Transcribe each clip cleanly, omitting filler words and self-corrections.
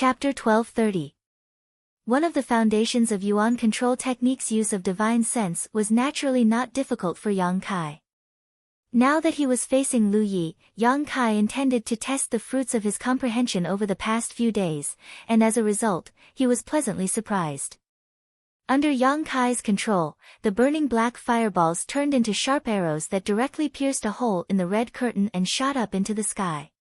Chapter 1230. One of the foundations of Yuan control technique's use of divine sense was naturally not difficult for Yang Kai. Now that he was facing Lu Yi, Yang Kai intended to test the fruits of his comprehension over the past few days, and as a result, he was pleasantly surprised. Under Yang Kai's control, the burning black fireballs turned into sharp arrows that directly pierced a hole in the red curtain and shot up into the sky.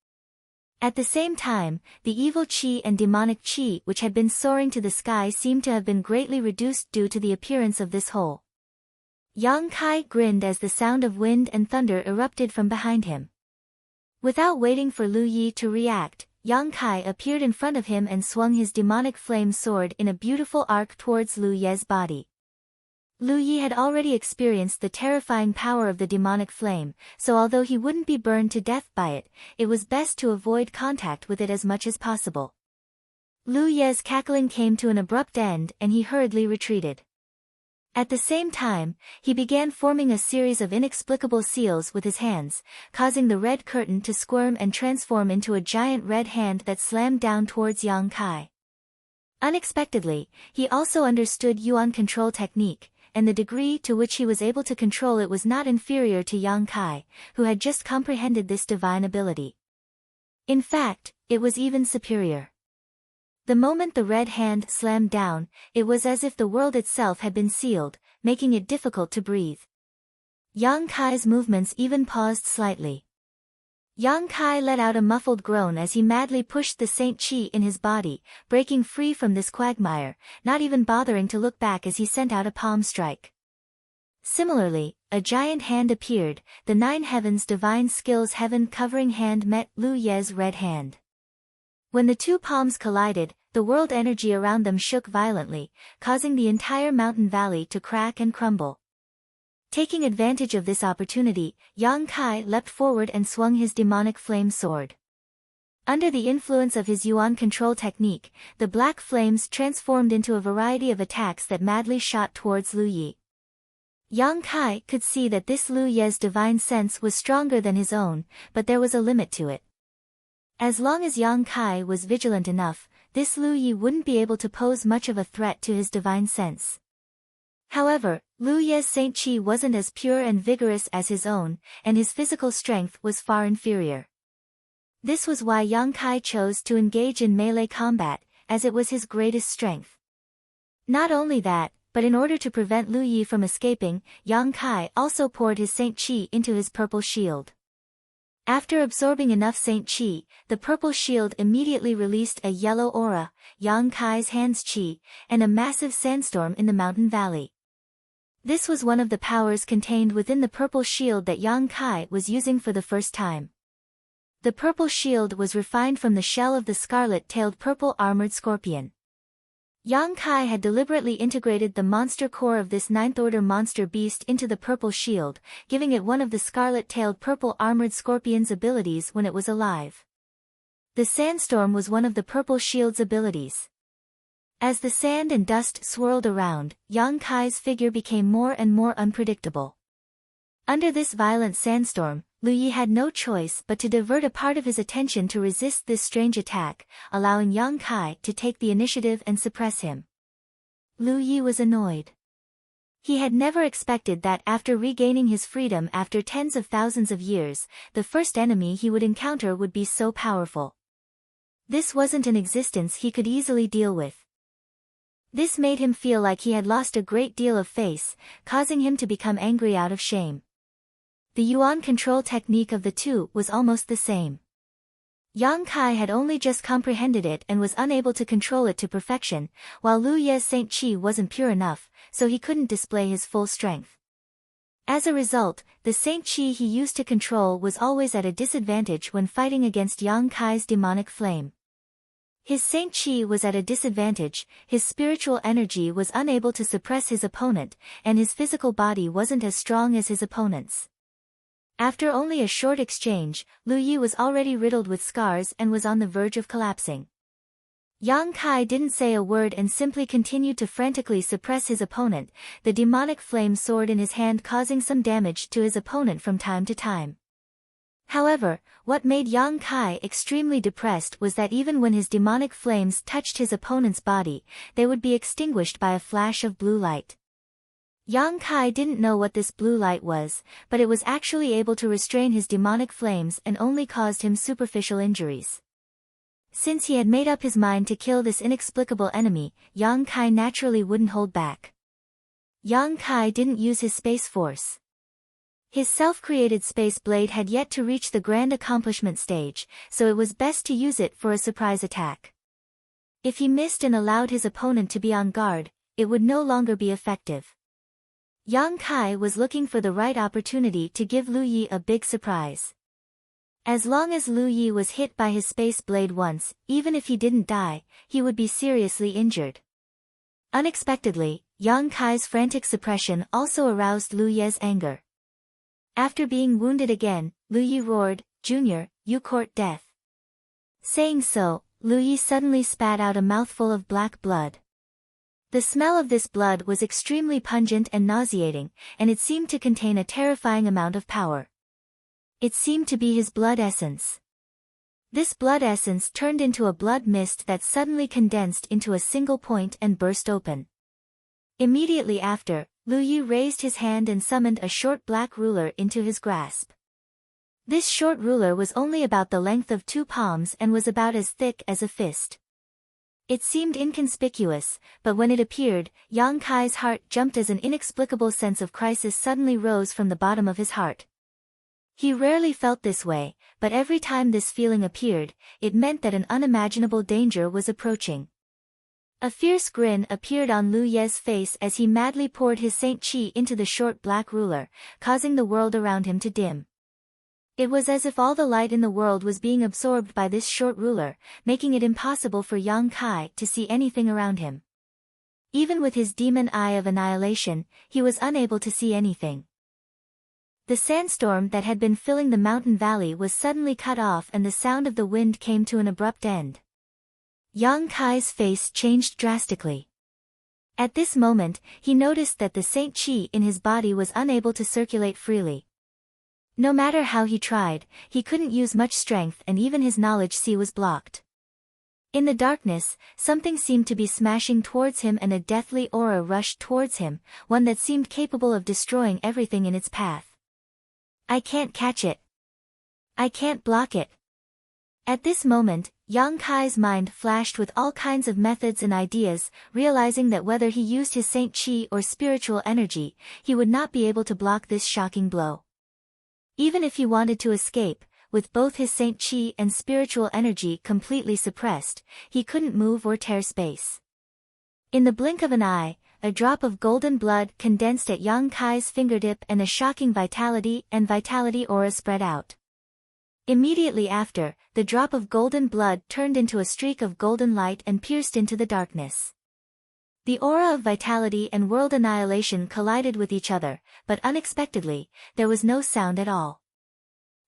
At the same time, the evil qi and demonic qi which had been soaring to the sky seemed to have been greatly reduced due to the appearance of this hole. Yang Kai grinned as the sound of wind and thunder erupted from behind him. Without waiting for Lu Yi to react, Yang Kai appeared in front of him and swung his demonic flame sword in a beautiful arc towards Lu Ye's body. Lu Yi had already experienced the terrifying power of the demonic flame, so although he wouldn't be burned to death by it, it was best to avoid contact with it as much as possible. Lu Ye's cackling came to an abrupt end and he hurriedly retreated. At the same time, he began forming a series of inexplicable seals with his hands, causing the red curtain to squirm and transform into a giant red hand that slammed down towards Yang Kai. Unexpectedly, he also understood Yuan control technique, and the degree to which he was able to control it was not inferior to Yang Kai, who had just comprehended this divine ability. In fact, it was even superior. The moment the red hand slammed down, it was as if the world itself had been sealed, making it difficult to breathe. Yang Kai's movements even paused slightly. Yang Kai let out a muffled groan as he madly pushed the Saint Qi in his body, breaking free from this quagmire, not even bothering to look back as he sent out a palm strike. Similarly, a giant hand appeared, the nine heavens divine skills heaven-covering hand met Lu Ye's red hand. When the two palms collided, the world energy around them shook violently, causing the entire mountain valley to crack and crumble. Taking advantage of this opportunity, Yang Kai leapt forward and swung his demonic flame sword. Under the influence of his Yuan control technique, the black flames transformed into a variety of attacks that madly shot towards Lu Yi. Yang Kai could see that this Lu Ye's divine sense was stronger than his own, but there was a limit to it. As long as Yang Kai was vigilant enough, this Lu Yi wouldn't be able to pose much of a threat to his divine sense. However, Lu Ye's Saint Qi wasn't as pure and vigorous as his own, and his physical strength was far inferior. This was why Yang Kai chose to engage in melee combat, as it was his greatest strength. Not only that, but in order to prevent Lu Yi from escaping, Yang Kai also poured his Saint Qi into his purple shield. After absorbing enough Saint Qi, the purple shield immediately released a yellow aura, Yang Kai's hand's Qi, and a massive sandstorm in the mountain valley. This was one of the powers contained within the purple shield that Yang Kai was using for the first time. The purple shield was refined from the shell of the scarlet-tailed purple armored scorpion. Yang Kai had deliberately integrated the monster core of this ninth-order monster beast into the purple shield, giving it one of the scarlet-tailed purple armored scorpion's abilities when it was alive. The sandstorm was one of the purple shield's abilities. As the sand and dust swirled around, Yang Kai's figure became more and more unpredictable. Under this violent sandstorm, Lu Yi had no choice but to divert a part of his attention to resist this strange attack, allowing Yang Kai to take the initiative and suppress him. Lu Yi was annoyed. He had never expected that after regaining his freedom after tens of thousands of years, the first enemy he would encounter would be so powerful. This wasn't an existence he could easily deal with. This made him feel like he had lost a great deal of face, causing him to become angry out of shame. The Yuan control technique of the two was almost the same. Yang Kai had only just comprehended it and was unable to control it to perfection, while Lu Ye's Saint Qi wasn't pure enough, so he couldn't display his full strength. As a result, the Saint Qi he used to control was always at a disadvantage when fighting against Yang Kai's demonic flame. His Saint Qi was at a disadvantage, his spiritual energy was unable to suppress his opponent, and his physical body wasn't as strong as his opponent's. After only a short exchange, Lu Yi was already riddled with scars and was on the verge of collapsing. Yang Kai didn't say a word and simply continued to frantically suppress his opponent, the demonic flame sword in his hand causing some damage to his opponent from time to time. However, what made Yang Kai extremely depressed was that even when his demonic flames touched his opponent's body, they would be extinguished by a flash of blue light. Yang Kai didn't know what this blue light was, but it was actually able to restrain his demonic flames and only caused him superficial injuries. Since he had made up his mind to kill this inexplicable enemy, Yang Kai naturally wouldn't hold back. Yang Kai didn't use his space force. His self-created space blade had yet to reach the grand accomplishment stage, so it was best to use it for a surprise attack. If he missed and allowed his opponent to be on guard, it would no longer be effective. Yang Kai was looking for the right opportunity to give Lu Yi a big surprise. As long as Lu Yi was hit by his space blade once, even if he didn't die, he would be seriously injured. Unexpectedly, Yang Kai's frantic suppression also aroused Lu Ye's anger. After being wounded again, Lu Yi roared, "Junior, you court death." Saying so, Lu Yi suddenly spat out a mouthful of black blood. The smell of this blood was extremely pungent and nauseating, and it seemed to contain a terrifying amount of power. It seemed to be his blood essence. This blood essence turned into a blood mist that suddenly condensed into a single point and burst open. Immediately after, Lu Yi raised his hand and summoned a short black ruler into his grasp. This short ruler was only about the length of 2 palms and was about as thick as a fist. It seemed inconspicuous, but when it appeared, Yang Kai's heart jumped as an inexplicable sense of crisis suddenly rose from the bottom of his heart. He rarely felt this way, but every time this feeling appeared, it meant that an unimaginable danger was approaching. A fierce grin appeared on Lu Ye's face as he madly poured his Saint Chi into the short black ruler, causing the world around him to dim. It was as if all the light in the world was being absorbed by this short ruler, making it impossible for Yang Kai to see anything around him. Even with his demon eye of annihilation, he was unable to see anything. The sandstorm that had been filling the mountain valley was suddenly cut off and the sound of the wind came to an abrupt end. Yang Kai's face changed drastically. At this moment, he noticed that the Saint Chi in his body was unable to circulate freely. No matter how he tried, he couldn't use much strength and even his knowledge sea was blocked. In the darkness, something seemed to be smashing towards him and a deathly aura rushed towards him, one that seemed capable of destroying everything in its path. "I can't catch it. I can't block it." At this moment, Yang Kai's mind flashed with all kinds of methods and ideas, realizing that whether he used his Saint Chi or spiritual energy, he would not be able to block this shocking blow. Even if he wanted to escape, with both his Saint Chi and spiritual energy completely suppressed, he couldn't move or tear space. In the blink of an eye, a drop of golden blood condensed at Yang Kai's fingertip and a shocking vitality aura spread out. Immediately after, the drop of golden blood turned into a streak of golden light and pierced into the darkness. The aura of vitality and world annihilation collided with each other, but unexpectedly, there was no sound at all.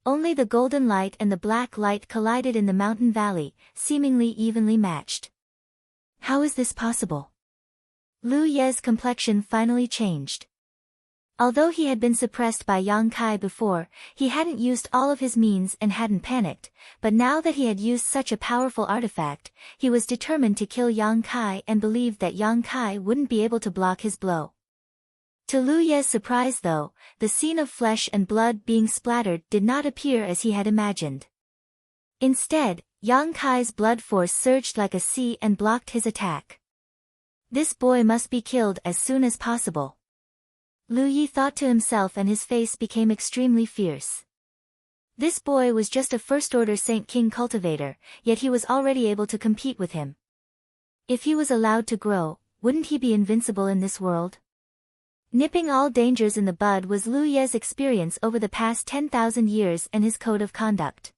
Only the golden light and the black light collided in the mountain valley, seemingly evenly matched. How is this possible? Lu Ye's complexion finally changed. Although he had been suppressed by Yang Kai before, he hadn't used all of his means and hadn't panicked, but now that he had used such a powerful artifact, he was determined to kill Yang Kai and believed that Yang Kai wouldn't be able to block his blow. To Lu Ye's surprise though, the scene of flesh and blood being splattered did not appear as he had imagined. Instead, Yang Kai's blood force surged like a sea and blocked his attack. This boy must be killed as soon as possible. Lu Yi thought to himself and his face became extremely fierce. This boy was just a first-order Saint King cultivator, yet he was already able to compete with him. If he was allowed to grow, wouldn't he be invincible in this world? Nipping all dangers in the bud was Lu Ye's experience over the past 10,000 years and his code of conduct.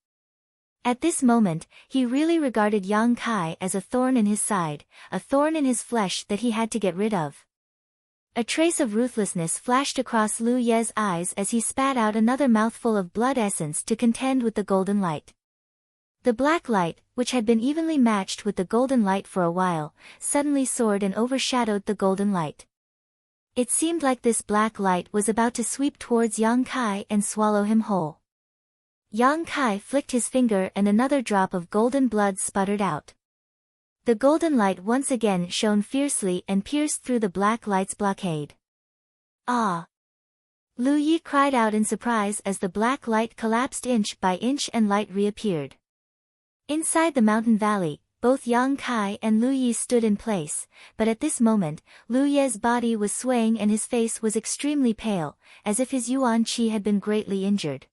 At this moment, he really regarded Yang Kai as a thorn in his side, a thorn in his flesh that he had to get rid of. A trace of ruthlessness flashed across Lu Ye's eyes as he spat out another mouthful of blood essence to contend with the golden light. The black light, which had been evenly matched with the golden light for a while, suddenly soared and overshadowed the golden light. It seemed like this black light was about to sweep towards Yang Kai and swallow him whole. Yang Kai flicked his finger and another drop of golden blood sputtered out. The golden light once again shone fiercely and pierced through the black light's blockade. Ah! Lu Yi cried out in surprise as the black light collapsed inch by inch and light reappeared. Inside the mountain valley, both Yang Kai and Lu Yi stood in place, but at this moment, Lu Ye's body was swaying and his face was extremely pale, as if his yuan qi had been greatly injured.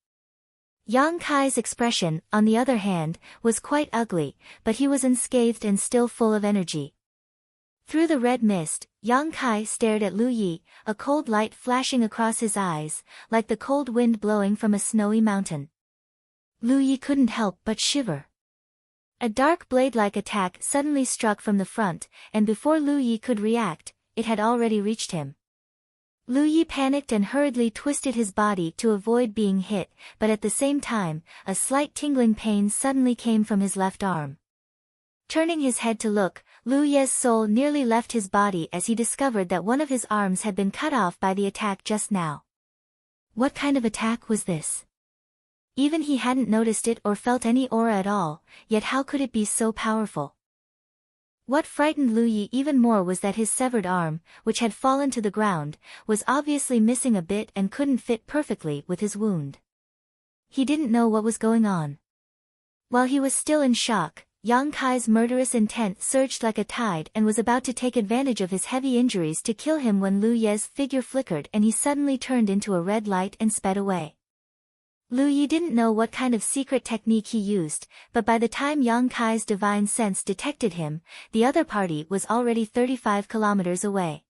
Yang Kai's expression, on the other hand, was quite ugly, but he was unscathed and still full of energy. Through the red mist, Yang Kai stared at Lu Yi, a cold light flashing across his eyes, like the cold wind blowing from a snowy mountain. Lu Yi couldn't help but shiver. A dark blade-like attack suddenly struck from the front, and before Lu Yi could react, it had already reached him. Lu Yi panicked and hurriedly twisted his body to avoid being hit, but at the same time, a slight tingling pain suddenly came from his left arm. Turning his head to look, Lu Ye's soul nearly left his body as he discovered that one of his arms had been cut off by the attack just now. What kind of attack was this? Even he hadn't noticed it or felt any aura at all, yet how could it be so powerful? What frightened Lu Yi even more was that his severed arm, which had fallen to the ground, was obviously missing a bit and couldn't fit perfectly with his wound. He didn't know what was going on. While he was still in shock, Yang Kai's murderous intent surged like a tide and was about to take advantage of his heavy injuries to kill him when Lu Ye's figure flickered and he suddenly turned into a red light and sped away. Lu Yi didn't know what kind of secret technique he used, but by the time Yang Kai's divine sense detected him, the other party was already 35 kilometers away.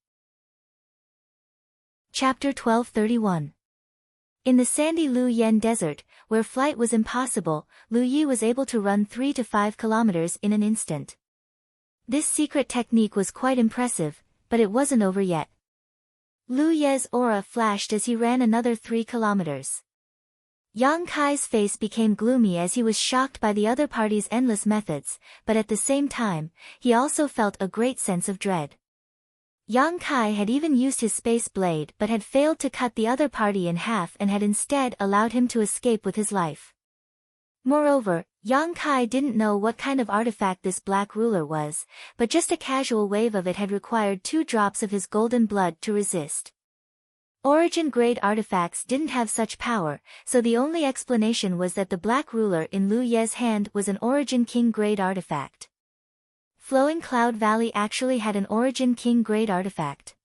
Chapter 1231. In the sandy Lu Yen desert, where flight was impossible, Lu Yi was able to run 3 to 5 kilometers in an instant. This secret technique was quite impressive, but it wasn't over yet. Lu Ye's aura flashed as he ran another 3 kilometers. Yang Kai's face became gloomy as he was shocked by the other party's endless methods, but at the same time, he also felt a great sense of dread. Yang Kai had even used his space blade but had failed to cut the other party in half and had instead allowed him to escape with his life. Moreover, Yang Kai didn't know what kind of artifact this black ruler was, but just a casual wave of it had required 2 drops of his golden blood to resist. Origin-grade artifacts didn't have such power, so the only explanation was that the black ruler in Lu Ye's hand was an Origin King-grade artifact. Flowing Cloud Valley actually had an Origin King-grade artifact.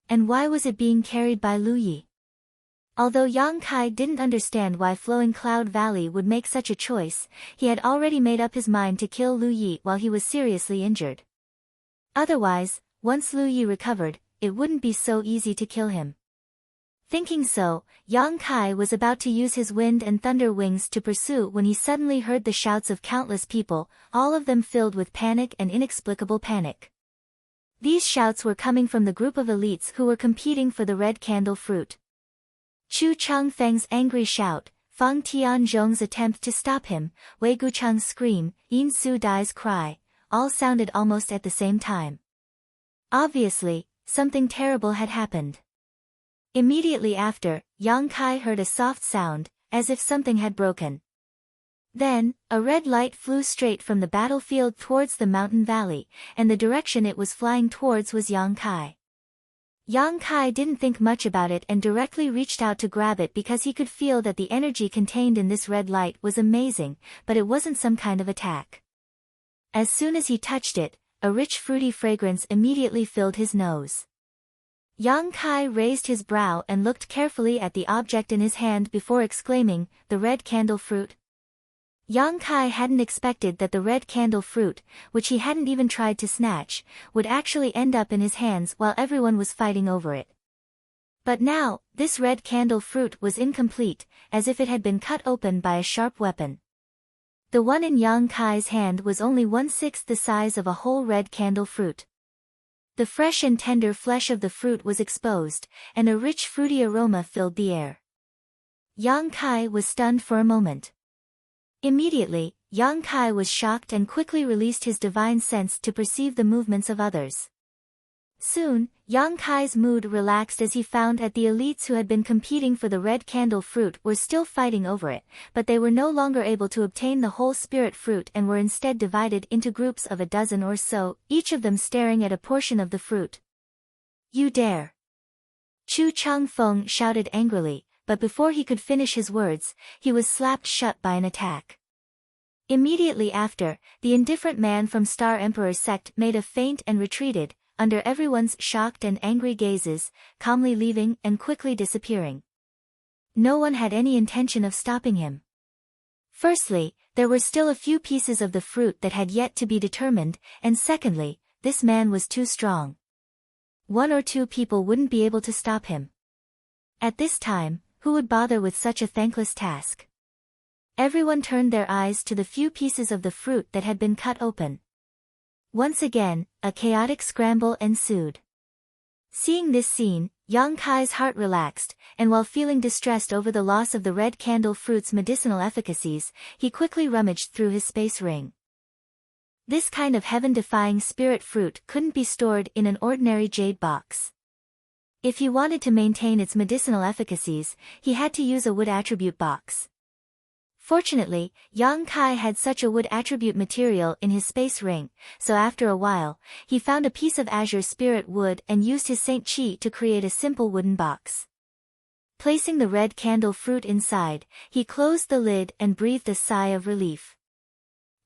And why was it being carried by Lu Yi? Although Yang Kai didn't understand why Flowing Cloud Valley would make such a choice, he had already made up his mind to kill Lu Yi while he was seriously injured. Otherwise, once Lu Yi recovered, it wouldn't be so easy to kill him. Thinking so, Yang Kai was about to use his wind and thunder wings to pursue when he suddenly heard the shouts of countless people, all of them filled with panic and inexplicable panic. These shouts were coming from the group of elites who were competing for the red candle fruit. Chu Changfeng's angry shout, Fang Tianzhong's attempt to stop him, Wei Guchang's scream, Yin Su Dai's cry, all sounded almost at the same time. Obviously, something terrible had happened. Immediately after, Yang Kai heard a soft sound, as if something had broken. Then, a red light flew straight from the battlefield towards the mountain valley, and the direction it was flying towards was Yang Kai. Yang Kai didn't think much about it and directly reached out to grab it because he could feel that the energy contained in this red light was amazing, but it wasn't some kind of attack. As soon as he touched it, a rich fruity fragrance immediately filled his nose. Yang Kai raised his brow and looked carefully at the object in his hand before exclaiming, "The red candle fruit?" Yang Kai hadn't expected that the red candle fruit, which he hadn't even tried to snatch, would actually end up in his hands while everyone was fighting over it. But now, this red candle fruit was incomplete, as if it had been cut open by a sharp weapon. The one in Yang Kai's hand was only 1/6 the size of a whole red candle fruit. The fresh and tender flesh of the fruit was exposed, and a rich fruity aroma filled the air. Yang Kai was stunned for a moment. Immediately, Yang Kai was shocked and quickly released his divine sense to perceive the movements of others. Soon, Yang Kai's mood relaxed as he found that the elites who had been competing for the red candle fruit were still fighting over it, but they were no longer able to obtain the whole spirit fruit and were instead divided into groups of a dozen or so, each of them staring at a portion of the fruit. "You dare!" Chu Changfeng shouted angrily, but before he could finish his words, he was slapped shut by an attack. Immediately after, the indifferent man from Star Emperor's sect made a feint and retreated, under everyone's shocked and angry gazes, calmly leaving and quickly disappearing. No one had any intention of stopping him. Firstly, there were still a few pieces of the fruit that had yet to be determined, and secondly, this man was too strong. One or two people wouldn't be able to stop him. At this time, who would bother with such a thankless task? Everyone turned their eyes to the few pieces of the fruit that had been cut open. Once again, a chaotic scramble ensued. Seeing this scene, Yang Kai's heart relaxed, and while feeling distressed over the loss of the red candle fruit's medicinal efficacies, he quickly rummaged through his space ring. This kind of heaven-defying spirit fruit couldn't be stored in an ordinary jade box. If he wanted to maintain its medicinal efficacies, he had to use a wood attribute box. Fortunately, Yang Kai had such a wood attribute material in his space ring, so after a while, he found a piece of azure spirit wood and used his Saint Chi to create a simple wooden box. Placing the red candle fruit inside, he closed the lid and breathed a sigh of relief.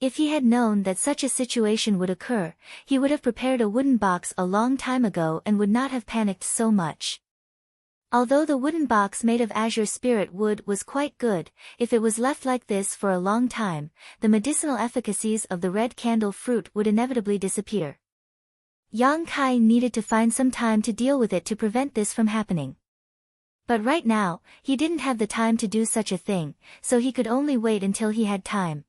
If he had known that such a situation would occur, he would have prepared a wooden box a long time ago and would not have panicked so much. Although the wooden box made of azure spirit wood was quite good, if it was left like this for a long time, the medicinal efficacies of the red candle fruit would inevitably disappear. Yang Kai needed to find some time to deal with it to prevent this from happening. But right now, he didn't have the time to do such a thing, so he could only wait until he had time.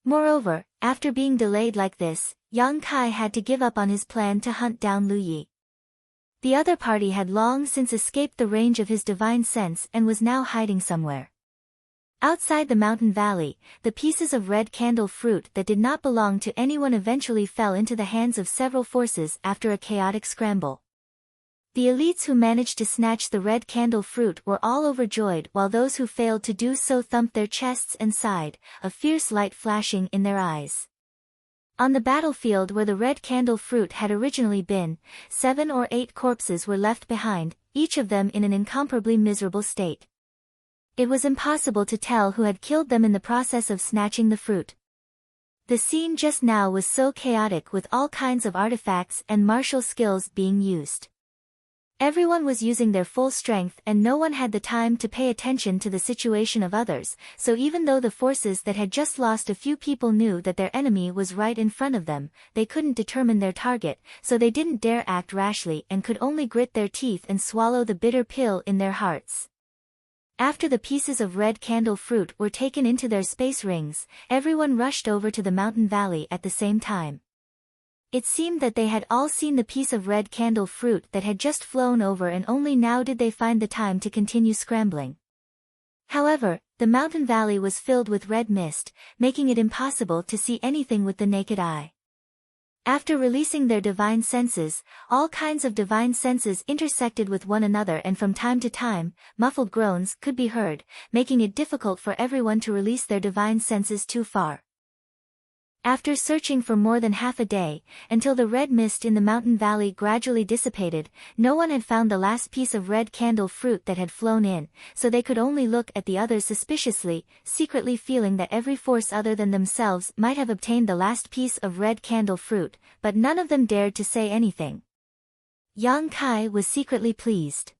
Moreover, after being delayed like this, Yang Kai had to give up on his plan to hunt down Lu Yi. The other party had long since escaped the range of his divine sense and was now hiding somewhere. Outside the mountain valley, the pieces of red candle fruit that did not belong to anyone eventually fell into the hands of several forces after a chaotic scramble. The elites who managed to snatch the red candle fruit were all overjoyed, while those who failed to do so thumped their chests and sighed, a fierce light flashing in their eyes. On the battlefield where the red candle fruit had originally been, 7 or 8 corpses were left behind, each of them in an incomparably miserable state. It was impossible to tell who had killed them in the process of snatching the fruit. The scene just now was so chaotic, with all kinds of artifacts and martial skills being used. Everyone was using their full strength and no one had the time to pay attention to the situation of others, so even though the forces that had just lost a few people knew that their enemy was right in front of them, they couldn't determine their target, so they didn't dare act rashly and could only grit their teeth and swallow the bitter pill in their hearts. After the pieces of red candle fruit were taken into their space rings, everyone rushed over to the mountain valley at the same time. It seemed that they had all seen the piece of red candle fruit that had just flown over and only now did they find the time to continue scrambling. However, the mountain valley was filled with red mist, making it impossible to see anything with the naked eye. After releasing their divine senses, all kinds of divine senses intersected with one another and from time to time, muffled groans could be heard, making it difficult for everyone to release their divine senses too far. After searching for more than half a day, until the red mist in the mountain valley gradually dissipated, no one had found the last piece of red candle fruit that had flown in, so they could only look at the others suspiciously, secretly feeling that every force other than themselves might have obtained the last piece of red candle fruit, but none of them dared to say anything. Yang Kai was secretly pleased.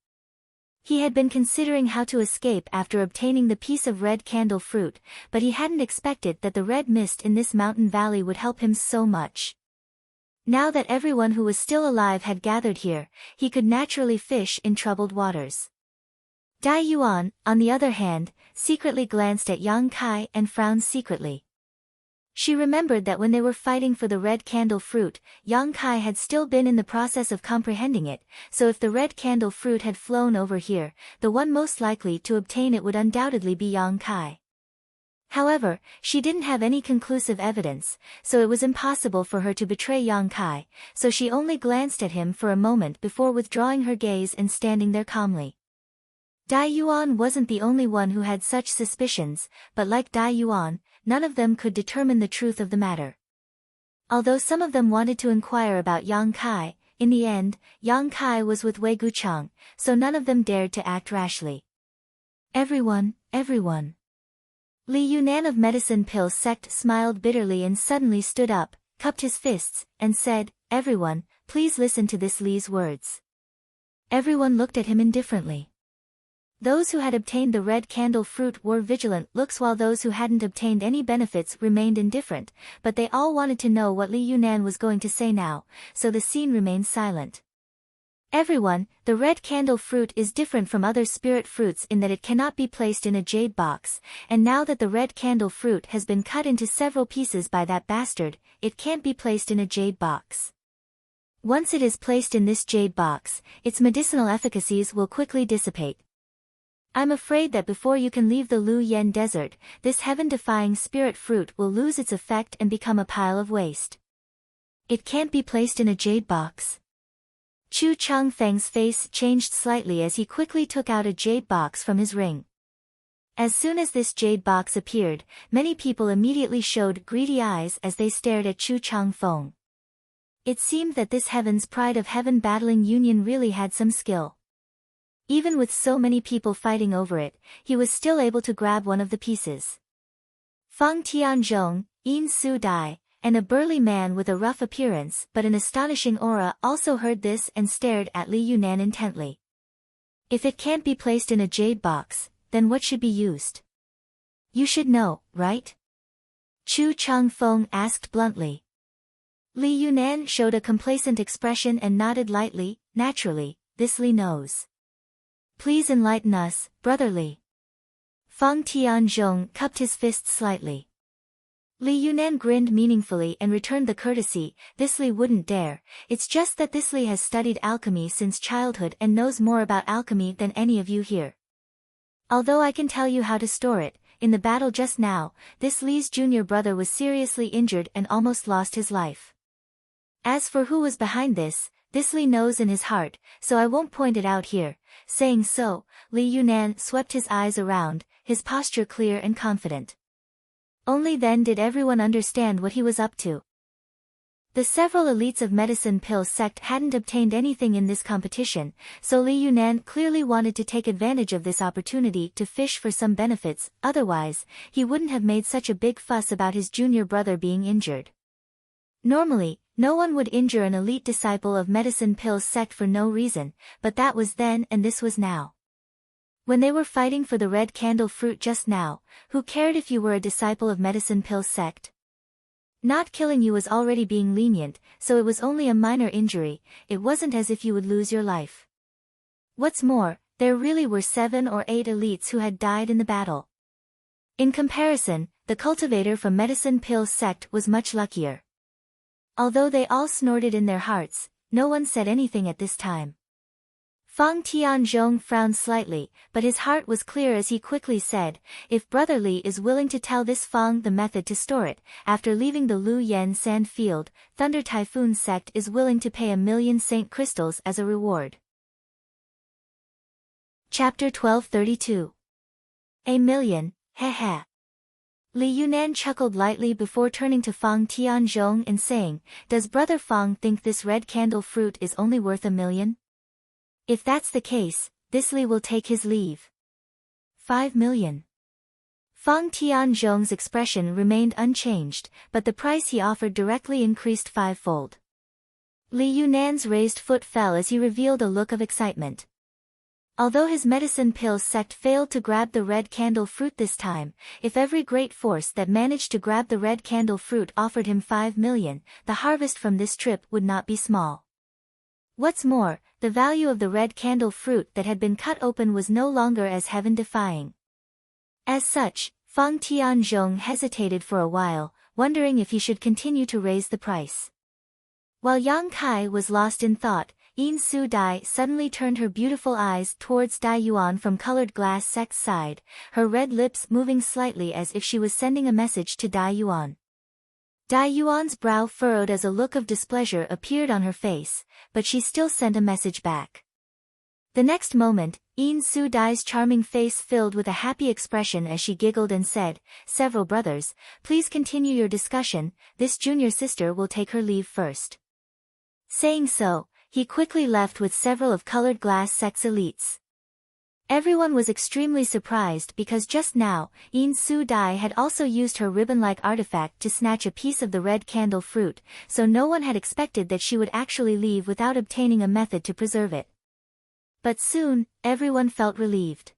He had been considering how to escape after obtaining the piece of red candle fruit, but he hadn't expected that the red mist in this mountain valley would help him so much. Now that everyone who was still alive had gathered here, he could naturally fish in troubled waters. Dai Yuan, on the other hand, secretly glanced at Yang Kai and frowned secretly. She remembered that when they were fighting for the red candle fruit, Yang Kai had still been in the process of comprehending it, so if the red candle fruit had flown over here, the one most likely to obtain it would undoubtedly be Yang Kai. However, she didn't have any conclusive evidence, so it was impossible for her to betray Yang Kai, so she only glanced at him for a moment before withdrawing her gaze and standing there calmly. Dai Yuan wasn't the only one who had such suspicions, but like Dai Yuan, none of them could determine the truth of the matter. Although some of them wanted to inquire about Yang Kai, in the end, Yang Kai was with Wei Guchang, so none of them dared to act rashly. Everyone. Li Yunan of Medicine Pill sect smiled bitterly and suddenly stood up, cupped his fists, and said, "Everyone, please listen to this Li's words." Everyone looked at him indifferently. Those who had obtained the red candle fruit wore vigilant looks while those who hadn't obtained any benefits remained indifferent, but they all wanted to know what Li Yunan was going to say now, so the scene remained silent. Everyone, the red candle fruit is different from other spirit fruits in that it cannot be placed in a jade box, and now that the red candle fruit has been cut into several pieces by that bastard, it can't be placed in a jade box. Once it is placed in this jade box, its medicinal efficacies will quickly dissipate. I'm afraid that before you can leave the Lu Yen desert, this heaven-defying spirit fruit will lose its effect and become a pile of waste. It can't be placed in a jade box. Chu Changfeng's face changed slightly as he quickly took out a jade box from his ring. As soon as this jade box appeared, many people immediately showed greedy eyes as they stared at Chu Changfeng. It seemed that this heaven's pride of heaven battling union really had some skill. Even with so many people fighting over it, he was still able to grab one of the pieces. Feng Tianzhong, Yin Su Dai, and a burly man with a rough appearance but an astonishing aura also heard this and stared at Li Yunan intently. If it can't be placed in a jade box, then what should be used? You should know, right? Chu Changfeng asked bluntly. Li Yunan showed a complacent expression and nodded lightly. Naturally, this Li knows. Please enlighten us, Brother Li. Feng Tianzhong cupped his fists slightly. Li Yunan grinned meaningfully and returned the courtesy. This Li wouldn't dare, it's just that this Li has studied alchemy since childhood and knows more about alchemy than any of you here. Although I can tell you how to store it, in the battle just now, this Li's junior brother was seriously injured and almost lost his life. As for who was behind this Li knows in his heart, so I won't point it out here. Saying so, Li Yunan swept his eyes around, his posture clear and confident. Only then did everyone understand what he was up to. The several elites of Medicine Pill sect hadn't obtained anything in this competition, so Li Yunan clearly wanted to take advantage of this opportunity to fish for some benefits, otherwise, he wouldn't have made such a big fuss about his junior brother being injured. Normally, no one would injure an elite disciple of Medicine Pill sect for no reason, but that was then and this was now. When they were fighting for the red candle fruit just now, who cared if you were a disciple of Medicine Pill sect? Not killing you was already being lenient, so it was only a minor injury, it wasn't as if you would lose your life. What's more, there really were 7 or 8 elites who had died in the battle. In comparison, the cultivator from Medicine Pill sect was much luckier. Although they all snorted in their hearts, no one said anything at this time. Feng Tianzhong frowned slightly, but his heart was clear as he quickly said, if Brother Li is willing to tell this Feng the method to store it, after leaving the Lu Yen sand field, Thunder Typhoon sect is willing to pay 1,000,000 Saint Crystals as a reward. Chapter 1232. 1,000,000, heh. Li Yunan chuckled lightly before turning to Feng Tianzhong and saying, does Brother Feng think this red candle fruit is only worth 1,000,000? If that's the case, this Li will take his leave. 5,000,000. Feng Tianzhong's expression remained unchanged, but the price he offered directly increased 5-fold. Li Yunan's raised foot fell as he revealed a look of excitement. Although his Medicine Pill sect failed to grab the red candle fruit this time, if every great force that managed to grab the red candle fruit offered him 5,000,000, the harvest from this trip would not be small. What's more, the value of the red candle fruit that had been cut open was no longer as heaven-defying. As such, Feng Tianzhong hesitated for a while, wondering if he should continue to raise the price. While Yang Kai was lost in thought, Yin Su Dai suddenly turned her beautiful eyes towards Dai Yuan from colored glass sect's side, her red lips moving slightly as if she was sending a message to Dai Yuan. Dai Yuan's brow furrowed as a look of displeasure appeared on her face, but she still sent a message back. The next moment, Yin Su Dai's charming face filled with a happy expression as she giggled and said, "Several brothers, please continue your discussion, this junior sister will take her leave first." Saying so, he quickly left with several of colored glass sect's elites. Everyone was extremely surprised because just now, Yin Su Dai had also used her ribbon-like artifact to snatch a piece of the red candle fruit, so no one had expected that she would actually leave without obtaining a method to preserve it. But soon, everyone felt relieved.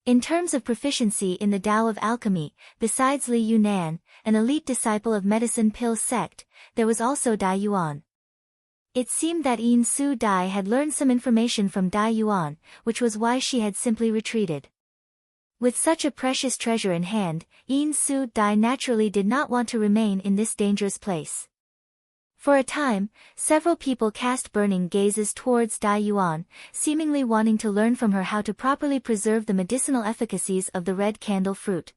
In terms of proficiency in the Tao of alchemy, besides Li Yunan, an elite disciple of medicine pill sect, there was also Dai Yuan. It seemed that Yin Su Dai had learned some information from Dai Yuan, which was why she had simply retreated. With such a precious treasure in hand, Yin Su Dai naturally did not want to remain in this dangerous place. For a time, several people cast burning gazes towards Dai Yuan, seemingly wanting to learn from her how to properly preserve the medicinal efficacies of the red candle fruit.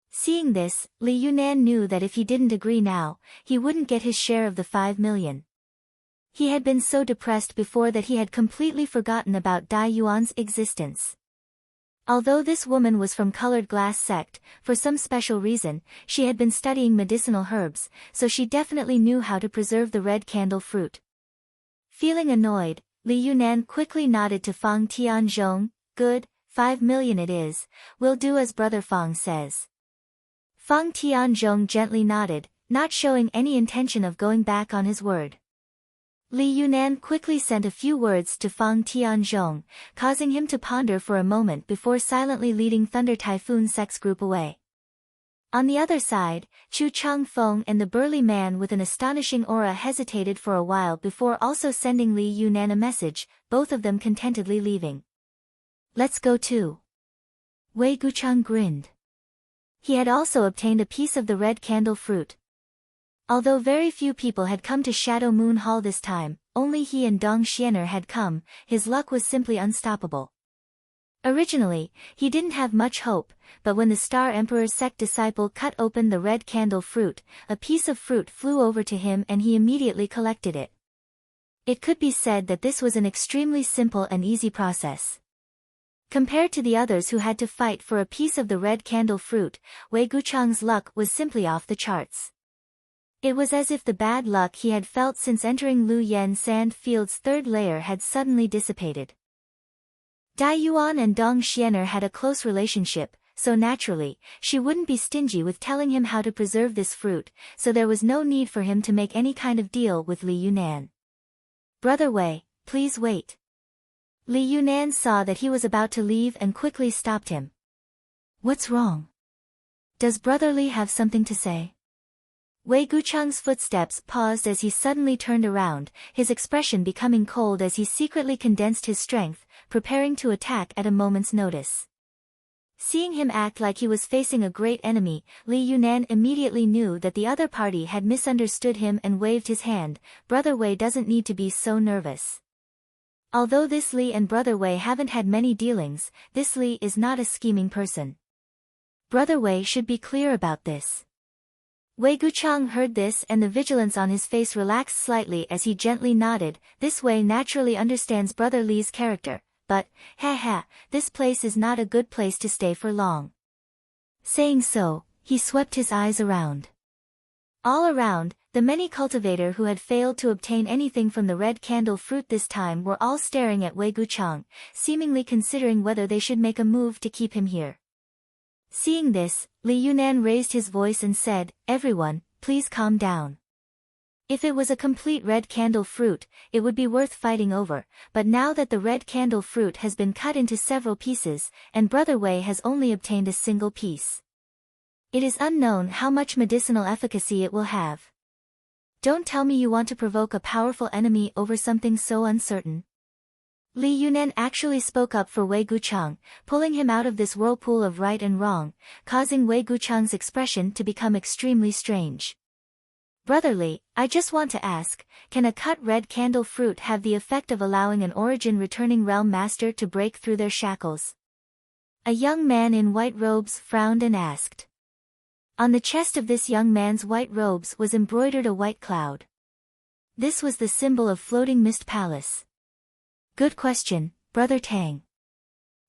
Seeing this, Li Yunan knew that if he didn't agree now, he wouldn't get his share of the 5 million. He had been so depressed before that he had completely forgotten about Dai Yuan's existence. Although this woman was from colored glass sect, for some special reason, she had been studying medicinal herbs, so she definitely knew how to preserve the red candle fruit. Feeling annoyed, Li Yunan quickly nodded to Fang Tianzhong, "Good, 5 million it is, we'll do as Brother Fang says." Fang Tianzhong gently nodded, not showing any intention of going back on his word. Li Yunan quickly sent a few words to Fang Tianzhong, causing him to ponder for a moment before silently leading Thunder Typhoon Sect's group away. On the other side, Chu Changfeng and the burly man with an astonishing aura hesitated for a while before also sending Li Yunan a message, both of them contentedly leaving. "Let's go too." Wei Guchang grinned. He had also obtained a piece of the red candle fruit. Although very few people had come to Shadow Moon Hall this time, only he and Dong Xianer had come, his luck was simply unstoppable. Originally, he didn't have much hope, but when the Star Emperor's sect disciple cut open the red candle fruit, a piece of fruit flew over to him and he immediately collected it. It could be said that this was an extremely simple and easy process. Compared to the others who had to fight for a piece of the red candle fruit, Wei Guchang's luck was simply off the charts. It was as if the bad luck he had felt since entering Lu Yen Sand Field's third layer had suddenly dissipated. Dai Yuan and Dong Xianer had a close relationship, so naturally, she wouldn't be stingy with telling him how to preserve this fruit, so there was no need for him to make any kind of deal with Li Yunan. "Brother Wei, please wait." Li Yunan saw that he was about to leave and quickly stopped him. "What's wrong? Does Brother Li have something to say?" Wei Guchang's footsteps paused as he suddenly turned around, his expression becoming cold as he secretly condensed his strength, preparing to attack at a moment's notice. Seeing him act like he was facing a great enemy, Li Yunan immediately knew that the other party had misunderstood him and waved his hand. "Brother Wei doesn't need to be so nervous. Although this Li and Brother Wei haven't had many dealings, this Li is not a scheming person. Brother Wei should be clear about this." Wei Guchang heard this and the vigilance on his face relaxed slightly as he gently nodded. "This Wei naturally understands Brother Li's character, but, this place is not a good place to stay for long." Saying so, he swept his eyes around. All around, the many cultivator who had failed to obtain anything from the red candle fruit this time were all staring at Wei Guchang, seemingly considering whether they should make a move to keep him here. Seeing this, Li Yunan raised his voice and said, "Everyone, please calm down. If it was a complete red candle fruit, it would be worth fighting over, but now that the red candle fruit has been cut into several pieces, and Brother Wei has only obtained a single piece, it is unknown how much medicinal efficacy it will have. Don't tell me you want to provoke a powerful enemy over something so uncertain." Li Yunan actually spoke up for Wei Guchang, pulling him out of this whirlpool of right and wrong, causing Wei Guchang's expression to become extremely strange. Brother Li, I just want to ask, can a cut red candle fruit have the effect of allowing an origin-returning realm master to break through their shackles? A young man in white robes frowned and asked. On the chest of this young man's white robes was embroidered a white cloud. This was the symbol of Floating Mist Palace. Good question, Brother Tang.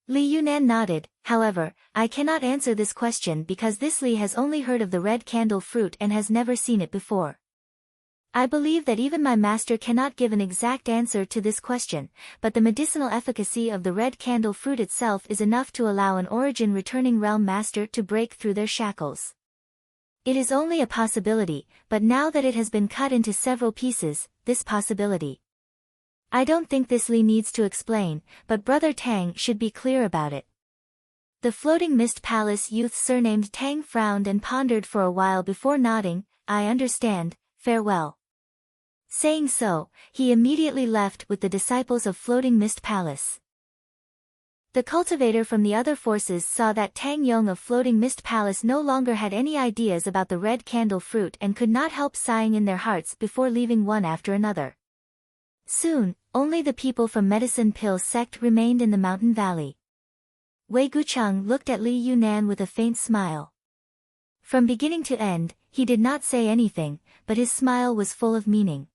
Li Yunan nodded. However, I cannot answer this question because this Li has only heard of the red candle fruit and has never seen it before. I believe that even my master cannot give an exact answer to this question, but the medicinal efficacy of the red candle fruit itself is enough to allow an origin-returning realm master to break through their shackles. It is only a possibility, but now that it has been cut into several pieces, this possibility. I don't think this Li needs to explain, but Brother Tang should be clear about it. The Floating Mist Palace youth surnamed Tang frowned and pondered for a while before nodding. I understand, farewell. Saying so, he immediately left with the disciples of Floating Mist Palace. The cultivator from the other forces saw that Tang Yong of Floating Mist Palace no longer had any ideas about the red candle fruit and could not help sighing in their hearts before leaving one after another. Soon, only the people from Medicine Pill sect remained in the mountain valley. Wei Gucheng looked at Li Yunan with a faint smile. From beginning to end, he did not say anything, but his smile was full of meaning.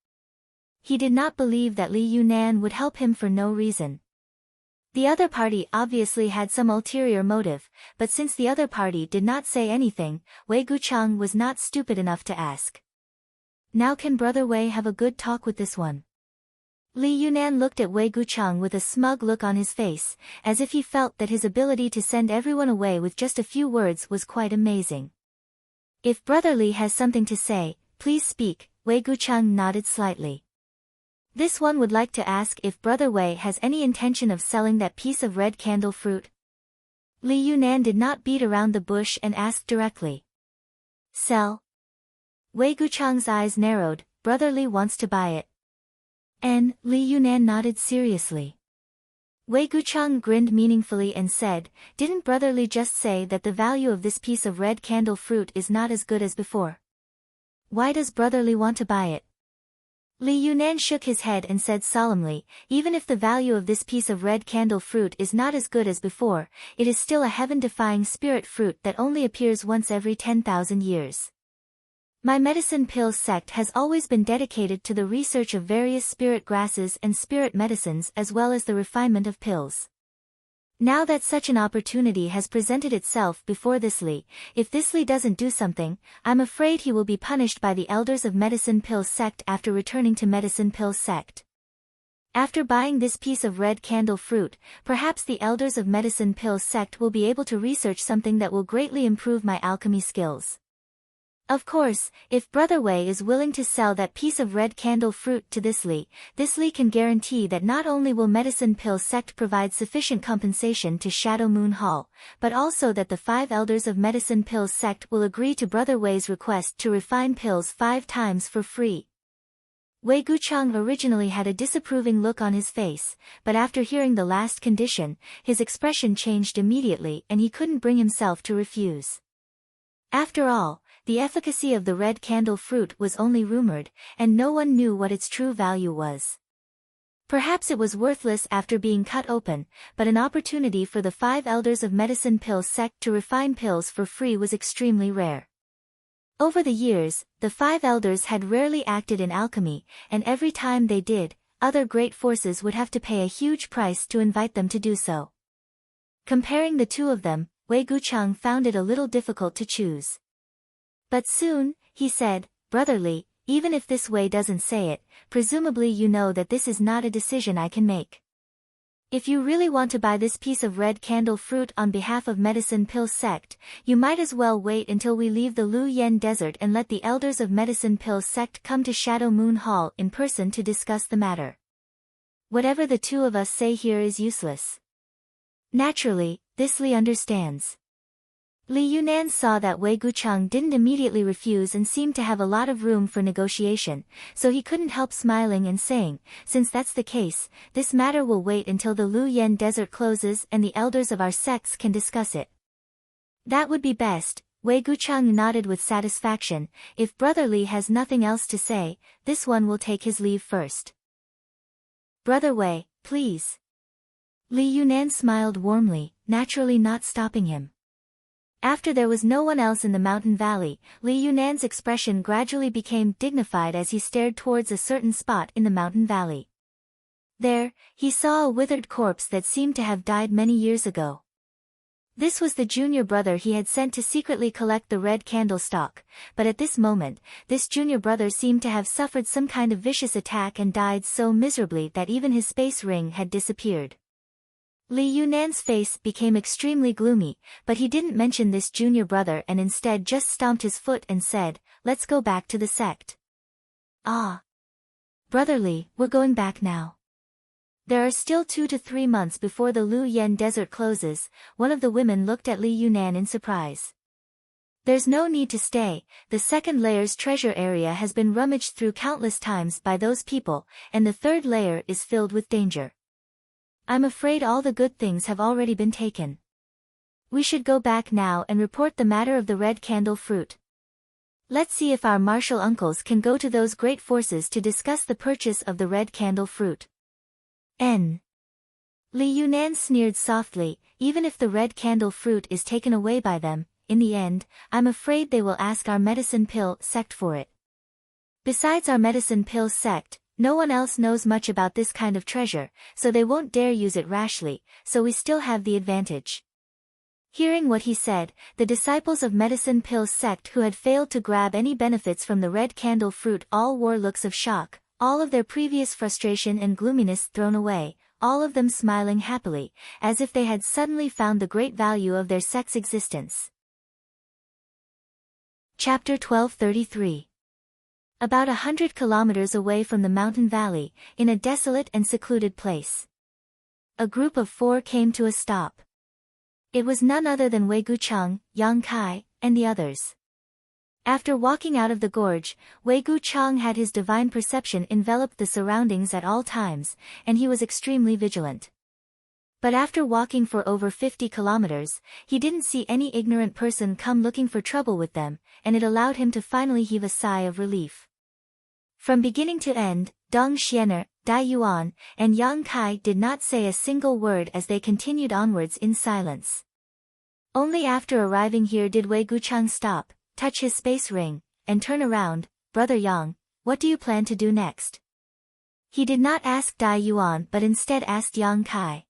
He did not believe that Li Yunan would help him for no reason. The other party obviously had some ulterior motive, but since the other party did not say anything, Wei Gucheng was not stupid enough to ask. Now can Brother Wei have a good talk with this one? Li Yunan looked at Wei Gucheng with a smug look on his face, as if he felt that his ability to send everyone away with just a few words was quite amazing. If Brother Li has something to say, please speak, Wei Gucheng nodded slightly. This one would like to ask if Brother Wei has any intention of selling that piece of red candle fruit. Li Yunan did not beat around the bush and asked directly. Sell? Wei Gucheng's eyes narrowed. Brother Li wants to buy it. And Li Yunan nodded seriously. Wei Gucheng grinned meaningfully and said, didn't Brother Li just say that the value of this piece of red candle fruit is not as good as before? Why does Brother Li want to buy it? Li Yunan shook his head and said solemnly, even if the value of this piece of red candle fruit is not as good as before, it is still a heaven-defying spirit fruit that only appears once every 10,000 years. My medicine pill sect has always been dedicated to the research of various spirit grasses and spirit medicines as well as the refinement of pills. Now that such an opportunity has presented itself before this Li, if this Li doesn't do something, I'm afraid he will be punished by the elders of Medicine Pill sect after returning to Medicine Pill sect. After buying this piece of red candle fruit, perhaps the elders of Medicine Pill sect will be able to research something that will greatly improve my alchemy skills. Of course, if Brother Wei is willing to sell that piece of red candle fruit to this Li can guarantee that not only will Medicine Pill sect provide sufficient compensation to Shadow Moon Hall, but also that the 5 elders of Medicine Pill sect will agree to Brother Wei's request to refine pills 5 times for free. Wei Gucheng originally had a disapproving look on his face, but after hearing the last condition, his expression changed immediately and he couldn't bring himself to refuse. After all, the efficacy of the red candle fruit was only rumored, and no one knew what its true value was. Perhaps it was worthless after being cut open, but an opportunity for the 5 elders of Medicine Pill sect to refine pills for free was extremely rare. Over the years, the 5 elders had rarely acted in alchemy, and every time they did, other great forces would have to pay a huge price to invite them to do so. Comparing the two of them, Wei Gucheng found it a little difficult to choose. But soon, he said, Brother Li, even if this Wei doesn't say it, presumably you know that this is not a decision I can make. If you really want to buy this piece of red candle fruit on behalf of Medicine Pill sect, you might as well wait until we leave the Lu Yen desert and let the elders of Medicine Pill sect come to Shadow Moon Hall in person to discuss the matter. Whatever the two of us say here is useless. Naturally, this Li understands. Li Yunan saw that Wei Gucheng didn't immediately refuse and seemed to have a lot of room for negotiation, so he couldn't help smiling and saying, since that's the case, this matter will wait until the Lu Yen desert closes and the elders of our sects can discuss it. That would be best, Wei Gucheng nodded with satisfaction. If Brother Li has nothing else to say, this one will take his leave first. Brother Wei, please. Li Yunan smiled warmly, naturally not stopping him. After there was no one else in the mountain valley, Li Yunan's expression gradually became dignified as he stared towards a certain spot in the mountain valley. There, he saw a withered corpse that seemed to have died many years ago. This was the junior brother he had sent to secretly collect the red candlestick, but at this moment, this junior brother seemed to have suffered some kind of vicious attack and died so miserably that even his space ring had disappeared. Li Yunan's face became extremely gloomy, but he didn't mention this junior brother and instead just stomped his foot and said, "Let's go back to the sect." "Ah. Brother Li, we're going back now. There are still 2 to 3 months before the Lu Yen desert closes." One of the women looked at Li Yunan in surprise. "There's no need to stay, the second layer's treasure area has been rummaged through countless times by those people, and the third layer is filled with danger. I'm afraid all the good things have already been taken. We should go back now and report the matter of the red candle fruit. Let's see if our martial uncles can go to those great forces to discuss the purchase of the red candle fruit." Li Yunan sneered softly. "Even if the red candle fruit is taken away by them, in the end, I'm afraid they will ask our medicine pill sect for it. Besides our medicine pill sect, no one else knows much about this kind of treasure, so they won't dare use it rashly, so we still have the advantage." Hearing what he said, the disciples of medicine pill sect who had failed to grab any benefits from the red candle fruit all wore looks of shock, all of their previous frustration and gloominess thrown away, all of them smiling happily, as if they had suddenly found the great value of their sect's existence. Chapter 1233. About 100 kilometers away from the mountain valley, in a desolate and secluded place, a group of 4 came to a stop. It was none other than Wei Gucheng, Yang Kai, and the others. After walking out of the gorge, Wei Gucheng had his divine perception envelop the surroundings at all times, and he was extremely vigilant. But after walking for over 50 kilometers, he didn't see any ignorant person come looking for trouble with them, and it allowed him to finally heave a sigh of relief. From beginning to end, Dong Xianer, Dai Yuan, and Yang Kai did not say a single word as they continued onwards in silence. Only after arriving here did Wei Gucheng stop, touch his space ring, and turn around. "Brother Yang, what do you plan to do next?" He did not ask Dai Yuan but instead asked Yang Kai.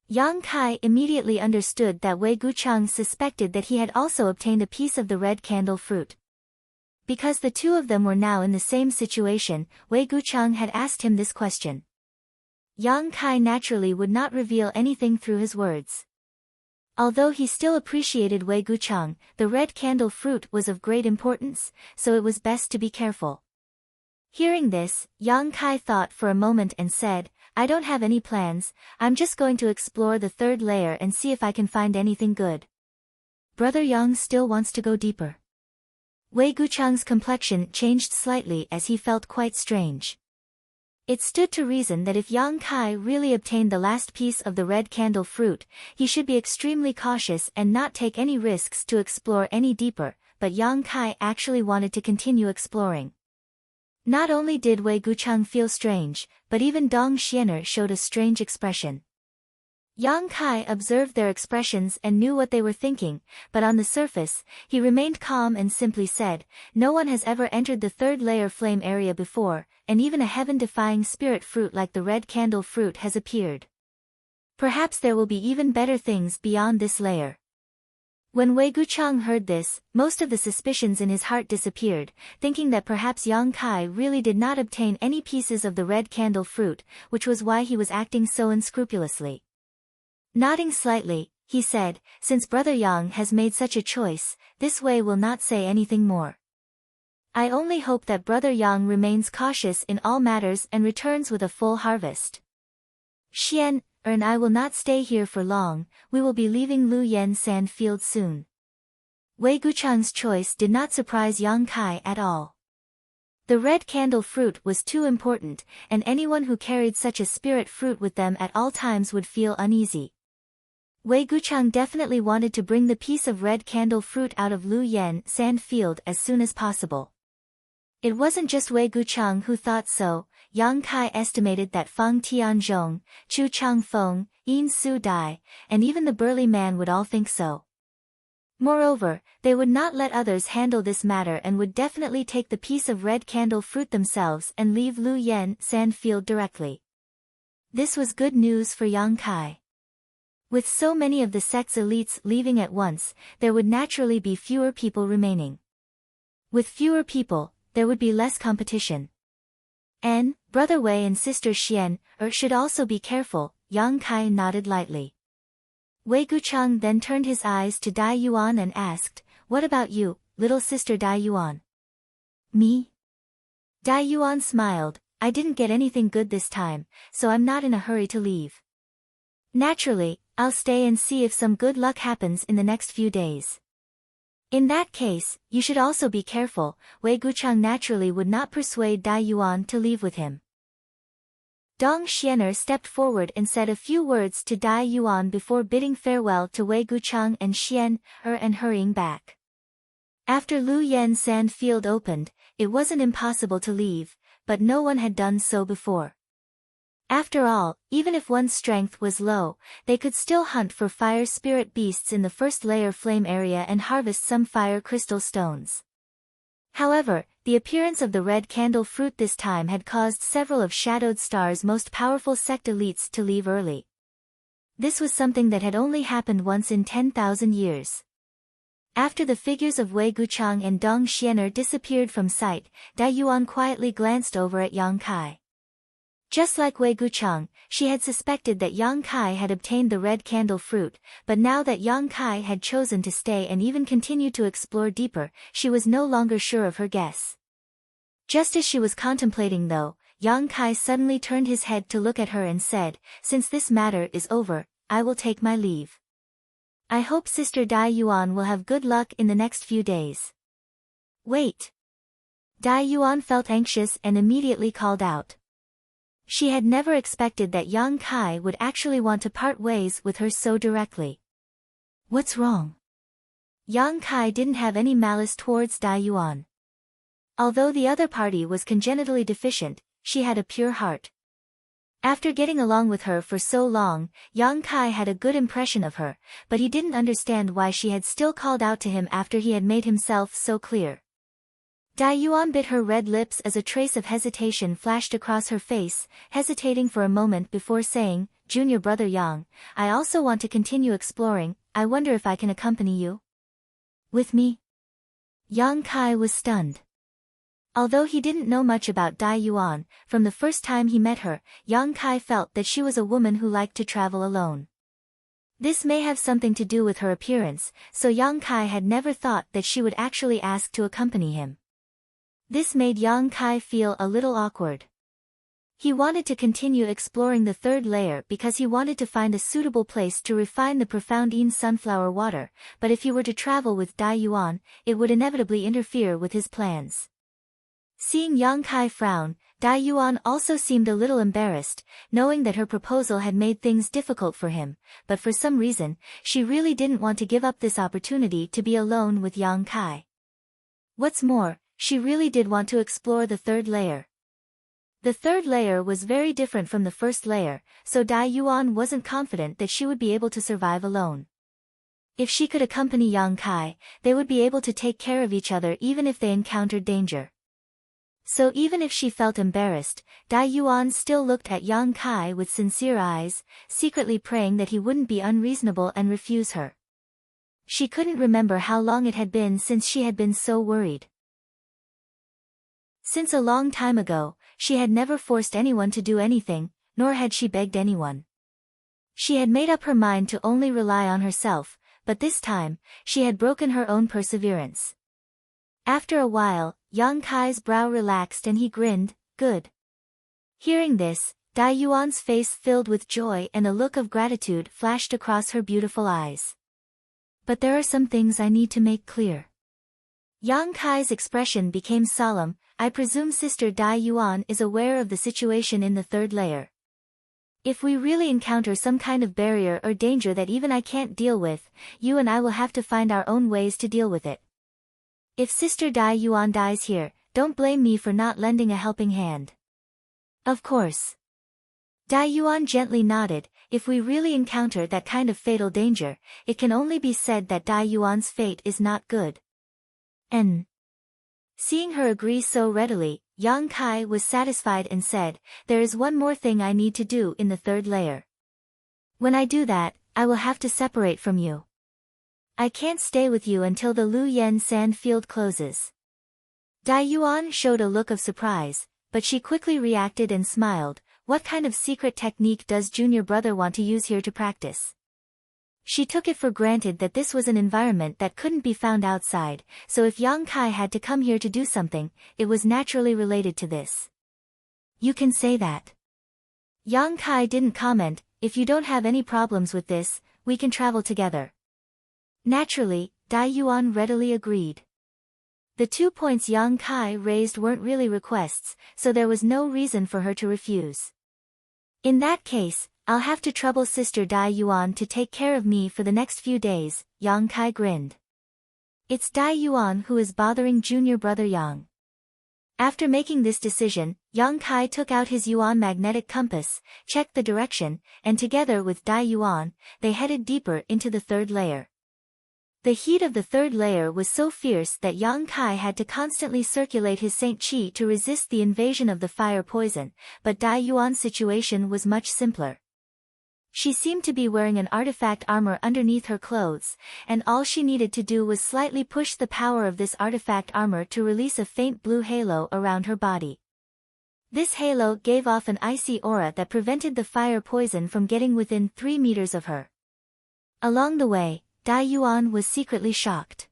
Yang Kai immediately understood that Wei Gucheng suspected that he had also obtained a piece of the red candle fruit. Because the two of them were now in the same situation, Wei Gucheng had asked him this question. Yang Kai naturally would not reveal anything through his words. Although he still appreciated Wei Gucheng, the red candle fruit was of great importance, so it was best to be careful. Hearing this, Yang Kai thought for a moment and said, "I don't have any plans, I'm just going to explore the third layer and see if I can find anything good." Brother Yang still wants to go deeper. Wei Gucheng's complexion changed slightly as he felt quite strange. It stood to reason that if Yang Kai really obtained the last piece of the red candle fruit, he should be extremely cautious and not take any risks to explore any deeper, but Yang Kai actually wanted to continue exploring. Not only did Wei Gucheng feel strange, but even Dong Xianer showed a strange expression. Yang Kai observed their expressions and knew what they were thinking, but on the surface, he remained calm and simply said, "No one has ever entered the third layer flame area before, and even a heaven-defying spirit fruit like the red candle fruit has appeared. Perhaps there will be even better things beyond this layer." When Wei Gucheng heard this, most of the suspicions in his heart disappeared, thinking that perhaps Yang Kai really did not obtain any pieces of the red candle fruit, which was why he was acting so unscrupulously. Nodding slightly, he said, "Since Brother Yang has made such a choice, this way will not say anything more. I only hope that Brother Yang remains cautious in all matters and returns with a full harvest. Xian and I will not stay here for long, we will be leaving Lu Yen sand field soon." Wei Gucheng's choice did not surprise Yang Kai at all. The red candle fruit was too important, and anyone who carried such a spirit fruit with them at all times would feel uneasy. Wei Guchang definitely wanted to bring the piece of red candle fruit out of Lu Yen sand field as soon as possible. It wasn't just Wei Guchang who thought so. Yang Kai estimated that Fang Tianzhong, Chu Changfeng, Yin Su Dai, and even the burly man would all think so. Moreover, they would not let others handle this matter and would definitely take the piece of red candle fruit themselves and leave Lu Yen sand field directly. This was good news for Yang Kai. With so many of the sect's elites leaving at once, there would naturally be fewer people remaining. With fewer people, there would be less competition. And, Brother Wei and Sister Xian, should also be careful. Yang Kai nodded lightly. Wei Guchang then turned his eyes to Dai Yuan and asked, "What about you, little sister Dai Yuan?" "Me?" Dai Yuan smiled. "I didn't get anything good this time, so I'm not in a hurry to leave. Naturally, I'll stay and see if some good luck happens in the next few days." "In that case, you should also be careful." Wei Guchang naturally would not persuade Dai Yuan to leave with him. Dong Xianer stepped forward and said a few words to Dai Yuan before bidding farewell to Wei Guchang and Xian, and hurrying back. After Lu Yen sand field opened, it wasn't impossible to leave, but no one had done so before. After all, even if one's strength was low, they could still hunt for fire spirit beasts in the first layer flame area and harvest some fire crystal stones. However, the appearance of the red candle fruit this time had caused several of Shadowed Star's most powerful sect elites to leave early. This was something that had only happened once in 10,000 years. After the figures of Wei Guchang and Dong Xianer disappeared from sight, Dai Yuan quietly glanced over at Yang Kai. Just like Wei Guchang, she had suspected that Yang Kai had obtained the red candle fruit, but now that Yang Kai had chosen to stay and even continue to explore deeper, she was no longer sure of her guess. Just as she was contemplating though, Yang Kai suddenly turned his head to look at her and said, "Since this matter is over, I will take my leave. I hope Sister Dai Yuan will have good luck in the next few days." "Wait." Dai Yuan felt anxious and immediately called out. She had never expected that Yang Kai would actually want to part ways with her so directly. "What's wrong?" Yang Kai didn't have any malice towards Dai Yuan. Although the other party was congenitally deficient, she had a pure heart. After getting along with her for so long, Yang Kai had a good impression of her, but he didn't understand why she had still called out to him after he had made himself so clear. Dai Yuan bit her red lips as a trace of hesitation flashed across her face, hesitating for a moment before saying, "Junior brother Yang, I also want to continue exploring. I wonder if I can accompany you?" "With me?" Yang Kai was stunned. Although he didn't know much about Dai Yuan, from the first time he met her, Yang Kai felt that she was a woman who liked to travel alone. This may have something to do with her appearance, so Yang Kai had never thought that she would actually ask to accompany him. This made Yang Kai feel a little awkward. He wanted to continue exploring the third layer because he wanted to find a suitable place to refine the profound Yin sunflower water, but if he were to travel with Dai Yuan, it would inevitably interfere with his plans. Seeing Yang Kai frown, Dai Yuan also seemed a little embarrassed, knowing that her proposal had made things difficult for him, but for some reason, she really didn't want to give up this opportunity to be alone with Yang Kai. What's more, she really did want to explore the third layer. The third layer was very different from the first layer, so Dai Yuan wasn't confident that she would be able to survive alone. If she could accompany Yang Kai, they would be able to take care of each other even if they encountered danger. So even if she felt embarrassed, Dai Yuan still looked at Yang Kai with sincere eyes, secretly praying that he wouldn't be unreasonable and refuse her. She couldn't remember how long it had been since she had been so worried. Since a long time ago, she had never forced anyone to do anything, nor had she begged anyone. She had made up her mind to only rely on herself, but this time, she had broken her own perseverance. After a while, Yang Kai's brow relaxed and he grinned, "Good." Hearing this, Dai Yuan's face filled with joy and a look of gratitude flashed across her beautiful eyes. "But there are some things I need to make clear." Yang Kai's expression became solemn. "I presume Sister Dai Yuan is aware of the situation in the third layer." If we really encounter some kind of barrier or danger that even I can't deal with, you and I will have to find our own ways to deal with it. If Sister Dai Yuan dies here, don't blame me for not lending a helping hand. Of course. Dai Yuan gently nodded. If we really encounter that kind of fatal danger, it can only be said that Dai Yuan's fate is not good. Seeing her agree so readily, Yang Kai was satisfied and said, there is one more thing I need to do in the third layer. When I do that, I will have to separate from you. I can't stay with you until the Lu Yen sand field closes. Dai Yuan showed a look of surprise, but she quickly reacted and smiled. What kind of secret technique does junior brother want to use here to practice? She took it for granted that this was an environment that couldn't be found outside, so if Yang Kai had to come here to do something, it was naturally related to this. You can say that. Yang Kai didn't comment. If you don't have any problems with this, we can travel together. Naturally, Dai Yuan readily agreed. The 2 points Yang Kai raised weren't really requests, so there was no reason for her to refuse. In that case, I'll have to trouble Sister Dai Yuan to take care of me for the next few days, Yang Kai grinned. It's Dai Yuan who is bothering junior brother Yang. After making this decision, Yang Kai took out his Yuan magnetic compass, checked the direction, and together with Dai Yuan, they headed deeper into the third layer. The heat of the third layer was so fierce that Yang Kai had to constantly circulate his Saint Qi to resist the invasion of the fire poison, but Dai Yuan's situation was much simpler. She seemed to be wearing an artifact armor underneath her clothes, and all she needed to do was slightly push the power of this artifact armor to release a faint blue halo around her body. This halo gave off an icy aura that prevented the fire poison from getting within 3 meters of her. Along the way, Dai Yuan was secretly shocked.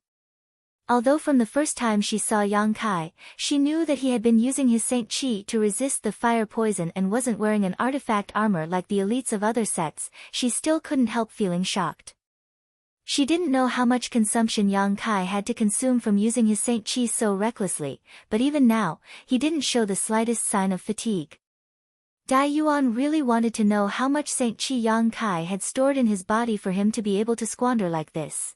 Although from the first time she saw Yang Kai, she knew that he had been using his Saint Qi to resist the fire poison and wasn't wearing an artifact armor like the elites of other sects, she still couldn't help feeling shocked. She didn't know how much consumption Yang Kai had to consume from using his Saint Qi so recklessly, but even now, he didn't show the slightest sign of fatigue. Dai Yuan really wanted to know how much Saint Qi Yang Kai had stored in his body for him to be able to squander like this.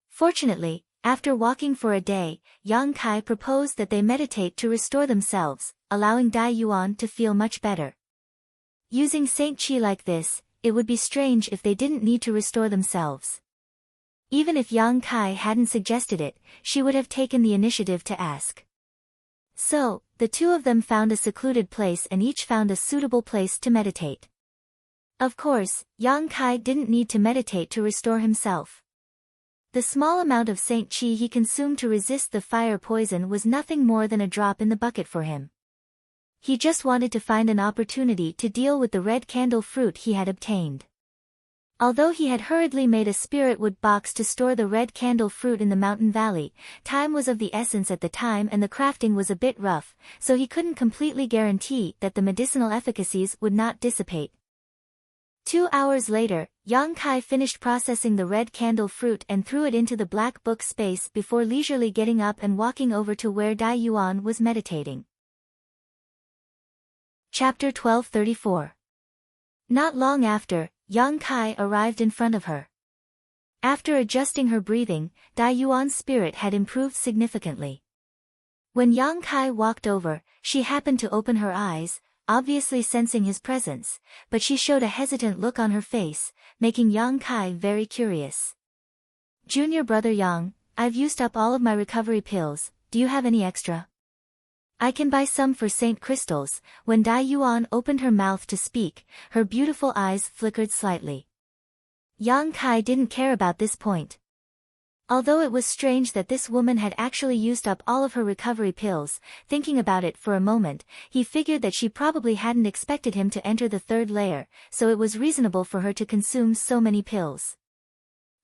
Fortunately, after walking for a day, Yang Kai proposed that they meditate to restore themselves, allowing Dai Yuan to feel much better. Using Saint Qi like this, it would be strange if they didn't need to restore themselves. Even if Yang Kai hadn't suggested it, she would have taken the initiative to ask. So, the two of them found a secluded place and each found a suitable place to meditate. Of course, Yang Kai didn't need to meditate to restore himself. The small amount of Saint Qi he consumed to resist the fire poison was nothing more than a drop in the bucket for him. He just wanted to find an opportunity to deal with the red candle fruit he had obtained. Although he had hurriedly made a spirit wood box to store the red candle fruit in the mountain valley, time was of the essence at the time and the crafting was a bit rough, so he couldn't completely guarantee that the medicinal efficacies would not dissipate. 2 hours later, Yang Kai finished processing the red candle fruit and threw it into the black book space before leisurely getting up and walking over to where Dai Yuan was meditating. Chapter 1234. Not long after, Yang Kai arrived in front of her. After adjusting her breathing, Dai Yuan's spirit had improved significantly. When Yang Kai walked over, she happened to open her eyes, obviously sensing his presence, but she showed a hesitant look on her face, making Yang Kai very curious. Junior brother Yang, I've used up all of my recovery pills, do you have any extra? I can buy some for Saint Crystals. When Dai Yuan opened her mouth to speak, her beautiful eyes flickered slightly. Yang Kai didn't care about this point. Although it was strange that this woman had actually used up all of her recovery pills, thinking about it for a moment, he figured that she probably hadn't expected him to enter the third layer, so it was reasonable for her to consume so many pills.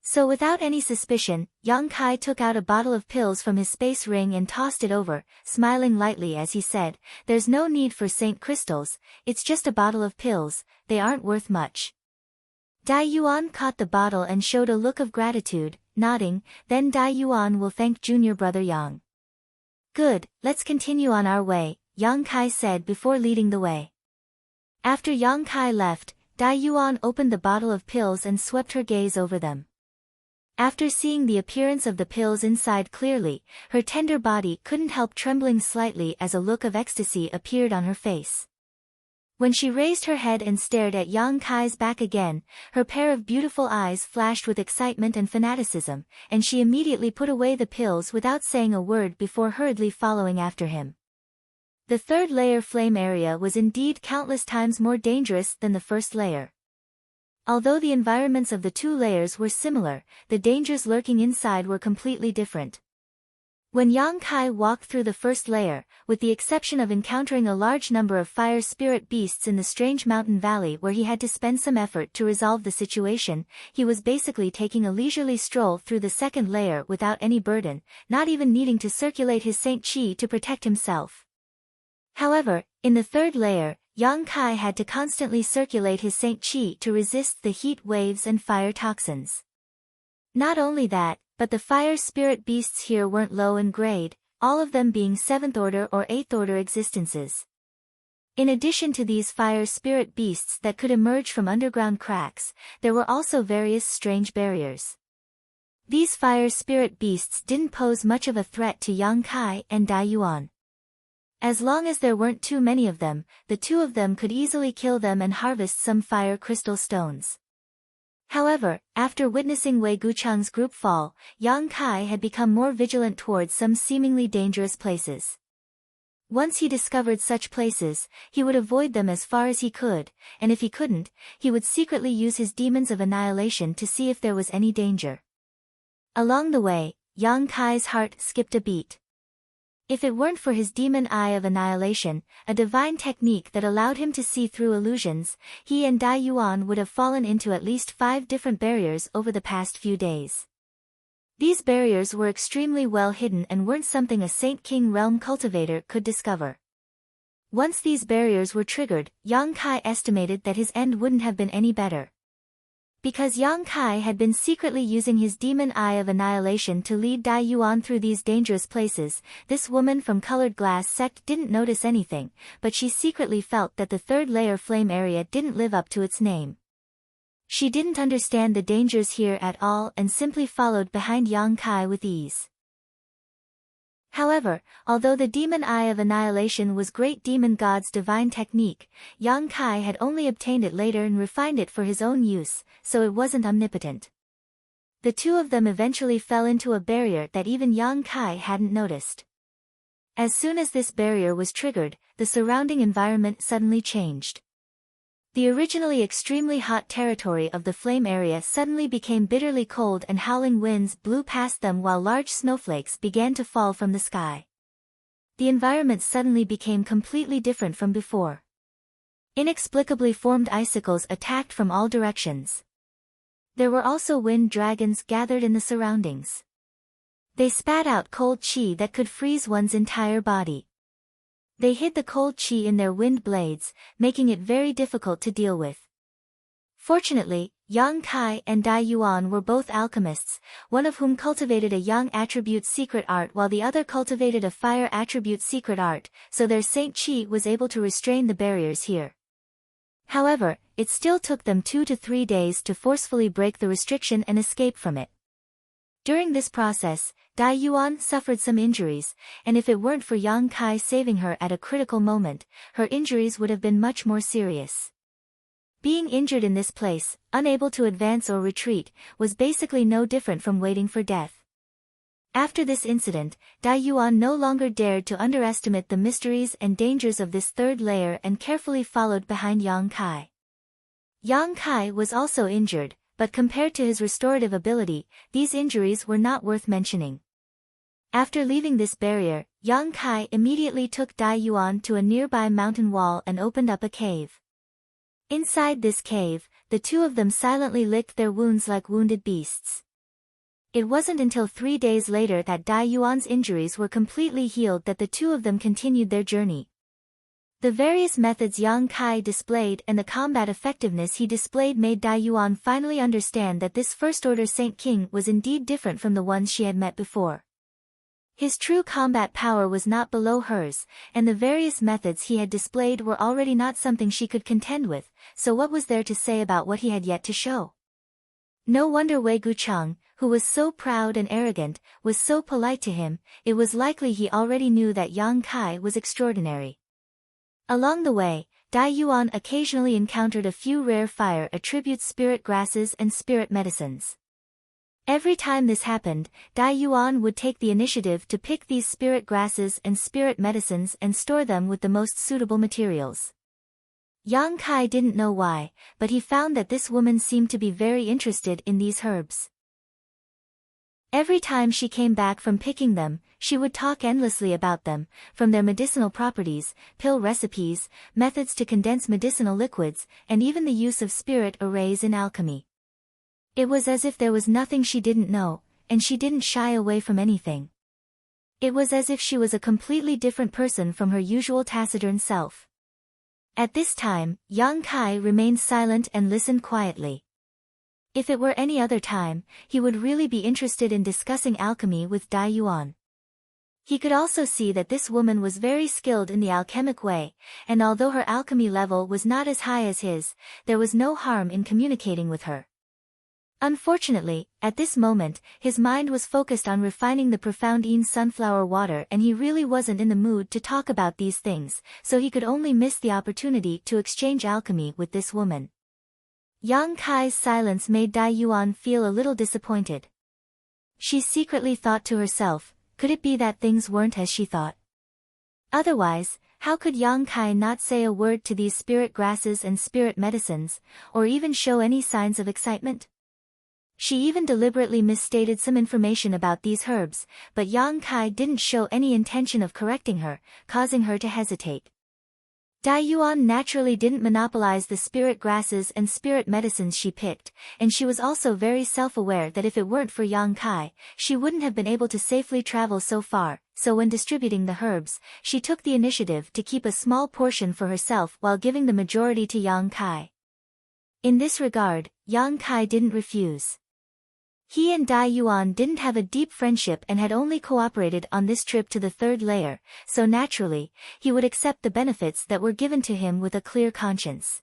So without any suspicion, Yang Kai took out a bottle of pills from his space ring and tossed it over, smiling lightly as he said, "There's no need for Saint Crystals, it's just a bottle of pills, they aren't worth much." Dai Yuan caught the bottle and showed a look of gratitude, nodding, "Then Dai Yuan will thank junior brother Yang." "Good, let's continue on our way," Yang Kai said before leading the way. After Yang Kai left, Dai Yuan opened the bottle of pills and swept her gaze over them. After seeing the appearance of the pills inside clearly, her tender body couldn't help trembling slightly as a look of ecstasy appeared on her face. When she raised her head and stared at Yang Kai's back again, her pair of beautiful eyes flashed with excitement and fanaticism, and she immediately put away the pills without saying a word before hurriedly following after him. The third layer flame area was indeed countless times more dangerous than the first layer. Although the environments of the two layers were similar, the dangers lurking inside were completely different. When Yang Kai walked through the first layer, with the exception of encountering a large number of fire spirit beasts in the strange mountain valley where he had to spend some effort to resolve the situation, he was basically taking a leisurely stroll through the second layer without any burden, not even needing to circulate his Saint Chi to protect himself. However, in the third layer, Yang Kai had to constantly circulate his Saint Chi to resist the heat waves and fire toxins. Not only that, but the fire spirit beasts here weren't low in grade, all of them being 7th order or 8th order existences. In addition to these fire spirit beasts that could emerge from underground cracks, there were also various strange barriers. These fire spirit beasts didn't pose much of a threat to Yang Kai and Dai Yuan. As long as there weren't too many of them, the two of them could easily kill them and harvest some fire crystal stones. However, after witnessing Wei Guchang's group fall, Yang Kai had become more vigilant towards some seemingly dangerous places. Once he discovered such places, he would avoid them as far as he could, and if he couldn't, he would secretly use his demons of annihilation to see if there was any danger. Along the way, Yang Kai's heart skipped a beat. If it weren't for his demon eye of annihilation, a divine technique that allowed him to see through illusions, he and Dai Yuan would have fallen into at least 5 different barriers over the past few days. These barriers were extremely well hidden and weren't something a Saint King realm cultivator could discover. Once these barriers were triggered, Yang Kai estimated that his end wouldn't have been any better. Because Yang Kai had been secretly using his demon eye of annihilation to lead Dai Yuan through these dangerous places, this woman from Colored Glass sect didn't notice anything, but she secretly felt that the third layer flame area didn't live up to its name. She didn't understand the dangers here at all and simply followed behind Yang Kai with ease. However, although the demon eye of annihilation was great demon god's divine technique, Yang Kai had only obtained it later and refined it for his own use, so it wasn't omnipotent. The two of them eventually fell into a barrier that even Yang Kai hadn't noticed. As soon as this barrier was triggered, the surrounding environment suddenly changed. The originally extremely hot territory of the flame area suddenly became bitterly cold and howling winds blew past them while large snowflakes began to fall from the sky. The environment suddenly became completely different from before. Inexplicably formed icicles attacked from all directions. There were also wind dragons gathered in the surroundings. They spat out cold chi that could freeze one's entire body. They hid the cold chi in their wind blades, making it very difficult to deal with. Fortunately, Yang Kai and Dai Yuan were both alchemists, one of whom cultivated a yang attribute secret art while the other cultivated a fire attribute secret art, so their Saint Chi was able to restrain the barriers here. However, it still took them 2 to 3 days to forcefully break the restriction and escape from it. During this process, Dai Yuan suffered some injuries, and if it weren't for Yang Kai saving her at a critical moment, her injuries would have been much more serious. Being injured in this place, unable to advance or retreat, was basically no different from waiting for death. After this incident, Dai Yuan no longer dared to underestimate the mysteries and dangers of this third layer and carefully followed behind Yang Kai. Yang Kai was also injured, but compared to his restorative ability, these injuries were not worth mentioning. After leaving this barrier, Yang Kai immediately took Dai Yuan to a nearby mountain wall and opened up a cave. Inside this cave, the two of them silently licked their wounds like wounded beasts. It wasn't until 3 days later that Dai Yuan's injuries were completely healed that the two of them continued their journey. The various methods Yang Kai displayed and the combat effectiveness he displayed made Dai Yuan finally understand that this First Order Saint King was indeed different from the ones she had met before. His true combat power was not below hers, and the various methods he had displayed were already not something she could contend with, so what was there to say about what he had yet to show? No wonder Wei Gucheng, who was so proud and arrogant, was so polite to him. It was likely he already knew that Yang Kai was extraordinary. Along the way, Dai Yuan occasionally encountered a few rare fire attribute spirit grasses and spirit medicines. Every time this happened, Dai Yuan would take the initiative to pick these spirit grasses and spirit medicines and store them with the most suitable materials. Yang Kai didn't know why, but he found that this woman seemed to be very interested in these herbs. Every time she came back from picking them, she would talk endlessly about them, from their medicinal properties, pill recipes, methods to condense medicinal liquids, and even the use of spirit arrays in alchemy. It was as if there was nothing she didn't know, and she didn't shy away from anything. It was as if she was a completely different person from her usual taciturn self. At this time, Yang Kai remained silent and listened quietly. If it were any other time, he would really be interested in discussing alchemy with Dai Yuan. He could also see that this woman was very skilled in the alchemic way, and although her alchemy level was not as high as his, there was no harm in communicating with her. Unfortunately, at this moment, his mind was focused on refining the profound sunflower water and he really wasn't in the mood to talk about these things, so he could only miss the opportunity to exchange alchemy with this woman. Yang Kai's silence made Dai Yuan feel a little disappointed. She secretly thought to herself, could it be that things weren't as she thought? Otherwise, how could Yang Kai not say a word to these spirit grasses and spirit medicines, or even show any signs of excitement? She even deliberately misstated some information about these herbs, but Yang Kai didn't show any intention of correcting her, causing her to hesitate. Dai Yuan naturally didn't monopolize the spirit grasses and spirit medicines she picked, and she was also very self-aware that if it weren't for Yang Kai, she wouldn't have been able to safely travel so far, so when distributing the herbs, she took the initiative to keep a small portion for herself while giving the majority to Yang Kai. In this regard, Yang Kai didn't refuse. He and Dai Yuan didn't have a deep friendship and had only cooperated on this trip to the third layer, so naturally, he would accept the benefits that were given to him with a clear conscience.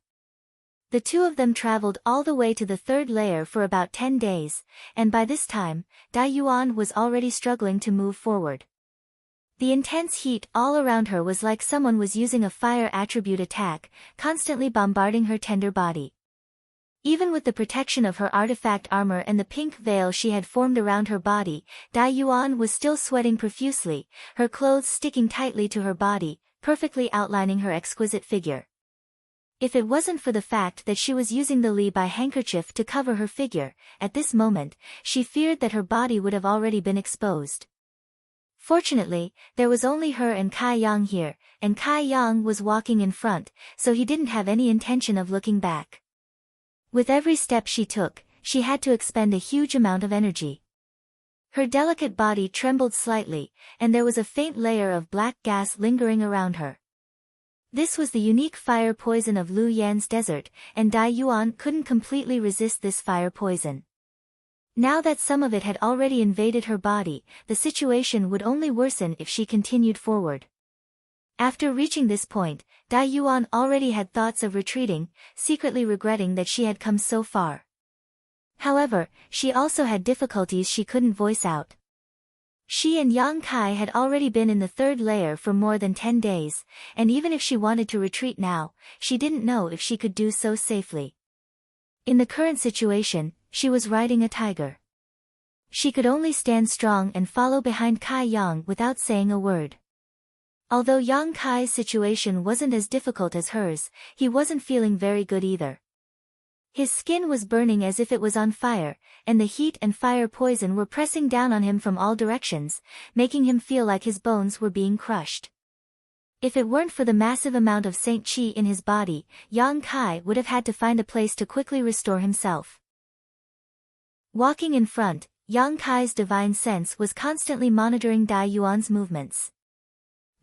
The two of them traveled all the way to the third layer for about 10 days, and by this time, Dai Yuan was already struggling to move forward. The intense heat all around her was like someone was using a fire attribute attack, constantly bombarding her tender body. Even with the protection of her artifact armor and the pink veil she had formed around her body, Dai Yuan was still sweating profusely, her clothes sticking tightly to her body, perfectly outlining her exquisite figure. If it wasn't for the fact that she was using the Li Bai handkerchief to cover her figure, at this moment, she feared that her body would have already been exposed. Fortunately, there was only her and Kai Yang here, and Kai Yang was walking in front, so he didn't have any intention of looking back. With every step she took, she had to expend a huge amount of energy. Her delicate body trembled slightly, and there was a faint layer of black gas lingering around her. This was the unique fire poison of Lu Yan's desert, and Dai Yuan couldn't completely resist this fire poison. Now that some of it had already invaded her body, the situation would only worsen if she continued forward. After reaching this point, Dai Yuan already had thoughts of retreating, secretly regretting that she had come so far. However, she also had difficulties she couldn't voice out. She and Yang Kai had already been in the third layer for more than 10 days, and even if she wanted to retreat now, she didn't know if she could do so safely. In the current situation, she was riding a tiger. She could only stand strong and follow behind Kai Yang without saying a word. Although Yang Kai's situation wasn't as difficult as hers, he wasn't feeling very good either. His skin was burning as if it was on fire, and the heat and fire poison were pressing down on him from all directions, making him feel like his bones were being crushed. If it weren't for the massive amount of Saint Qi in his body, Yang Kai would have had to find a place to quickly restore himself. Walking in front, Yang Kai's divine sense was constantly monitoring Dai Yuan's movements.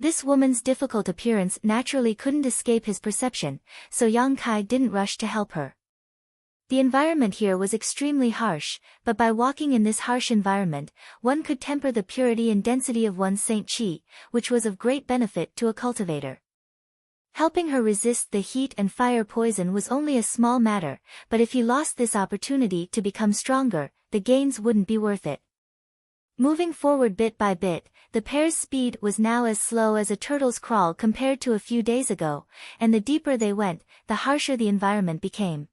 This woman's difficult appearance naturally couldn't escape his perception, so Yang Kai didn't rush to help her. The environment here was extremely harsh, but by walking in this harsh environment, one could temper the purity and density of one's Saint Chi, which was of great benefit to a cultivator. Helping her resist the heat and fire poison was only a small matter, but if he lost this opportunity to become stronger, the gains wouldn't be worth it. Moving forward bit by bit, the pair's speed was now as slow as a turtle's crawl compared to a few days ago, and the deeper they went, the harsher the environment became.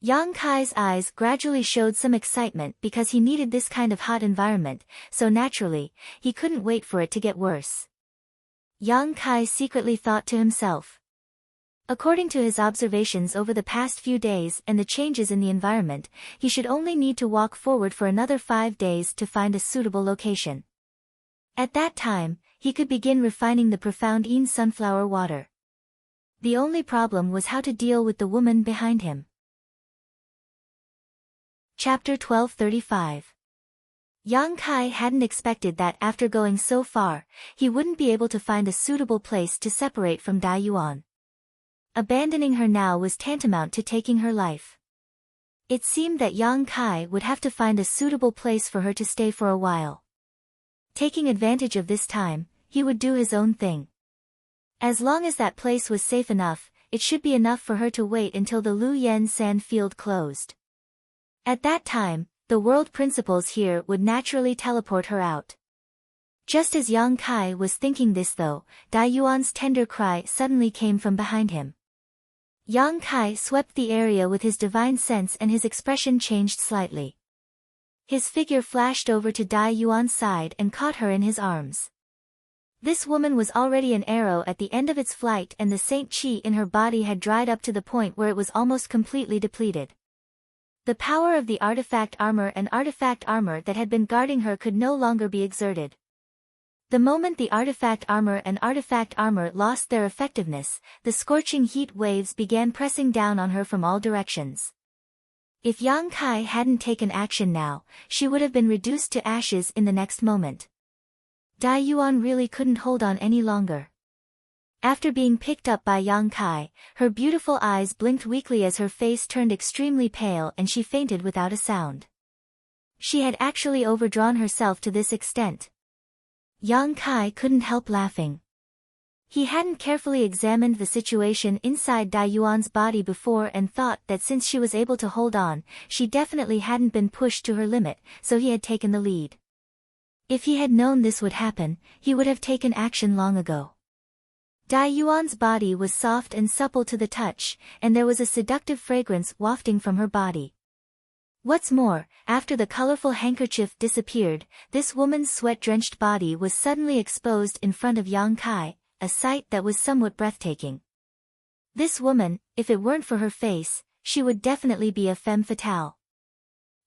Yang Kai's eyes gradually showed some excitement because he needed this kind of hot environment, so naturally, he couldn't wait for it to get worse. Yang Kai secretly thought to himself. According to his observations over the past few days and the changes in the environment, he should only need to walk forward for another 5 days to find a suitable location. At that time, he could begin refining the profound Yin sunflower water. The only problem was how to deal with the woman behind him. Chapter 1235. Yang Kai hadn't expected that after going so far, he wouldn't be able to find a suitable place to separate from Dai Yuan. Abandoning her now was tantamount to taking her life. It seemed that Yang Kai would have to find a suitable place for her to stay for a while. Taking advantage of this time, he would do his own thing. As long as that place was safe enough, it should be enough for her to wait until the Lu Yen sand field closed. At that time, the world principles here would naturally teleport her out. Just as Yang Kai was thinking this though, Dai Yuan's tender cry suddenly came from behind him. Yang Kai swept the area with his divine sense and his expression changed slightly. His figure flashed over to Dai Yuan's side and caught her in his arms. This woman was already an arrow at the end of its flight and the Saint Chi in her body had dried up to the point where it was almost completely depleted. The power of the artifact armor that had been guarding her could no longer be exerted. The moment the artifact armor lost their effectiveness, the scorching heat waves began pressing down on her from all directions. If Yang Kai hadn't taken action now, she would have been reduced to ashes in the next moment. Dai Yuan really couldn't hold on any longer. After being picked up by Yang Kai, her beautiful eyes blinked weakly as her face turned extremely pale and she fainted without a sound. She had actually overdrawn herself to this extent. Yang Kai couldn't help laughing. He hadn't carefully examined the situation inside Dai Yuan's body before and thought that since she was able to hold on, she definitely hadn't been pushed to her limit, so he had taken the lead. If he had known this would happen, he would have taken action long ago. Dai Yuan's body was soft and supple to the touch, and there was a seductive fragrance wafting from her body. What's more, after the colorful handkerchief disappeared, this woman's sweat-drenched body was suddenly exposed in front of Yang Kai, a sight that was somewhat breathtaking. This woman, if it weren't for her face, she would definitely be a femme fatale.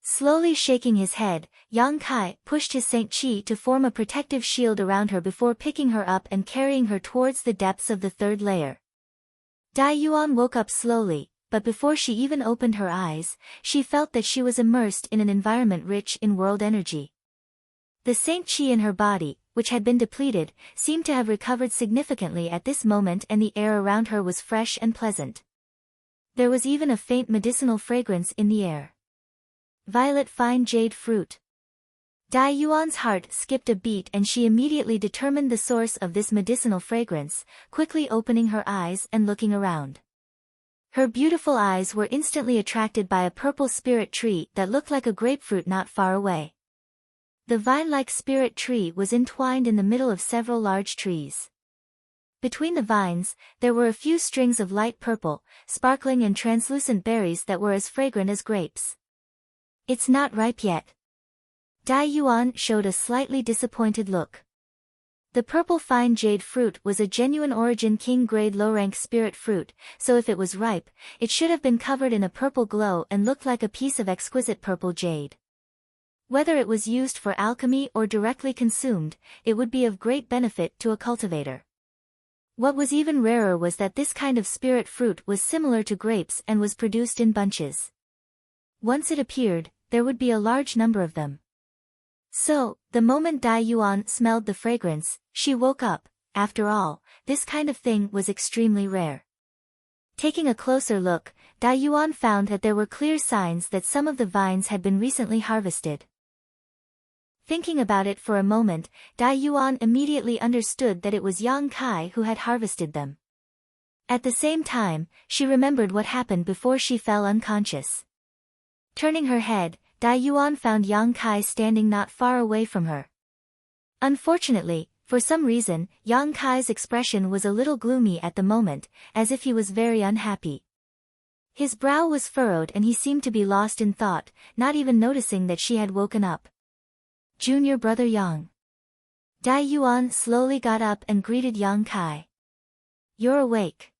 Slowly shaking his head, Yang Kai pushed his Saint Chi to form a protective shield around her before picking her up and carrying her towards the depths of the third layer. Dai Yuan woke up slowly, but before she even opened her eyes, she felt that she was immersed in an environment rich in world energy. The Saint Chi in her body, which had been depleted, seemed to have recovered significantly at this moment and the air around her was fresh and pleasant. There was even a faint medicinal fragrance in the air. Violet fine jade fruit. Dai Yuan's heart skipped a beat and she immediately determined the source of this medicinal fragrance, quickly opening her eyes and looking around. Her beautiful eyes were instantly attracted by a purple spirit tree that looked like a grapefruit not far away. The vine-like spirit tree was entwined in the middle of several large trees. Between the vines, there were a few strings of light purple, sparkling and translucent berries that were as fragrant as grapes. It's not ripe yet. Dai Yuan showed a slightly disappointed look. The purple fine jade fruit was a genuine origin king-grade low-rank spirit fruit, so if it was ripe, it should have been covered in a purple glow and looked like a piece of exquisite purple jade. Whether it was used for alchemy or directly consumed, it would be of great benefit to a cultivator. What was even rarer was that this kind of spirit fruit was similar to grapes and was produced in bunches. Once it appeared, there would be a large number of them. So, the moment Dai Yuan smelled the fragrance, she woke up. After all, this kind of thing was extremely rare. Taking a closer look, Dai Yuan found that there were clear signs that some of the vines had been recently harvested. Thinking about it for a moment, Dai Yuan immediately understood that it was Yang Kai who had harvested them. At the same time, she remembered what happened before she fell unconscious. Turning her head, Dai Yuan found Yang Kai standing not far away from her. Unfortunately, for some reason, Yang Kai's expression was a little gloomy at the moment, as if he was very unhappy. His brow was furrowed and he seemed to be lost in thought, not even noticing that she had woken up. Junior brother Yang. Dai Yuan slowly got up and greeted Yang Kai. You're awake.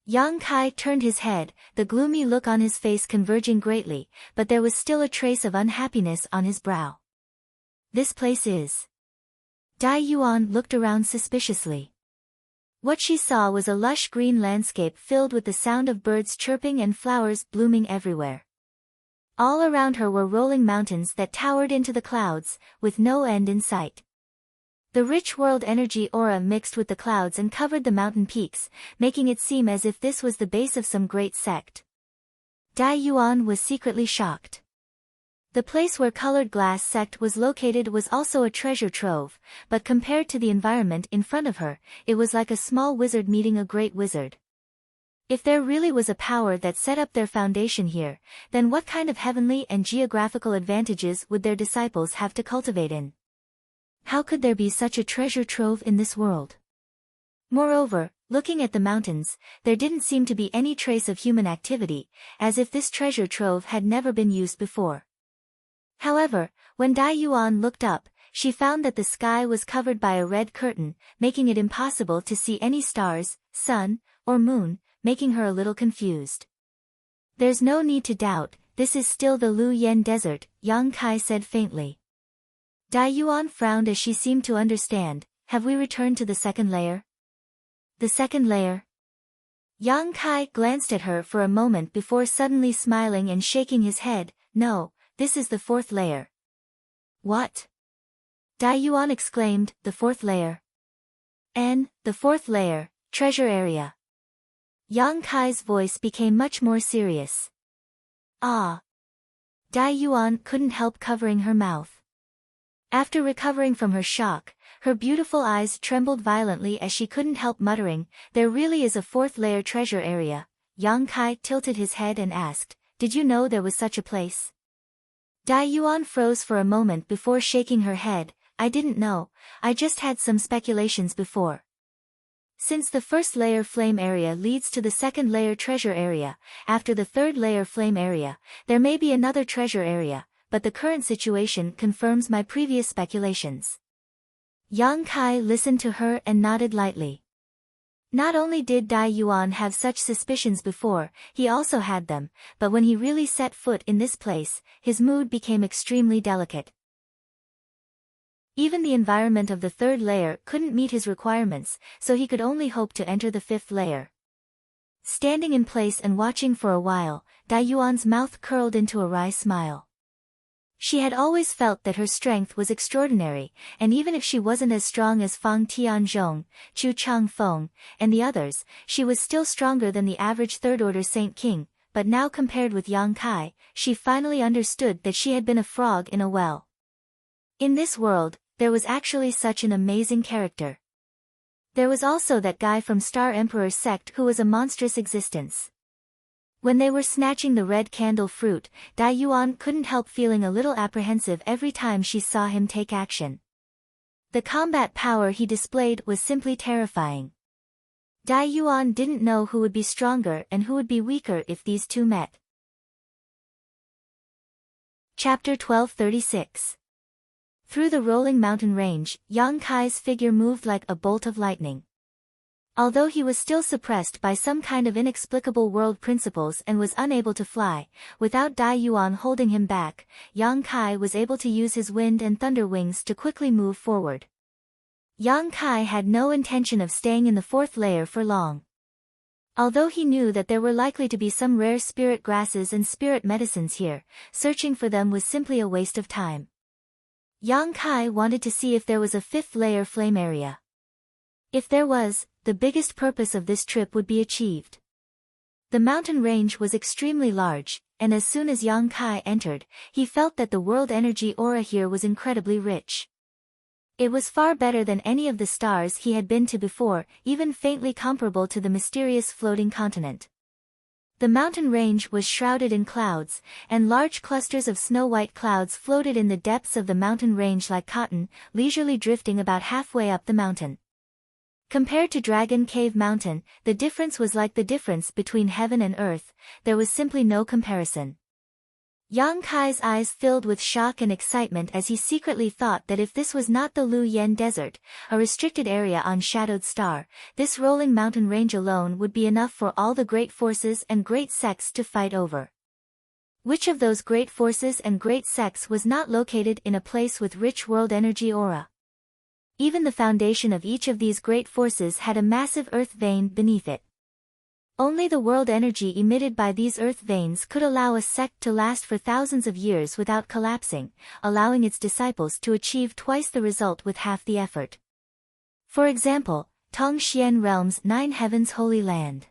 Yang Kai turned his head, the gloomy look on his face converging greatly, but there was still a trace of unhappiness on his brow. This place is... Dai Yuan looked around suspiciously. What she saw was a lush green landscape filled with the sound of birds chirping and flowers blooming everywhere. All around her were rolling mountains that towered into the clouds, with no end in sight. The rich world energy aura mixed with the clouds and covered the mountain peaks, making it seem as if this was the base of some great sect. Dai Yuan was secretly shocked. The place where Colored Glass sect was located was also a treasure trove, but compared to the environment in front of her, it was like a small wizard meeting a great wizard. If there really was a power that set up their foundation here, then what kind of heavenly and geographical advantages would their disciples have to cultivate in? How could there be such a treasure trove in this world? Moreover, looking at the mountains, there didn't seem to be any trace of human activity, as if this treasure trove had never been used before. However, when Dai Yuan looked up, she found that the sky was covered by a red curtain, making it impossible to see any stars, sun, or moon, making her a little confused. There's no need to doubt, this is still the Lu Yen Desert, Yang Kai said faintly. Dai Yuan frowned as she seemed to understand. Have we returned to the second layer? The second layer? Yang Kai glanced at her for a moment before suddenly smiling and shaking his head. No, this is the fourth layer. What? Dai Yuan exclaimed, the fourth layer. The fourth layer, treasure area. Yang Kai's voice became much more serious. Ah. Dai Yuan couldn't help covering her mouth. After recovering from her shock, her beautiful eyes trembled violently as she couldn't help muttering, there really is a fourth layer treasure area. Yang Kai tilted his head and asked, did you know there was such a place? Dai Yuan froze for a moment before shaking her head. I didn't know, I just had some speculations before. Since the first layer flame area leads to the second layer treasure area, after the third layer flame area, there may be another treasure area, but the current situation confirms my previous speculations. Yang Kai listened to her and nodded lightly. Not only did Dai Yuan have such suspicions before, he also had them, but when he really set foot in this place, his mood became extremely delicate. Even the environment of the third layer couldn't meet his requirements, so he could only hope to enter the fifth layer. Standing in place and watching for a while, Dai Yuan's mouth curled into a wry smile. She had always felt that her strength was extraordinary, and even if she wasn't as strong as Fang Tianzhong, Chu Changfeng, and the others, she was still stronger than the average third-order Saint King, but now compared with Yang Kai, she finally understood that she had been a frog in a well. In this world, there was actually such an amazing character. There was also that guy from Star Emperor's sect who was a monstrous existence. When they were snatching the red candle fruit, Dai Yuan couldn't help feeling a little apprehensive every time she saw him take action. The combat power he displayed was simply terrifying. Dai Yuan didn't know who would be stronger and who would be weaker if these two met. Chapter 1236. Through the rolling mountain range, Yang Kai's figure moved like a bolt of lightning. Although he was still suppressed by some kind of inexplicable world principles and was unable to fly, without Dai Yuan holding him back, Yang Kai was able to use his wind and thunder wings to quickly move forward. Yang Kai had no intention of staying in the fourth layer for long. Although he knew that there were likely to be some rare spirit grasses and spirit medicines here, searching for them was simply a waste of time. Yang Kai wanted to see if there was a fifth layer flame area. If there was, the biggest purpose of this trip would be achieved. The mountain range was extremely large, and as soon as Yang Kai entered, he felt that the world energy aura here was incredibly rich. It was far better than any of the stars he had been to before, even faintly comparable to the mysterious floating continent. The mountain range was shrouded in clouds, and large clusters of snow-white clouds floated in the depths of the mountain range like cotton, leisurely drifting about halfway up the mountain. Compared to Dragon Cave Mountain, the difference was like the difference between heaven and earth. There was simply no comparison. Yang Kai's eyes filled with shock and excitement as he secretly thought that if this was not the Lu Yen Desert, a restricted area on Shadowed Star, this rolling mountain range alone would be enough for all the great forces and great sects to fight over. Which of those great forces and great sects was not located in a place with rich world energy aura? Even the foundation of each of these great forces had a massive earth vein beneath it. Only the world energy emitted by these earth veins could allow a sect to last for thousands of years without collapsing, allowing its disciples to achieve twice the result with half the effort. For example, Tongxian Realm's Nine Heavens Holy Land.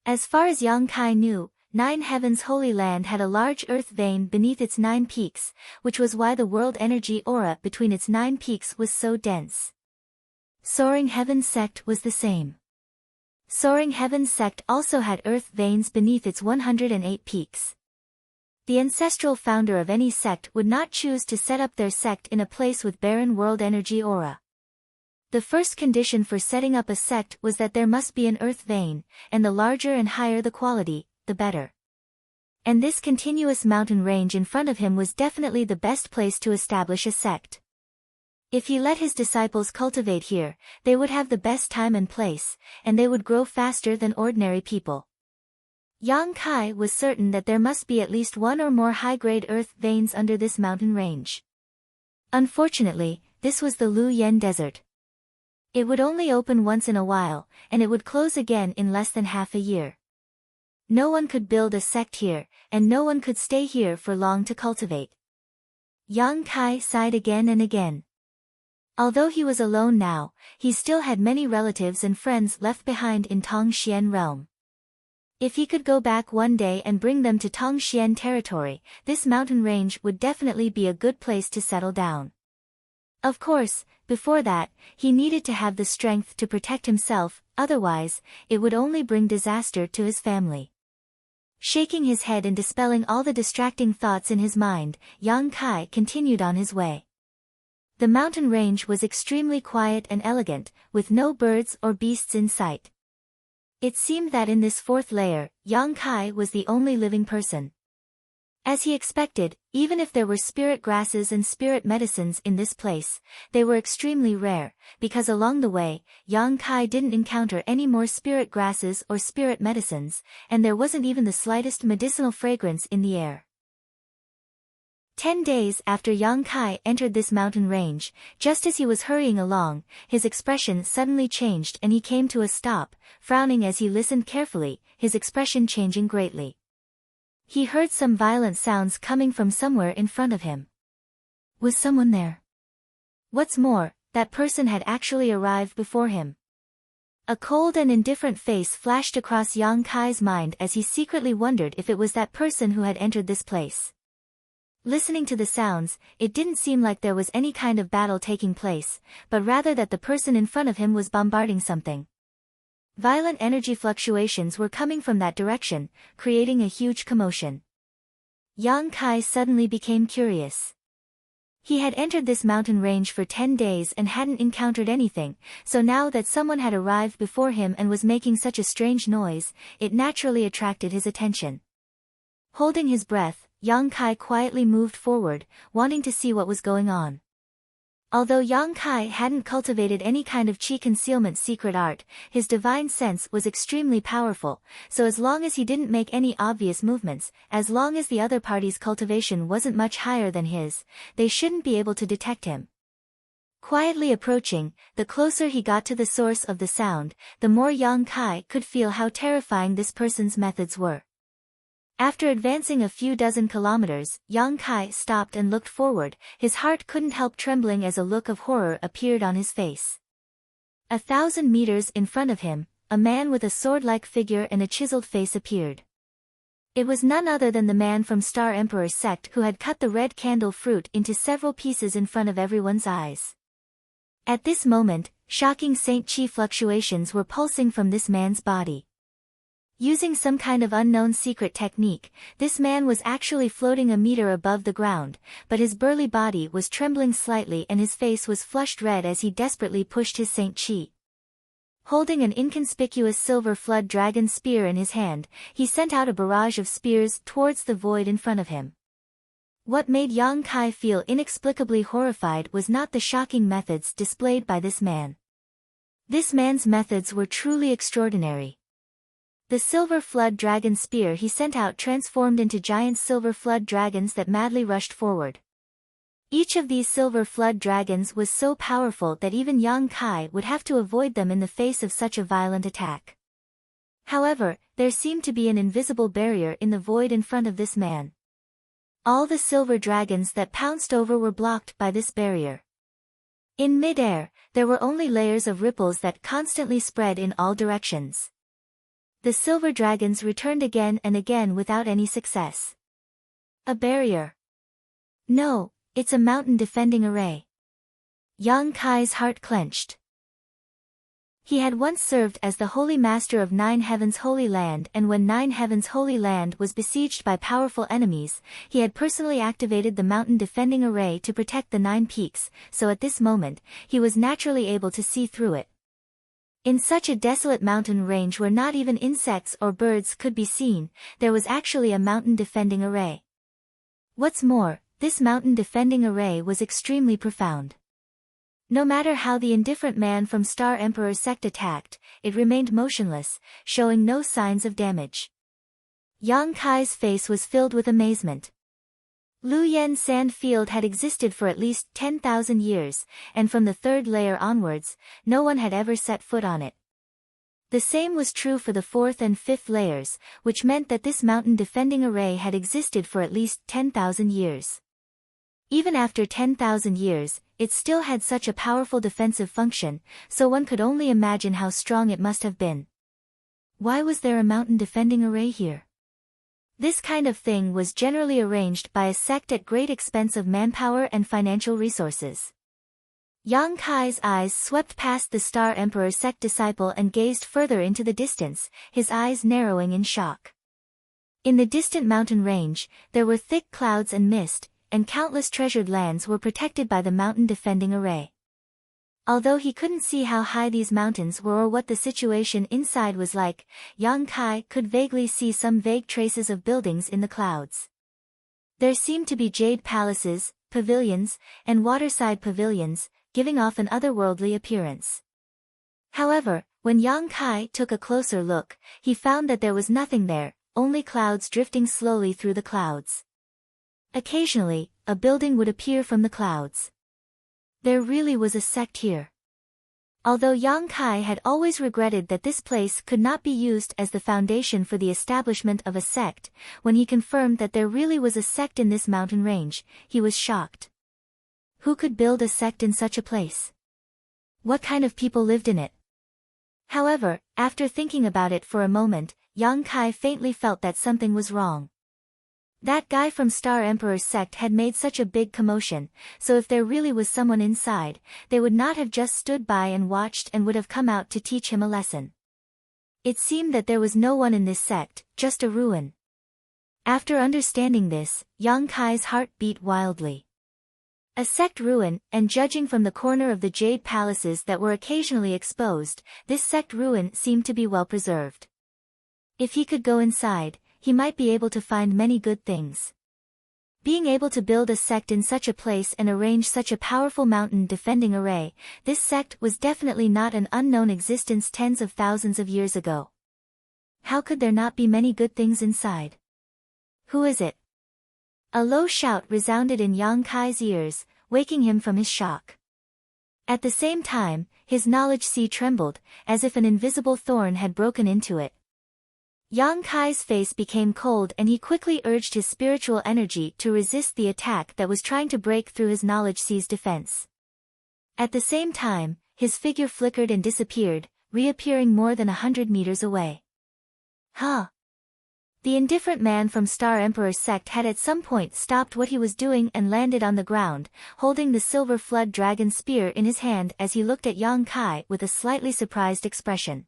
As far as Yang Kai knew, Nine Heavens Holy Land had a large earth vein beneath its 9 peaks, which was why the world energy aura between its 9 peaks was so dense. Soaring Heavens Sect was the same. Soaring Heavens Sect also had earth veins beneath its 108 peaks. The ancestral founder of any sect would not choose to set up their sect in a place with barren world energy aura. The first condition for setting up a sect was that there must be an earth vein, and the larger and higher the quality, the better. And this continuous mountain range in front of him was definitely the best place to establish a sect. If he let his disciples cultivate here, they would have the best time and place, and they would grow faster than ordinary people. Yang Kai was certain that there must be at least one or more high-grade earth veins under this mountain range. Unfortunately, this was the Lu Yen Desert. It would only open once in a while, and it would close again in less than half a year. No one could build a sect here, and no one could stay here for long to cultivate. Yang Kai sighed again and again. Although he was alone now, he still had many relatives and friends left behind in Tongxian Realm. If he could go back one day and bring them to Tongxian territory, this mountain range would definitely be a good place to settle down. Of course, before that, he needed to have the strength to protect himself, otherwise, it would only bring disaster to his family. Shaking his head and dispelling all the distracting thoughts in his mind, Yang Kai continued on his way. The mountain range was extremely quiet and elegant, with no birds or beasts in sight. It seemed that in this 4th layer, Yang Kai was the only living person. As he expected, even if there were spirit grasses and spirit medicines in this place, they were extremely rare, because along the way, Yang Kai didn't encounter any more spirit grasses or spirit medicines, and there wasn't even the slightest medicinal fragrance in the air. 10 days after Yang Kai entered this mountain range, just as he was hurrying along, his expression suddenly changed and he came to a stop, frowning as he listened carefully, his expression changing greatly. He heard some violent sounds coming from somewhere in front of him. Was someone there? What's more, that person had actually arrived before him. A cold and indifferent face flashed across Yang Kai's mind as he secretly wondered if it was that person who had entered this place. Listening to the sounds, it didn't seem like there was any kind of battle taking place, but rather that the person in front of him was bombarding something. Violent energy fluctuations were coming from that direction, creating a huge commotion. Yang Kai suddenly became curious. He had entered this mountain range for 10 days and hadn't encountered anything, so now that someone had arrived before him and was making such a strange noise, it naturally attracted his attention. Holding his breath, Yang Kai quietly moved forward, wanting to see what was going on. Although Yang Kai hadn't cultivated any kind of chi concealment secret art, his divine sense was extremely powerful, so as long as he didn't make any obvious movements, as long as the other party's cultivation wasn't much higher than his, they shouldn't be able to detect him. Quietly approaching, the closer he got to the source of the sound, the more Yang Kai could feel how terrifying this person's methods were. After advancing a few dozen kilometers, Yang Kai stopped and looked forward, his heart couldn't help trembling as a look of horror appeared on his face. 1,000 meters in front of him, a man with a sword-like figure and a chiseled face appeared. It was none other than the man from Star Emperor's sect who had cut the red candle fruit into several pieces in front of everyone's eyes. At this moment, shocking Saint Chi fluctuations were pulsing from this man's body. Using some kind of unknown secret technique, this man was actually floating a meter above the ground, but his burly body was trembling slightly and his face was flushed red as he desperately pushed his Saint Chi. Holding an inconspicuous silver flood dragon spear in his hand, he sent out a barrage of spears towards the void in front of him. What made Yang Kai feel inexplicably horrified was not the shocking methods displayed by this man. This man's methods were truly extraordinary. The silver flood dragon spear he sent out transformed into giant silver flood dragons that madly rushed forward. Each of these silver flood dragons was so powerful that even Yang Kai would have to avoid them in the face of such a violent attack. However, there seemed to be an invisible barrier in the void in front of this man. All the silver dragons that pounced over were blocked by this barrier. In mid-air, there were only layers of ripples that constantly spread in all directions. The silver dragons returned again and again without any success. A barrier. No, it's a mountain defending array. Yang Kai's heart clenched. He had once served as the Holy Master of Nine Heavens Holy Land, and when Nine Heavens Holy Land was besieged by powerful enemies, he had personally activated the mountain defending array to protect the 9 peaks, so at this moment, he was naturally able to see through it. In such a desolate mountain range where not even insects or birds could be seen, there was actually a mountain defending array. What's more, this mountain defending array was extremely profound. No matter how the indifferent man from Star Emperor's sect attacked, it remained motionless, showing no signs of damage. Yang Kai's face was filled with amazement. Luyen Sand Field had existed for at least 10,000 years, and from the 3rd layer onwards, no one had ever set foot on it. The same was true for the 4th and 5th layers, which meant that this mountain defending array had existed for at least 10,000 years. Even after 10,000 years, it still had such a powerful defensive function, so one could only imagine how strong it must have been. Why was there a mountain defending array here? This kind of thing was generally arranged by a sect at great expense of manpower and financial resources. Yang Kai's eyes swept past the Star Emperor's sect disciple and gazed further into the distance, his eyes narrowing in shock. In the distant mountain range, there were thick clouds and mist, and countless treasured lands were protected by the mountain defending array. Although he couldn't see how high these mountains were or what the situation inside was like, Yang Kai could vaguely see some vague traces of buildings in the clouds. There seemed to be jade palaces, pavilions, and waterside pavilions, giving off an otherworldly appearance. However, when Yang Kai took a closer look, he found that there was nothing there, only clouds drifting slowly through the clouds. Occasionally, a building would appear from the clouds. There really was a sect here. Although Yang Kai had always regretted that this place could not be used as the foundation for the establishment of a sect, when he confirmed that there really was a sect in this mountain range, he was shocked. Who could build a sect in such a place? What kind of people lived in it? However, after thinking about it for a moment, Yang Kai faintly felt that something was wrong. That guy from Star Emperor's sect had made such a big commotion, so if there really was someone inside, they would not have just stood by and watched and would have come out to teach him a lesson. It seemed that there was no one in this sect, just a ruin. After understanding this, Yang Kai's heart beat wildly. A sect ruin, and judging from the corner of the jade palaces that were occasionally exposed, this sect ruin seemed to be well preserved. If he could go inside, he might be able to find many good things. Being able to build a sect in such a place and arrange such a powerful mountain defending array, this sect was definitely not an unknown existence tens of thousands of years ago. How could there not be many good things inside? Who is it? A low shout resounded in Yang Kai's ears, waking him from his shock. At the same time, his knowledge sea trembled, as if an invisible thorn had broken into it. Yang Kai's face became cold and he quickly urged his spiritual energy to resist the attack that was trying to break through his knowledge sea's defense. At the same time, his figure flickered and disappeared, reappearing more than 100 meters away. Huh? The indifferent man from Star Emperor's sect had at some point stopped what he was doing and landed on the ground, holding the silver flood dragon spear in his hand as he looked at Yang Kai with a slightly surprised expression.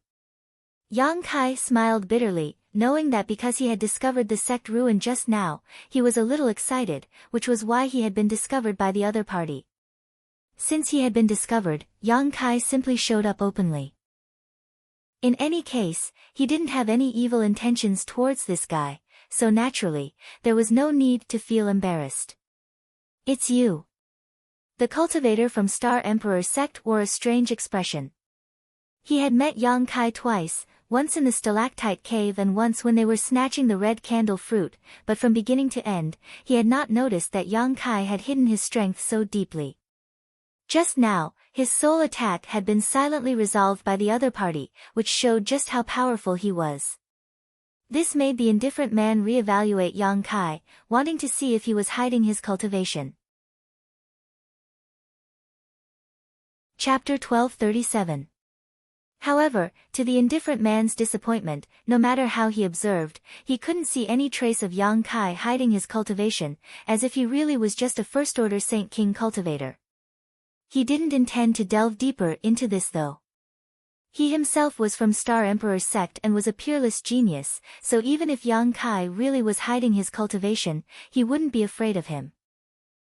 Yang Kai smiled bitterly, knowing that because he had discovered the sect ruin just now, he was a little excited, which was why he had been discovered by the other party. Since he had been discovered, Yang Kai simply showed up openly. In any case, he didn't have any evil intentions towards this guy, so naturally, there was no need to feel embarrassed. It's you. The cultivator from Star Emperor's sect wore a strange expression. He had met Yang Kai twice, once in the stalactite cave and once when they were snatching the red candle fruit, but from beginning to end, he had not noticed that Yang Kai had hidden his strength so deeply. Just now, his sole attack had been silently resolved by the other party, which showed just how powerful he was. This made the indifferent man reevaluate Yang Kai, wanting to see if he was hiding his cultivation. Chapter 1237. However, to the indifferent man's disappointment, no matter how he observed, he couldn't see any trace of Yang Kai hiding his cultivation, as if he really was just a first-order Saint King cultivator. He didn't intend to delve deeper into this though. He himself was from Star Emperor's sect and was a peerless genius, so even if Yang Kai really was hiding his cultivation, he wouldn't be afraid of him.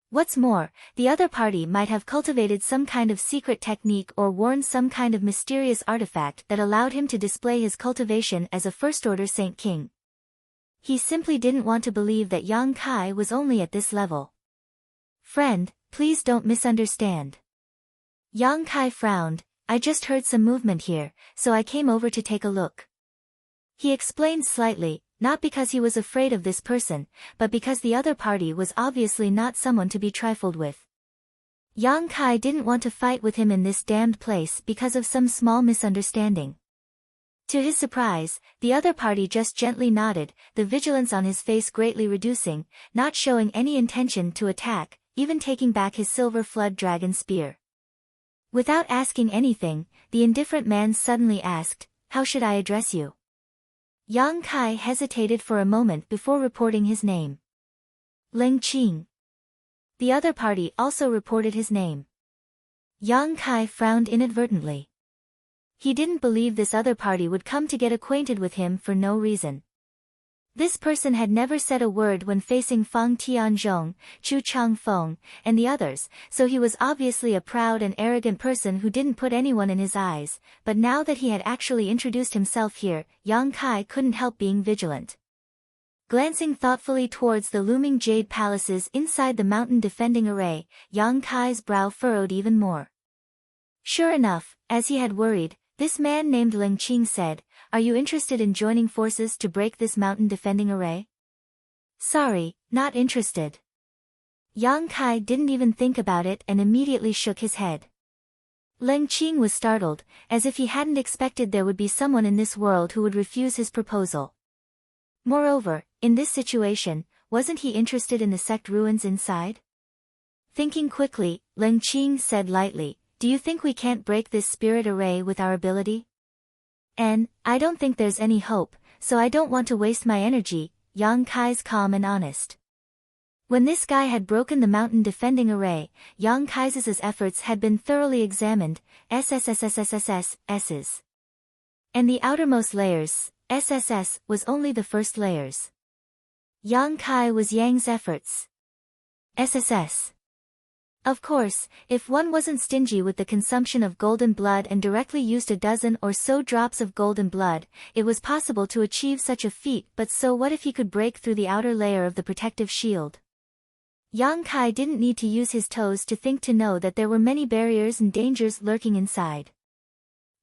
What's more, the other party might have cultivated some kind of secret technique or worn some kind of mysterious artifact that allowed him to display his cultivation as a first-order Saint King. He simply didn't want to believe that Yang Kai was only at this level. Friend, please don't misunderstand. Yang Kai frowned. I just heard some movement here, so I came over to take a look. He explained slightly, not because he was afraid of this person, but because the other party was obviously not someone to be trifled with. Yang Kai didn't want to fight with him in this damned place because of some small misunderstanding. To his surprise, the other party just gently nodded, the vigilance on his face greatly reducing, not showing any intention to attack, even taking back his silver flood dragon spear. Without asking anything, the indifferent man suddenly asked, "How should I address you?" Yang Kai hesitated for a moment before reporting his name. Ling Qing. The other party also reported his name. Yang Kai frowned inadvertently. He didn't believe this other party would come to get acquainted with him for no reason. This person had never said a word when facing Fang Tianzhong, Chu Changfeng, and the others, so he was obviously a proud and arrogant person who didn't put anyone in his eyes, but now that he had actually introduced himself here, Yang Kai couldn't help being vigilant. Glancing thoughtfully towards the looming jade palaces inside the mountain defending array, Yang Kai's brow furrowed even more. Sure enough, as he had worried, this man named Ling Qing said, "Are you interested in joining forces to break this mountain defending array?" "Sorry, not interested." Yang Kai didn't even think about it and immediately shook his head. Ling Qing was startled, as if he hadn't expected there would be someone in this world who would refuse his proposal. Moreover, in this situation, wasn't he interested in the sect ruins inside? Thinking quickly, Ling Qing said lightly, "Do you think we can't break this spirit array with our ability?" I don't think there's any hope, so I don't want to waste my energy." Yang Kai's calm and honest. When this guy had broken the mountain defending array, Yang Kai's efforts had been thoroughly examined, SSSSSSS's. And the outermost layers, SSS, was only the first layers. Yang Kai was Yang's efforts. SSS. Of course, if one wasn't stingy with the consumption of golden blood and directly used a dozen or so drops of golden blood, it was possible to achieve such a feat, but so what if he could break through the outer layer of the protective shield? Yang Kai didn't need to use his toes to think to know that there were many barriers and dangers lurking inside.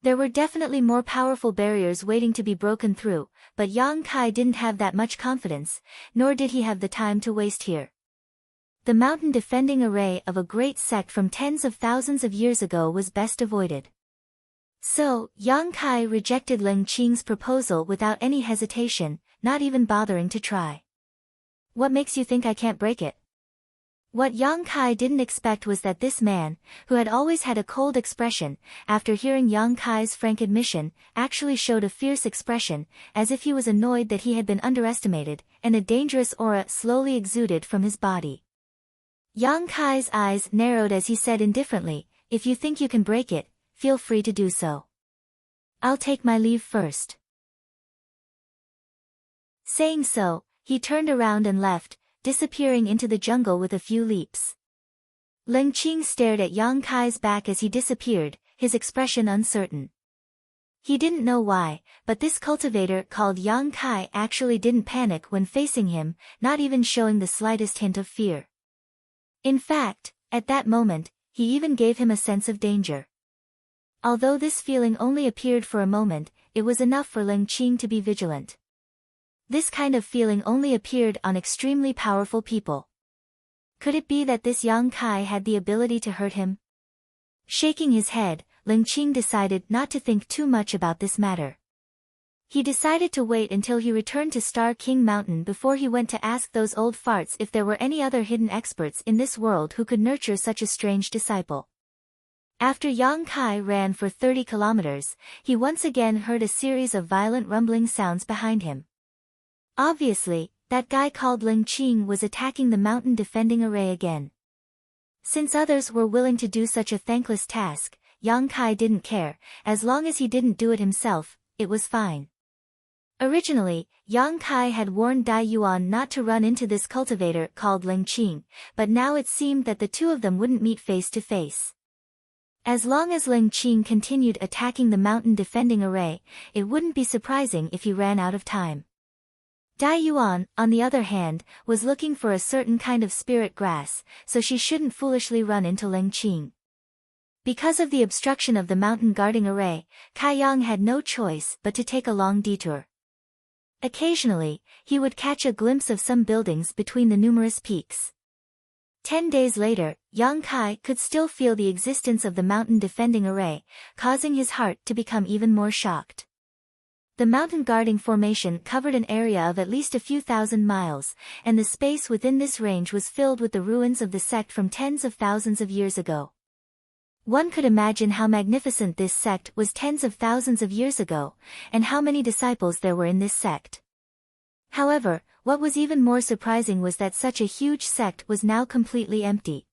There were definitely more powerful barriers waiting to be broken through, but Yang Kai didn't have that much confidence, nor did he have the time to waste here. The mountain defending array of a great sect from tens of thousands of years ago was best avoided. So, Yang Kai rejected Ling Qing's proposal without any hesitation, not even bothering to try. "What makes you think I can't break it?" What Yang Kai didn't expect was that this man, who had always had a cold expression, after hearing Yang Kai's frank admission, actually showed a fierce expression, as if he was annoyed that he had been underestimated, and a dangerous aura slowly exuded from his body. Yang Kai's eyes narrowed as he said indifferently, "If you think you can break it, feel free to do so. I'll take my leave first." Saying so, he turned around and left, disappearing into the jungle with a few leaps. Ling Qing stared at Yang Kai's back as he disappeared, his expression uncertain. He didn't know why, but this cultivator called Yang Kai actually didn't panic when facing him, not even showing the slightest hint of fear. In fact, at that moment, he even gave him a sense of danger. Although this feeling only appeared for a moment, it was enough for Ling Qing to be vigilant. This kind of feeling only appeared on extremely powerful people. Could it be that this Yang Kai had the ability to hurt him? Shaking his head, Ling Qing decided not to think too much about this matter. He decided to wait until he returned to Star King Mountain before he went to ask those old farts if there were any other hidden experts in this world who could nurture such a strange disciple. After Yang Kai ran for 30 kilometers, he once again heard a series of violent rumbling sounds behind him. Obviously, that guy called Ling Qing was attacking the mountain defending array again. Since others were willing to do such a thankless task, Yang Kai didn't care, as long as he didn't do it himself, it was fine. Originally, Yang Kai had warned Dai Yuan not to run into this cultivator called Ling Qing, but now it seemed that the two of them wouldn't meet face to face. As long as Ling Qing continued attacking the mountain defending array, it wouldn't be surprising if he ran out of time. Dai Yuan, on the other hand, was looking for a certain kind of spirit grass, so she shouldn't foolishly run into Ling Qing. Because of the obstruction of the mountain guarding array, Kai Yang had no choice but to take a long detour. Occasionally, he would catch a glimpse of some buildings between the numerous peaks. 10 days later, Yang Kai could still feel the existence of the mountain defending array, causing his heart to become even more shocked. The mountain guarding formation covered an area of at least a few thousand miles, and the space within this range was filled with the ruins of the sect from tens of thousands of years ago. One could imagine how magnificent this sect was tens of thousands of years ago, and how many disciples there were in this sect. However, what was even more surprising was that such a huge sect was now completely empty.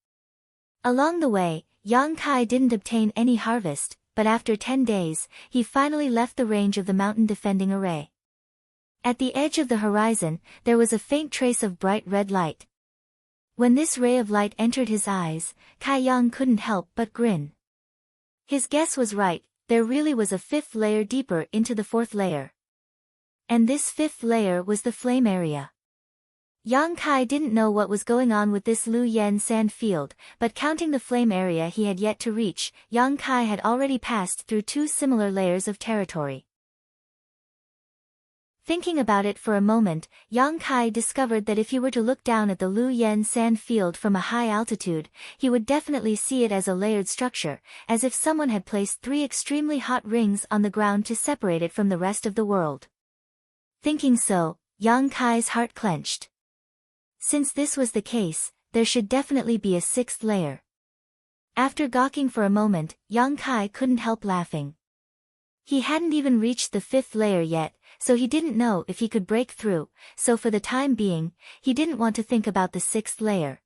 Along the way, Yang Kai didn't obtain any harvest, but after 10 days, he finally left the range of the mountain defending array. At the edge of the horizon, there was a faint trace of bright red light. When this ray of light entered his eyes, Kai Yang couldn't help but grin. His guess was right, there really was a fifth layer deeper into the fourth layer. And this fifth layer was the flame area. Yang Kai didn't know what was going on with this Lu Yen sand field, but counting the flame area he had yet to reach, Yang Kai had already passed through 2 similar layers of territory. Thinking about it for a moment, Yang Kai discovered that if he were to look down at the Lu Yen sand field from a high altitude, he would definitely see it as a layered structure, as if someone had placed 3 extremely hot rings on the ground to separate it from the rest of the world. Thinking so, Yang Kai's heart clenched. Since this was the case, there should definitely be a 6th layer. After gawking for a moment, Yang Kai couldn't help laughing. He hadn't even reached the 5th layer yet, so he didn't know if he could break through, so for the time being, he didn't want to think about the 6th layer.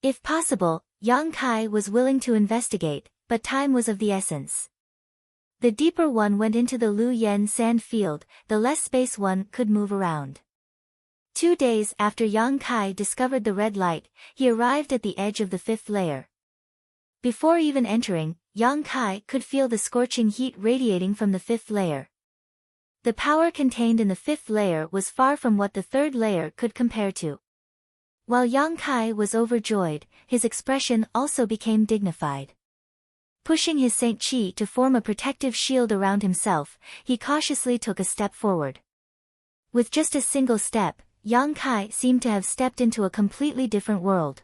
If possible, Yang Kai was willing to investigate, but time was of the essence. The deeper one went into the Lu Yen sand field, the less space one could move around. 2 days after Yang Kai discovered the red light, he arrived at the edge of the 5th layer. Before even entering, Yang Kai could feel the scorching heat radiating from the 5th layer. The power contained in the 5th layer was far from what the 3rd layer could compare to. While Yang Kai was overjoyed, his expression also became dignified. Pushing his Saint Chi to form a protective shield around himself, he cautiously took a step forward. With just a single step, Yang Kai seemed to have stepped into a completely different world.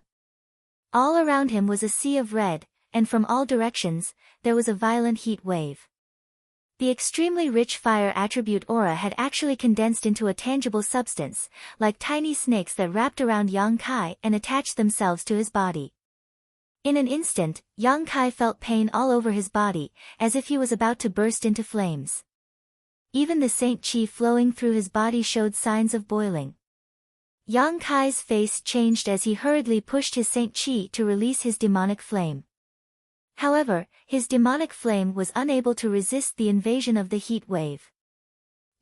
All around him was a sea of red, and from all directions, there was a violent heat wave. The extremely rich fire attribute aura had actually condensed into a tangible substance, like tiny snakes that wrapped around Yang Kai and attached themselves to his body. In an instant, Yang Kai felt pain all over his body, as if he was about to burst into flames. Even the Saint Chi flowing through his body showed signs of boiling. Yang Kai's face changed as he hurriedly pushed his Saint Chi to release his demonic flame. However, his demonic flame was unable to resist the invasion of the heat wave.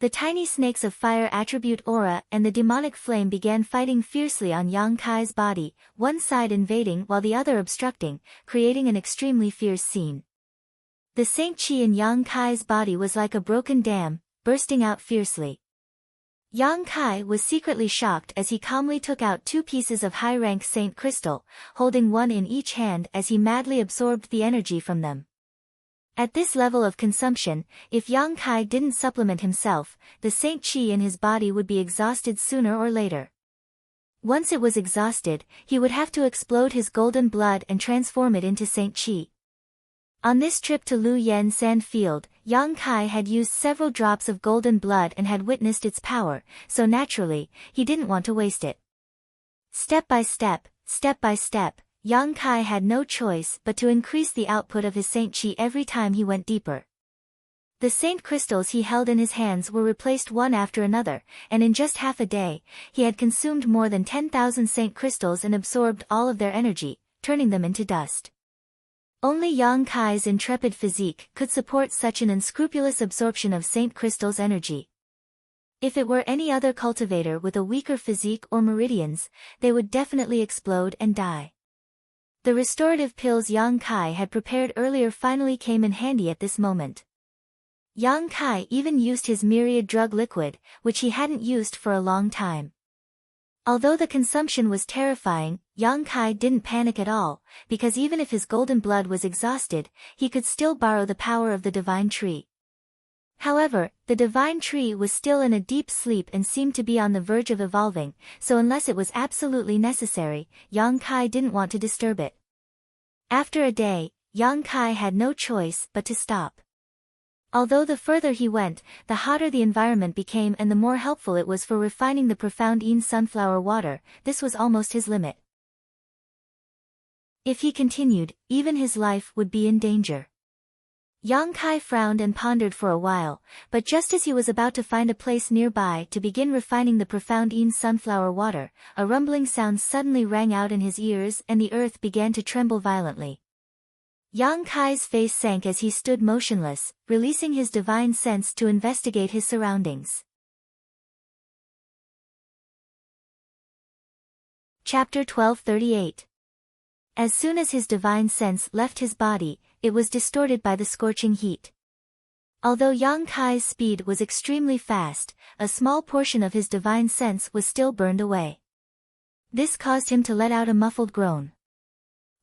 The tiny snakes of fire attribute aura and the demonic flame began fighting fiercely on Yang Kai's body, one side invading while the other obstructing, creating an extremely fierce scene. The Saint Chi in Yang Kai's body was like a broken dam, bursting out fiercely. Yang Kai was secretly shocked as he calmly took out 2 pieces of high-rank Saint Crystal, holding one in each hand as he madly absorbed the energy from them. At this level of consumption, if Yang Kai didn't supplement himself, the Saint Chi in his body would be exhausted sooner or later. Once it was exhausted, he would have to explode his golden blood and transform it into Saint Chi. On this trip to Lu Yen Sand Field, Yang Kai had used several drops of golden blood and had witnessed its power, so naturally, he didn't want to waste it. Step by step, Yang Kai had no choice but to increase the output of his Saint Chi every time he went deeper. The Saint Crystals he held in his hands were replaced one after another, and in just half a day, he had consumed more than 10,000 Saint Crystals and absorbed all of their energy, turning them into dust. Only Yang Kai's intrepid physique could support such an unscrupulous absorption of Saint Crystal's energy. If it were any other cultivator with a weaker physique or meridians, they would definitely explode and die. The restorative pills Yang Kai had prepared earlier finally came in handy at this moment. Yang Kai even used his myriad drug liquid, which he hadn't used for a long time. Although the consumption was terrifying, Yang Kai didn't panic at all, because even if his golden blood was exhausted, he could still borrow the power of the divine tree. However, the divine tree was still in a deep sleep and seemed to be on the verge of evolving, so unless it was absolutely necessary, Yang Kai didn't want to disturb it. After a day, Yang Kai had no choice but to stop. Although the further he went, the hotter the environment became and the more helpful it was for refining the profound Yin sunflower water, this was almost his limit. If he continued, even his life would be in danger. Yang Kai frowned and pondered for a while, but just as he was about to find a place nearby to begin refining the profound Yin sunflower water, a rumbling sound suddenly rang out in his ears and the earth began to tremble violently. Yang Kai's face sank as he stood motionless, releasing his divine sense to investigate his surroundings. Chapter 1238. As soon as his divine sense left his body, it was distorted by the scorching heat. Although Yang Kai's speed was extremely fast, a small portion of his divine sense was still burned away. This caused him to let out a muffled groan.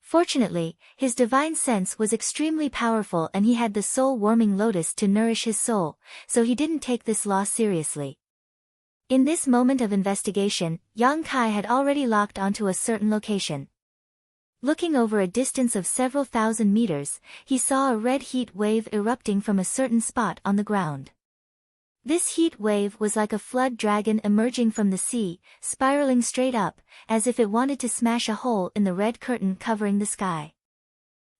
Fortunately, his divine sense was extremely powerful and he had the soul-warming lotus to nourish his soul, so he didn't take this loss seriously. In this moment of investigation, Yang Kai had already locked onto a certain location. Looking over a distance of several thousand meters, he saw a red heat wave erupting from a certain spot on the ground. This heat wave was like a flood dragon emerging from the sea, spiraling straight up, as if it wanted to smash a hole in the red curtain covering the sky.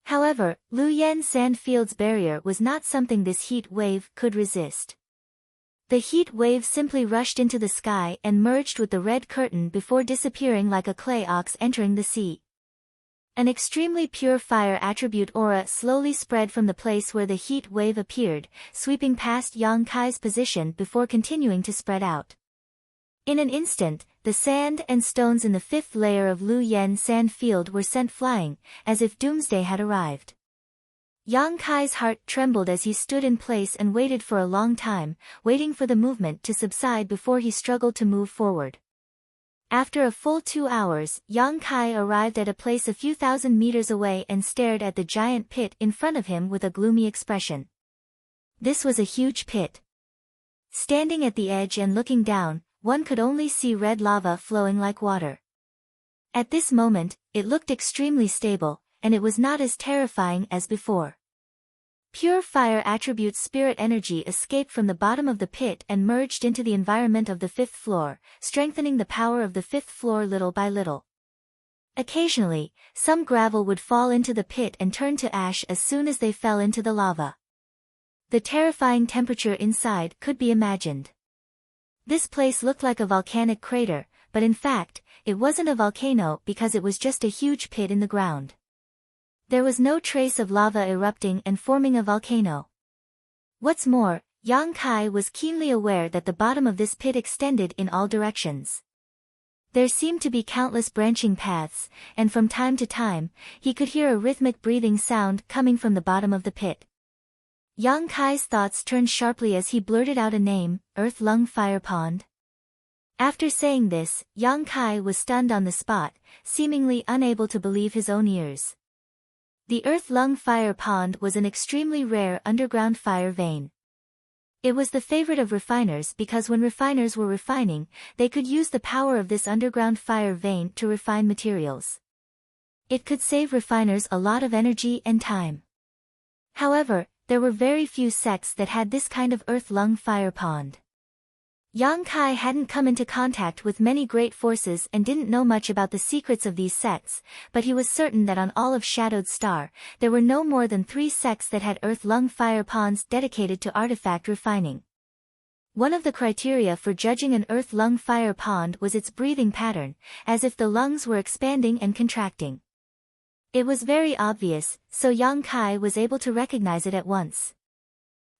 However, Lu Yen Sand Field's barrier was not something this heat wave could resist. The heat wave simply rushed into the sky and merged with the red curtain before disappearing like a clay ox entering the sea. An extremely pure fire attribute aura slowly spread from the place where the heat wave appeared, sweeping past Yang Kai's position before continuing to spread out. In an instant, the sand and stones in the 5th layer of Lu Yen Sand Field were sent flying, as if doomsday had arrived. Yang Kai's heart trembled as he stood in place and waited for a long time, waiting for the movement to subside before he struggled to move forward. After a full 2 hours, Yang Kai arrived at a place a few thousand meters away and stared at the giant pit in front of him with a gloomy expression. This was a huge pit. Standing at the edge and looking down, one could only see red lava flowing like water. At this moment, it looked extremely stable, and it was not as terrifying as before. Pure fire attribute spirit energy escaped from the bottom of the pit and merged into the environment of the fifth floor, strengthening the power of the fifth floor little by little. Occasionally, some gravel would fall into the pit and turn to ash as soon as they fell into the lava. The terrifying temperature inside could be imagined. This place looked like a volcanic crater, but in fact, it wasn't a volcano because it was just a huge pit in the ground. There was no trace of lava erupting and forming a volcano. What's more, Yang Kai was keenly aware that the bottom of this pit extended in all directions. There seemed to be countless branching paths, and from time to time, he could hear a rhythmic breathing sound coming from the bottom of the pit. Yang Kai's thoughts turned sharply as he blurted out a name, Earth Lung Fire Pond. After saying this, Yang Kai was stunned on the spot, seemingly unable to believe his own ears. The Earth Lung Fire Pond was an extremely rare underground fire vein. It was the favorite of refiners because when refiners were refining, they could use the power of this underground fire vein to refine materials. It could save refiners a lot of energy and time. However, there were very few sects that had this kind of Earth Lung Fire Pond. Yang Kai hadn't come into contact with many great forces and didn't know much about the secrets of these sects, but he was certain that on all of Shadowed Star, there were no more than 3 sects that had Earth Lung Fire Ponds dedicated to artifact refining. One of the criteria for judging an Earth Lung Fire Pond was its breathing pattern, as if the lungs were expanding and contracting. It was very obvious, so Yang Kai was able to recognize it at once.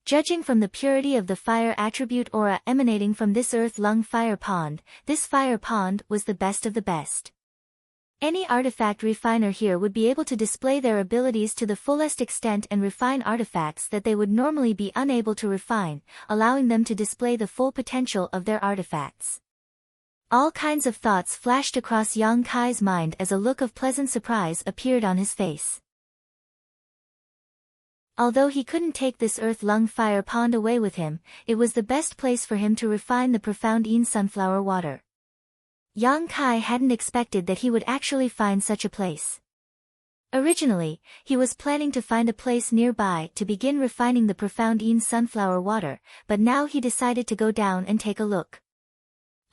Judging from the purity of the fire attribute aura emanating from this Earth Lung Fire Pond, this fire pond was the best of the best. Any artifact refiner here would be able to display their abilities to the fullest extent and refine artifacts that they would normally be unable to refine, allowing them to display the full potential of their artifacts. All kinds of thoughts flashed across Yang Kai's mind as a look of pleasant surprise appeared on his face. Although he couldn't take this Earth Lung Fire Pond away with him, it was the best place for him to refine the profound Yin sunflower water. Yang Kai hadn't expected that he would actually find such a place. Originally, he was planning to find a place nearby to begin refining the profound Yin sunflower water, but now he decided to go down and take a look.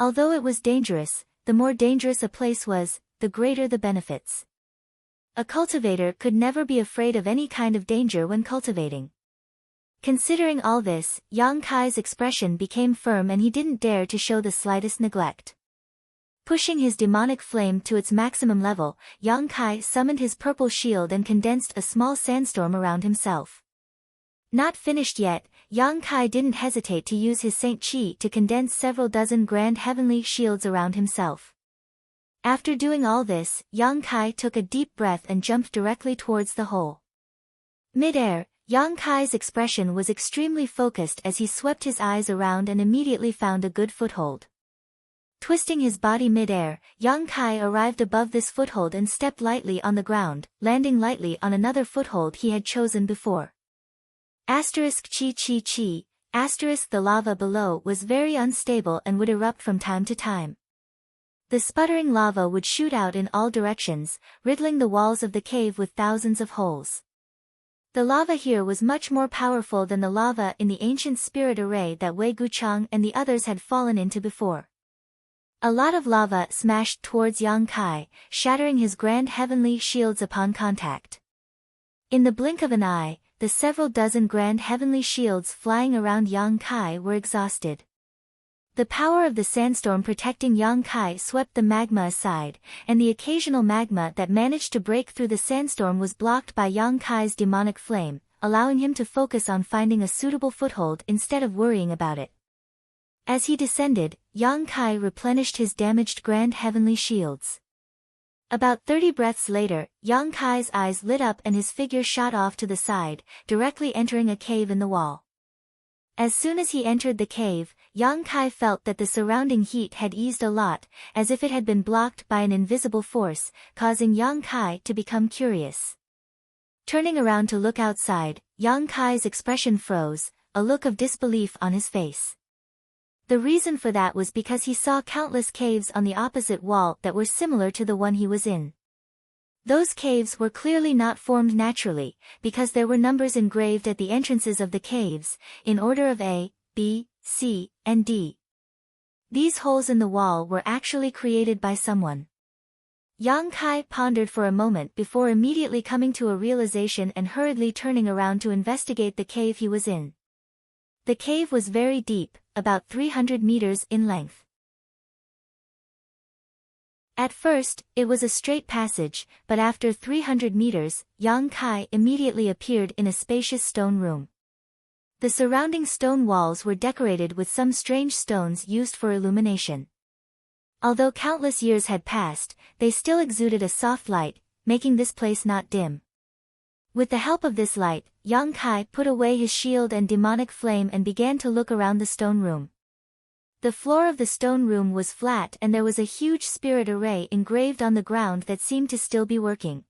Although it was dangerous, the more dangerous a place was, the greater the benefits. A cultivator could never be afraid of any kind of danger when cultivating. Considering all this, Yang Kai's expression became firm and he didn't dare to show the slightest neglect. Pushing his demonic flame to its maximum level, Yang Kai summoned his purple shield and condensed a small sandstorm around himself. Not finished yet, Yang Kai didn't hesitate to use his Saint Chi to condense several dozen grand heavenly shields around himself. After doing all this, Yang Kai took a deep breath and jumped directly towards the hole. Mid-air, Yang Kai's expression was extremely focused as he swept his eyes around and immediately found a good foothold. Twisting his body mid-air, Yang Kai arrived above this foothold and stepped lightly on the ground, landing lightly on another foothold he had chosen before. Asterisk chi chi chi, asterisk the lava below was very unstable and would erupt from time to time. The sputtering lava would shoot out in all directions, riddling the walls of the cave with thousands of holes. The lava here was much more powerful than the lava in the ancient spirit array that Wei Guchang and the others had fallen into before. A lot of lava smashed towards Yang Kai, shattering his grand heavenly shields upon contact. In the blink of an eye, the several dozen grand heavenly shields flying around Yang Kai were exhausted. The power of the sandstorm protecting Yang Kai swept the magma aside, and the occasional magma that managed to break through the sandstorm was blocked by Yang Kai's demonic flame, allowing him to focus on finding a suitable foothold instead of worrying about it. As he descended, Yang Kai replenished his damaged grand heavenly shields. About 30 breaths later, Yang Kai's eyes lit up and his figure shot off to the side, directly entering a cave in the wall. As soon as he entered the cave, Yang Kai felt that the surrounding heat had eased a lot, as if it had been blocked by an invisible force, causing Yang Kai to become curious. Turning around to look outside, Yang Kai's expression froze, a look of disbelief on his face. The reason for that was because he saw countless caves on the opposite wall that were similar to the one he was in. Those caves were clearly not formed naturally, because there were numbers engraved at the entrances of the caves, in order of A, B, C, and D. These holes in the wall were actually created by someone. Yang Kai pondered for a moment before immediately coming to a realization and hurriedly turning around to investigate the cave he was in. The cave was very deep, about 300 meters in length. At first, it was a straight passage, but after 300 meters, Yang Kai immediately appeared in a spacious stone room. The surrounding stone walls were decorated with some strange stones used for illumination. Although countless years had passed, they still exuded a soft light, making this place not dim. With the help of this light, Yang Kai put away his shield and demonic flame and began to look around the stone room. The floor of the stone room was flat and there was a huge spirit array engraved on the ground that seemed to still be working.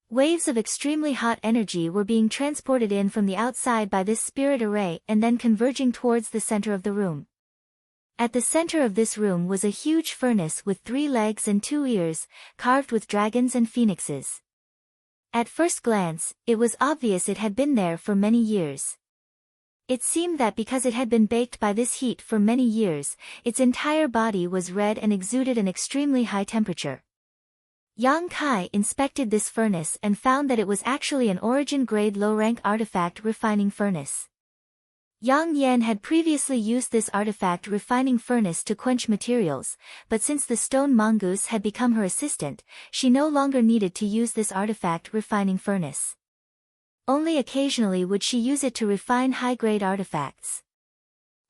Waves of extremely hot energy were being transported in from the outside by this spirit array and then converging towards the center of the room. At the center of this room was a huge furnace with 3 legs and 2 ears, carved with dragons and phoenixes. At first glance, it was obvious it had been there for many years. It seemed that because it had been baked by this heat for many years, its entire body was red and exuded an extremely high temperature. Yang Kai inspected this furnace and found that it was actually an origin-grade low-rank artifact refining furnace. Yang Yan had previously used this artifact refining furnace to quench materials, but since the stone mongoose had become her assistant, she no longer needed to use this artifact refining furnace. Only occasionally would she use it to refine high-grade artifacts.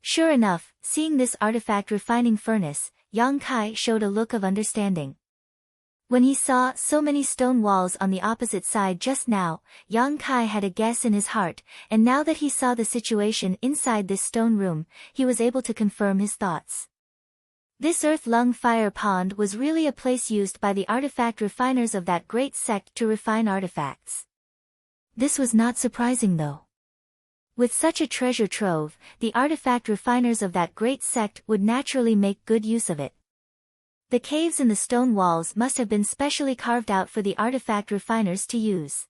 Sure enough, seeing this artifact refining furnace, Yang Kai showed a look of understanding. When he saw so many stone walls on the opposite side just now, Yang Kai had a guess in his heart, and now that he saw the situation inside this stone room, he was able to confirm his thoughts. This earth lung fire pond was really a place used by the artifact refiners of that great sect to refine artifacts. This was not surprising though. With such a treasure trove, the artifact refiners of that great sect would naturally make good use of it. The caves in the stone walls must have been specially carved out for the artifact refiners to use.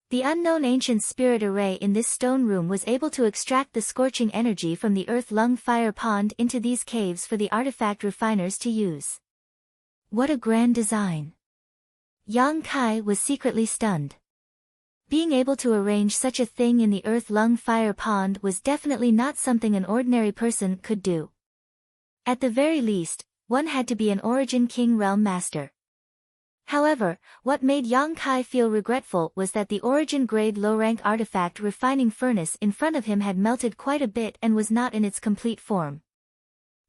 The unknown ancient spirit array in this stone room was able to extract the scorching energy from the earth lung fire pond into these caves for the artifact refiners to use. What a grand design! Yang Kai was secretly stunned. Being able to arrange such a thing in the earth lung fire pond was definitely not something an ordinary person could do. At the very least, one had to be an Origin King Realm Master. However, what made Yang Kai feel regretful was that the Origin-grade low-rank artifact refining furnace in front of him had melted quite a bit and was not in its complete form.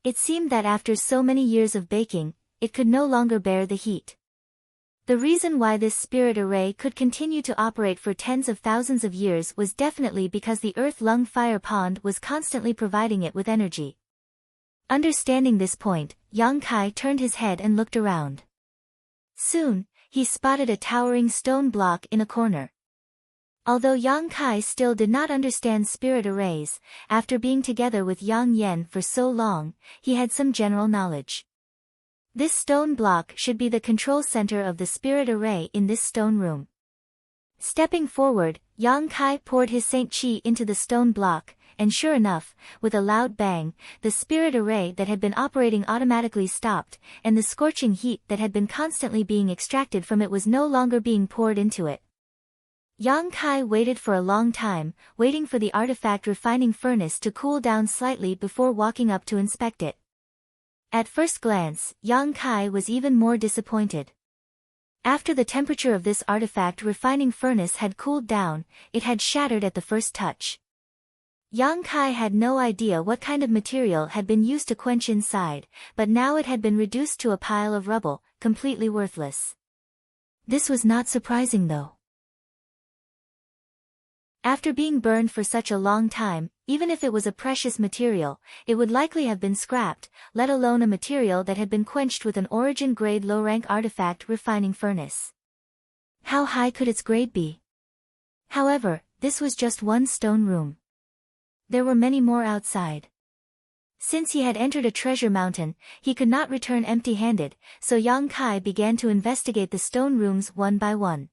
It seemed that after so many years of baking, it could no longer bear the heat. The reason why this spirit array could continue to operate for tens of thousands of years was definitely because the earth lung fire pond was constantly providing it with energy. Understanding this point, Yang Kai turned his head and looked around. Soon, he spotted a towering stone block in a corner. Although Yang Kai still did not understand spirit arrays, after being together with Yang Yan for so long, he had some general knowledge. This stone block should be the control center of the spirit array in this stone room. Stepping forward, Yang Kai poured his Saint Chi into the stone block, and sure enough, with a loud bang, the spirit array that had been operating automatically stopped, and the scorching heat that had been constantly being extracted from it was no longer being poured into it. Yang Kai waited for a long time, waiting for the artifact refining furnace to cool down slightly before walking up to inspect it. At first glance, Yang Kai was even more disappointed. After the temperature of this artifact refining furnace had cooled down, it had shattered at the first touch. Yang Kai had no idea what kind of material had been used to quench inside, but now it had been reduced to a pile of rubble, completely worthless. This was not surprising though. After being burned for such a long time, even if it was a precious material, it would likely have been scrapped, let alone a material that had been quenched with an origin-grade low-rank artifact refining furnace. How high could its grade be? However, this was just one stone room. There were many more outside. Since he had entered a treasure mountain, he could not return empty-handed, so Yang Kai began to investigate the stone rooms one by one.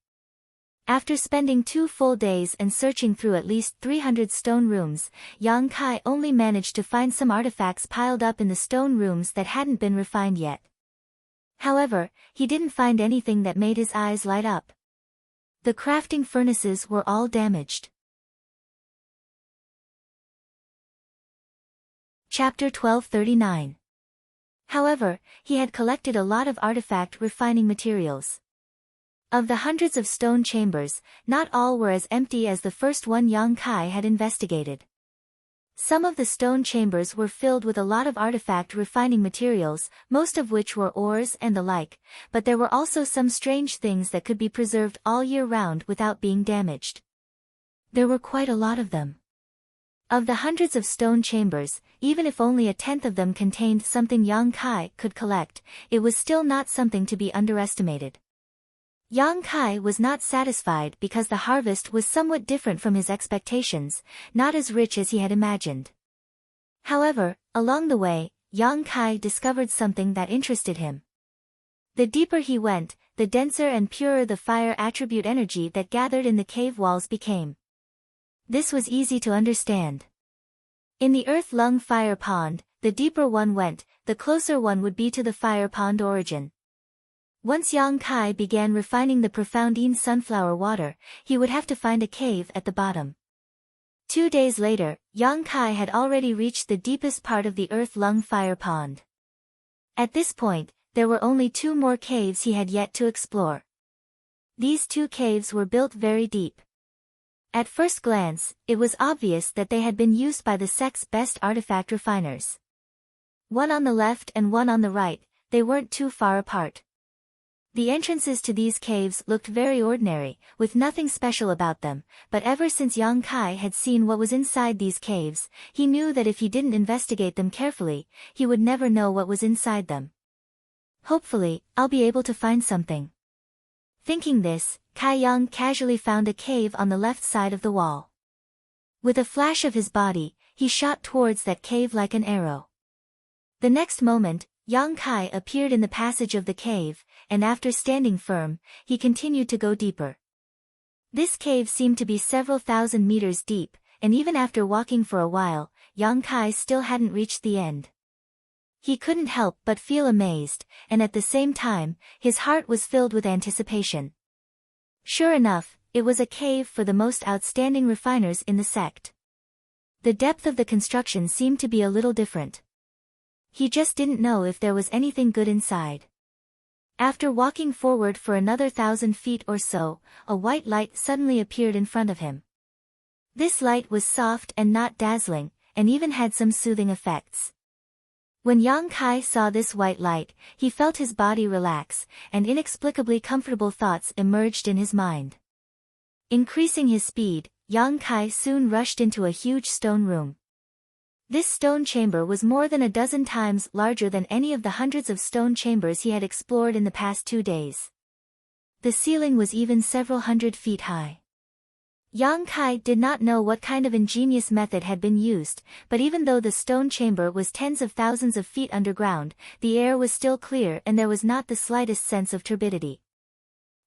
After spending 2 full days and searching through at least 300 stone rooms, Yang Kai only managed to find some artifacts piled up in the stone rooms that hadn't been refined yet. However, he didn't find anything that made his eyes light up. The crafting furnaces were all damaged. Chapter 1239. However, he had collected a lot of artifact refining materials. Of the hundreds of stone chambers, not all were as empty as the first one Yang Kai had investigated. Some of the stone chambers were filled with a lot of artifact refining materials, most of which were ores and the like, but there were also some strange things that could be preserved all year round without being damaged. There were quite a lot of them. Of the hundreds of stone chambers, even if only 1/10 of them contained something Yang Kai could collect, it was still not something to be underestimated. Yang Kai was not satisfied because the harvest was somewhat different from his expectations, not as rich as he had imagined. However, along the way, Yang Kai discovered something that interested him. The deeper he went, the denser and purer the fire attribute energy that gathered in the cave walls became. This was easy to understand. In the earth lung fire pond, the deeper one went, the closer one would be to the fire pond origin. Once Yang Kai began refining the profoundine sunflower water, he would have to find a cave at the bottom. 2 days later, Yang Kai had already reached the deepest part of the earth lung fire pond. At this point, there were only 2 more caves he had yet to explore. These 2 caves were built very deep. At first glance, it was obvious that they had been used by the sect's best artifact refiners. One on the left and one on the right, they weren't too far apart. The entrances to these caves looked very ordinary, with nothing special about them, but ever since Yang Kai had seen what was inside these caves, he knew that if he didn't investigate them carefully, he would never know what was inside them. Hopefully, I'll be able to find something. Thinking this, Kai Yang casually found a cave on the left side of the wall. With a flash of his body, he shot towards that cave like an arrow. The next moment, Yang Kai appeared in the passage of the cave, and after standing firm, he continued to go deeper. This cave seemed to be several thousand meters deep, and even after walking for a while, Yang Kai still hadn't reached the end. He couldn't help but feel amazed, and at the same time, his heart was filled with anticipation. Sure enough, it was a cave for the most outstanding refiners in the sect. The depth of the construction seemed to be a little different. He just didn't know if there was anything good inside. After walking forward for another 1,000 feet or so, a white light suddenly appeared in front of him. This light was soft and not dazzling, and even had some soothing effects. When Yang Kai saw this white light, he felt his body relax, and inexplicably comfortable thoughts emerged in his mind. Increasing his speed, Yang Kai soon rushed into a huge stone room. This stone chamber was more than a dozen times larger than any of the hundreds of stone chambers he had explored in the past 2 days. The ceiling was even several hundred feet high. Yang Kai did not know what kind of ingenious method had been used, but even though the stone chamber was tens of thousands of feet underground, the air was still clear and there was not the slightest sense of turbidity.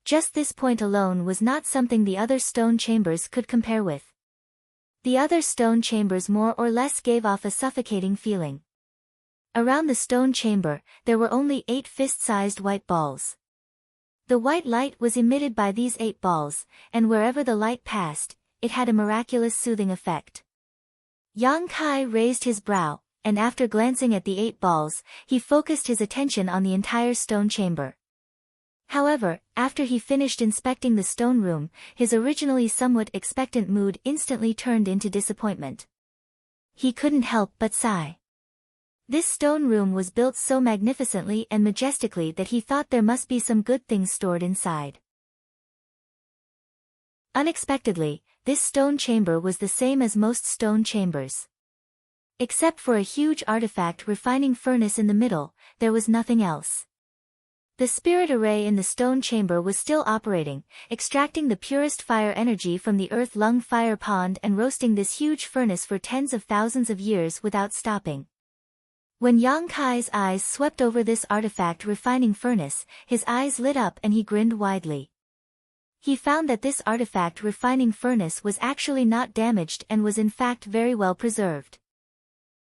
Just this point alone was not something the other stone chambers could compare with. The other stone chambers more or less gave off a suffocating feeling. Around the stone chamber, there were only 8 fist-sized white balls. The white light was emitted by these 8 balls, and wherever the light passed, it had a miraculous soothing effect. Yang Kai raised his brow, and after glancing at the 8 balls, he focused his attention on the entire stone chamber. However, after he finished inspecting the stone room, his originally somewhat expectant mood instantly turned into disappointment. He couldn't help but sigh. This stone room was built so magnificently and majestically that he thought there must be some good things stored inside. Unexpectedly, this stone chamber was the same as most stone chambers. Except for a huge artifact refining furnace in the middle, there was nothing else. The spirit array in the stone chamber was still operating, extracting the purest fire energy from the earth lung fire pond and roasting this huge furnace for tens of thousands of years without stopping. When Yang Kai's eyes swept over this artifact refining furnace, his eyes lit up and he grinned widely. He found that this artifact refining furnace was actually not damaged and was in fact very well preserved.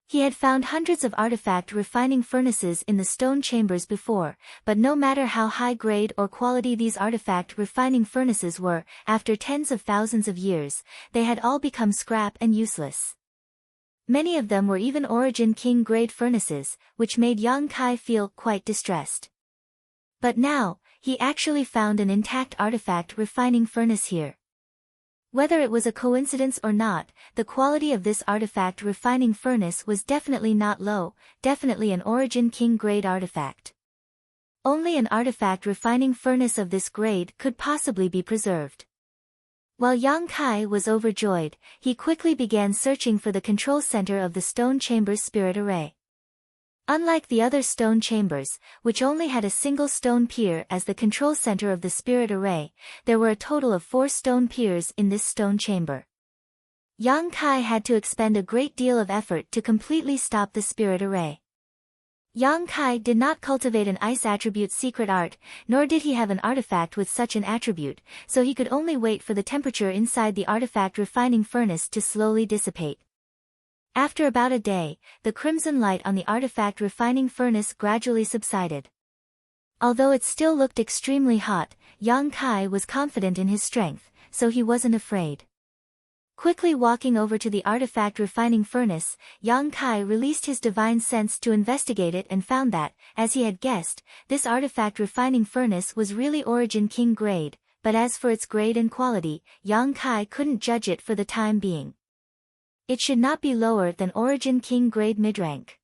He had found hundreds of artifact refining furnaces in the stone chambers before, but no matter how high grade or quality these artifact refining furnaces were, after tens of thousands of years, they had all become scrap and useless. Many of them were even Origin King grade furnaces, which made Yang Kai feel quite distressed. But now, he actually found an intact artifact refining furnace here. Whether it was a coincidence or not, the quality of this artifact refining furnace was definitely not low, definitely an Origin King grade artifact. Only an artifact refining furnace of this grade could possibly be preserved. While Yang Kai was overjoyed, he quickly began searching for the control center of the stone chamber's spirit array. Unlike the other stone chambers, which only had a single stone pier as the control center of the spirit array, there were a total of 4 stone piers in this stone chamber. Yang Kai had to expend a great deal of effort to completely stop the spirit array. Yang Kai did not cultivate an ice attribute secret art, nor did he have an artifact with such an attribute, so he could only wait for the temperature inside the artifact refining furnace to slowly dissipate. After about a day, the crimson light on the artifact refining furnace gradually subsided. Although it still looked extremely hot, Yang Kai was confident in his strength, so he wasn't afraid. Quickly walking over to the artifact refining furnace, Yang Kai released his divine sense to investigate it and found that, as he had guessed, this artifact refining furnace was really Origin King grade, but as for its grade and quality, Yang Kai couldn't judge it for the time being. It should not be lower than Origin King grade mid-rank.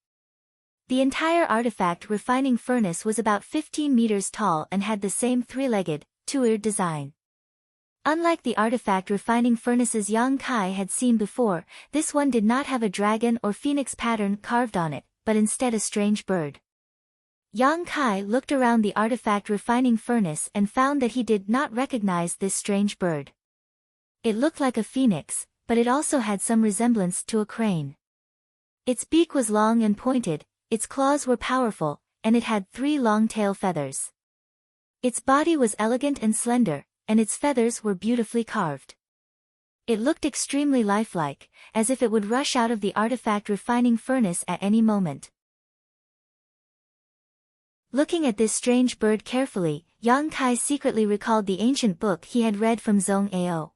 The entire artifact refining furnace was about 15 meters tall and had the same 3-legged, 2-eared design. Unlike the artifact refining furnaces Yang Kai had seen before, this one did not have a dragon or phoenix pattern carved on it, but instead a strange bird. Yang Kai looked around the artifact refining furnace and found that he did not recognize this strange bird. It looked like a phoenix, but it also had some resemblance to a crane. Its beak was long and pointed, its claws were powerful, and it had 3 long tail feathers. Its body was elegant and slender, and its feathers were beautifully carved. It looked extremely lifelike, as if it would rush out of the artifact refining furnace at any moment. Looking at this strange bird carefully, Yang Kai secretly recalled the ancient book he had read from Zhong Ao.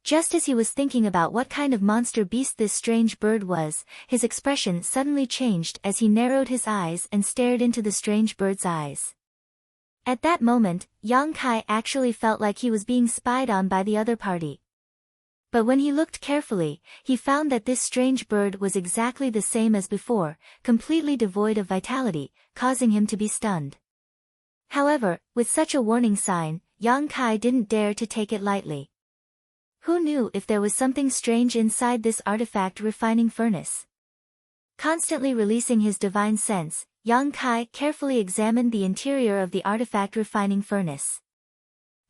Just as he was thinking about what kind of monster beast this strange bird was, his expression suddenly changed as he narrowed his eyes and stared into the strange bird's eyes. At that moment, Yang Kai actually felt like he was being spied on by the other party. But when he looked carefully, he found that this strange bird was exactly the same as before, completely devoid of vitality, causing him to be stunned. However, with such a warning sign, Yang Kai didn't dare to take it lightly. Who knew if there was something strange inside this artifact refining furnace? Constantly releasing his divine sense, Yang Kai carefully examined the interior of the artifact refining furnace.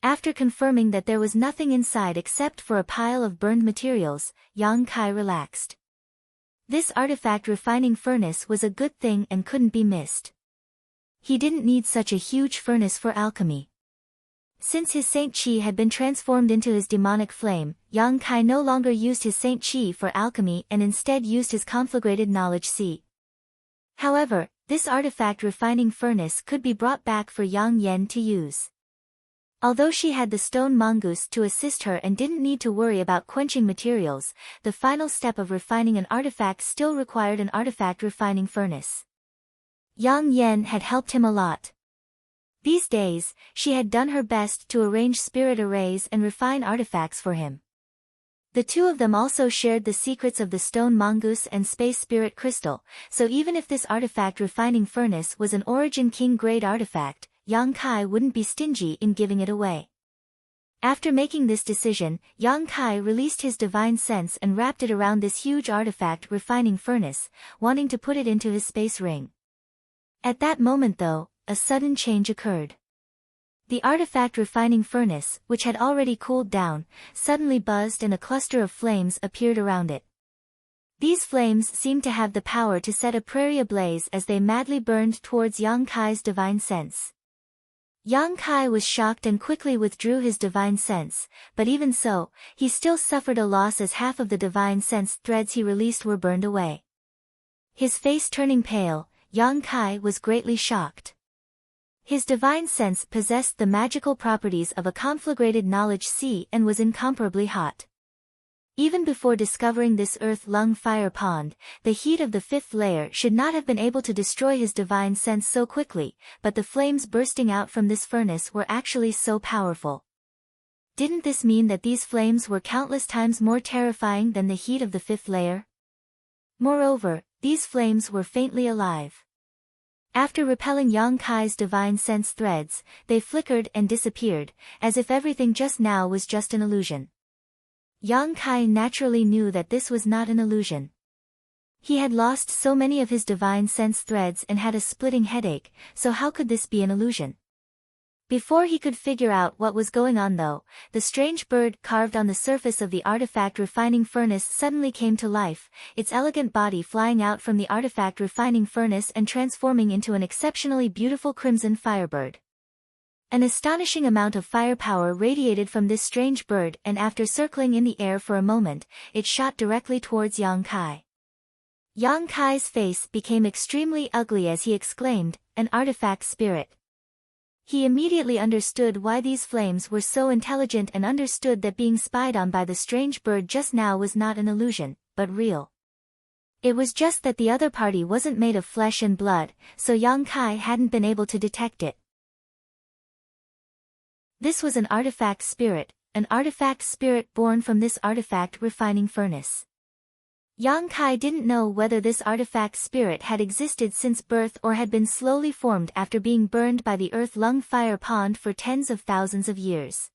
After confirming that there was nothing inside except for a pile of burned materials, Yang Kai relaxed. This artifact refining furnace was a good thing and couldn't be missed. He didn't need such a huge furnace for alchemy. Since his Saint Chi had been transformed into his demonic flame, Yang Kai no longer used his Saint Chi for alchemy and instead used his conflagrated knowledge seed. However, this artifact refining furnace could be brought back for Yang Yen to use. Although she had the stone mongoose to assist her and didn't need to worry about quenching materials, the final step of refining an artifact still required an artifact refining furnace. Yang Yen had helped him a lot. These days, she had done her best to arrange spirit arrays and refine artifacts for him. The two of them also shared the secrets of the stone mongoose and space spirit crystal, so even if this artifact refining furnace was an Origin King grade artifact, Yang Kai wouldn't be stingy in giving it away. After making this decision, Yang Kai released his divine sense and wrapped it around this huge artifact refining furnace, wanting to put it into his space ring. At that moment though, a sudden change occurred. The artifact refining furnace, which had already cooled down, suddenly buzzed and a cluster of flames appeared around it. These flames seemed to have the power to set a prairie ablaze as they madly burned towards Yang Kai's divine sense. Yang Kai was shocked and quickly withdrew his divine sense, but even so, he still suffered a loss as half of the divine sense threads he released were burned away. His face turning pale, Yang Kai was greatly shocked. His divine sense possessed the magical properties of a conflagrated knowledge sea and was incomparably hot. Even before discovering this earth-lung fire pond, the heat of the fifth layer should not have been able to destroy his divine sense so quickly, but the flames bursting out from this furnace were actually so powerful. Didn't this mean that these flames were countless times more terrifying than the heat of the fifth layer? Moreover, these flames were faintly alive. After repelling Yang Kai's divine sense threads, they flickered and disappeared, as if everything just now was just an illusion. Yang Kai naturally knew that this was not an illusion. He had lost so many of his divine sense threads and had a splitting headache, so how could this be an illusion? Before he could figure out what was going on though, the strange bird carved on the surface of the artifact refining furnace suddenly came to life, its elegant body flying out from the artifact refining furnace and transforming into an exceptionally beautiful crimson firebird. An astonishing amount of firepower radiated from this strange bird, and after circling in the air for a moment, it shot directly towards Yang Kai. Yang Kai's face became extremely ugly as he exclaimed, "An artifact spirit." He immediately understood why these flames were so intelligent and understood that being spied on by the strange bird just now was not an illusion, but real. It was just that the other party wasn't made of flesh and blood, so Yang Kai hadn't been able to detect it. This was an artifact spirit born from this artifact refining furnace. Yang Kai didn't know whether this artifact spirit had existed since birth or had been slowly formed after being burned by the earth-lung fire pond for tens of thousands of years.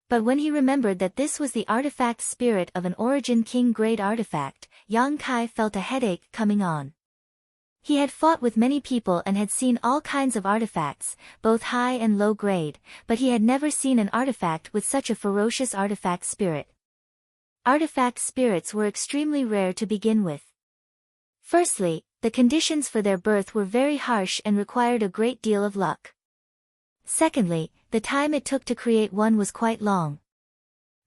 But when he remembered that this was the artifact spirit of an origin king-grade artifact, Yang Kai felt a headache coming on. He had fought with many people and had seen all kinds of artifacts, both high and low grade, but he had never seen an artifact with such a ferocious artifact spirit. Artifact spirits were extremely rare to begin with. Firstly, the conditions for their birth were very harsh and required a great deal of luck. Secondly, the time it took to create one was quite long.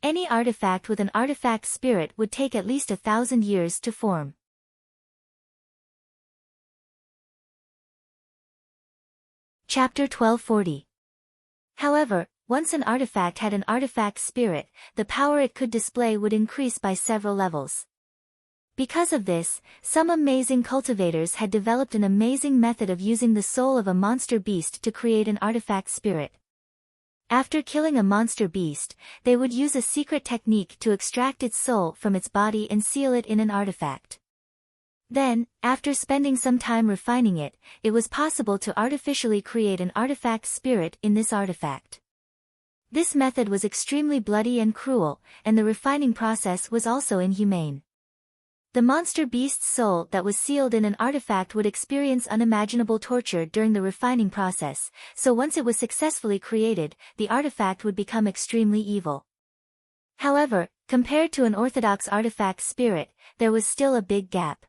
Any artifact with an artifact spirit would take at least 1,000 years to form. Chapter 1240. However, once an artifact had an artifact spirit, the power it could display would increase by several levels. Because of this, some amazing cultivators had developed an amazing method of using the soul of a monster beast to create an artifact spirit. After killing a monster beast, they would use a secret technique to extract its soul from its body and seal it in an artifact. Then, after spending some time refining it, it was possible to artificially create an artifact spirit in this artifact. This method was extremely bloody and cruel, and the refining process was also inhumane. The monster beast's soul that was sealed in an artifact would experience unimaginable torture during the refining process, so once it was successfully created, the artifact would become extremely evil. However, compared to an orthodox artifact spirit, there was still a big gap.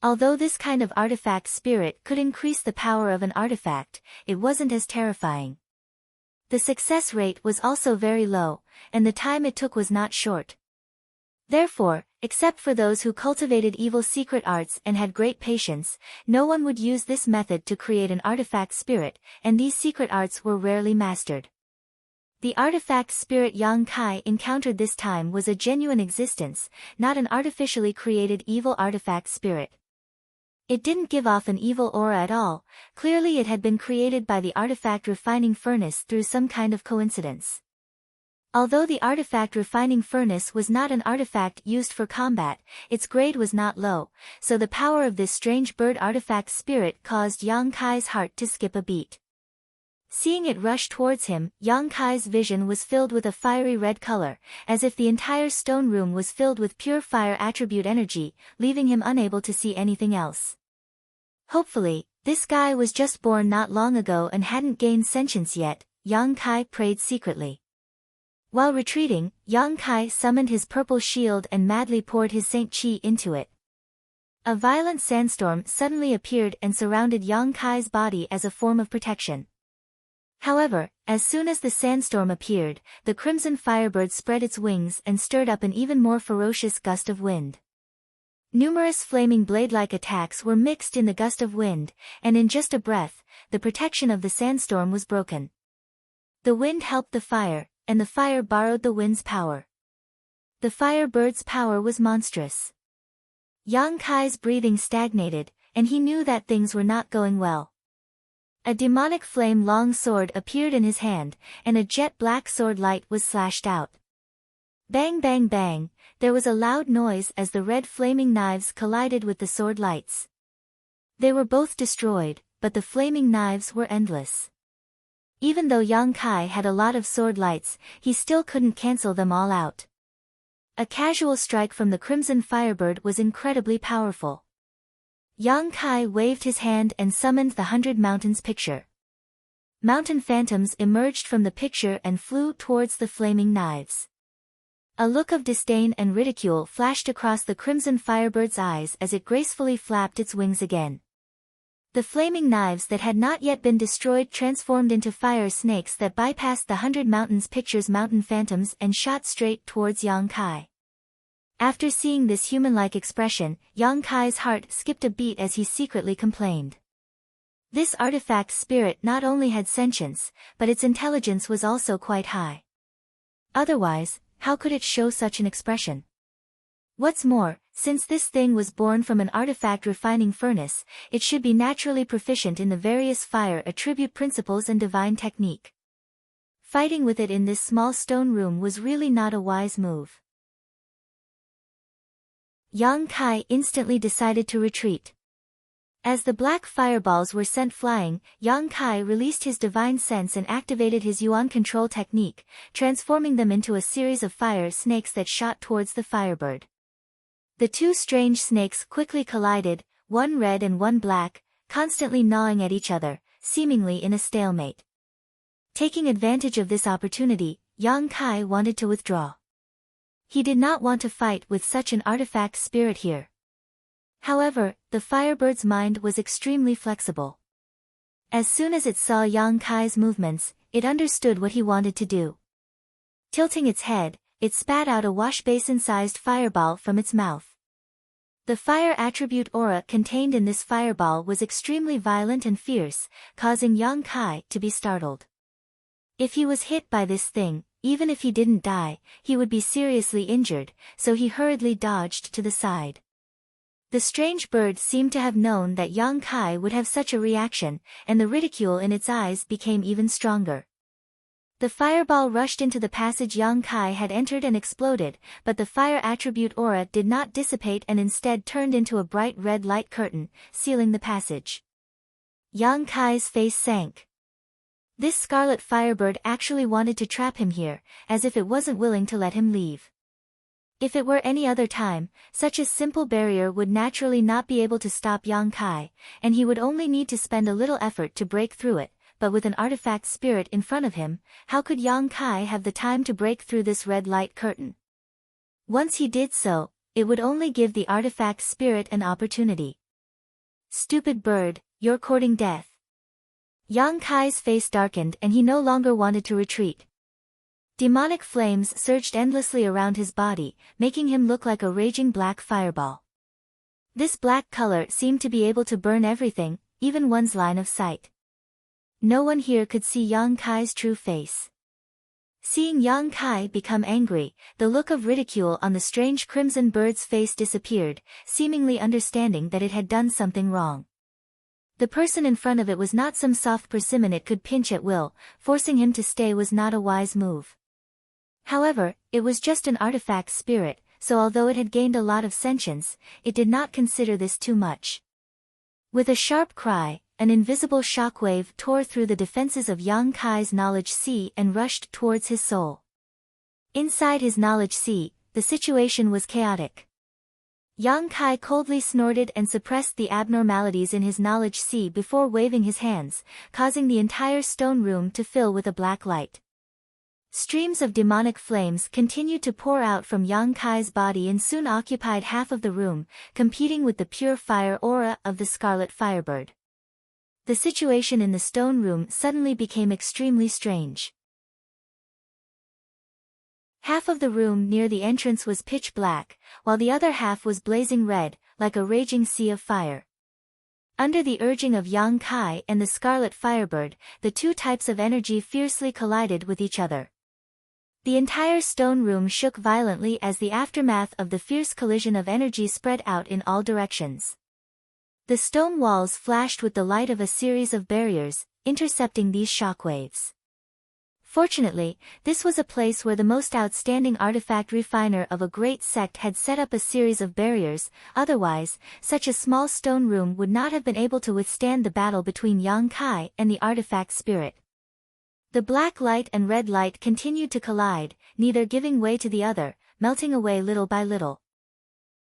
Although this kind of artifact spirit could increase the power of an artifact, it wasn't as terrifying. The success rate was also very low, and the time it took was not short. Therefore, except for those who cultivated evil secret arts and had great patience, no one would use this method to create an artifact spirit, and these secret arts were rarely mastered. The artifact spirit Yang Kai encountered this time was a genuine existence, not an artificially created evil artifact spirit. It didn't give off an evil aura at all, clearly it had been created by the artifact refining furnace through some kind of coincidence. Although the artifact refining furnace was not an artifact used for combat, its grade was not low, so the power of this strange bird artifact spirit caused Yang Kai's heart to skip a beat. Seeing it rush towards him, Yang Kai's vision was filled with a fiery red color, as if the entire stone room was filled with pure fire attribute energy, leaving him unable to see anything else. Hopefully, this guy was just born not long ago and hadn't gained sentience yet, Yang Kai prayed secretly. While retreating, Yang Kai summoned his purple shield and madly poured his Saint Chi into it. A violent sandstorm suddenly appeared and surrounded Yang Kai's body as a form of protection. However, as soon as the sandstorm appeared, the crimson firebird spread its wings and stirred up an even more ferocious gust of wind. Numerous flaming blade-like attacks were mixed in the gust of wind, and in just a breath, the protection of the sandstorm was broken. The wind helped the fire, and the fire borrowed the wind's power. The firebird's power was monstrous. Yang Kai's breathing stagnated, and he knew that things were not going well. A demonic flame-long sword appeared in his hand, and a jet-black sword light was slashed out. Bang bang bang, there was a loud noise as the red flaming knives collided with the sword lights. They were both destroyed, but the flaming knives were endless. Even though Yang Kai had a lot of sword lights, he still couldn't cancel them all out. A casual strike from the Crimson Firebird was incredibly powerful. Yang Kai waved his hand and summoned the 100 Mountains picture. Mountain phantoms emerged from the picture and flew towards the flaming knives. A look of disdain and ridicule flashed across the Crimson Firebird's eyes as it gracefully flapped its wings again. The flaming knives that had not yet been destroyed transformed into fire snakes that bypassed the 100 Mountains picture's mountain phantoms and shot straight towards Yang Kai. After seeing this human-like expression, Yang Kai's heart skipped a beat as he secretly complained. This artifact spirit not only had sentience, but its intelligence was also quite high. Otherwise, how could it show such an expression? What's more, since this thing was born from an artifact refining furnace, it should be naturally proficient in the various fire attribute principles and divine technique. Fighting with it in this small stone room was really not a wise move. Yang Kai instantly decided to retreat. As the black fireballs were sent flying, Yang Kai released his divine sense and activated his Yuan control technique, transforming them into a series of fire snakes that shot towards the firebird. The two strange snakes quickly collided, one red and one black, constantly gnawing at each other, seemingly in a stalemate. Taking advantage of this opportunity, Yang Kai wanted to withdraw. He did not want to fight with such an artifact spirit here. However, the firebird's mind was extremely flexible. As soon as it saw Yang Kai's movements, it understood what he wanted to do. Tilting its head, it spat out a washbasin-sized fireball from its mouth. The fire attribute aura contained in this fireball was extremely violent and fierce, causing Yang Kai to be startled. If he was hit by this thing, even if he didn't die, he would be seriously injured, so he hurriedly dodged to the side. The strange bird seemed to have known that Yang Kai would have such a reaction, and the ridicule in its eyes became even stronger. The fireball rushed into the passage Yang Kai had entered and exploded, but the fire attribute aura did not dissipate and instead turned into a bright red light curtain, sealing the passage. Yang Kai's face sank. This scarlet firebird actually wanted to trap him here, as if it wasn't willing to let him leave. If it were any other time, such a simple barrier would naturally not be able to stop Yang Kai, and he would only need to spend a little effort to break through it, but with an artifact spirit in front of him, how could Yang Kai have the time to break through this red light curtain? Once he did so, it would only give the artifact spirit an opportunity. Stupid bird, you're courting death. Yang Kai's face darkened and he no longer wanted to retreat. Demonic flames surged endlessly around his body, making him look like a raging black fireball. This black color seemed to be able to burn everything, even one's line of sight. No one here could see Yang Kai's true face. Seeing Yang Kai become angry, the look of ridicule on the strange crimson bird's face disappeared, seemingly understanding that it had done something wrong. The person in front of it was not some soft persimmon it could pinch at will, forcing him to stay was not a wise move. However, it was just an artifact spirit, so although it had gained a lot of sentience, it did not consider this too much. With a sharp cry, an invisible shockwave tore through the defenses of Yang Kai's knowledge sea and rushed towards his soul. Inside his knowledge sea, the situation was chaotic. Yang Kai coldly snorted and suppressed the abnormalities in his knowledge sea before waving his hands, causing the entire stone room to fill with a black light. Streams of demonic flames continued to pour out from Yang Kai's body and soon occupied half of the room, competing with the pure fire aura of the Scarlet Firebird. The situation in the stone room suddenly became extremely strange. Half of the room near the entrance was pitch black, while the other half was blazing red, like a raging sea of fire. Under the urging of Yang Kai and the Scarlet Firebird, the two types of energy fiercely collided with each other. The entire stone room shook violently as the aftermath of the fierce collision of energy spread out in all directions. The stone walls flashed with the light of a series of barriers, intercepting these shockwaves. Fortunately, this was a place where the most outstanding artifact refiner of a great sect had set up a series of barriers, otherwise, such a small stone room would not have been able to withstand the battle between Yang Kai and the artifact spirit. The black light and red light continued to collide, neither giving way to the other, melting away little by little.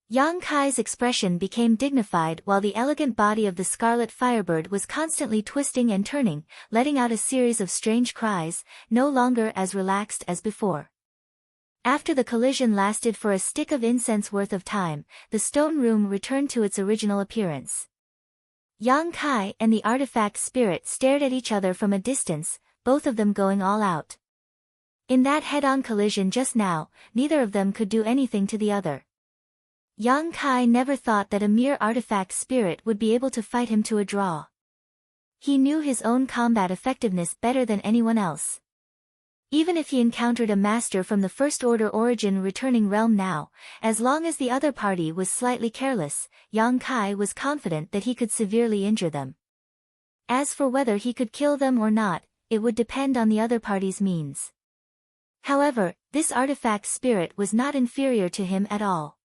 Yang Kai's expression became dignified while the elegant body of the Scarlet Firebird was constantly twisting and turning, letting out a series of strange cries, no longer as relaxed as before. After the collision lasted for a stick of incense worth of time, the stone room returned to its original appearance. Yang Kai and the artifact spirit stared at each other from a distance, both of them going all out. In that head-on collision just now, neither of them could do anything to the other. Yang Kai never thought that a mere artifact spirit would be able to fight him to a draw. He knew his own combat effectiveness better than anyone else. Even if he encountered a master from the First Order origin returning realm now, as long as the other party was slightly careless, Yang Kai was confident that he could severely injure them. As for whether he could kill them or not, it would depend on the other party's means. However, this artifact spirit was not inferior to him at all.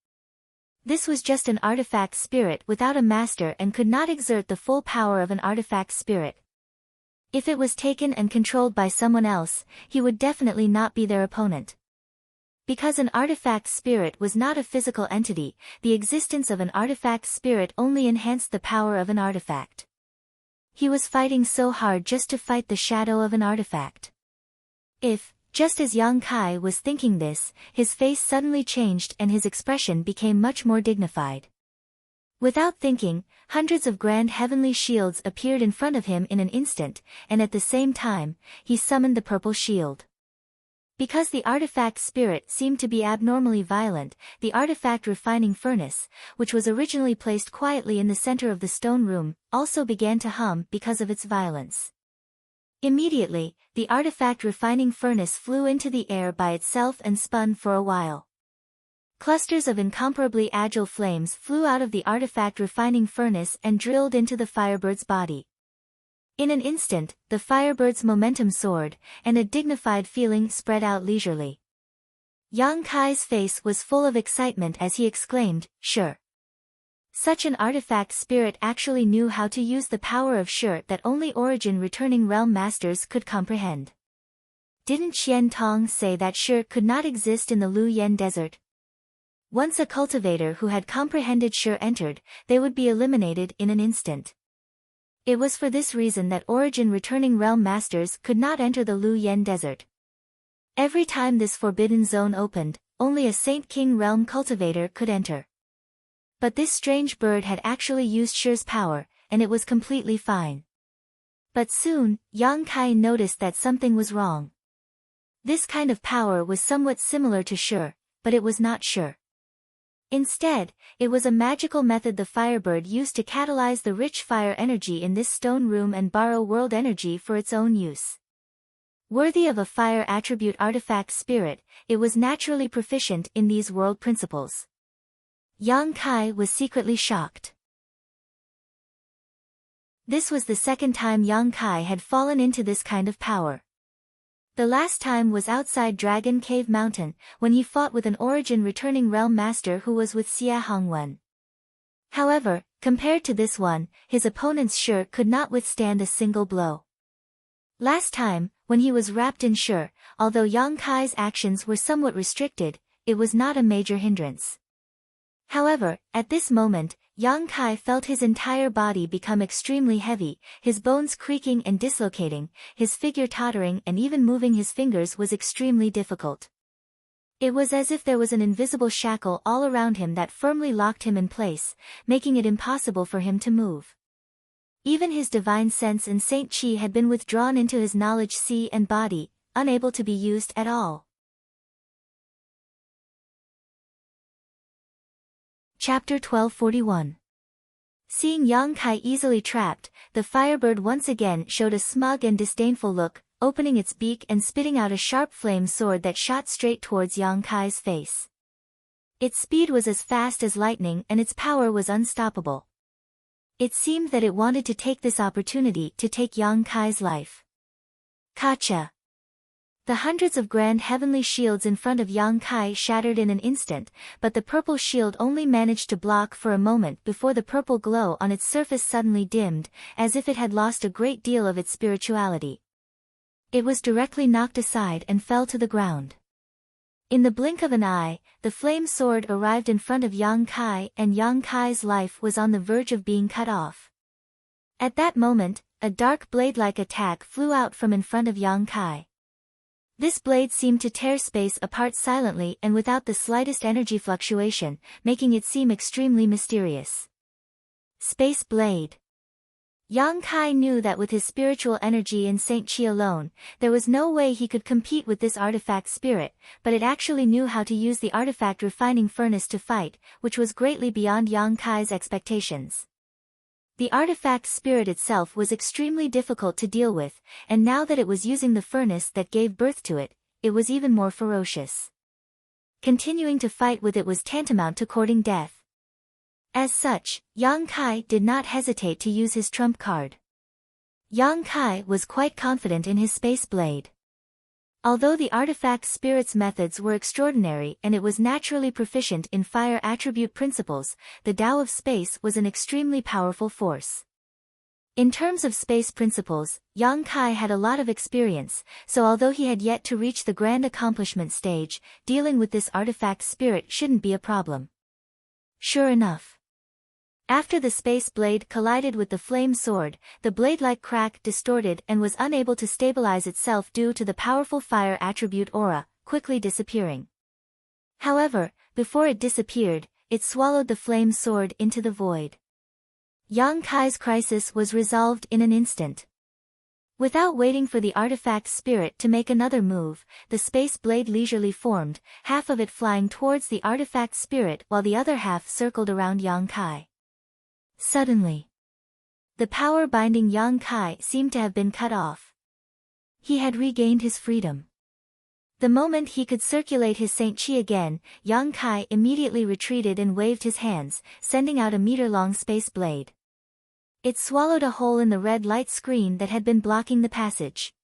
This was just an artifact spirit without a master and could not exert the full power of an artifact spirit. If it was taken and controlled by someone else, he would definitely not be their opponent. Because an artifact spirit was not a physical entity, the existence of an artifact spirit only enhanced the power of an artifact. He was fighting so hard just to fight the shadow of an artifact. If, just as Yang Kai was thinking this, his face suddenly changed and his expression became much more dignified. Without thinking, hundreds of grand heavenly shields appeared in front of him in an instant, and at the same time, he summoned the purple shield. Because the artifact spirit seemed to be abnormally violent, the artifact refining furnace, which was originally placed quietly in the center of the stone room, also began to hum because of its violence. Immediately, the artifact refining furnace flew into the air by itself and spun for a while. Clusters of incomparably agile flames flew out of the artifact refining furnace and drilled into the Firebird's body. In an instant, the Firebird's momentum soared, and a dignified feeling spread out leisurely. Yang Kai's face was full of excitement as he exclaimed, "Sure." Such an artifact spirit actually knew how to use the power of Sure that only origin returning realm masters could comprehend. Didn't Xian Tong say that Sure could not exist in the Lu Yen desert? Once a cultivator who had comprehended Sure entered, they would be eliminated in an instant. It was for this reason that origin returning realm masters could not enter the Lu Yen desert. Every time this forbidden zone opened, only a Saint King realm cultivator could enter. But this strange bird had actually used Sure's power, and it was completely fine. But soon, Yang Kai noticed that something was wrong. This kind of power was somewhat similar to Sure, but it was not Sure. Instead, it was a magical method the Firebird used to catalyze the rich fire energy in this stone room and borrow world energy for its own use. Worthy of a fire attribute artifact spirit, it was naturally proficient in these world principles. Yang Kai was secretly shocked. This was the second time Yang Kai had fallen into this kind of power. The last time was outside Dragon Cave Mountain, when he fought with an origin returning realm master who was with Xia Hongwen. However, compared to this one, his opponent's Sure could not withstand a single blow. Last time, when he was wrapped in Sure, although Yang Kai's actions were somewhat restricted, it was not a major hindrance. However, at this moment, Yang Kai felt his entire body become extremely heavy, his bones creaking and dislocating, his figure tottering, and even moving his fingers was extremely difficult. It was as if there was an invisible shackle all around him that firmly locked him in place, making it impossible for him to move. Even his divine sense and Saint Chi had been withdrawn into his knowledge sea and body, unable to be used at all. Chapter 1241. Seeing Yang Kai easily trapped, the firebird once again showed a smug and disdainful look, opening its beak and spitting out a sharp flame sword that shot straight towards Yang Kai's face. Its speed was as fast as lightning and its power was unstoppable. It seemed that it wanted to take this opportunity to take Yang Kai's life. Kacha! The hundreds of grand heavenly shields in front of Yang Kai shattered in an instant, but the purple shield only managed to block for a moment before the purple glow on its surface suddenly dimmed, as if it had lost a great deal of its spirituality. It was directly knocked aside and fell to the ground. In the blink of an eye, the flame sword arrived in front of Yang Kai and Yang Kai's life was on the verge of being cut off. At that moment, a dark blade-like attack flew out from in front of Yang Kai. This blade seemed to tear space apart silently and without the slightest energy fluctuation, making it seem extremely mysterious. Space Blade. Yang Kai knew that with his spiritual energy and Saint Chi alone, there was no way he could compete with this artifact spirit, but it actually knew how to use the artifact refining furnace to fight, which was greatly beyond Yang Kai's expectations. The artifact spirit itself was extremely difficult to deal with, and now that it was using the furnace that gave birth to it, it was even more ferocious. Continuing to fight with it was tantamount to courting death. As such, Yang Kai did not hesitate to use his trump card. Yang Kai was quite confident in his space blade. Although the artifact spirit's methods were extraordinary and it was naturally proficient in fire attribute principles, the Tao of space was an extremely powerful force. In terms of space principles, Yang Kai had a lot of experience, so although he had yet to reach the grand accomplishment stage, dealing with this artifact spirit shouldn't be a problem. Sure enough. After the space blade collided with the flame sword, the blade-like crack distorted and was unable to stabilize itself due to the powerful fire attribute aura, quickly disappearing. However, before it disappeared, it swallowed the flame sword into the void. Yang Kai's crisis was resolved in an instant. Without waiting for the artifact spirit to make another move, the space blade leisurely formed, half of it flying towards the artifact spirit while the other half circled around Yang Kai. Suddenly, the power binding Yang Kai seemed to have been cut off. He had regained his freedom. The moment he could circulate his Saint Chi again, Yang Kai immediately retreated and waved his hands, sending out a meter-long space blade. It swallowed a hole in the red light screen that had been blocking the passage.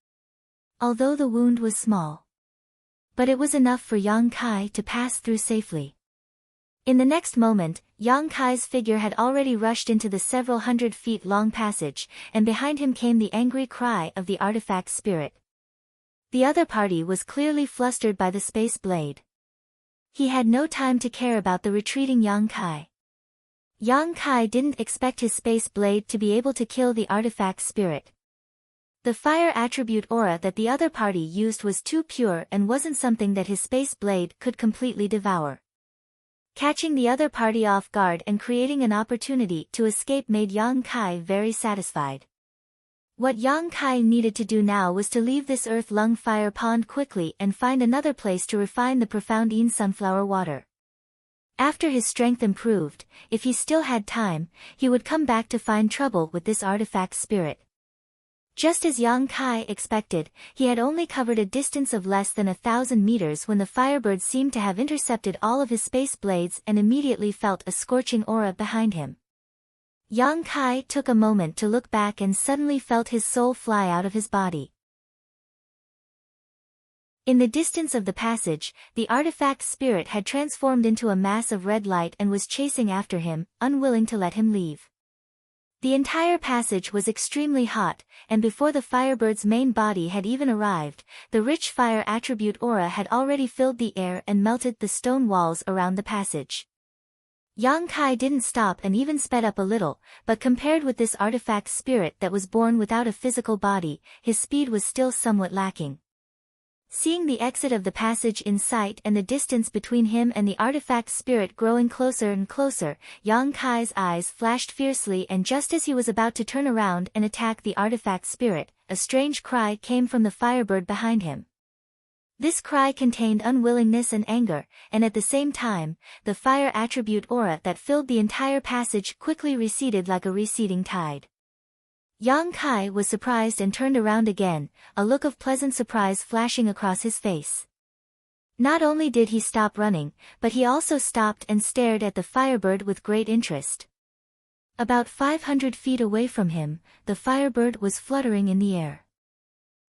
Although the wound was small, but it was enough for Yang Kai to pass through safely. In the next moment, Yang Kai's figure had already rushed into the several hundred feet long passage, and behind him came the angry cry of the artifact spirit. The other party was clearly flustered by the space blade. He had no time to care about the retreating Yang Kai. Yang Kai didn't expect his space blade to be able to kill the artifact spirit. The fire attribute aura that the other party used was too pure and wasn't something that his space blade could completely devour. Catching the other party off guard and creating an opportunity to escape made Yang Kai very satisfied. What Yang Kai needed to do now was to leave this earth-lung fire pond quickly and find another place to refine the profound Yin sunflower water. After his strength improved, if he still had time, he would come back to find trouble with this artifact spirit. Just as Yang Kai expected, he had only covered a distance of less than 1,000 meters when the firebird seemed to have intercepted all of his space blades and immediately felt a scorching aura behind him. Yang Kai took a moment to look back and suddenly felt his soul fly out of his body. In the distance of the passage, the artifact spirit had transformed into a mass of red light and was chasing after him, unwilling to let him leave. The entire passage was extremely hot, and before the firebird's main body had even arrived, the rich fire attribute aura had already filled the air and melted the stone walls around the passage. Yang Kai didn't stop and even sped up a little, but compared with this artifact's spirit that was born without a physical body, his speed was still somewhat lacking. Seeing the exit of the passage in sight and the distance between him and the artifact's spirit growing closer and closer, Yang Kai's eyes flashed fiercely, and just as he was about to turn around and attack the artifact's spirit, a strange cry came from the firebird behind him. This cry contained unwillingness and anger, and at the same time, the fire attribute aura that filled the entire passage quickly receded like a receding tide. Yang Kai was surprised and turned around again, a look of pleasant surprise flashing across his face. Not only did he stop running, but he also stopped and stared at the firebird with great interest. About 500 feet away from him, the firebird was fluttering in the air.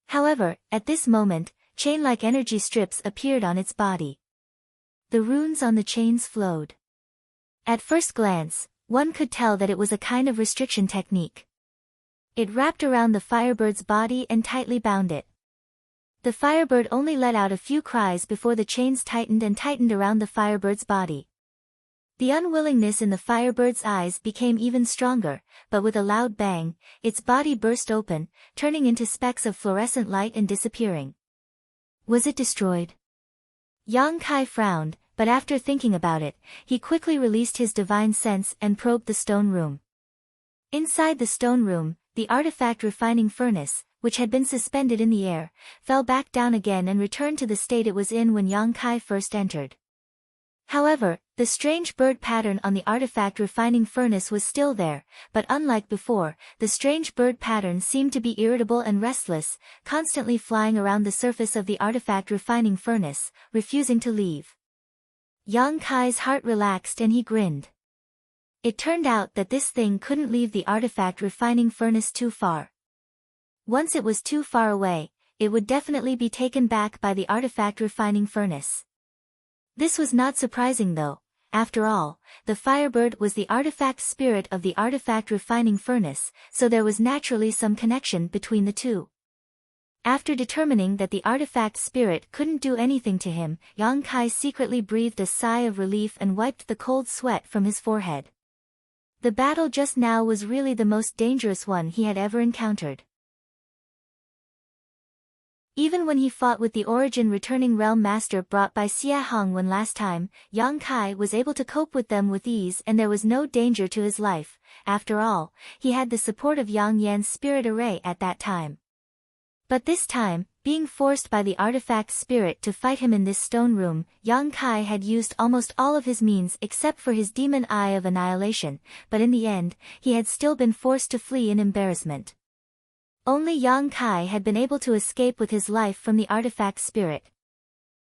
However, at this moment, chain-like energy strips appeared on its body. The runes on the chains flowed. At first glance, one could tell that it was a kind of restriction technique. It wrapped around the firebird's body and tightly bound it. The firebird only let out a few cries before the chains tightened and tightened around the firebird's body. The unwillingness in the firebird's eyes became even stronger, but with a loud bang, its body burst open, turning into specks of fluorescent light and disappearing. Was it destroyed? Yang Kai frowned, but after thinking about it, he quickly released his divine sense and probed the stone room. Inside the stone room, the artifact refining furnace, which had been suspended in the air, fell back down again and returned to the state it was in when Yang Kai first entered. However, the strange bird pattern on the artifact refining furnace was still there, but unlike before, the strange bird pattern seemed to be irritable and restless, constantly flying around the surface of the artifact refining furnace, refusing to leave. Yang Kai's heart relaxed and he grinned. It turned out that this thing couldn't leave the artifact refining furnace too far. Once it was too far away, it would definitely be taken back by the artifact refining furnace. This was not surprising though. After all, the firebird was the artifact spirit of the artifact refining furnace, so there was naturally some connection between the two. After determining that the artifact spirit couldn't do anything to him, Yang Kai secretly breathed a sigh of relief and wiped the cold sweat from his forehead. The battle just now was really the most dangerous one he had ever encountered. Even when he fought with the origin returning realm master brought by Xia Hong when last time, Yang Kai was able to cope with them with ease and there was no danger to his life. After all, he had the support of Yang Yan's spirit array at that time. But this time, being forced by the artifact spirit to fight him in this stone room, Yang Kai had used almost all of his means except for his demon eye of annihilation, but in the end, he had still been forced to flee in embarrassment. Only Yang Kai had been able to escape with his life from the artifact spirit.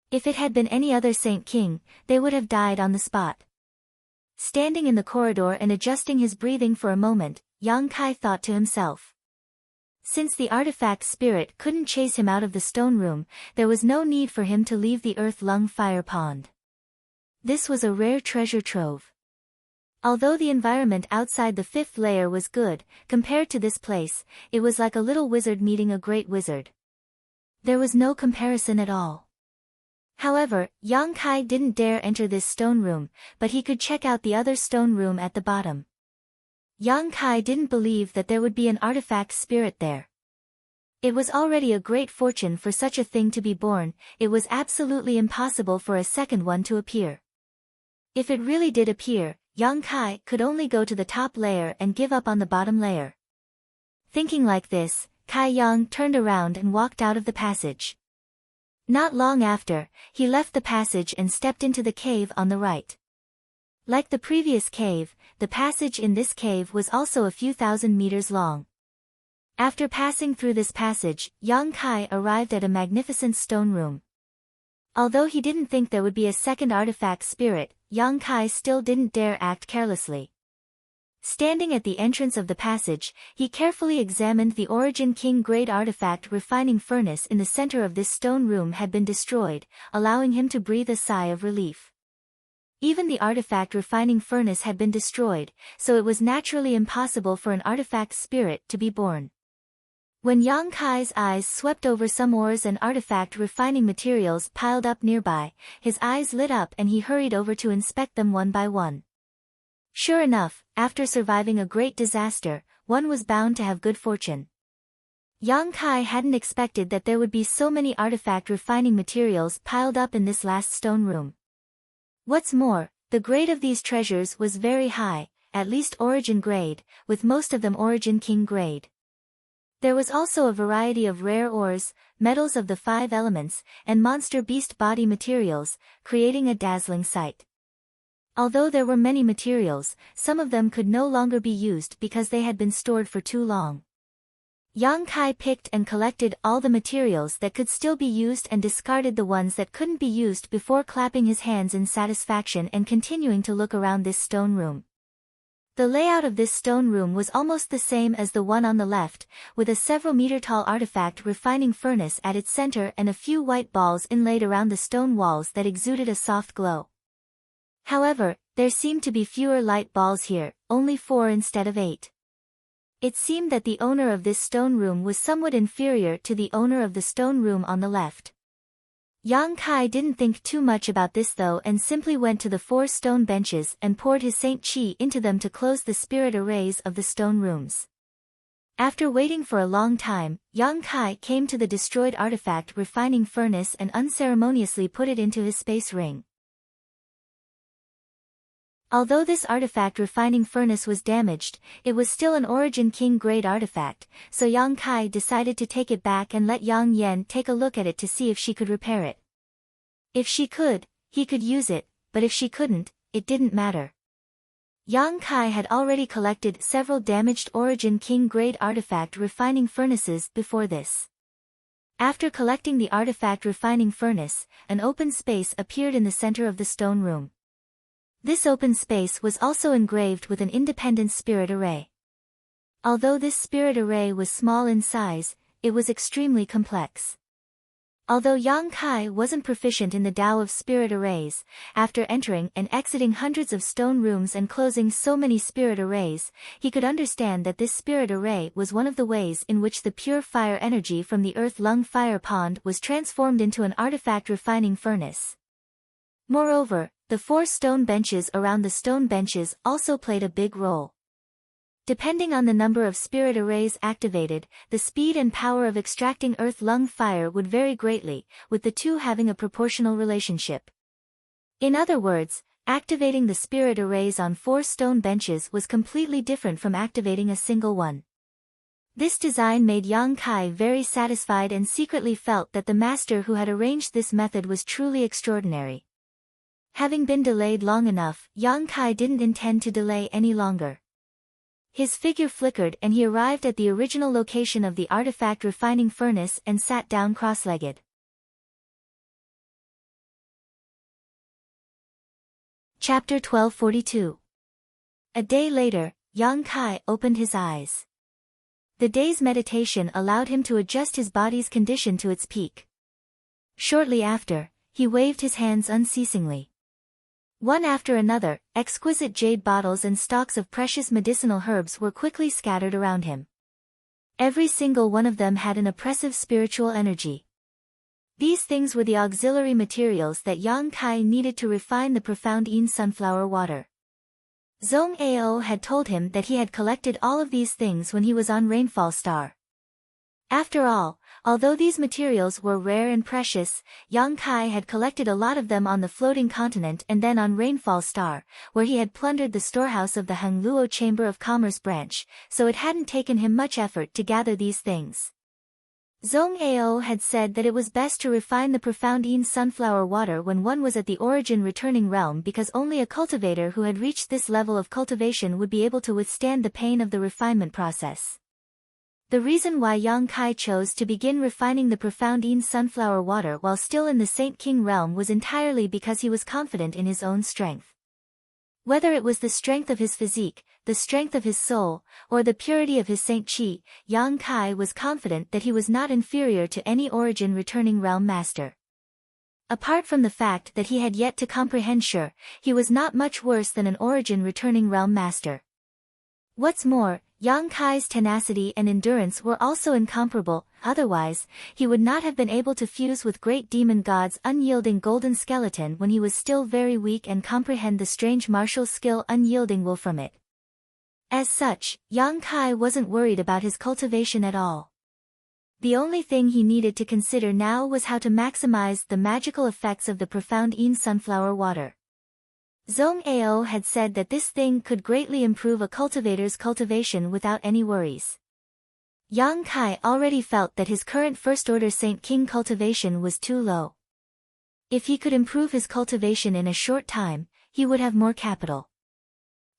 If it had been any other Saint King, they would have died on the spot. Standing in the corridor and adjusting his breathing for a moment, Yang Kai thought to himself. Since the artifact spirit couldn't chase him out of the stone room, there was no need for him to leave the earth lung fire pond. This was a rare treasure trove. Although the environment outside the fifth layer was good, compared to this place, it was like a little wizard meeting a great wizard. There was no comparison at all. However, Yang Kai didn't dare enter this stone room, but he could check out the other stone room at the bottom. Yang Kai didn't believe that there would be an artifact spirit there. It was already a great fortune for such a thing to be born, it was absolutely impossible for a second one to appear. If it really did appear, Yang Kai could only go to the top layer and give up on the bottom layer. Thinking like this, Kai Yang turned around and walked out of the passage. Not long after, he left the passage and stepped into the cave on the right. Like the previous cave, the passage in this cave was also a few thousand meters long. After passing through this passage, Yang Kai arrived at a magnificent stone room. Although he didn't think there would be a second artifact spirit, Yang Kai still didn't dare act carelessly. Standing at the entrance of the passage, he carefully examined the Origin King grade artifact refining furnace in the center of this stone room had been destroyed, allowing him to breathe a sigh of relief. Even the artifact refining furnace had been destroyed, so it was naturally impossible for an artifact spirit to be born. When Yang Kai's eyes swept over some ores and artifact refining materials piled up nearby, his eyes lit up and he hurried over to inspect them one by one. Sure enough, after surviving a great disaster, one was bound to have good fortune. Yang Kai hadn't expected that there would be so many artifact refining materials piled up in this last stone room. What's more, the grade of these treasures was very high, at least origin grade, with most of them origin king grade. There was also a variety of rare ores, metals of the 5 elements, and monster beast body materials, creating a dazzling sight. Although there were many materials, some of them could no longer be used because they had been stored for too long. Yang Kai picked and collected all the materials that could still be used and discarded the ones that couldn't be used before clapping his hands in satisfaction and continuing to look around this stone room. The layout of this stone room was almost the same as the one on the left, with a several-meter-tall artifact refining furnace at its center and a few white balls inlaid around the stone walls that exuded a soft glow. However, there seemed to be fewer light balls here, only 4 instead of 8. It seemed that the owner of this stone room was somewhat inferior to the owner of the stone room on the left. Yang Kai didn't think too much about this though and simply went to the 4 stone benches and poured his Saint Chi into them to close the spirit arrays of the stone rooms. After waiting for a long time, Yang Kai came to the destroyed artifact refining furnace and unceremoniously put it into his space ring. Although this artifact refining furnace was damaged, it was still an Origin King grade artifact, so Yang Kai decided to take it back and let Yang Yen take a look at it to see if she could repair it. If she could, he could use it, but if she couldn't, it didn't matter. Yang Kai had already collected several damaged Origin King grade artifact refining furnaces before this. After collecting the artifact refining furnace, an open space appeared in the center of the stone room. This open space was also engraved with an independent spirit array. Although this spirit array was small in size, it was extremely complex. Although Yang Kai wasn't proficient in the Tao of spirit arrays, after entering and exiting hundreds of stone rooms and closing so many spirit arrays, he could understand that this spirit array was one of the ways in which the pure fire energy from the Earth Lung Fire Pond was transformed into an artifact refining furnace. Moreover, the 4 stone benches around the stone benches also played a big role. Depending on the number of spirit arrays activated, the speed and power of extracting Earth Lung Fire would vary greatly, with the two having a proportional relationship. In other words, activating the spirit arrays on 4 stone benches was completely different from activating a single one. This design made Yang Kai very satisfied and secretly felt that the master who had arranged this method was truly extraordinary. Having been delayed long enough, Yang Kai didn't intend to delay any longer. His figure flickered and he arrived at the original location of the artifact refining furnace and sat down cross-legged. Chapter 1242. A day later, Yang Kai opened his eyes. The day's meditation allowed him to adjust his body's condition to its peak. Shortly after, he waved his hands unceasingly. One after another, exquisite jade bottles and stalks of precious medicinal herbs were quickly scattered around him. Every single one of them had an oppressive spiritual energy. These things were the auxiliary materials that Yang Kai needed to refine the profound Yin sunflower water. Zhong Ao had told him that he had collected all of these things when he was on Rainfall Star. After all, although these materials were rare and precious, Yang Kai had collected a lot of them on the floating continent and then on Rainfall Star, where he had plundered the storehouse of the Hangluo Chamber of Commerce branch, so it hadn't taken him much effort to gather these things. Zhong Ao had said that it was best to refine the profound Yin sunflower water when one was at the origin returning realm because only a cultivator who had reached this level of cultivation would be able to withstand the pain of the refinement process. The reason why Yang Kai chose to begin refining the profound Yin sunflower water while still in the Saint King realm was entirely because he was confident in his own strength. Whether it was the strength of his physique, the strength of his soul, or the purity of his Saint Chi, Yang Kai was confident that he was not inferior to any origin returning realm master. Apart from the fact that he had yet to comprehend sure, he was not much worse than an origin returning realm master. What's more, Yang Kai's tenacity and endurance were also incomparable, otherwise, he would not have been able to fuse with great demon god's unyielding golden skeleton when he was still very weak and comprehend the strange martial skill unyielding will from it. As such, Yang Kai wasn't worried about his cultivation at all. The only thing he needed to consider now was how to maximize the magical effects of the profound Yin sunflower water. Zhong Ao had said that this thing could greatly improve a cultivator's cultivation without any worries. Yang Kai already felt that his current first-order Saint King cultivation was too low. If he could improve his cultivation in a short time, he would have more capital.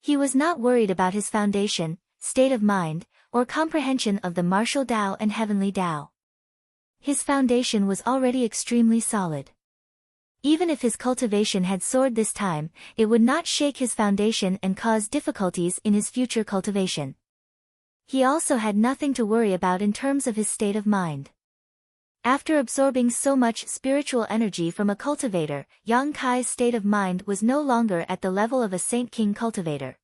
He was not worried about his foundation, state of mind, or comprehension of the martial Tao and heavenly Tao. His foundation was already extremely solid. Even if his cultivation had soared this time, it would not shake his foundation and cause difficulties in his future cultivation. He also had nothing to worry about in terms of his state of mind. After absorbing so much spiritual energy from a cultivator, Yang Kai's state of mind was no longer at the level of a Saint King cultivator.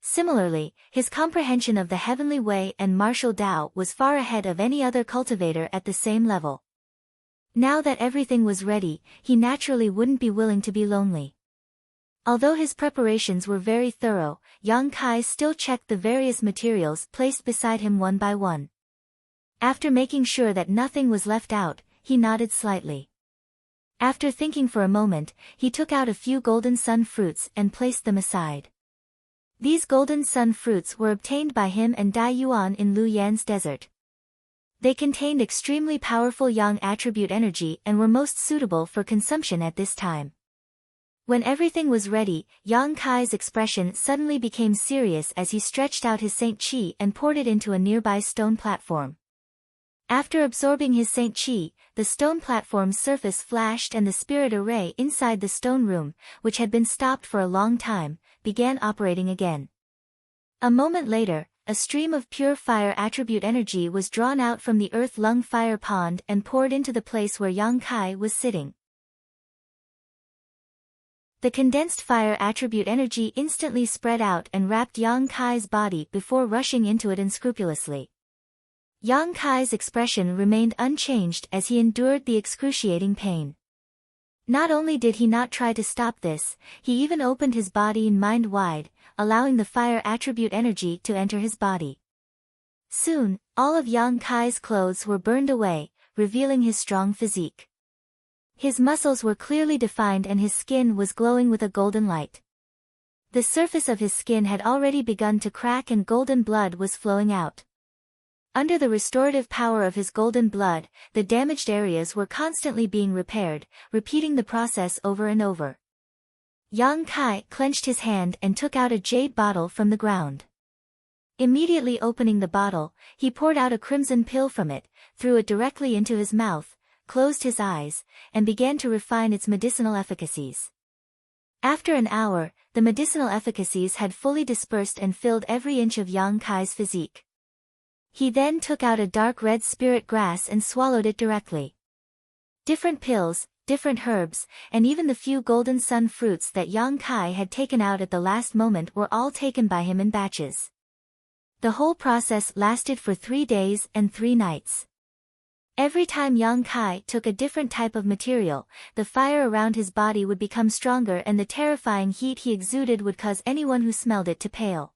Similarly, his comprehension of the heavenly way and martial Tao was far ahead of any other cultivator at the same level. Now that everything was ready, he naturally wouldn't be willing to be lonely. Although his preparations were very thorough, Yang Kai still checked the various materials placed beside him one by one. After making sure that nothing was left out, he nodded slightly. After thinking for a moment, he took out a few golden sun fruits and placed them aside. These golden sun fruits were obtained by him and Dai Yuan in Lu Yan's desert. They contained extremely powerful yang attribute energy and were most suitable for consumption at this time. When everything was ready, Yang Kai's expression suddenly became serious as he stretched out his Saint Qi and poured it into a nearby stone platform. After absorbing his Saint Qi, the stone platform's surface flashed and the spirit array inside the stone room, which had been stopped for a long time, began operating again. A moment later, a stream of pure fire attribute energy was drawn out from the earth lung fire pond and poured into the place where Yang Kai was sitting. The condensed fire attribute energy instantly spread out and wrapped Yang Kai's body before rushing into it unscrupulously. Yang Kai's expression remained unchanged as he endured the excruciating pain. Not only did he not try to stop this, he even opened his body and mind wide, allowing the fire attribute energy to enter his body. Soon, all of Yang Kai's clothes were burned away, revealing his strong physique. His muscles were clearly defined and his skin was glowing with a golden light. The surface of his skin had already begun to crack and golden blood was flowing out. Under the restorative power of his golden blood, the damaged areas were constantly being repaired, repeating the process over and over. Yang Kai clenched his hand and took out a jade bottle from the ground. Immediately opening the bottle, he poured out a crimson pill from it, threw it directly into his mouth, closed his eyes, and began to refine its medicinal efficacies. After an hour, the medicinal efficacies had fully dispersed and filled every inch of Yang Kai's physique. He then took out a dark red spirit grass and swallowed it directly. Different pills, different herbs, and even the few golden sun fruits that Yang Kai had taken out at the last moment were all taken by him in batches. The whole process lasted for 3 days and 3 nights. Every time Yang Kai took a different type of material, the fire around his body would become stronger and the terrifying heat he exuded would cause anyone who smelled it to pale.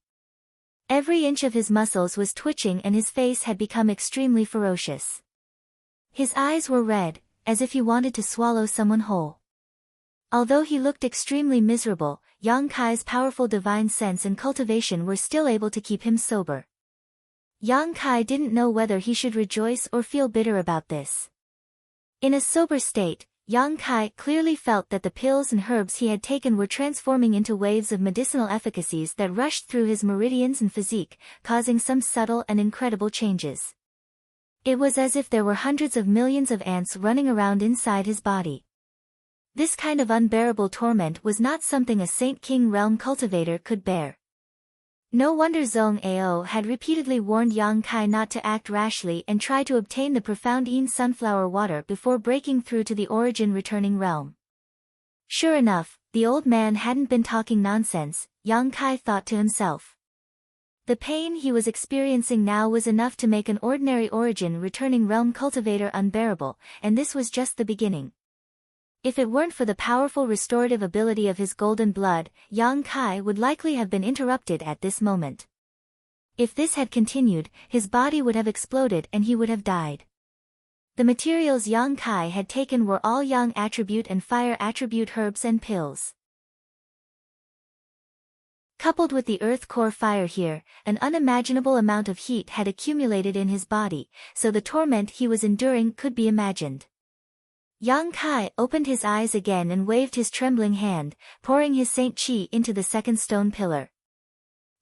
Every inch of his muscles was twitching and his face had become extremely ferocious. His eyes were red, as if he wanted to swallow someone whole. Although he looked extremely miserable, Yang Kai's powerful divine sense and cultivation were still able to keep him sober. Yang Kai didn't know whether he should rejoice or feel bitter about this. In a sober state, Yang Kai clearly felt that the pills and herbs he had taken were transforming into waves of medicinal efficacies that rushed through his meridians and physique, causing some subtle and incredible changes. It was as if there were hundreds of millions of ants running around inside his body. This kind of unbearable torment was not something a Saint King realm cultivator could bear. No wonder Zhong Ao had repeatedly warned Yang Kai not to act rashly and try to obtain the profound Yin sunflower water before breaking through to the origin returning realm. Sure enough, the old man hadn't been talking nonsense, Yang Kai thought to himself. The pain he was experiencing now was enough to make an ordinary origin returning realm cultivator unbearable, and this was just the beginning. If it weren't for the powerful restorative ability of his golden blood, Yang Kai would likely have been interrupted at this moment. If this had continued, his body would have exploded and he would have died. The materials Yang Kai had taken were all Yang attribute and fire attribute herbs and pills. Coupled with the earth core fire here, an unimaginable amount of heat had accumulated in his body, so the torment he was enduring could be imagined. Yang Kai opened his eyes again and waved his trembling hand, pouring his Saint Chi into the second stone pillar.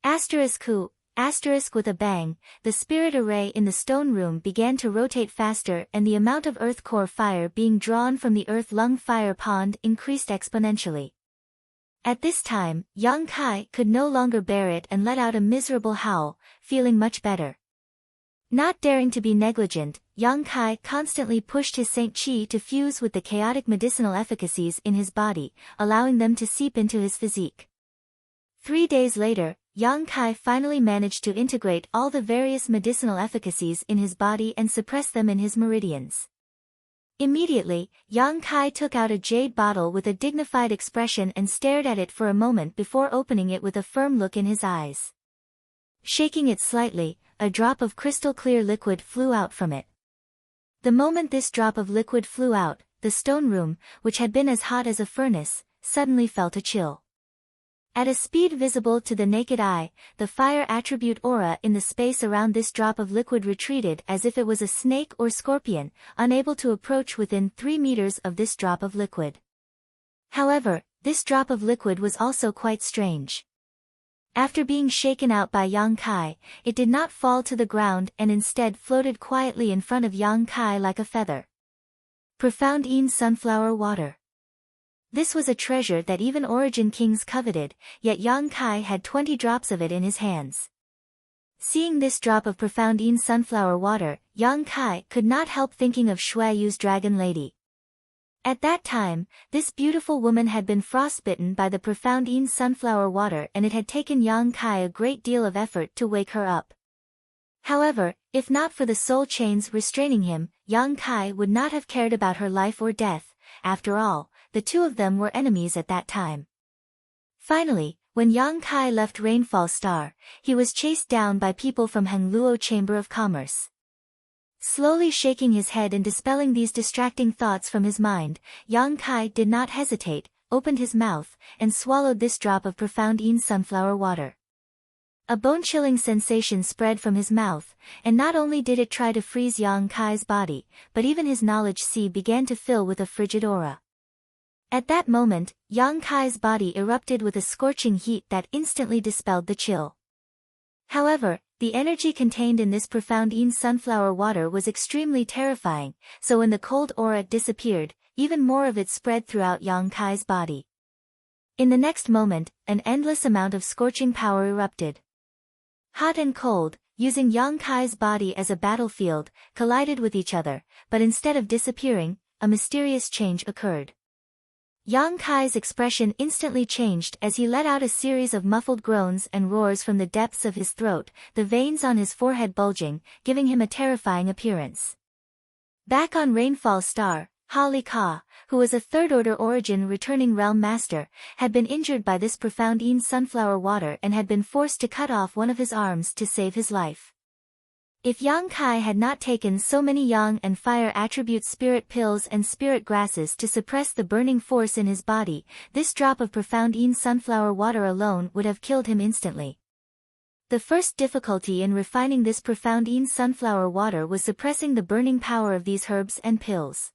Asterisk with a bang, the spirit array in the stone room began to rotate faster and the amount of earth core fire being drawn from the earth lung fire pond increased exponentially. At this time, Yang Kai could no longer bear it and let out a miserable howl, feeling much better. Not daring to be negligent, Yang Kai constantly pushed his Saint Chi to fuse with the chaotic medicinal efficacies in his body, allowing them to seep into his physique. 3 days later, Yang Kai finally managed to integrate all the various medicinal efficacies in his body and suppress them in his meridians. Immediately, Yang Kai took out a jade bottle with a dignified expression and stared at it for a moment before opening it with a firm look in his eyes. Shaking it slightly, a drop of crystal-clear liquid flew out from it. The moment this drop of liquid flew out, the stone room, which had been as hot as a furnace, suddenly felt a chill. At a speed visible to the naked eye, the fire attribute aura in the space around this drop of liquid retreated as if it was a snake or scorpion, unable to approach within 3 meters of this drop of liquid. However, this drop of liquid was also quite strange. After being shaken out by Yang Kai, it did not fall to the ground and instead floated quietly in front of Yang Kai like a feather. Profound Yin sunflower water. This was a treasure that even origin kings coveted, yet Yang Kai had 20 drops of it in his hands. Seeing this drop of profound Yin sunflower water, Yang Kai could not help thinking of Shui Yu's dragon lady. At that time, this beautiful woman had been frostbitten by the profound Yin sunflower water and it had taken Yang Kai a great deal of effort to wake her up. However, if not for the soul chains restraining him, Yang Kai would not have cared about her life or death. After all, the two of them were enemies at that time. Finally, when Yang Kai left Rainfall Star, he was chased down by people from Hengluo Chamber of Commerce. Slowly shaking his head and dispelling these distracting thoughts from his mind, Yang Kai did not hesitate, opened his mouth, and swallowed this drop of profound Yin sunflower water. A bone-chilling sensation spread from his mouth, and not only did it try to freeze Yang Kai's body, but even his knowledge sea began to fill with a frigid aura. At that moment, Yang Kai's body erupted with a scorching heat that instantly dispelled the chill. However, the energy contained in this profound Yin sunflower water was extremely terrifying, so when the cold aura disappeared, even more of it spread throughout Yang Kai's body. In the next moment, an endless amount of scorching power erupted. Hot and cold, using Yang Kai's body as a battlefield, collided with each other, but instead of disappearing, a mysterious change occurred. Yang Kai's expression instantly changed as he let out a series of muffled groans and roars from the depths of his throat, the veins on his forehead bulging, giving him a terrifying appearance. Back on Rainfall Star, Holly Ka, who was a third-order origin returning realm master, had been injured by this profound Yin sunflower water and had been forced to cut off one of his arms to save his life. If Yang Kai had not taken so many Yang and fire attribute spirit pills and spirit grasses to suppress the burning force in his body, this drop of profound Yin sunflower water alone would have killed him instantly. The first difficulty in refining this profound Yin sunflower water was suppressing the burning power of these herbs and pills.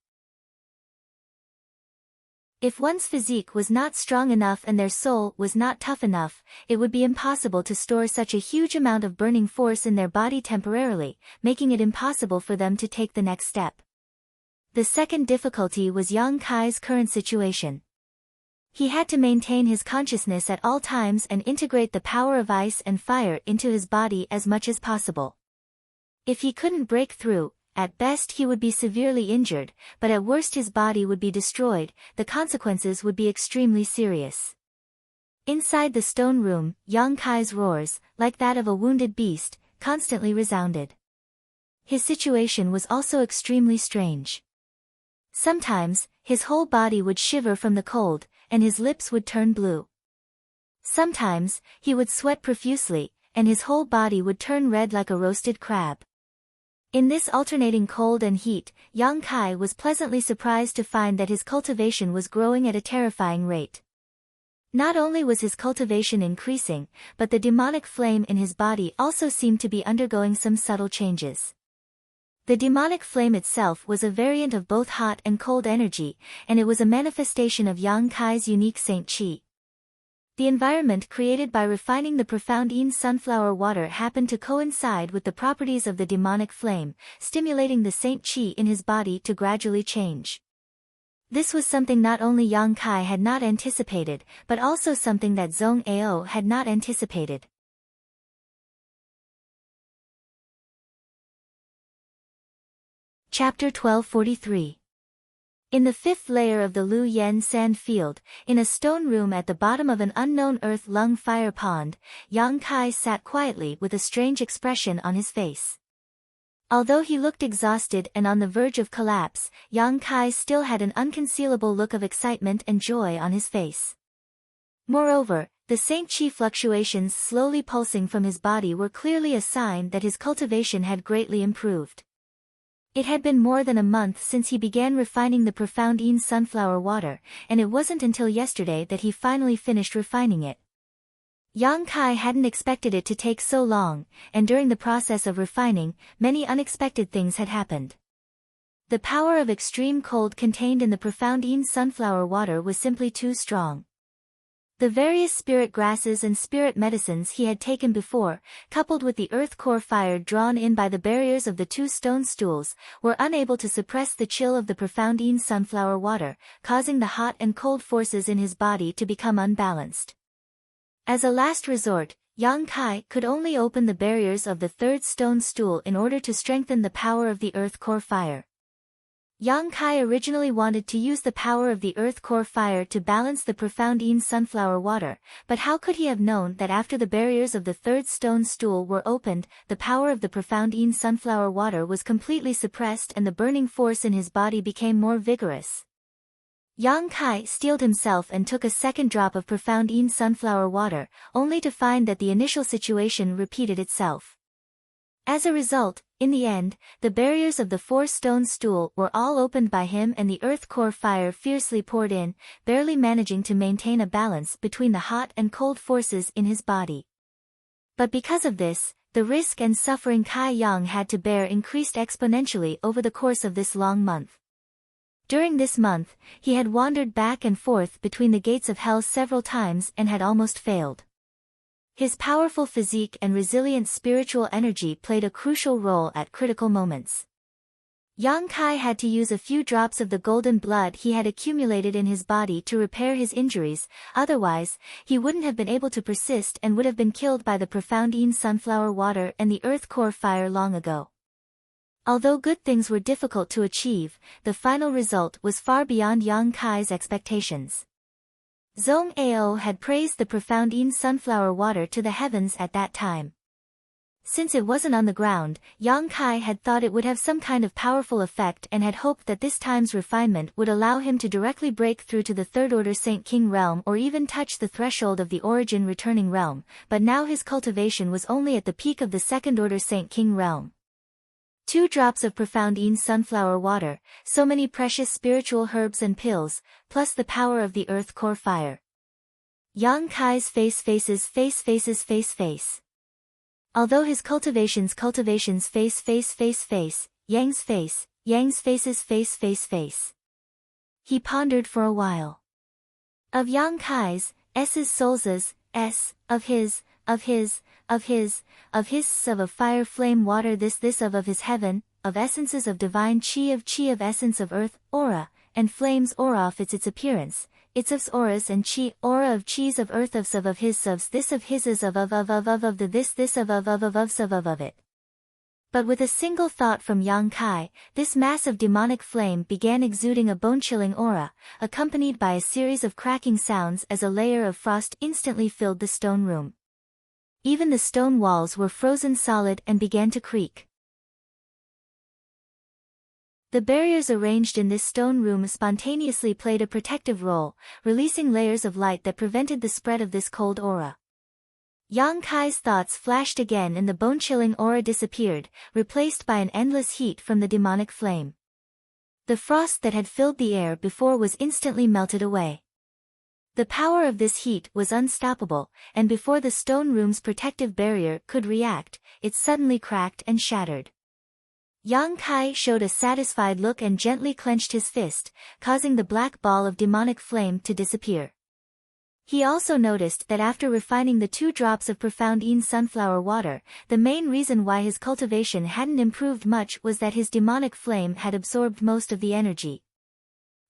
If one's physique was not strong enough and their soul was not tough enough, it would be impossible to store such a huge amount of burning force in their body temporarily, making it impossible for them to take the next step. The second difficulty was Yang Kai's current situation. He had to maintain his consciousness at all times and integrate the power of ice and fire into his body as much as possible. If he couldn't break through, at best he would be severely injured, but at worst his body would be destroyed. The consequences would be extremely serious. Inside the stone room, Yang Kai's roars, like that of a wounded beast, constantly resounded. His situation was also extremely strange. Sometimes, his whole body would shiver from the cold, and his lips would turn blue. Sometimes, he would sweat profusely, and his whole body would turn red like a roasted crab. In this alternating cold and heat, Yang Kai was pleasantly surprised to find that his cultivation was growing at a terrifying rate. Not only was his cultivation increasing, but the demonic flame in his body also seemed to be undergoing some subtle changes. The demonic flame itself was a variant of both hot and cold energy, and it was a manifestation of Yang Kai's unique Saint Qi. The environment created by refining the profound Yin sunflower water happened to coincide with the properties of the demonic flame, stimulating the Saint Qi in his body to gradually change. This was something not only Yang Kai had not anticipated, but also something that Zhong Ao had not anticipated. Chapter 1243. In the fifth layer of the Lu Yen sand field, in a stone room at the bottom of an unknown earth lung fire pond, Yang Kai sat quietly with a strange expression on his face. Although he looked exhausted and on the verge of collapse, Yang Kai still had an unconcealable look of excitement and joy on his face. Moreover, the Saint Qi fluctuations slowly pulsing from his body were clearly a sign that his cultivation had greatly improved. It had been more than a month since he began refining the profound Yin sunflower water, and it wasn't until yesterday that he finally finished refining it. Yang Kai hadn't expected it to take so long, and during the process of refining, many unexpected things had happened. The power of extreme cold contained in the profound Yin sunflower water was simply too strong. The various spirit grasses and spirit medicines he had taken before, coupled with the earth core fire drawn in by the barriers of the two stone stools, were unable to suppress the chill of the profound Yin sunflower water, causing the hot and cold forces in his body to become unbalanced. As a last resort, Yang Kai could only open the barriers of the third stone stool in order to strengthen the power of the earth core fire. Yang Kai originally wanted to use the power of the earth core fire to balance the profound Yin sunflower water, but how could he have known that after the barriers of the third stone stool were opened, the power of the profound Yin sunflower water was completely suppressed and the burning force in his body became more vigorous? Yang Kai steeled himself and took a second drop of profound Yin sunflower water, only to find that the initial situation repeated itself. As a result, in the end, the barriers of the four-stone stool were all opened by him and the earth core fire fiercely poured in, barely managing to maintain a balance between the hot and cold forces in his body. But because of this, the risk and suffering Kai Yang had to bear increased exponentially over the course of this long month. During this month, he had wandered back and forth between the gates of hell several times and had almost failed. His powerful physique and resilient spiritual energy played a crucial role at critical moments. Yang Kai had to use a few drops of the golden blood he had accumulated in his body to repair his injuries, otherwise, he wouldn't have been able to persist and would have been killed by the profound Yin sunflower water and the earth core fire long ago. Although good things were difficult to achieve, the final result was far beyond Yang Kai's expectations. Zhong Ao had praised the profound Yin sunflower water to the heavens at that time. Since it wasn't on the ground, Yang Kai had thought it would have some kind of powerful effect and had hoped that this time's refinement would allow him to directly break through to the third-order Saint King realm or even touch the threshold of the origin returning realm, but now his cultivation was only at the peak of the second-order Saint King realm. 2 drops of profound Yin sunflower water, so many precious spiritual herbs and pills, plus the power of the earth core fire. Yang Kai's face. Although his cultivation's face, Yang's face's face. He pondered for a while. Of Yang Kai's, S's soul's, S, of his, of fire flame water this of his heaven, of essences of divine chi of essence of earth, aura, and flames aura of its appearance, its of auras and chi, aura of chi's of earth of his this of his's of the this of it. But with a single thought from Yang Kai, this mass of demonic flame began exuding a bone-chilling aura, accompanied by a series of cracking sounds as a layer of frost instantly filled the stone room. Even the stone walls were frozen solid and began to creak. The barriers arranged in this stone room spontaneously played a protective role, releasing layers of light that prevented the spread of this cold aura. Yang Kai's thoughts flashed again and the bone-chilling aura disappeared, replaced by an endless heat from the demonic flame. The frost that had filled the air before was instantly melted away. The power of this heat was unstoppable, and before the stone room's protective barrier could react, it suddenly cracked and shattered. Yang Kai showed a satisfied look and gently clenched his fist, causing the black ball of demonic flame to disappear. He also noticed that after refining the 2 drops of profound Yin sunflower water, the main reason why his cultivation hadn't improved much was that his demonic flame had absorbed most of the energy.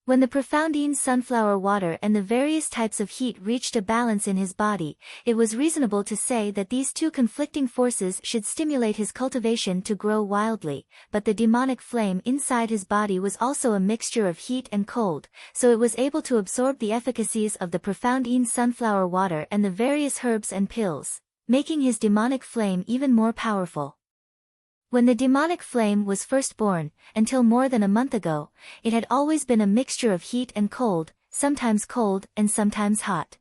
When the profound Yin sunflower water and the various types of heat reached a balance in his body, it was reasonable to say that these 2 conflicting forces should stimulate his cultivation to grow wildly, but the demonic flame inside his body was also a mixture of heat and cold, so it was able to absorb the efficacies of the profound Yin sunflower water and the various herbs and pills, making his demonic flame even more powerful. When the demonic flame was first born, until more than a month ago, it had always been a mixture of heat and cold and sometimes hot.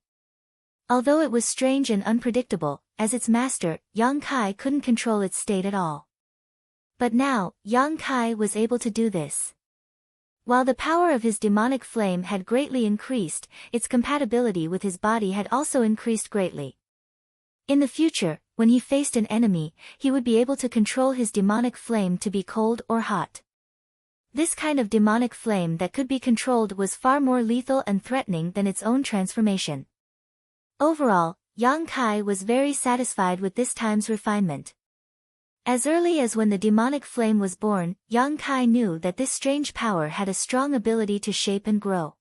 Although it was strange and unpredictable, as its master, Yang Kai couldn't control its state at all. But now, Yang Kai was able to do this. While the power of his demonic flame had greatly increased, its compatibility with his body had also increased greatly. In the future, when he faced an enemy, he would be able to control his demonic flame to be cold or hot. This kind of demonic flame that could be controlled was far more lethal and threatening than its own transformation. Overall, Yang Kai was very satisfied with this time's refinement. As early as when the demonic flame was born, Yang Kai knew that this strange power had a strong ability to shape and grow.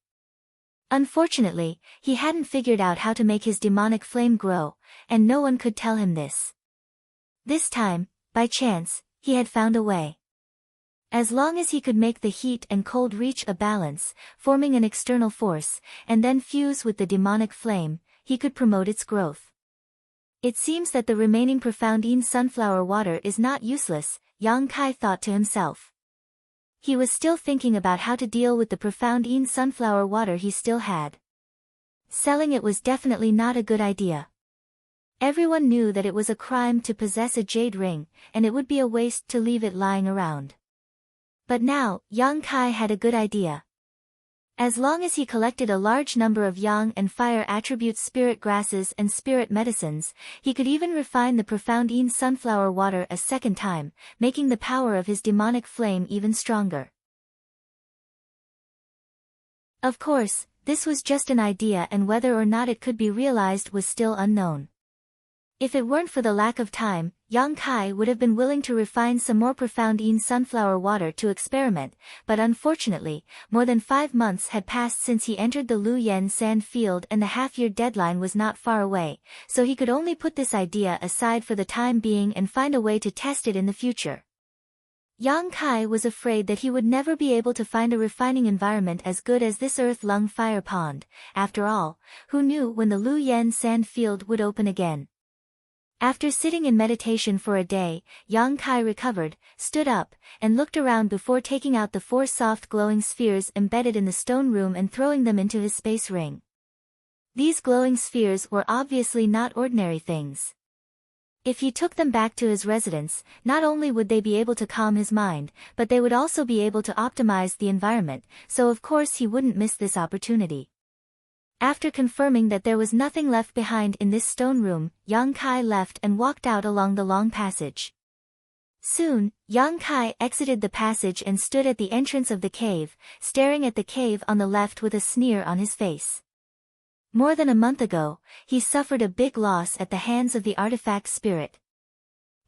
Unfortunately, he hadn't figured out how to make his demonic flame grow, and no one could tell him this. This time, by chance, he had found a way. As long as he could make the heat and cold reach a balance, forming an external force, and then fuse with the demonic flame, he could promote its growth. It seems that the remaining profound Yin sunflower water is not useless, Yang Kai thought to himself. He was still thinking about how to deal with the profound Yin sunflower water he still had. Selling it was definitely not a good idea. Everyone knew that it was a crime to possess a jade ring, and it would be a waste to leave it lying around. But now, Yang Kai had a good idea. As long as he collected a large number of yang and fire attribute spirit grasses and spirit medicines, he could even refine the profound Yin sunflower water a second time, making the power of his demonic flame even stronger. Of course, this was just an idea, and whether or not it could be realized was still unknown. If it weren't for the lack of time, Yang Kai would have been willing to refine some more profound Yin sunflower water to experiment, but unfortunately, more than 5 months had passed since he entered the Lu Yen sand field and the half-year deadline was not far away, so he could only put this idea aside for the time being and find a way to test it in the future. Yang Kai was afraid that he would never be able to find a refining environment as good as this earth lung fire pond. After all, who knew when the Lu Yen sand field would open again? After sitting in meditation for a day, Yang Kai recovered, stood up, and looked around before taking out the 4 soft glowing spheres embedded in the stone room and throwing them into his space ring. These glowing spheres were obviously not ordinary things. If he took them back to his residence, not only would they be able to calm his mind, but they would also be able to optimize the environment, so of course he wouldn't miss this opportunity. After confirming that there was nothing left behind in this stone room, Yang Kai left and walked out along the long passage. Soon, Yang Kai exited the passage and stood at the entrance of the cave, staring at the cave on the left with a sneer on his face. More than a month ago, he suffered a big loss at the hands of the artifact spirit.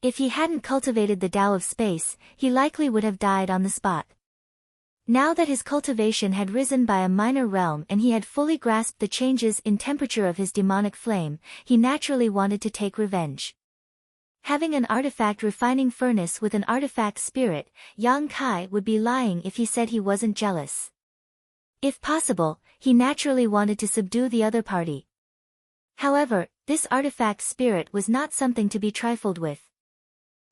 If he hadn't cultivated the Tao of space, he likely would have died on the spot. Now that his cultivation had risen by a minor realm and he had fully grasped the changes in temperature of his demonic flame, he naturally wanted to take revenge. Having an artifact refining furnace with an artifact spirit, Yang Kai would be lying if he said he wasn't jealous. If possible, he naturally wanted to subdue the other party. However, this artifact spirit was not something to be trifled with.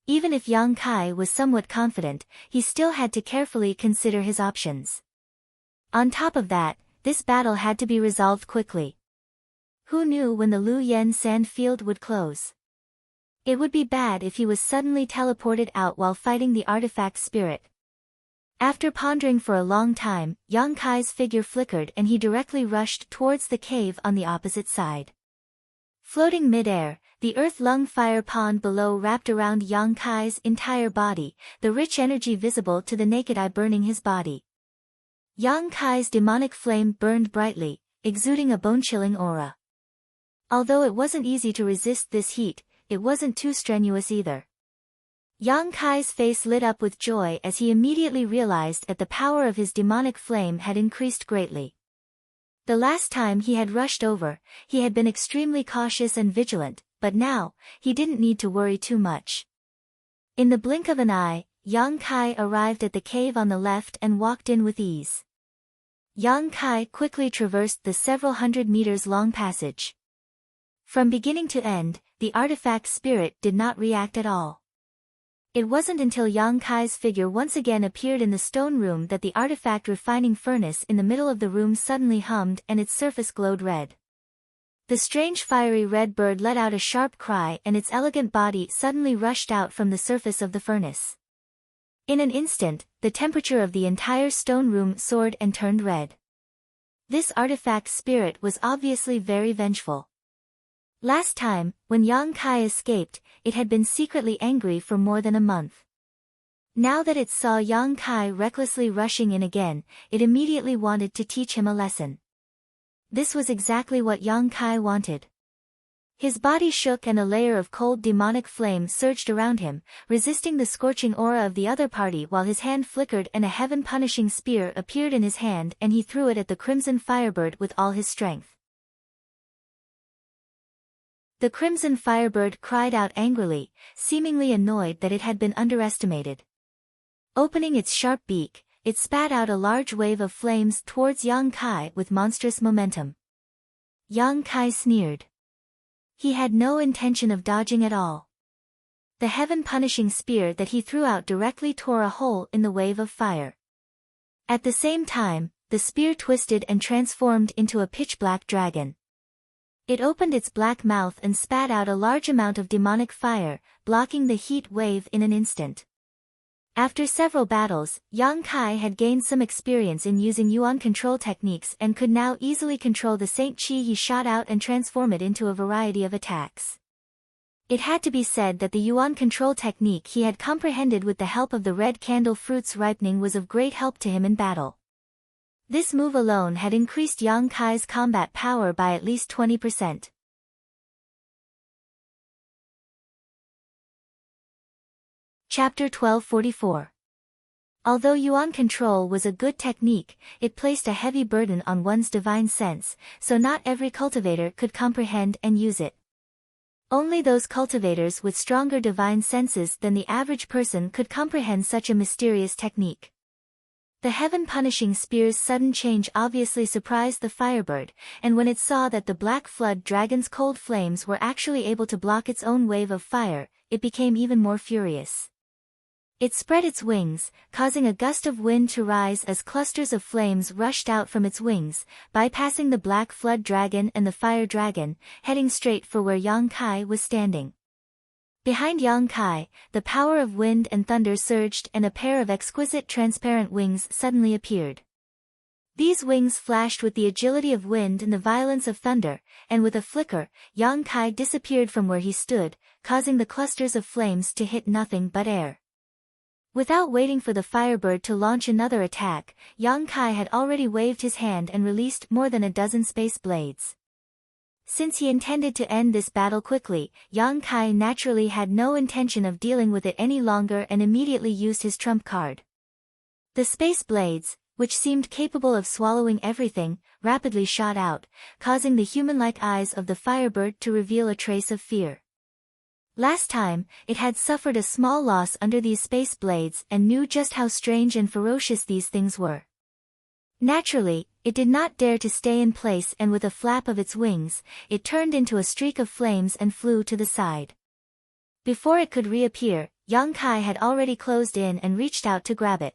Even if Yang Kai was somewhat confident, he still had to carefully consider his options. On top of that, this battle had to be resolved quickly. Who knew when the Lu Yen sand field would close? It would be bad if he was suddenly teleported out while fighting the artifact spirit. After pondering for a long time, Yang Kai's figure flickered and he directly rushed towards the cave on the opposite side. Floating mid-air, the earth-lung fire pond below wrapped around Yang Kai's entire body, the rich energy visible to the naked eye burning his body. Yang Kai's demonic flame burned brightly, exuding a bone-chilling aura. Although it wasn't easy to resist this heat, it wasn't too strenuous either. Yang Kai's face lit up with joy as he immediately realized that the power of his demonic flame had increased greatly. The last time he had rushed over, he had been extremely cautious and vigilant, but now, he didn't need to worry too much. In the blink of an eye, Yang Kai arrived at the cave on the left and walked in with ease. Yang Kai quickly traversed the several hundred meters long passage. From beginning to end, the artifact spirit did not react at all. It wasn't until Yang Kai's figure once again appeared in the stone room that the artifact refining furnace in the middle of the room suddenly hummed and its surface glowed red. The strange fiery red bird let out a sharp cry and its elegant body suddenly rushed out from the surface of the furnace. In an instant, the temperature of the entire stone room soared and turned red. This artifact spirit was obviously very vengeful. Last time, when Yang Kai escaped, it had been secretly angry for more than a month. Now that it saw Yang Kai recklessly rushing in again, it immediately wanted to teach him a lesson. This was exactly what Yang Kai wanted. His body shook and a layer of cold demonic flame surged around him, resisting the scorching aura of the other party while his hand flickered and a heaven-punishing spear appeared in his hand and he threw it at the crimson firebird with all his strength. The crimson firebird cried out angrily, seemingly annoyed that it had been underestimated. Opening its sharp beak, it spat out a large wave of flames towards Yang Kai with monstrous momentum. Yang Kai sneered. He had no intention of dodging at all. The heaven-punishing spear that he threw out directly tore a hole in the wave of fire. At the same time, the spear twisted and transformed into a pitch-black dragon. It opened its black mouth and spat out a large amount of demonic fire, blocking the heat wave in an instant. After several battles, Yang Kai had gained some experience in using yuan control techniques and could now easily control the Saint Chi he shot out and transform it into a variety of attacks. It had to be said that the yuan control technique he had comprehended with the help of the red candle fruits ripening was of great help to him in battle. This move alone had increased Yang Kai's combat power by at least 20%. Chapter 1244. Although yuan control was a good technique, it placed a heavy burden on one's divine sense, so not every cultivator could comprehend and use it. Only those cultivators with stronger divine senses than the average person could comprehend such a mysterious technique. The heaven-punishing spear's sudden change obviously surprised the firebird, and when it saw that the black flood dragon's cold flames were actually able to block its own wave of fire, it became even more furious. It spread its wings, causing a gust of wind to rise as clusters of flames rushed out from its wings, bypassing the black flood dragon and the fire dragon, heading straight for where Yang Kai was standing. Behind Yang Kai, the power of wind and thunder surged and a pair of exquisite transparent wings suddenly appeared. These wings flashed with the agility of wind and the violence of thunder, and with a flicker, Yang Kai disappeared from where he stood, causing the clusters of flames to hit nothing but air. Without waiting for the firebird to launch another attack, Yang Kai had already waved his hand and released more than a dozen space blades. Since he intended to end this battle quickly, Yang Kai naturally had no intention of dealing with it any longer and immediately used his trump card. The space blades, which seemed capable of swallowing everything, rapidly shot out, causing the human-like eyes of the firebird to reveal a trace of fear. Last time, it had suffered a small loss under these space blades and knew just how strange and ferocious these things were. Naturally, it did not dare to stay in place, and with a flap of its wings, it turned into a streak of flames and flew to the side. Before it could reappear, Yang Kai had already closed in and reached out to grab it.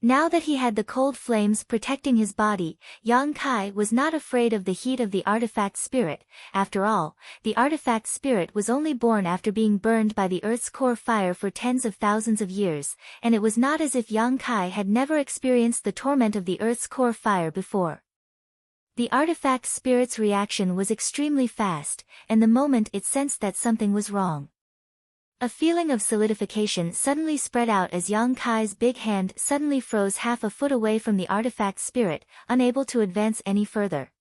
Now that he had the cold flames protecting his body, Yang Kai was not afraid of the heat of the artifact spirit. After all, the artifact spirit was only born after being burned by the Earth's core fire for tens of thousands of years, and it was not as if Yang Kai had never experienced the torment of the Earth's core fire before. The artifact spirit's reaction was extremely fast, and the moment it sensed that something was wrong, a feeling of solidification suddenly spread out as Yang Kai's big hand suddenly froze half a foot away from the artifact spirit, unable to advance any further.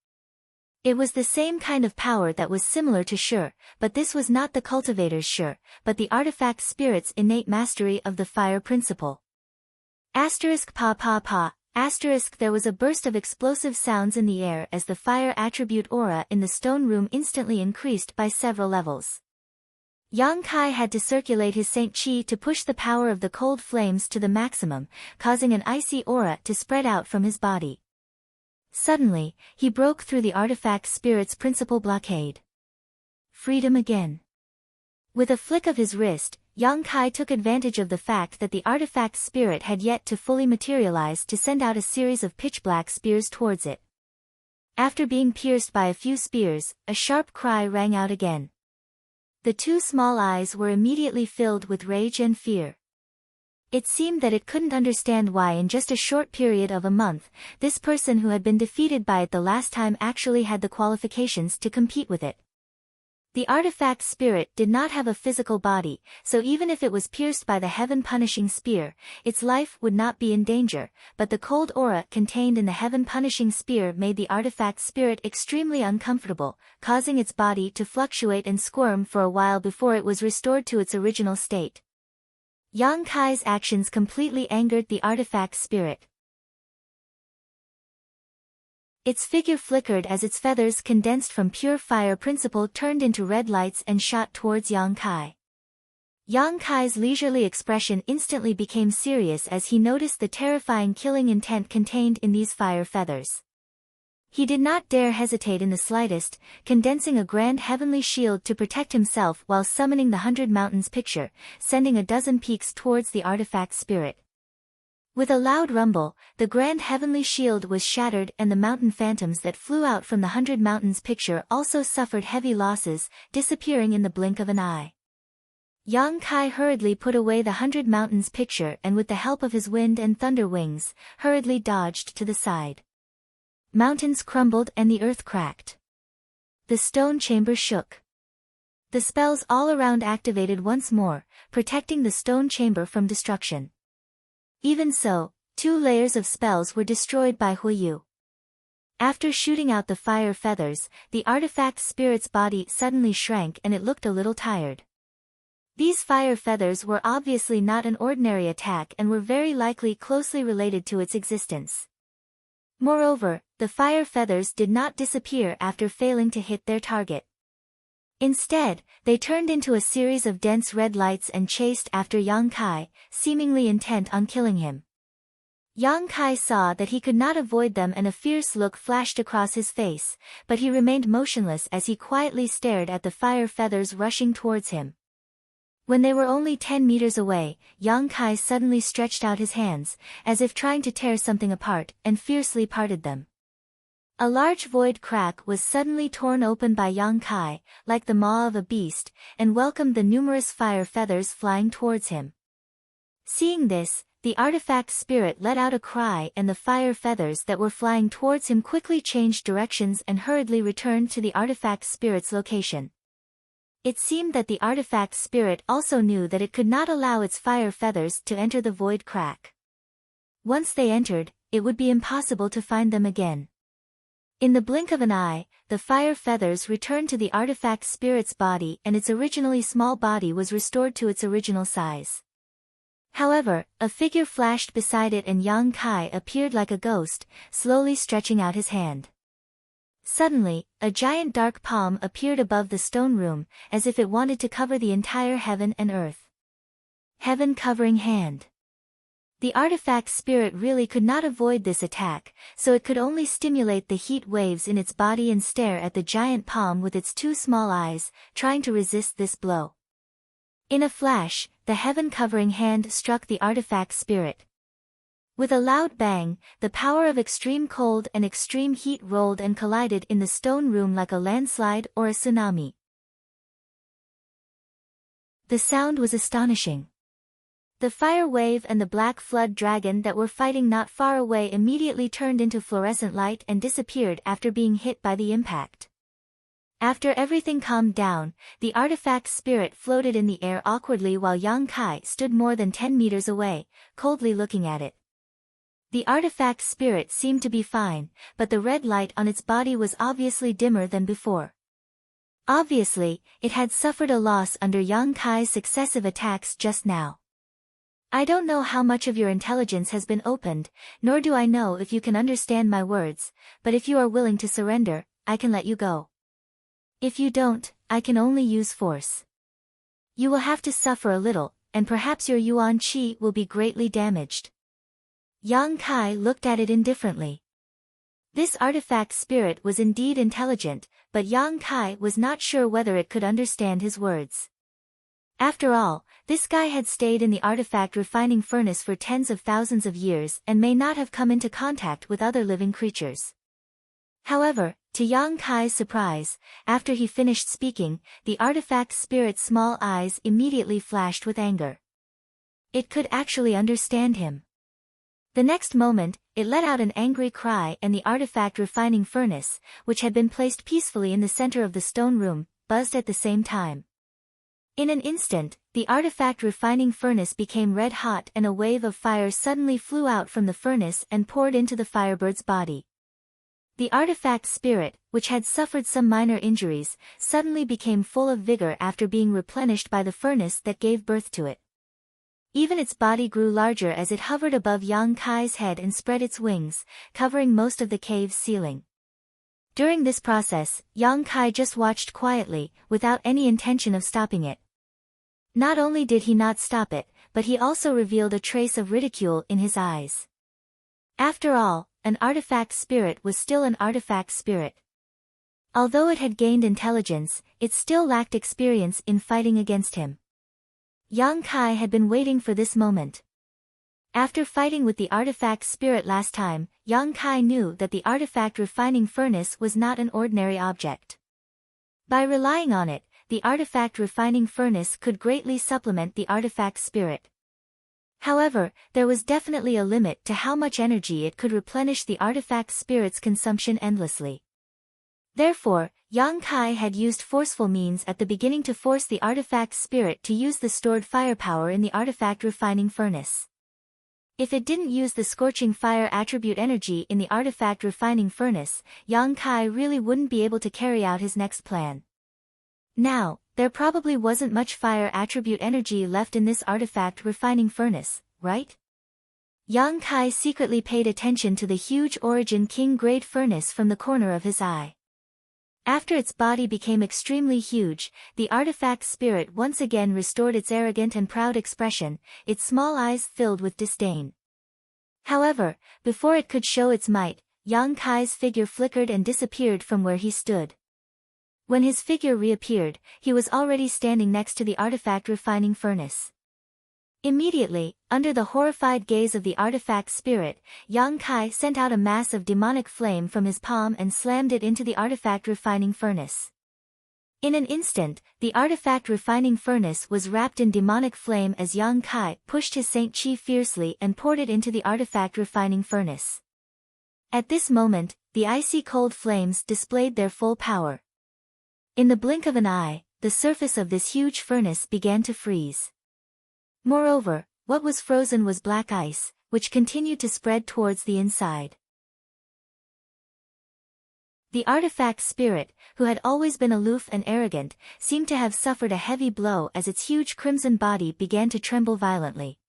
It was the same kind of power that was similar to Shi, but this was not the cultivator's Shi, but the artifact spirit's innate mastery of the fire principle. Pa pa pa. There was a burst of explosive sounds in the air as the fire attribute aura in the stone room instantly increased by several levels. Yang Kai had to circulate his Saint Qi to push the power of the cold flames to the maximum, causing an icy aura to spread out from his body. Suddenly, he broke through the artifact spirit's principal blockade. Freedom again. With a flick of his wrist, Yang Kai took advantage of the fact that the artifact spirit had yet to fully materialize to send out a series of pitch-black spears towards it. After being pierced by a few spears, a sharp cry rang out again. The two small eyes were immediately filled with rage and fear. It seemed that it couldn't understand why in just a short period of a month, this person who had been defeated by it the last time actually had the qualifications to compete with it. The artifact spirit did not have a physical body, so even if it was pierced by the heaven-punishing spear, its life would not be in danger, but the cold aura contained in the heaven-punishing spear made the artifact spirit extremely uncomfortable, causing its body to fluctuate and squirm for a while before it was restored to its original state. Yang Kai's actions completely angered the artifact spirit. Its figure flickered as its feathers condensed from pure fire principle turned into red lights and shot towards Yang Kai. Yang Kai's leisurely expression instantly became serious as he noticed the terrifying killing intent contained in these fire feathers. He did not dare hesitate in the slightest, condensing a grand heavenly shield to protect himself while summoning the 100 Mountains picture, sending a dozen peaks towards the artifact spirit. With a loud rumble, the grand heavenly shield was shattered and the mountain phantoms that flew out from the 100 Mountains picture also suffered heavy losses, disappearing in the blink of an eye. Yang Kai hurriedly put away the 100 Mountains picture and with the help of his wind and thunder wings, hurriedly dodged to the side. Mountains crumbled and the earth cracked. The stone chamber shook. The spells all around activated once more, protecting the stone chamber from destruction. Even so, 2 layers of spells were destroyed by Huiyu. After shooting out the fire feathers, the artifact spirit's body suddenly shrank and it looked a little tired. These fire feathers were obviously not an ordinary attack and were very likely closely related to its existence. Moreover, the fire feathers did not disappear after failing to hit their target. Instead, they turned into a series of dense red lights and chased after Yang Kai, seemingly intent on killing him. Yang Kai saw that he could not avoid them and a fierce look flashed across his face, but he remained motionless as he quietly stared at the fire feathers rushing towards him. When they were only 10 meters away, Yang Kai suddenly stretched out his hands, as if trying to tear something apart, and fiercely parted them. A large void crack was suddenly torn open by Yang Kai, like the maw of a beast, and welcomed the numerous fire feathers flying towards him. Seeing this, the artifact spirit let out a cry and the fire feathers that were flying towards him quickly changed directions and hurriedly returned to the artifact spirit's location. It seemed that the artifact spirit also knew that it could not allow its fire feathers to enter the void crack. Once they entered, it would be impossible to find them again. In the blink of an eye, the fire feathers returned to the artifact spirit's body and its originally small body was restored to its original size. However, a figure flashed beside it and Yang Kai appeared like a ghost, slowly stretching out his hand. Suddenly, a giant dark palm appeared above the stone room, as if it wanted to cover the entire heaven and earth. Heaven-covering hand. The artifact's spirit really could not avoid this attack, so it could only stimulate the heat waves in its body and stare at the giant palm with its two small eyes, trying to resist this blow. In a flash, the heaven-covering hand struck the artifact's spirit. With a loud bang, the power of extreme cold and extreme heat rolled and collided in the stone room like a landslide or a tsunami. The sound was astonishing. The fire wave and the black flood dragon that were fighting not far away immediately turned into fluorescent light and disappeared after being hit by the impact. After everything calmed down, the artifact's spirit floated in the air awkwardly while Yang Kai stood more than 10 meters away, coldly looking at it. The artifact's spirit seemed to be fine, but the red light on its body was obviously dimmer than before. Obviously, it had suffered a loss under Yang Kai's successive attacks just now. I don't know how much of your intelligence has been opened, nor do I know if you can understand my words, but if you are willing to surrender, I can let you go. If you don't, I can only use force. You will have to suffer a little, and perhaps your Yuan Qi will be greatly damaged. Yang Kai looked at it indifferently. This artifact spirit was indeed intelligent, but Yang Kai was not sure whether it could understand his words. After all, this guy had stayed in the artifact refining furnace for tens of thousands of years and may not have come into contact with other living creatures. However, to Yang Kai's surprise, after he finished speaking, the artifact spirit's small eyes immediately flashed with anger. It could actually understand him. The next moment, it let out an angry cry and the artifact refining furnace, which had been placed peacefully in the center of the stone room, buzzed at the same time. In an instant, the artifact refining furnace became red hot and a wave of fire suddenly flew out from the furnace and poured into the firebird's body. The artifact spirit, which had suffered some minor injuries, suddenly became full of vigor after being replenished by the furnace that gave birth to it. Even its body grew larger as it hovered above Yang Kai's head and spread its wings, covering most of the cave's ceiling. During this process, Yang Kai just watched quietly, without any intention of stopping it. Not only did he not stop it, but he also revealed a trace of ridicule in his eyes. After all, an artifact spirit was still an artifact spirit. Although it had gained intelligence, it still lacked experience in fighting against him. Yang Kai had been waiting for this moment. After fighting with the artifact spirit last time, Yang Kai knew that the artifact refining furnace was not an ordinary object. By relying on it, the artifact refining furnace could greatly supplement the artifact spirit. However, there was definitely a limit to how much energy it could replenish the artifact spirit's consumption endlessly. Therefore, Yang Kai had used forceful means at the beginning to force the artifact spirit to use the stored firepower in the artifact refining furnace. If it didn't use the scorching fire attribute energy in the artifact refining furnace, Yang Kai really wouldn't be able to carry out his next plan. Now, there probably wasn't much fire attribute energy left in this artifact refining furnace, right? Yang Kai secretly paid attention to the huge Origin King grade furnace from the corner of his eye. After its body became extremely huge, the artifact spirit once again restored its arrogant and proud expression, its small eyes filled with disdain. However, before it could show its might, Yang Kai's figure flickered and disappeared from where he stood. When his figure reappeared, he was already standing next to the artifact refining furnace. Immediately, under the horrified gaze of the artifact spirit, Yang Kai sent out a mass of demonic flame from his palm and slammed it into the artifact refining furnace. In an instant, the artifact refining furnace was wrapped in demonic flame as Yang Kai pushed his Saint Qi fiercely and poured it into the artifact refining furnace. At this moment, the icy cold flames displayed their full power. In the blink of an eye, the surface of this huge furnace began to freeze. Moreover, what was frozen was black ice, which continued to spread towards the inside. The artifact spirit, who had always been aloof and arrogant, seemed to have suffered a heavy blow as its huge crimson body began to tremble violently.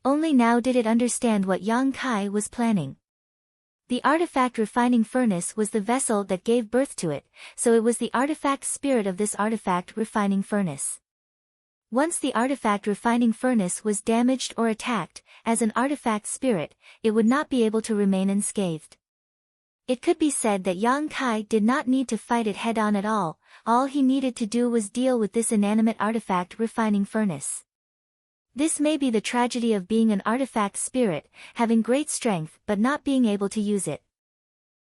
Only now did it understand what Yang Kai was planning. The artifact refining furnace was the vessel that gave birth to it, so it was the artifact spirit of this artifact refining furnace. Once the artifact refining furnace was damaged or attacked, as an artifact spirit, it would not be able to remain unscathed. It could be said that Yang Kai did not need to fight it head-on at all he needed to do was deal with this inanimate artifact refining furnace. This may be the tragedy of being an artifact spirit, having great strength but not being able to use it.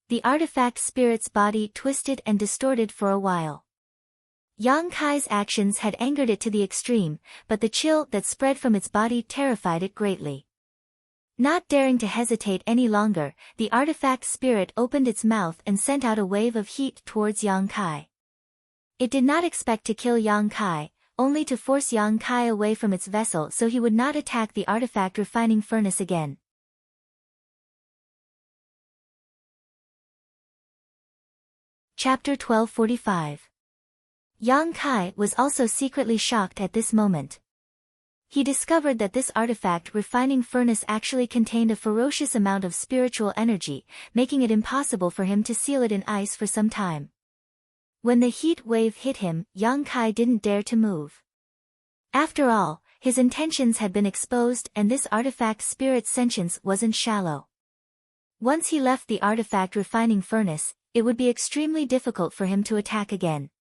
The artifact spirit's body twisted and distorted for a while. Yang Kai's actions had angered it to the extreme, but the chill that spread from its body terrified it greatly. Not daring to hesitate any longer, the artifact spirit opened its mouth and sent out a wave of heat towards Yang Kai. It did not expect to kill Yang Kai, only to force Yang Kai away from its vessel so he would not attack the artifact refining furnace again. Chapter 1245. Yang Kai was also secretly shocked at this moment. He discovered that this artifact refining furnace actually contained a ferocious amount of spiritual energy, making it impossible for him to seal it in ice for some time. When the heat wave hit him, Yang Kai didn't dare to move. After all, his intentions had been exposed and this artifact spirit's sentience wasn't shallow. Once he left the artifact refining furnace, it would be extremely difficult for him to attack again.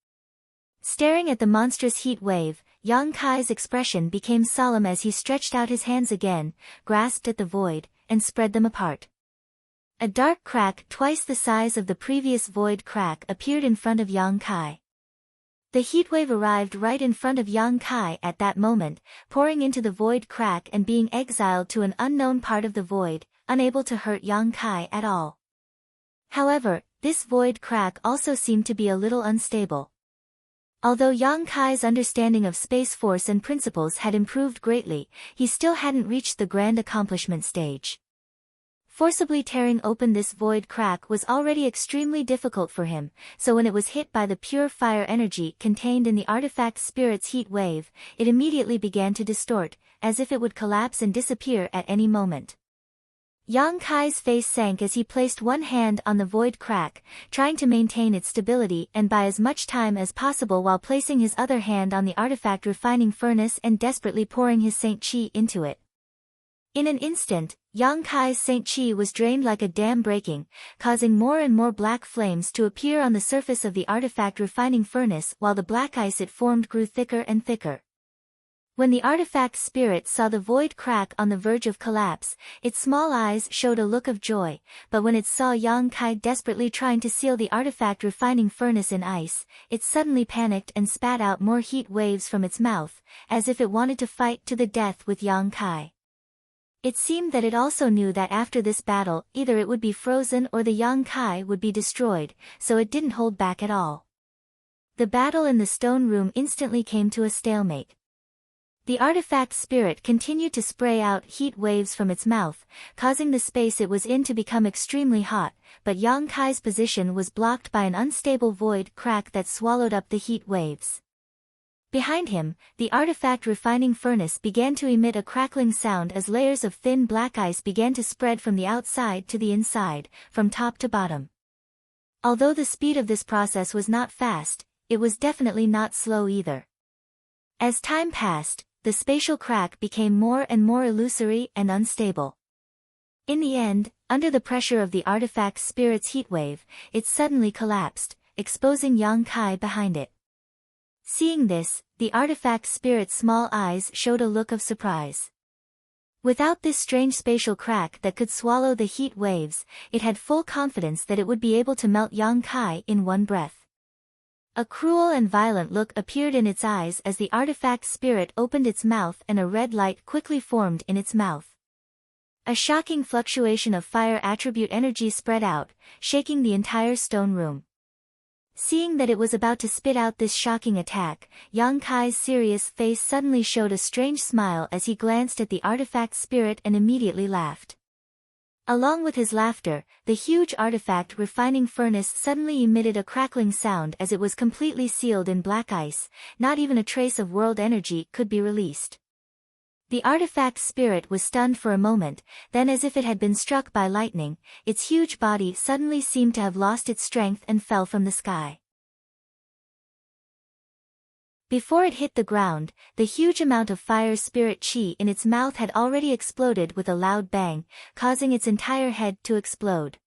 Staring at the monstrous heat wave, Yang Kai's expression became solemn as he stretched out his hands again, grasped at the void, and spread them apart. A dark crack twice the size of the previous void crack appeared in front of Yang Kai. The heatwave arrived right in front of Yang Kai at that moment, pouring into the void crack and being exiled to an unknown part of the void, unable to hurt Yang Kai at all. However, this void crack also seemed to be a little unstable. Although Yang Kai's understanding of space force and principles had improved greatly, he still hadn't reached the grand accomplishment stage. Forcibly tearing open this void crack was already extremely difficult for him, so when it was hit by the pure fire energy contained in the artifact spirit's heat wave, it immediately began to distort, as if it would collapse and disappear at any moment. Yang Kai's face sank as he placed one hand on the void crack, trying to maintain its stability and buy as much time as possible while placing his other hand on the artifact refining furnace and desperately pouring his Saint Chi into it. In an instant, Yang Kai's Saint Chi was drained like a dam breaking, causing more and more black flames to appear on the surface of the artifact refining furnace while the black ice it formed grew thicker and thicker. When the artifact spirit saw the void crack on the verge of collapse, its small eyes showed a look of joy, but when it saw Yang Kai desperately trying to seal the artifact refining furnace in ice, it suddenly panicked and spat out more heat waves from its mouth, as if it wanted to fight to the death with Yang Kai. It seemed that it also knew that after this battle, either it would be frozen or the Yang Kai would be destroyed, so it didn't hold back at all. The battle in the stone room instantly came to a stalemate. The artifact spirit continued to spray out heat waves from its mouth, causing the space it was in to become extremely hot, but Yang Kai's position was blocked by an unstable void crack that swallowed up the heat waves. Behind him, the artifact refining furnace began to emit a crackling sound as layers of thin black ice began to spread from the outside to the inside, from top to bottom. Although the speed of this process was not fast, it was definitely not slow either. As time passed, the spatial crack became more and more illusory and unstable. In the end, under the pressure of the artifact spirit's heatwave, it suddenly collapsed, exposing Yang Kai behind it. Seeing this, the artifact spirit's small eyes showed a look of surprise. Without this strange spatial crack that could swallow the heat waves, it had full confidence that it would be able to melt Yang Kai in one breath. A cruel and violent look appeared in its eyes as the artifact spirit opened its mouth and a red light quickly formed in its mouth. A shocking fluctuation of fire attribute energy spread out, shaking the entire stone room. Seeing that it was about to spit out this shocking attack, Yang Kai's serious face suddenly showed a strange smile as he glanced at the artifact spirit and immediately laughed. Along with his laughter, the huge artifact refining furnace suddenly emitted a crackling sound as it was completely sealed in black ice, not even a trace of world energy could be released. The artifact's spirit was stunned for a moment, then as if it had been struck by lightning, its huge body suddenly seemed to have lost its strength and fell from the sky. Before it hit the ground, the huge amount of fire spirit chi in its mouth had already exploded with a loud bang, causing its entire head to explode.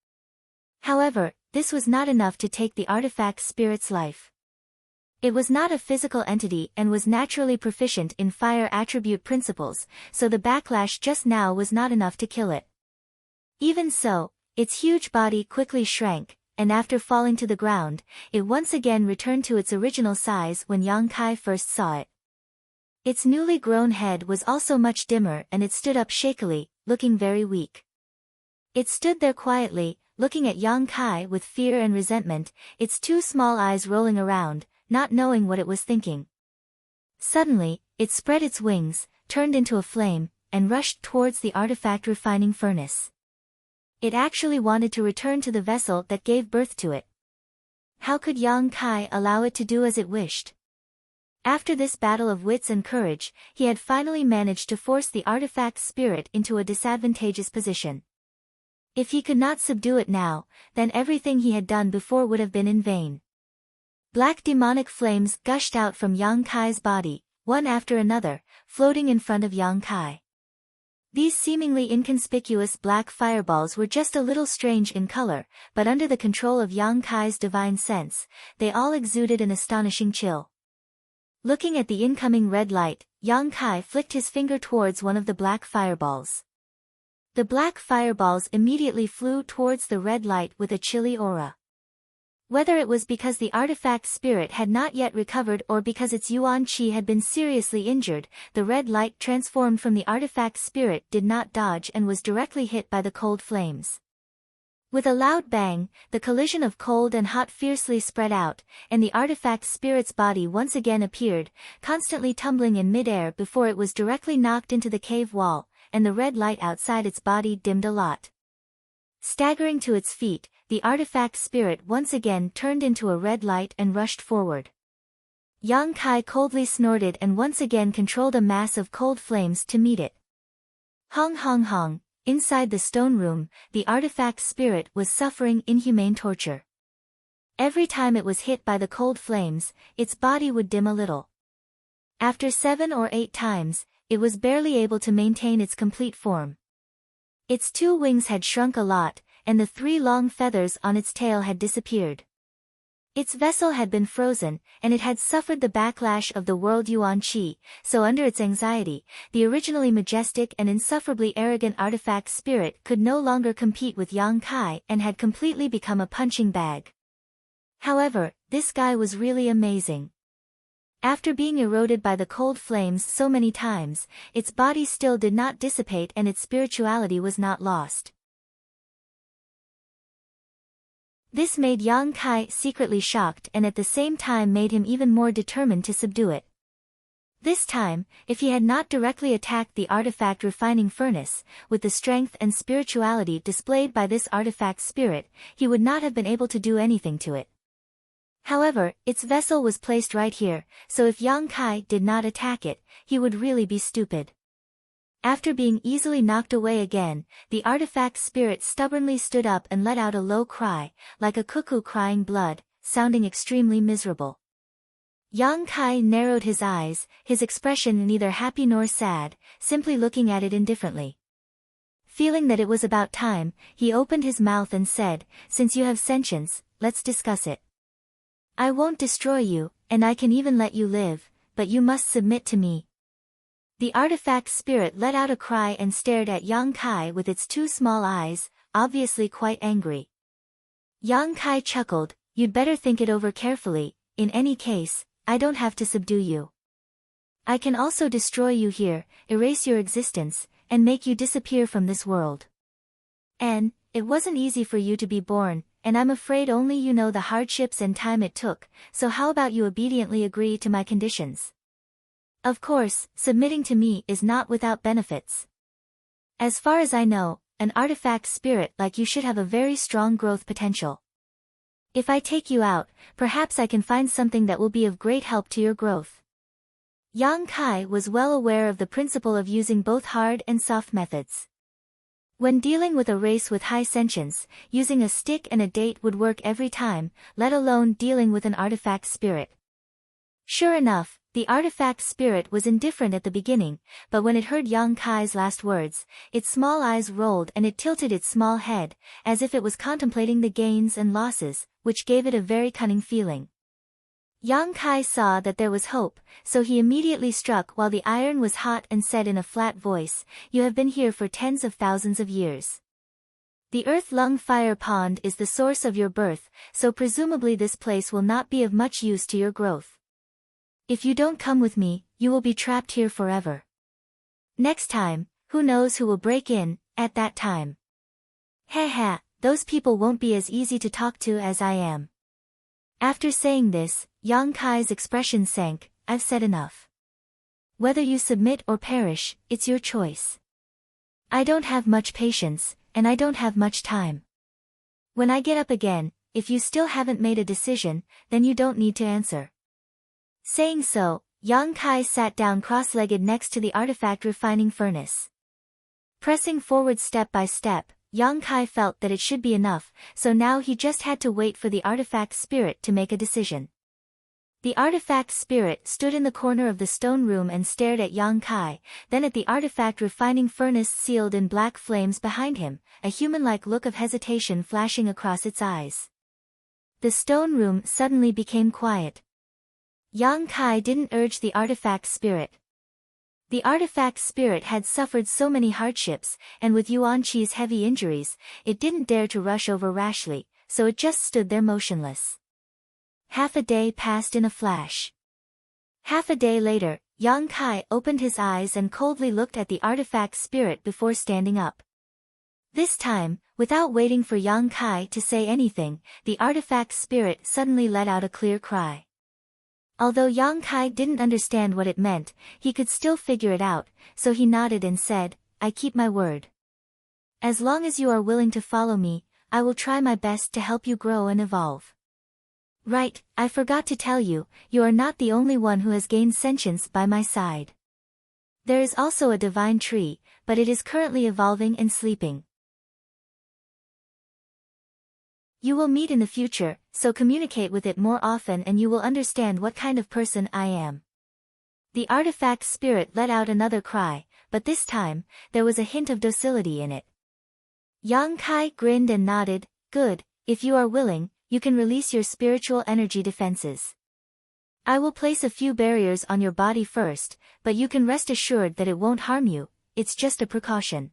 However, this was not enough to take the artifact spirit's life. It was not a physical entity and was naturally proficient in fire attribute principles, so the backlash just now was not enough to kill it. Even so, its huge body quickly shrank, and after falling to the ground, it once again returned to its original size when Yang Kai first saw it. Its newly grown head was also much dimmer and it stood up shakily, looking very weak. It stood there quietly, looking at Yang Kai with fear and resentment, its two small eyes rolling around, not knowing what it was thinking. Suddenly, it spread its wings, turned into a flame, and rushed towards the artifact refining furnace. It actually wanted to return to the vessel that gave birth to it. How could Yang Kai allow it to do as it wished? After this battle of wits and courage, he had finally managed to force the artifact's spirit into a disadvantageous position. If he could not subdue it now, then everything he had done before would have been in vain. Black demonic flames gushed out from Yang Kai's body, one after another, floating in front of Yang Kai. These seemingly inconspicuous black fireballs were just a little strange in color, but under the control of Yang Kai's divine sense, they all exuded an astonishing chill. Looking at the incoming red light, Yang Kai flicked his finger towards one of the black fireballs. The black fireballs immediately flew towards the red light with a chilly aura. Whether it was because the artifact spirit had not yet recovered or because its yuan qi had been seriously injured, the red light transformed from the artifact spirit did not dodge and was directly hit by the cold flames. With a loud bang, the collision of cold and hot fiercely spread out, and the artifact spirit's body once again appeared, constantly tumbling in mid-air before it was directly knocked into the cave wall, and the red light outside its body dimmed a lot. Staggering to its feet, the artifact spirit once again turned into a red light and rushed forward. Yang Kai coldly snorted and once again controlled a mass of cold flames to meet it. Hong hong hong, inside the stone room, the artifact spirit was suffering inhumane torture. Every time it was hit by the cold flames, its body would dim a little. After 7 or 8 times, it was barely able to maintain its complete form. Its 2 wings had shrunk a lot, and the 3 long feathers on its tail had disappeared. Its vessel had been frozen, and it had suffered the backlash of the world yuan qi, so under its anxiety, the originally majestic and insufferably arrogant artifact spirit could no longer compete with Yang Kai and had completely become a punching bag. However, this guy was really amazing. After being eroded by the cold flames so many times, its body still did not dissipate and its spirituality was not lost. This made Yang Kai secretly shocked and at the same time made him even more determined to subdue it. This time, if he had not directly attacked the artifact refining furnace, with the strength and spirituality displayed by this artifact spirit, he would not have been able to do anything to it. However, its vessel was placed right here, so if Yang Kai did not attack it, he would really be stupid. After being easily knocked away again, the artifact spirit stubbornly stood up and let out a low cry, like a cuckoo crying blood, sounding extremely miserable. Yang Kai narrowed his eyes, his expression neither happy nor sad, simply looking at it indifferently. Feeling that it was about time, he opened his mouth and said, "Since you have sentience, let's discuss it. I won't destroy you, and I can even let you live, but you must submit to me." The artifact spirit let out a cry and stared at Yang Kai with its 2 small eyes, obviously quite angry. Yang Kai chuckled, "You'd better think it over carefully, in any case, I don't have to subdue you. I can also destroy you here, erase your existence, and make you disappear from this world. And, it wasn't easy for you to be born, and I'm afraid only you know the hardships and time it took, so how about you obediently agree to my conditions? Of course, submitting to me is not without benefits. As far as I know, an artifact spirit like you should have a very strong growth potential. If I take you out, perhaps I can find something that will be of great help to your growth. Yang Kai was well aware of the principle of using both hard and soft methods. When dealing with a race with high sentience, using a stick and a date would work every time, let alone dealing with an artifact spirit. Sure enough, the artifact spirit was indifferent at the beginning, but when it heard Yang Kai's last words, its small eyes rolled and it tilted its small head, as if it was contemplating the gains and losses, which gave it a very cunning feeling. Yang Kai saw that there was hope, so he immediately struck while the iron was hot and said in a flat voice, "You have been here for tens of thousands of years. The Earth-Lung Fire Pond is the source of your birth, so presumably this place will not be of much use to your growth. If you don't come with me, you will be trapped here forever. Next time, who knows who will break in, at that time. Ha, those people won't be as easy to talk to as I am." After saying this, Yang Kai's expression sank. "I've said enough. Whether you submit or perish, it's your choice. I don't have much patience, and I don't have much time. When I get up again, if you still haven't made a decision, then you don't need to answer." Saying so, Yang Kai sat down cross-legged next to the artifact refining furnace. Pressing forward step by step, Yang Kai felt that it should be enough, so now he just had to wait for the artifact spirit to make a decision. The artifact spirit stood in the corner of the stone room and stared at Yang Kai, then at the artifact refining furnace sealed in black flames behind him, a human-like look of hesitation flashing across its eyes. The stone room suddenly became quiet. Yang Kai didn't urge the artifact spirit. The artifact spirit had suffered so many hardships, and with Yuan Chi's heavy injuries, it didn't dare to rush over rashly, so it just stood there motionless. Half a day passed in a flash. Half a day later, Yang Kai opened his eyes and coldly looked at the artifact spirit before standing up. This time, without waiting for Yang Kai to say anything, the artifact spirit suddenly let out a clear cry. Although Yang Kai didn't understand what it meant, he could still figure it out, so he nodded and said, "I keep my word. As long as you are willing to follow me, I will try my best to help you grow and evolve." Right, I forgot to tell you, you are not the only one who has gained sentience by my side. There is also a divine tree, but it is currently evolving and sleeping. You will meet in the future, so communicate with it more often and you will understand what kind of person I am. The artifact spirit let out another cry, but this time, there was a hint of docility in it. Yang Kai grinned and nodded, "Good, if you are willing, you can release your spiritual energy defenses. I will place a few barriers on your body first, but you can rest assured that it won't harm you, it's just a precaution."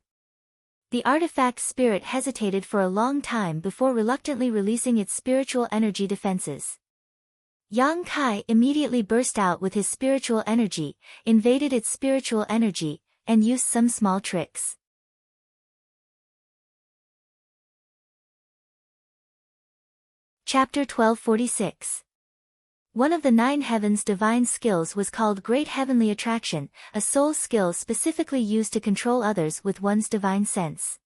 The artifact spirit hesitated for a long time before reluctantly releasing its spiritual energy defenses. Yang Kai immediately burst out with his spiritual energy, invaded its spiritual energy, and used some small tricks. Chapter 1246. One of the 9 heavens' divine skills was called Great Heavenly Attraction, a soul skill specifically used to control others with one's divine sense.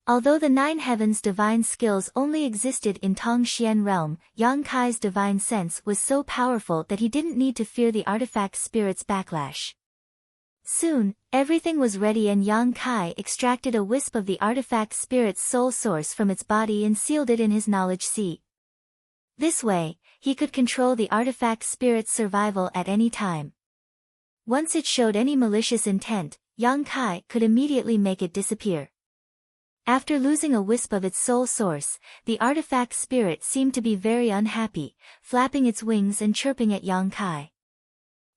Although the 9 heavens' divine skills only existed in Tongxian realm, Yang Kai's divine sense was so powerful that he didn't need to fear the artifact spirit's backlash. Soon, everything was ready and Yang Kai extracted a wisp of the artifact spirit's soul source from its body and sealed it in his knowledge seat. This way, he could control the artifact spirit's survival at any time. Once it showed any malicious intent, Yang Kai could immediately make it disappear. After losing a wisp of its soul source, the artifact spirit seemed to be very unhappy, flapping its wings and chirping at Yang Kai.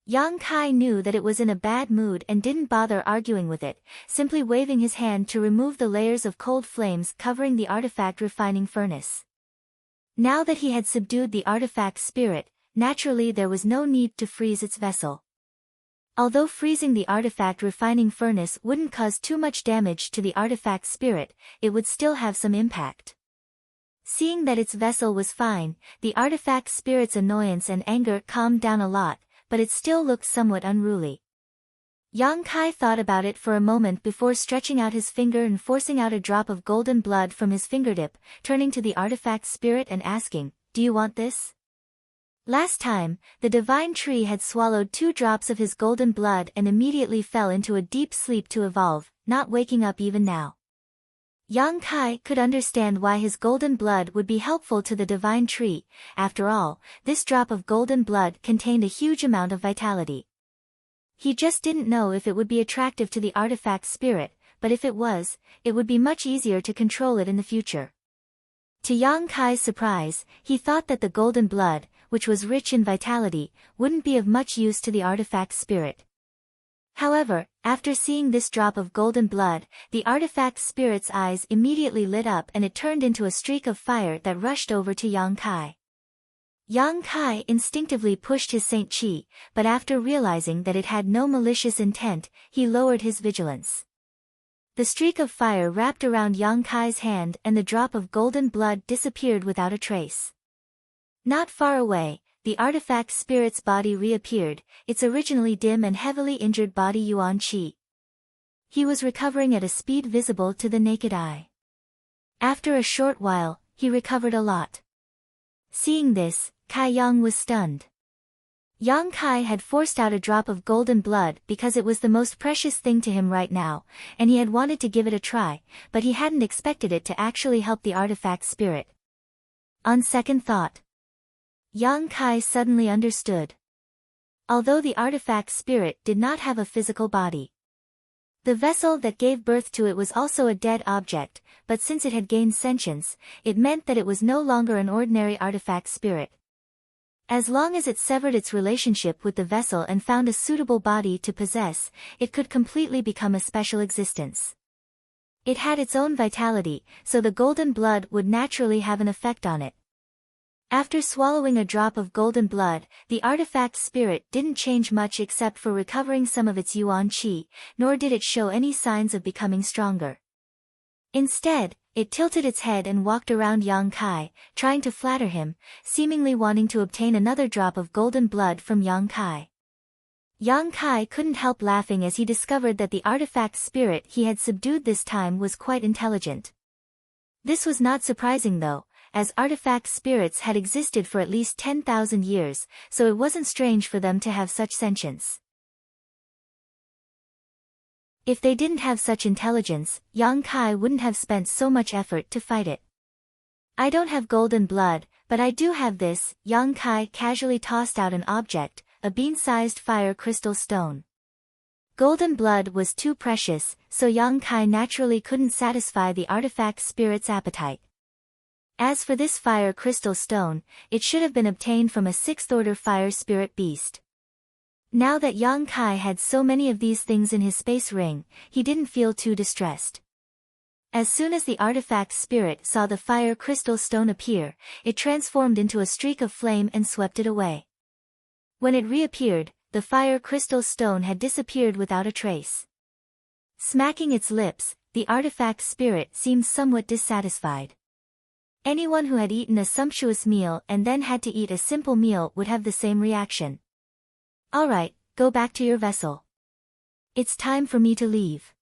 Yang Kai knew that it was in a bad mood and didn't bother arguing with it, simply waving his hand to remove the layers of cold flames covering the artifact refining furnace. Now that he had subdued the artifact spirit, naturally there was no need to freeze its vessel. Although freezing the artifact refining furnace wouldn't cause too much damage to the artifact spirit, it would still have some impact. Seeing that its vessel was fine, the artifact spirit's annoyance and anger calmed down a lot, but it still looked somewhat unruly. Yang Kai thought about it for a moment before stretching out his finger and forcing out a drop of golden blood from his fingertip, turning to the artifact spirit and asking, "Do you want this?" Last time, the divine tree had swallowed 2 drops of his golden blood and immediately fell into a deep sleep to evolve, not waking up even now. Yang Kai could understand why his golden blood would be helpful to the divine tree. After all, this drop of golden blood contained a huge amount of vitality. He just didn't know if it would be attractive to the artifact spirit, but if it was, it would be much easier to control it in the future. To Yang Kai's surprise, he thought that the golden blood, which was rich in vitality, wouldn't be of much use to the artifact spirit. However, after seeing this drop of golden blood, the artifact spirit's eyes immediately lit up and it turned into a streak of fire that rushed over to Yang Kai. Yang Kai instinctively pushed his Saint Chi, but after realizing that it had no malicious intent, he lowered his vigilance. The streak of fire wrapped around Yang Kai's hand and the drop of golden blood disappeared without a trace. Not far away, the artifact spirit's body reappeared, its originally dim and heavily injured body Yuan Qi. He was recovering at a speed visible to the naked eye. After a short while, he recovered a lot. Seeing this, Kai Yang was stunned. Yang Kai had forced out a drop of golden blood because it was the most precious thing to him right now, and he had wanted to give it a try, but he hadn't expected it to actually help the artifact spirit. On second thought, Yang Kai suddenly understood. Although the artifact spirit did not have a physical body, the vessel that gave birth to it was also a dead object, but since it had gained sentience, it meant that it was no longer an ordinary artifact spirit. As long as it severed its relationship with the vessel and found a suitable body to possess, it could completely become a special existence. It had its own vitality, so the golden blood would naturally have an effect on it. After swallowing a drop of golden blood, the artifact spirit didn't change much except for recovering some of its Yuan Qi, nor did it show any signs of becoming stronger. Instead, it tilted its head and walked around Yang Kai, trying to flatter him, seemingly wanting to obtain another drop of golden blood from Yang Kai. Yang Kai couldn't help laughing as he discovered that the artifact spirit he had subdued this time was quite intelligent. This was not surprising though, as artifact spirits had existed for at least 10,000 years, so it wasn't strange for them to have such sentience. If they didn't have such intelligence, Yang Kai wouldn't have spent so much effort to fight it. I don't have golden blood, but I do have this. Yang Kai casually tossed out an object, a bean-sized fire crystal stone. Golden blood was too precious, so Yang Kai naturally couldn't satisfy the artifact spirit's appetite. As for this fire crystal stone, it should have been obtained from a 6th-order fire spirit beast. Now that Yang Kai had so many of these things in his space ring, he didn't feel too distressed. As soon as the artifact spirit saw the fire crystal stone appear, it transformed into a streak of flame and swept it away. When it reappeared, the fire crystal stone had disappeared without a trace. Smacking its lips, the artifact spirit seemed somewhat dissatisfied. Anyone who had eaten a sumptuous meal and then had to eat a simple meal would have the same reaction. Alright, go back to your vessel. It's time for me to leave.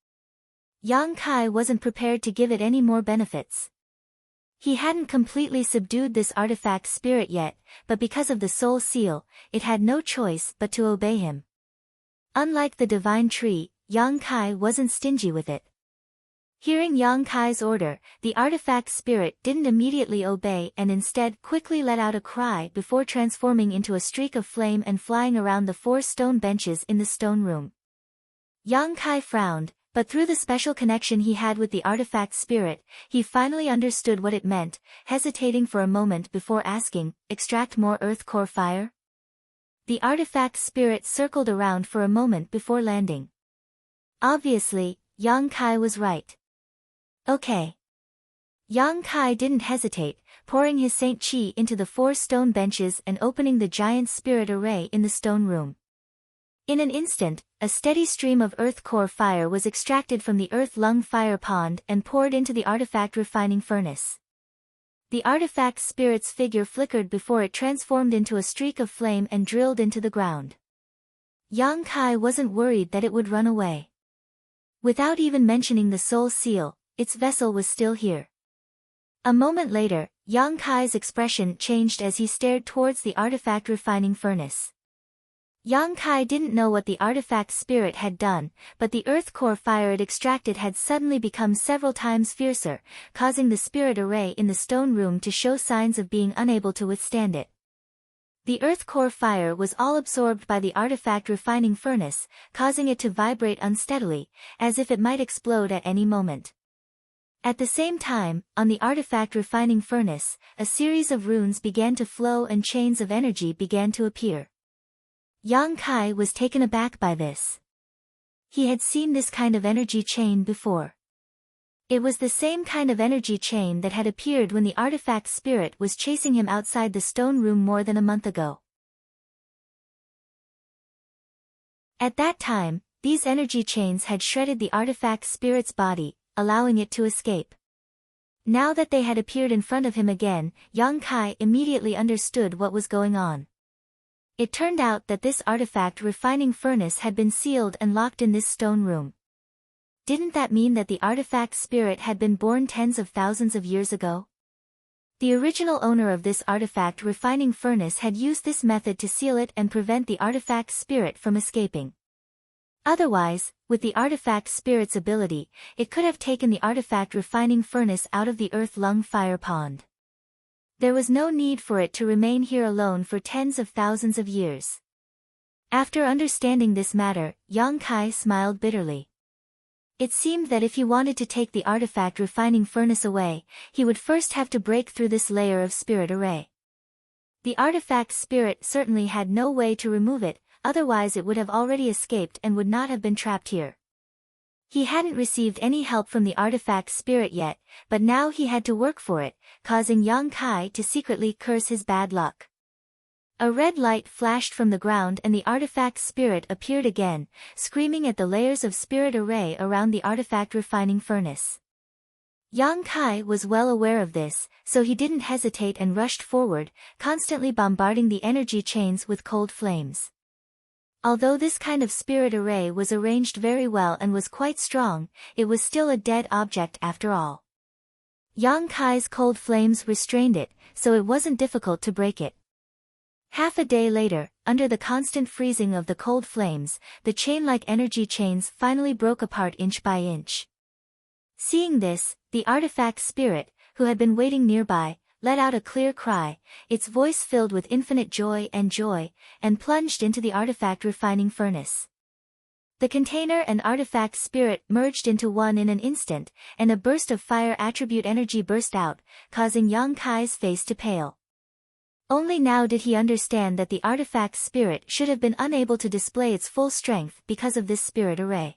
Yang Kai wasn't prepared to give it any more benefits. He hadn't completely subdued this artifact spirit yet, but because of the soul seal, it had no choice but to obey him. Unlike the divine tree, Yang Kai wasn't stingy with it. Hearing Yang Kai's order, the artifact spirit didn't immediately obey and instead quickly let out a cry before transforming into a streak of flame and flying around the 4 stone benches in the stone room. Yang Kai frowned, but through the special connection he had with the artifact spirit, he finally understood what it meant, hesitating for a moment before asking, "Extract more earth core fire?" The artifact spirit circled around for a moment before landing. Obviously, Yang Kai was right. Okay. Yang Kai didn't hesitate, pouring his Saint Chi into the 4 stone benches and opening the giant spirit array in the stone room. In an instant, a steady stream of earth core fire was extracted from the earth lung fire pond and poured into the artifact refining furnace. The artifact spirit's figure flickered before it transformed into a streak of flame and drilled into the ground. Yang Kai wasn't worried that it would run away. Without even mentioning the soul seal, its vessel was still here. A moment later, Yang Kai's expression changed as he stared towards the artifact refining furnace. Yang Kai didn't know what the artifact's spirit had done, but the earth core fire it extracted had suddenly become several times fiercer, causing the spirit array in the stone room to show signs of being unable to withstand it. The earth core fire was all absorbed by the artifact refining furnace, causing it to vibrate unsteadily, as if it might explode at any moment. At the same time, on the artifact refining furnace, a series of runes began to flow and chains of energy began to appear. Yang Kai was taken aback by this. He had seen this kind of energy chain before. It was the same kind of energy chain that had appeared when the artifact spirit was chasing him outside the stone room more than a month ago. At that time, these energy chains had shredded the artifact spirit's body, allowing it to escape. Now that they had appeared in front of him again, Yang Kai immediately understood what was going on. It turned out that this artifact refining furnace had been sealed and locked in this stone room. Didn't that mean that the artifact spirit had been born tens of thousands of years ago? The original owner of this artifact refining furnace had used this method to seal it and prevent the artifact spirit from escaping. Otherwise, with the artifact spirit's ability, it could have taken the artifact refining furnace out of the earth lung fire pond. There was no need for it to remain here alone for tens of thousands of years. After understanding this matter, Yang Kai smiled bitterly. It seemed that if he wanted to take the artifact refining furnace away, he would first have to break through this layer of spirit array. The artifact spirit certainly had no way to remove it, otherwise it would have already escaped and would not have been trapped here. He hadn't received any help from the artifact spirit yet, but now he had to work for it, causing Yang Kai to secretly curse his bad luck. A red light flashed from the ground and the artifact spirit appeared again, screaming at the layers of spirit array around the artifact refining furnace. Yang Kai was well aware of this, so he didn't hesitate and rushed forward, constantly bombarding the energy chains with cold flames. Although this kind of spirit array was arranged very well and was quite strong, it was still a dead object after all. Yang Kai's cold flames restrained it, so it wasn't difficult to break it. Half a day later, under the constant freezing of the cold flames, the chain-like energy chains finally broke apart inch by inch. Seeing this, the artifact spirit, who had been waiting nearby, let out a clear cry, its voice filled with infinite joy, and plunged into the artifact refining furnace. The container and artifact spirit merged into one in an instant, and a burst of fire attribute energy burst out, causing Yang Kai's face to pale. Only now did he understand that the artifact spirit should have been unable to display its full strength because of this spirit array.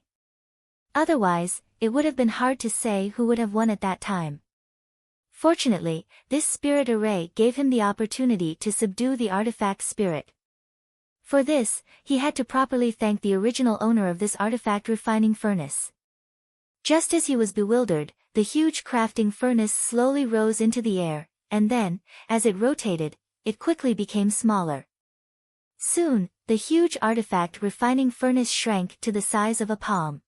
Otherwise, it would have been hard to say who would have won at that time. Fortunately, this spirit array gave him the opportunity to subdue the artifact spirit. For this, he had to properly thank the original owner of this artifact refining furnace. Just as he was bewildered, the huge crafting furnace slowly rose into the air, and then, as it rotated, it quickly became smaller. Soon, the huge artifact refining furnace shrank to the size of a palm.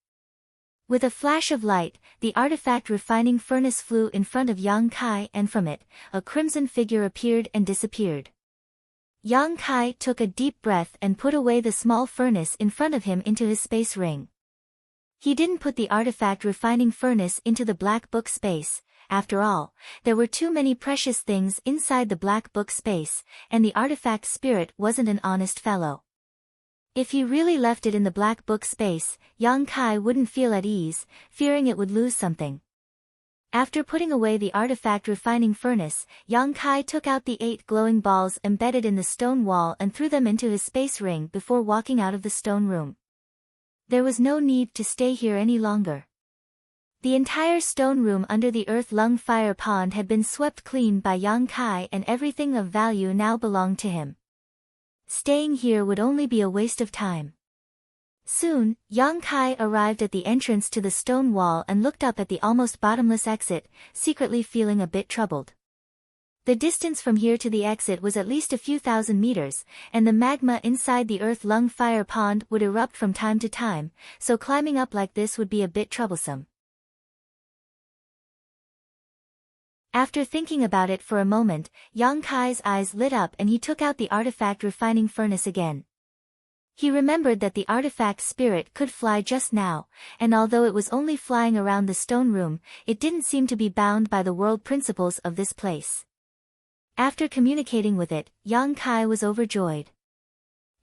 With a flash of light, the artifact refining furnace flew in front of Yang Kai and from it, a crimson figure appeared and disappeared. Yang Kai took a deep breath and put away the small furnace in front of him into his space ring. He didn't put the artifact refining furnace into the black book space. After all, there were too many precious things inside the black book space, and the artifact spirit wasn't an honest fellow. If he really left it in the black book space, Yang Kai wouldn't feel at ease, fearing it would lose something. After putting away the artifact refining furnace, Yang Kai took out the 8 glowing balls embedded in the stone wall and threw them into his space ring before walking out of the stone room. There was no need to stay here any longer. The entire stone room under the earth lung fire pond had been swept clean by Yang Kai and everything of value now belonged to him. Staying here would only be a waste of time. Soon, Yang Kai arrived at the entrance to the stone wall and looked up at the almost bottomless exit, secretly feeling a bit troubled. The distance from here to the exit was at least a few thousand meters, and the magma inside the earth lung fire pond would erupt from time to time, so climbing up like this would be a bit troublesome. After thinking about it for a moment, Yang Kai's eyes lit up and he took out the artifact refining furnace again. He remembered that the artifact spirit could fly just now, and although it was only flying around the stone room, it didn't seem to be bound by the world principles of this place. After communicating with it, Yang Kai was overjoyed.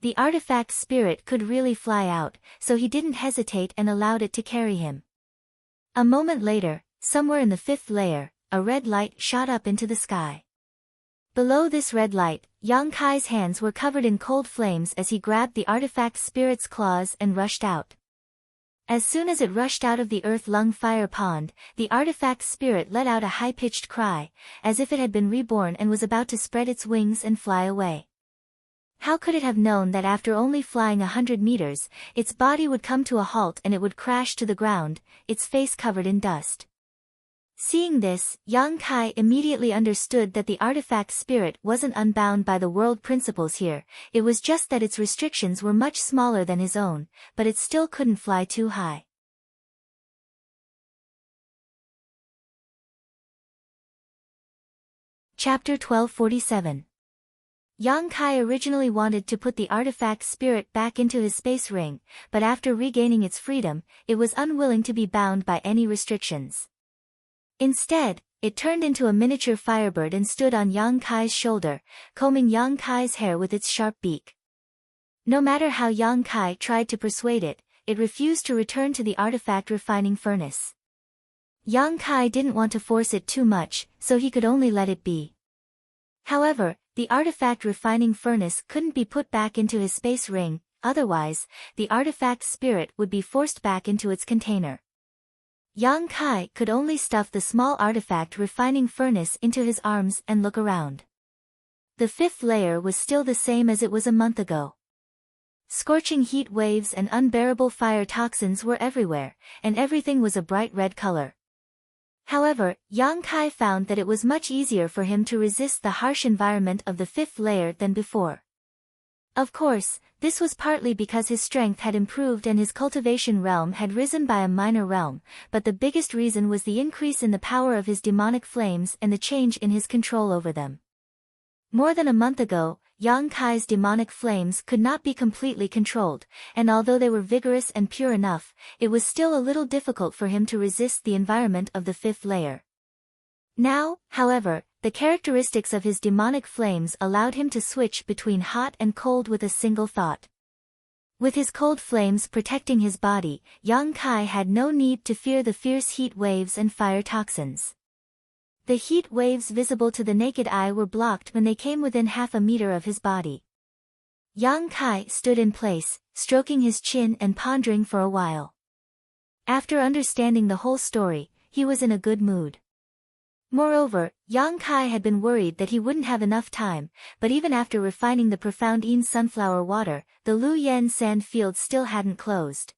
The artifact spirit could really fly out, so he didn't hesitate and allowed it to carry him. A moment later, somewhere in the 5th layer, a red light shot up into the sky. Below this red light, Yang Kai's hands were covered in cold flames as he grabbed the artifact spirit's claws and rushed out. As soon as it rushed out of the earth-lung fire pond, the artifact spirit let out a high-pitched cry, as if it had been reborn and was about to spread its wings and fly away. How could it have known that after only flying 100 meters, its body would come to a halt and it would crash to the ground, its face covered in dust? Seeing this, Yang Kai immediately understood that the artifact spirit wasn't unbound by the world principles here, it was just that its restrictions were much smaller than his own, but it still couldn't fly too high. Chapter 1247. Yang Kai originally wanted to put the artifact spirit back into his space ring, but after regaining its freedom, it was unwilling to be bound by any restrictions. Instead, it turned into a miniature firebird and stood on Yang Kai's shoulder, combing Yang Kai's hair with its sharp beak. No matter how Yang Kai tried to persuade it, it refused to return to the artifact refining furnace. Yang Kai didn't want to force it too much, so he could only let it be. However, the artifact refining furnace couldn't be put back into his space ring, otherwise, the artifact spirit would be forced back into its container. Yang Kai could only stuff the small artifact refining furnace into his arms and look around. The 5th layer was still the same as it was a month ago. Scorching heat waves and unbearable fire toxins were everywhere, and everything was a bright red color. However, Yang Kai found that it was much easier for him to resist the harsh environment of the 5th layer than before. Of course, this was partly because his strength had improved and his cultivation realm had risen by a minor realm, but the biggest reason was the increase in the power of his demonic flames and the change in his control over them. More than a month ago, Yang Kai's demonic flames could not be completely controlled, and although they were vigorous and pure enough, it was still a little difficult for him to resist the environment of the 5th layer. Now, however, the characteristics of his demonic flames allowed him to switch between hot and cold with a single thought. With his cold flames protecting his body, Yang Kai had no need to fear the fierce heat waves and fire toxins. The heat waves visible to the naked eye were blocked when they came within half a meter of his body. Yang Kai stood in place, stroking his chin and pondering for a while. After understanding the whole story, he was in a good mood. Moreover, Yang Kai had been worried that he wouldn't have enough time, but even after refining the profound Yin sunflower water, the Lu Yen sand field still hadn't closed.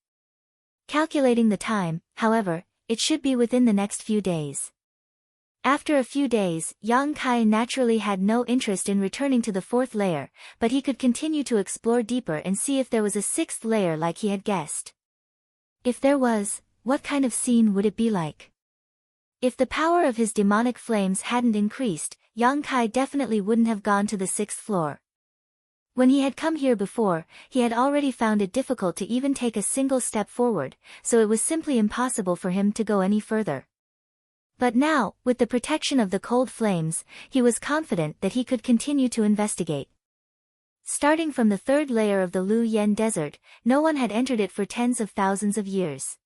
Calculating the time, however, it should be within the next few days. After a few days, Yang Kai naturally had no interest in returning to the 4th layer, but he could continue to explore deeper and see if there was a 6th layer like he had guessed. If there was, what kind of scene would it be like? If the power of his demonic flames hadn't increased, Yang Kai definitely wouldn't have gone to the 6th floor. When he had come here before, he had already found it difficult to even take a single step forward, so it was simply impossible for him to go any further. But now, with the protection of the cold flames, he was confident that he could continue to investigate. Starting from the 3rd layer of the Lu Yen desert, no one had entered it for tens of thousands of years.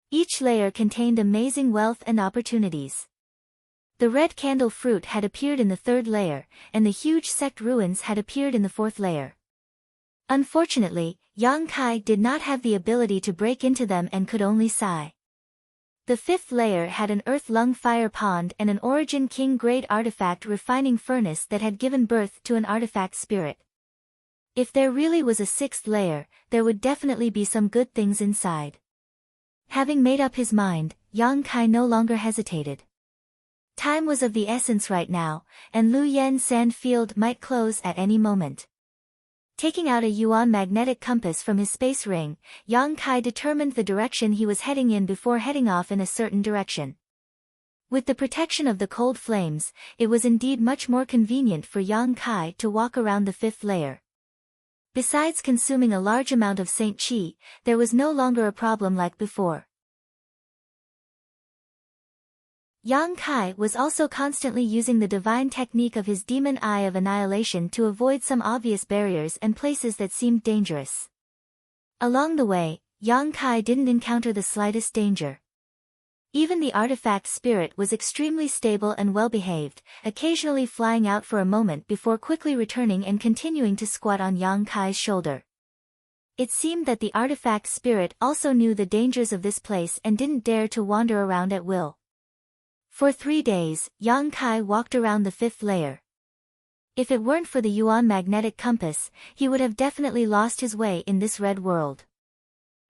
Each layer contained amazing wealth and opportunities. The red candle fruit had appeared in the 3rd layer, and the huge sect ruins had appeared in the 4th layer. Unfortunately, Yang Kai did not have the ability to break into them and could only sigh. The 5th layer had an earth-lung fire pond and an origin king-grade artifact refining furnace that had given birth to an artifact spirit. If there really was a 6th layer, there would definitely be some good things inside. Having made up his mind, Yang Kai no longer hesitated. Time was of the essence right now, and Lu Yen sand field might close at any moment. Taking out a yuan magnetic compass from his space ring, Yang Kai determined the direction he was heading in before heading off in a certain direction. With the protection of the cold flames, it was indeed much more convenient for Yang Kai to walk around the fifth layer. Besides consuming a large amount of Saint Qi, there was no longer a problem like before. Yang Kai was also constantly using the divine technique of his demon eye of annihilation to avoid some obvious barriers and places that seemed dangerous. Along the way, Yang Kai didn't encounter the slightest danger. Even the artifact spirit was extremely stable and well-behaved, occasionally flying out for a moment before quickly returning and continuing to squat on Yang Kai's shoulder. It seemed that the artifact spirit also knew the dangers of this place and didn't dare to wander around at will. For 3 days, Yang Kai walked around the fifth layer. If it weren't for the Yuan magnetic compass, he would have definitely lost his way in this red world.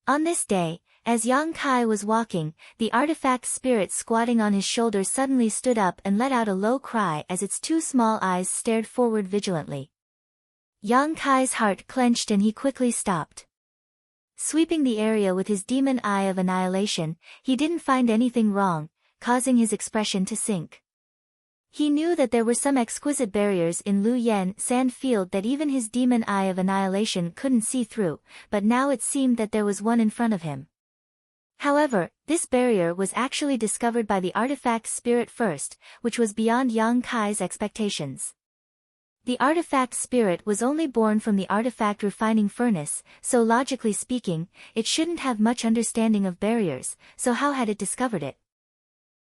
On this day, as Yang Kai was walking, the artifact spirit squatting on his shoulder suddenly stood up and let out a low cry as its 2 small eyes stared forward vigilantly. Yang Kai's heart clenched and he quickly stopped. Sweeping the area with his demon eye of annihilation, he didn't find anything wrong, causing his expression to sink. He knew that there were some exquisite barriers in Lu Yen sand field that even his demon eye of annihilation couldn't see through, but now it seemed that there was one in front of him. However, this barrier was actually discovered by the artifact spirit first, which was beyond Yang Kai's expectations. The artifact spirit was only born from the artifact refining furnace, so logically speaking, it shouldn't have much understanding of barriers, so how had it discovered it?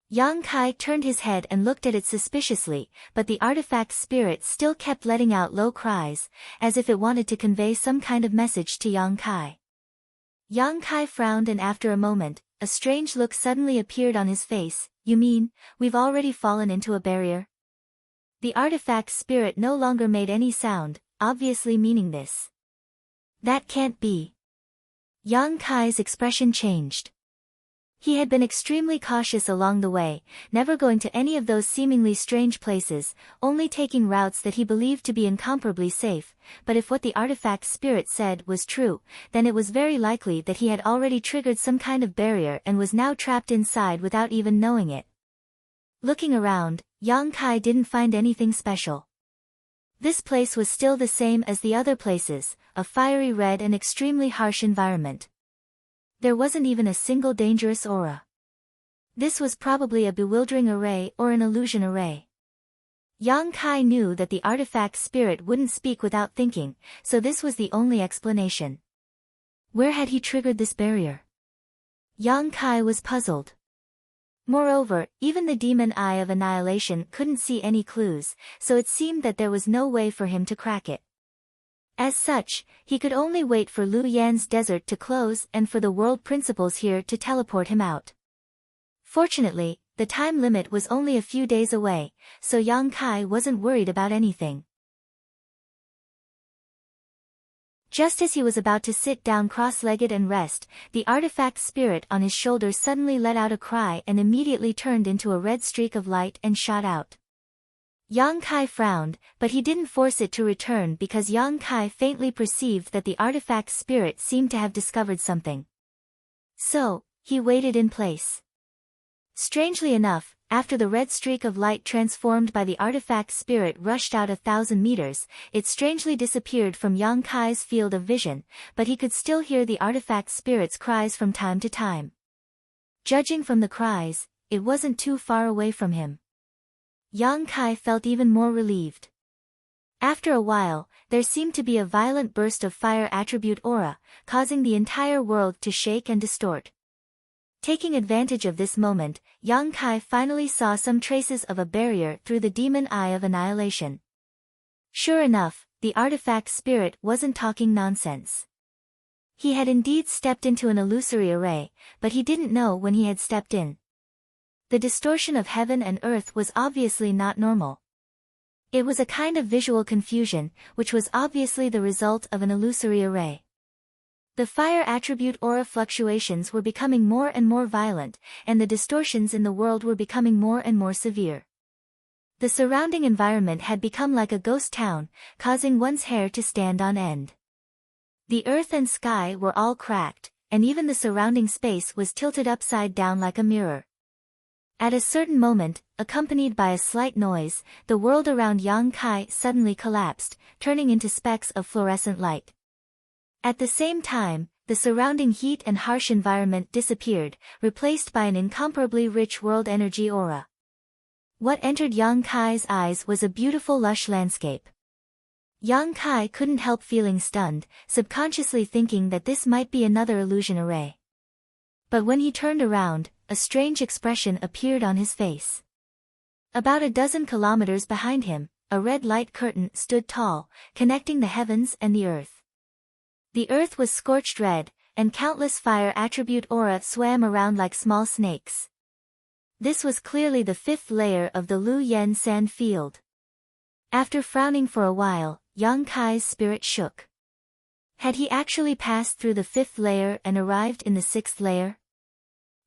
Yang Kai turned his head and looked at it suspiciously, but the artifact spirit still kept letting out low cries, as if it wanted to convey some kind of message to Yang Kai. Yang Kai frowned and after a moment, a strange look suddenly appeared on his face. You mean, we've already fallen into a barrier? The artifact spirit no longer made any sound, obviously meaning this. That can't be. Yang Kai's expression changed. He had been extremely cautious along the way, never going to any of those seemingly strange places, only taking routes that he believed to be incomparably safe, but if what the artifact spirit said was true, then it was very likely that he had already triggered some kind of barrier and was now trapped inside without even knowing it. Looking around, Yang Kai didn't find anything special. This place was still the same as the other places, a fiery red and extremely harsh environment. There wasn't even a single dangerous aura. This was probably a bewildering array or an illusion array. Yang Kai knew that the artifact spirit wouldn't speak without thinking, so this was the only explanation. Where had he triggered this barrier? Yang Kai was puzzled. Moreover, even the demon eye of annihilation couldn't see any clues, so it seemed that there was no way for him to crack it. As such, he could only wait for Lu Yan's desert to close and for the world principles here to teleport him out. Fortunately, the time limit was only a few days away, so Yang Kai wasn't worried about anything. Just as he was about to sit down cross-legged and rest, the artifact spirit on his shoulder suddenly let out a cry and immediately turned into a red streak of light and shot out. Yang Kai frowned, but he didn't force it to return because Yang Kai faintly perceived that the artifact spirit seemed to have discovered something. So, he waited in place. Strangely enough, after the red streak of light transformed by the artifact spirit rushed out 1,000 meters, it strangely disappeared from Yang Kai's field of vision, but he could still hear the artifact spirit's cries from time to time. Judging from the cries, it wasn't too far away from him. Yang Kai felt even more relieved. After a while, there seemed to be a violent burst of fire attribute aura, causing the entire world to shake and distort. Taking advantage of this moment, Yang Kai finally saw some traces of a barrier through the demon eye of annihilation. Sure enough, the artifact spirit wasn't talking nonsense. He had indeed stepped into an illusory array, but he didn't know when he had stepped in. The distortion of heaven and earth was obviously not normal. It was a kind of visual confusion, which was obviously the result of an illusory array. The fire attribute aura fluctuations were becoming more and more violent, and the distortions in the world were becoming more and more severe. The surrounding environment had become like a ghost town, causing one's hair to stand on end. The earth and sky were all cracked, and even the surrounding space was tilted upside down like a mirror. At a certain moment, accompanied by a slight noise, the world around Yang Kai suddenly collapsed, turning into specks of fluorescent light. At the same time, the surrounding heat and harsh environment disappeared, replaced by an incomparably rich world energy aura. What entered Yang Kai's eyes was a beautiful lush landscape. Yang Kai couldn't help feeling stunned, subconsciously thinking that this might be another illusion array. But when he turned around, a strange expression appeared on his face. About a dozen kilometers behind him, a red light curtain stood tall, connecting the heavens and the earth. The earth was scorched red, and countless fire attribute aura swam around like small snakes. This was clearly the fifth layer of the Lu Yen sand field. After frowning for a while, Yang Kai's spirit shook. Had he actually passed through the fifth layer and arrived in the sixth layer?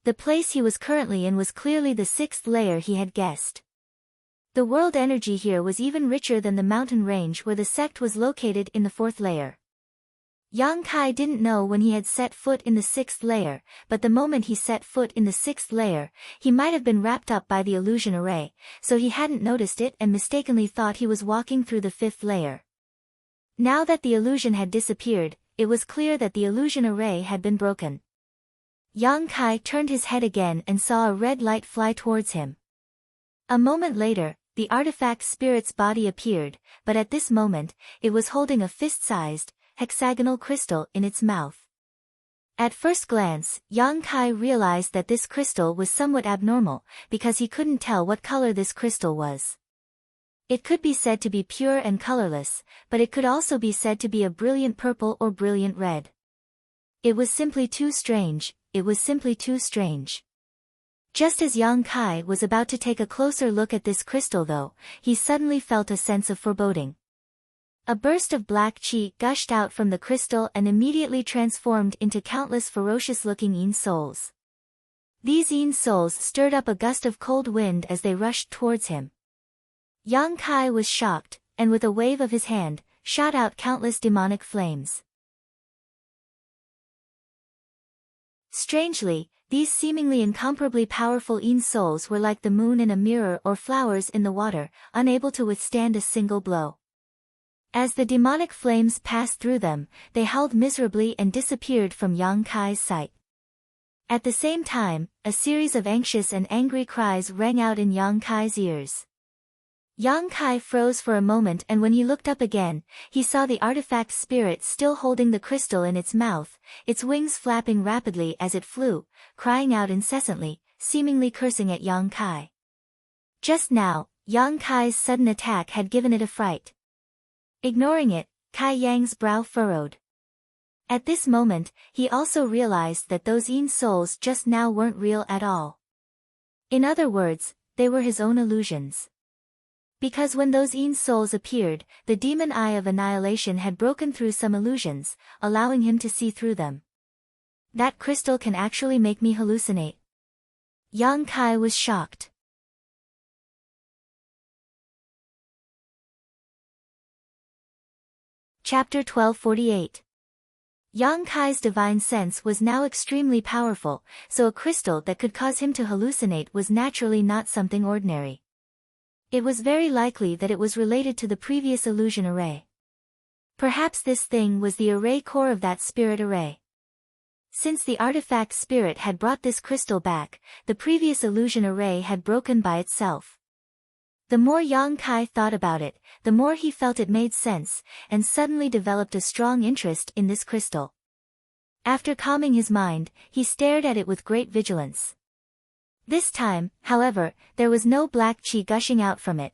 The place he was currently in was clearly the sixth layer he had guessed. The world energy here was even richer than the mountain range where the sect was located in the fourth layer. Yang Kai didn't know when he had set foot in the sixth layer, but the moment he set foot in the sixth layer, he might have been wrapped up by the illusion array, so he hadn't noticed it and mistakenly thought he was walking through the fifth layer. Now that the illusion had disappeared, it was clear that the illusion array had been broken. Yang Kai turned his head again and saw a red light fly towards him. A moment later, the artifact spirit's body appeared, but at this moment, it was holding a fist-sized, hexagonal crystal in its mouth. At first glance, Yang Kai realized that this crystal was somewhat abnormal, because he couldn't tell what color this crystal was. It could be said to be pure and colorless, but it could also be said to be a brilliant purple or brilliant red. It was simply too strange, Just as Yang Kai was about to take a closer look at this crystal though, he suddenly felt a sense of foreboding. A burst of black chi gushed out from the crystal and immediately transformed into countless ferocious-looking Yin souls. These Yin souls stirred up a gust of cold wind as they rushed towards him. Yang Kai was shocked, and with a wave of his hand, shot out countless demonic flames. Strangely, these seemingly incomparably powerful Yin souls were like the moon in a mirror or flowers in the water, unable to withstand a single blow. As the demonic flames passed through them, they howled miserably and disappeared from Yang Kai's sight. At the same time, a series of anxious and angry cries rang out in Yang Kai's ears. Yang Kai froze for a moment, and when he looked up again, he saw the artifact spirit still holding the crystal in its mouth, its wings flapping rapidly as it flew, crying out incessantly, seemingly cursing at Yang Kai. Just now, Yang Kai's sudden attack had given it a fright. Ignoring it, Kai Yang's brow furrowed. At this moment, he also realized that those Yin souls just now weren't real at all. In other words, they were his own illusions. Because when those Yin souls appeared, the demon eye of annihilation had broken through some illusions, allowing him to see through them. That crystal can actually make me hallucinate. Yang Kai was shocked. Chapter 1248. Yang Kai's divine sense was now extremely powerful, so a crystal that could cause him to hallucinate was naturally not something ordinary. It was very likely that it was related to the previous illusion array. Perhaps this thing was the array core of that spirit array. Since the artifact spirit had brought this crystal back, the previous illusion array had broken by itself. The more Yang Kai thought about it, the more he felt it made sense, and suddenly developed a strong interest in this crystal. After calming his mind, he stared at it with great vigilance. This time, however, there was no black chi gushing out from it.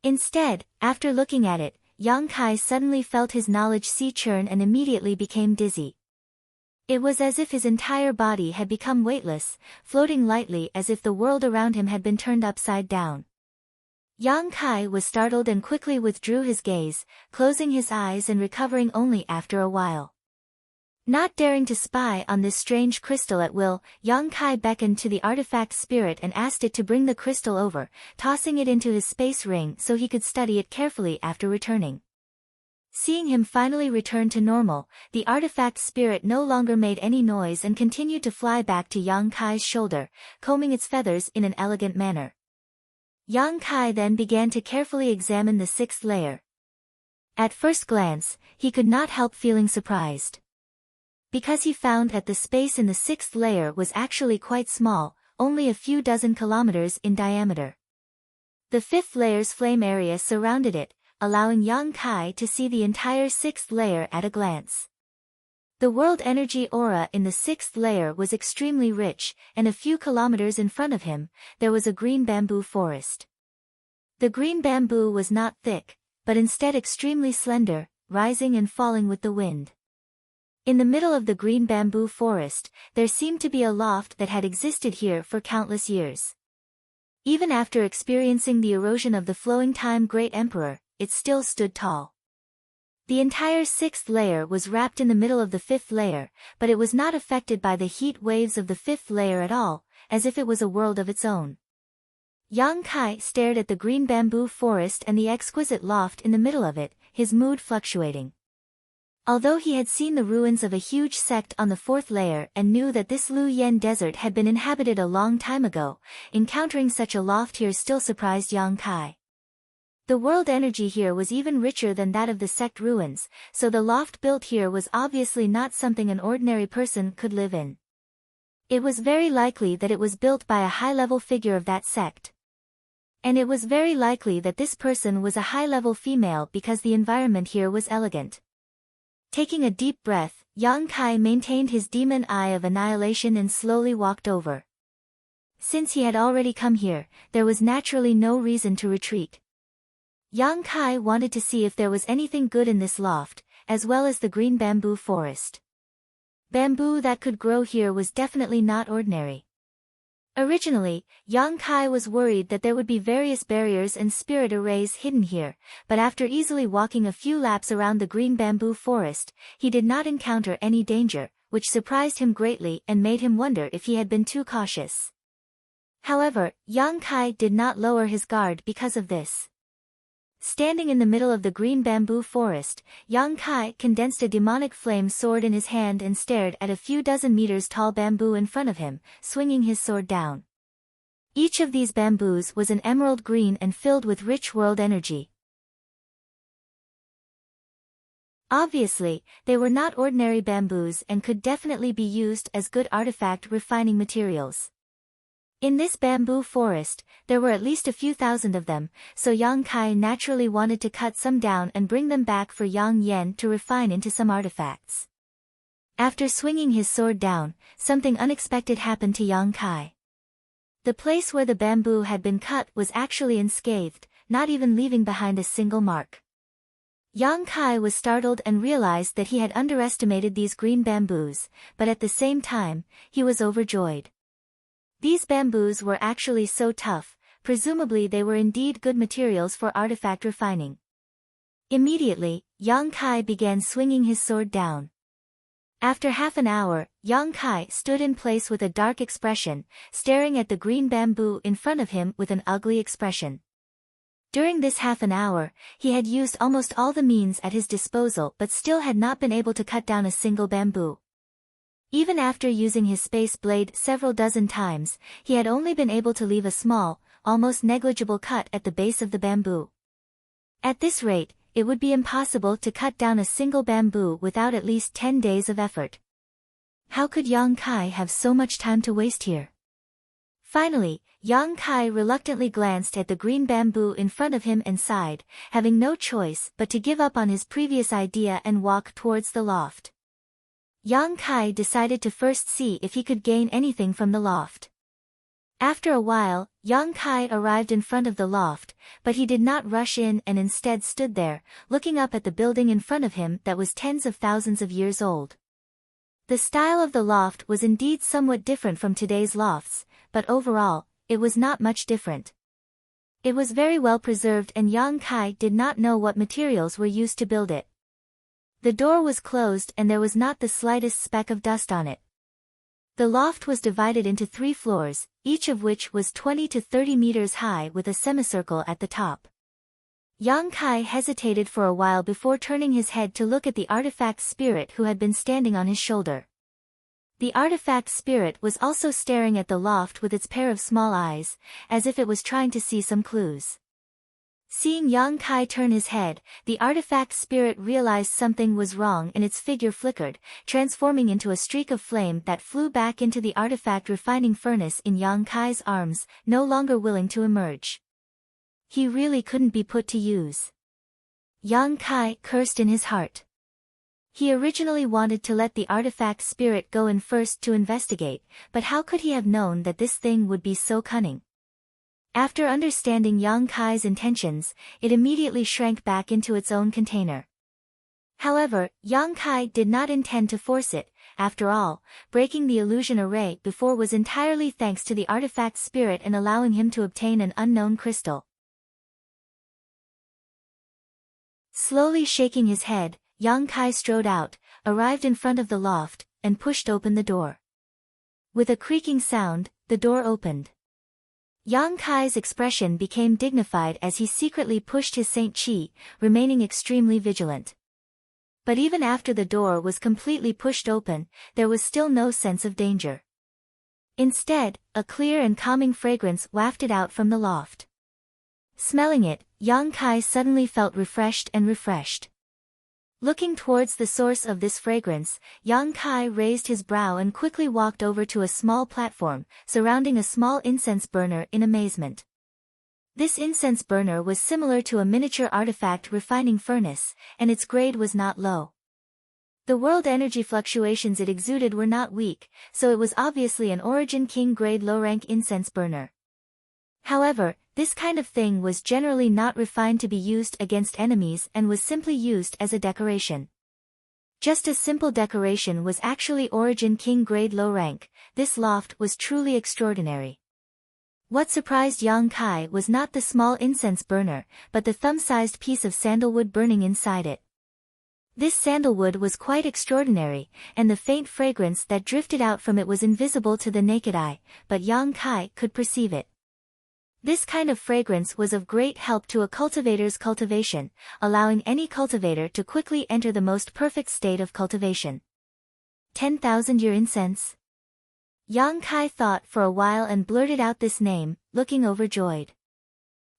Instead, after looking at it, Yang Kai suddenly felt his knowledge sea churn and immediately became dizzy. It was as if his entire body had become weightless, floating lightly as if the world around him had been turned upside down. Yang Kai was startled and quickly withdrew his gaze, closing his eyes and recovering only after a while. Not daring to spy on this strange crystal at will, Yang Kai beckoned to the artifact spirit and asked it to bring the crystal over, tossing it into his space ring so he could study it carefully after returning. Seeing him finally return to normal, the artifact spirit no longer made any noise and continued to fly back to Yang Kai's shoulder, combing its feathers in an elegant manner. Yang Kai then began to carefully examine the sixth layer. At first glance, he could not help feeling surprised, because he found that the space in the sixth layer was actually quite small, only a few dozen kilometers in diameter. The fifth layer's flame area surrounded it, allowing Yang Kai to see the entire sixth layer at a glance. The world energy aura in the sixth layer was extremely rich, and a few kilometers in front of him, there was a green bamboo forest. The green bamboo was not thick, but instead extremely slender, rising and falling with the wind. In the middle of the green bamboo forest, there seemed to be a loft that had existed here for countless years. Even after experiencing the erosion of the flowing time Great Emperor, it still stood tall. The entire sixth layer was wrapped in the middle of the fifth layer, but it was not affected by the heat waves of the fifth layer at all, as if it was a world of its own. Yang Kai stared at the green bamboo forest and the exquisite loft in the middle of it, his mood fluctuating. Although he had seen the ruins of a huge sect on the fourth layer and knew that this Lu Yen desert had been inhabited a long time ago, encountering such a loft here still surprised Yang Kai. The world energy here was even richer than that of the sect ruins, so the loft built here was obviously not something an ordinary person could live in. It was very likely that it was built by a high-level figure of that sect. And it was very likely that this person was a high-level female because the environment here was elegant. Taking a deep breath, Yang Kai maintained his demon eye of annihilation and slowly walked over. Since he had already come here, there was naturally no reason to retreat. Yang Kai wanted to see if there was anything good in this loft, as well as the green bamboo forest. Bamboo that could grow here was definitely not ordinary. Originally, Yang Kai was worried that there would be various barriers and spirit arrays hidden here, but after easily walking a few laps around the green bamboo forest, he did not encounter any danger, which surprised him greatly and made him wonder if he had been too cautious. However, Yang Kai did not lower his guard because of this. Standing in the middle of the green bamboo forest, Yang Kai condensed a demonic flame sword in his hand and stared at a few dozen meters tall bamboo in front of him, swinging his sword down. Each of these bamboos was an emerald green and filled with rich world energy. Obviously, they were not ordinary bamboos and could definitely be used as good artifact refining materials. In this bamboo forest, there were at least a few thousand of them, so Yang Kai naturally wanted to cut some down and bring them back for Yang Yen to refine into some artifacts. After swinging his sword down, something unexpected happened to Yang Kai. The place where the bamboo had been cut was actually unscathed, not even leaving behind a single mark. Yang Kai was startled and realized that he had underestimated these green bamboos, but at the same time, he was overjoyed. These bamboos were actually so tough, presumably they were indeed good materials for artifact refining. Immediately, Yang Kai began swinging his sword down. After half an hour, Yang Kai stood in place with a dark expression, staring at the green bamboo in front of him with an ugly expression. During this half an hour, he had used almost all the means at his disposal but still had not been able to cut down a single bamboo. Even after using his space blade several dozen times, he had only been able to leave a small, almost negligible cut at the base of the bamboo. At this rate, it would be impossible to cut down a single bamboo without at least 10 days of effort. How could Yang Kai have so much time to waste here? Finally, Yang Kai reluctantly glanced at the green bamboo in front of him and sighed, having no choice but to give up on his previous idea and walk towards the loft. Yang Kai decided to first see if he could gain anything from the loft. After a while, Yang Kai arrived in front of the loft, but he did not rush in and instead stood there, looking up at the building in front of him that was tens of thousands of years old. The style of the loft was indeed somewhat different from today's lofts, but overall, it was not much different. It was very well preserved and Yang Kai did not know what materials were used to build it. The door was closed and there was not the slightest speck of dust on it. The loft was divided into 3 floors, each of which was 20 to 30 meters high with a semicircle at the top. Yang Kai hesitated for a while before turning his head to look at the artifact spirit who had been standing on his shoulder. The artifact spirit was also staring at the loft with its pair of small eyes, as if it was trying to see some clues. Seeing Yang Kai turn his head, the artifact spirit realized something was wrong and its figure flickered, transforming into a streak of flame that flew back into the artifact refining furnace in Yang Kai's arms, no longer willing to emerge. He really couldn't be put to use. Yang Kai cursed in his heart. He originally wanted to let the artifact spirit go in first to investigate, but how could he have known that this thing would be so cunning? After understanding Yang Kai's intentions, it immediately shrank back into its own container. However, Yang Kai did not intend to force it. After all, breaking the illusion array before was entirely thanks to the artifact spirit and allowing him to obtain an unknown crystal. Slowly shaking his head, Yang Kai strode out, arrived in front of the loft, and pushed open the door. With a creaking sound, the door opened. Yang Kai's expression became dignified as he secretly pushed his Saint Chi, remaining extremely vigilant. But even after the door was completely pushed open, there was still no sense of danger. Instead, a clear and calming fragrance wafted out from the loft. Smelling it, Yang Kai suddenly felt refreshed. Looking towards the source of this fragrance, Yang Kai raised his brow and quickly walked over to a small platform, surrounding a small incense burner in amazement. This incense burner was similar to a miniature artifact refining furnace, and its grade was not low. The world energy fluctuations it exuded were not weak, so it was obviously an Origin King grade low-rank incense burner. However, this kind of thing was generally not refined to be used against enemies and was simply used as a decoration. Just as simple decoration was actually Origin King grade low rank, this loft was truly extraordinary. What surprised Yang Kai was not the small incense burner, but the thumb-sized piece of sandalwood burning inside it. This sandalwood was quite extraordinary, and the faint fragrance that drifted out from it was invisible to the naked eye, but Yang Kai could perceive it. This kind of fragrance was of great help to a cultivator's cultivation, allowing any cultivator to quickly enter the most perfect state of cultivation. 10,000-year incense? Yang Kai thought for a while and blurted out this name, looking overjoyed.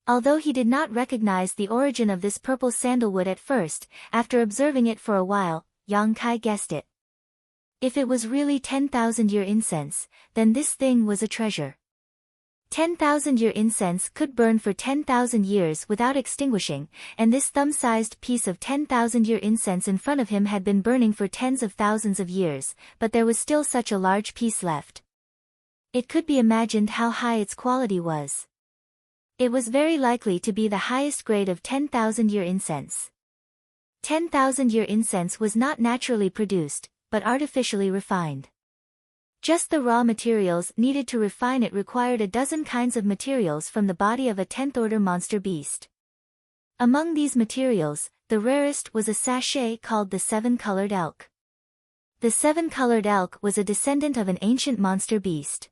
Although he did not recognize the origin of this purple sandalwood at first, after observing it for a while, Yang Kai guessed it. If it was really 10,000-year incense, then this thing was a treasure. 10,000-year incense could burn for 10,000 years without extinguishing, and this thumb-sized piece of 10,000-year incense in front of him had been burning for tens of thousands of years, but there was still such a large piece left. It could be imagined how high its quality was. It was very likely to be the highest grade of 10,000-year incense. 10,000-year incense was not naturally produced, but artificially refined. Just the raw materials needed to refine it required a dozen kinds of materials from the body of a 10th-order monster beast. Among these materials, the rarest was a sachet called the Seven-Colored Elk. The Seven-Colored Elk was a descendant of an ancient monster beast.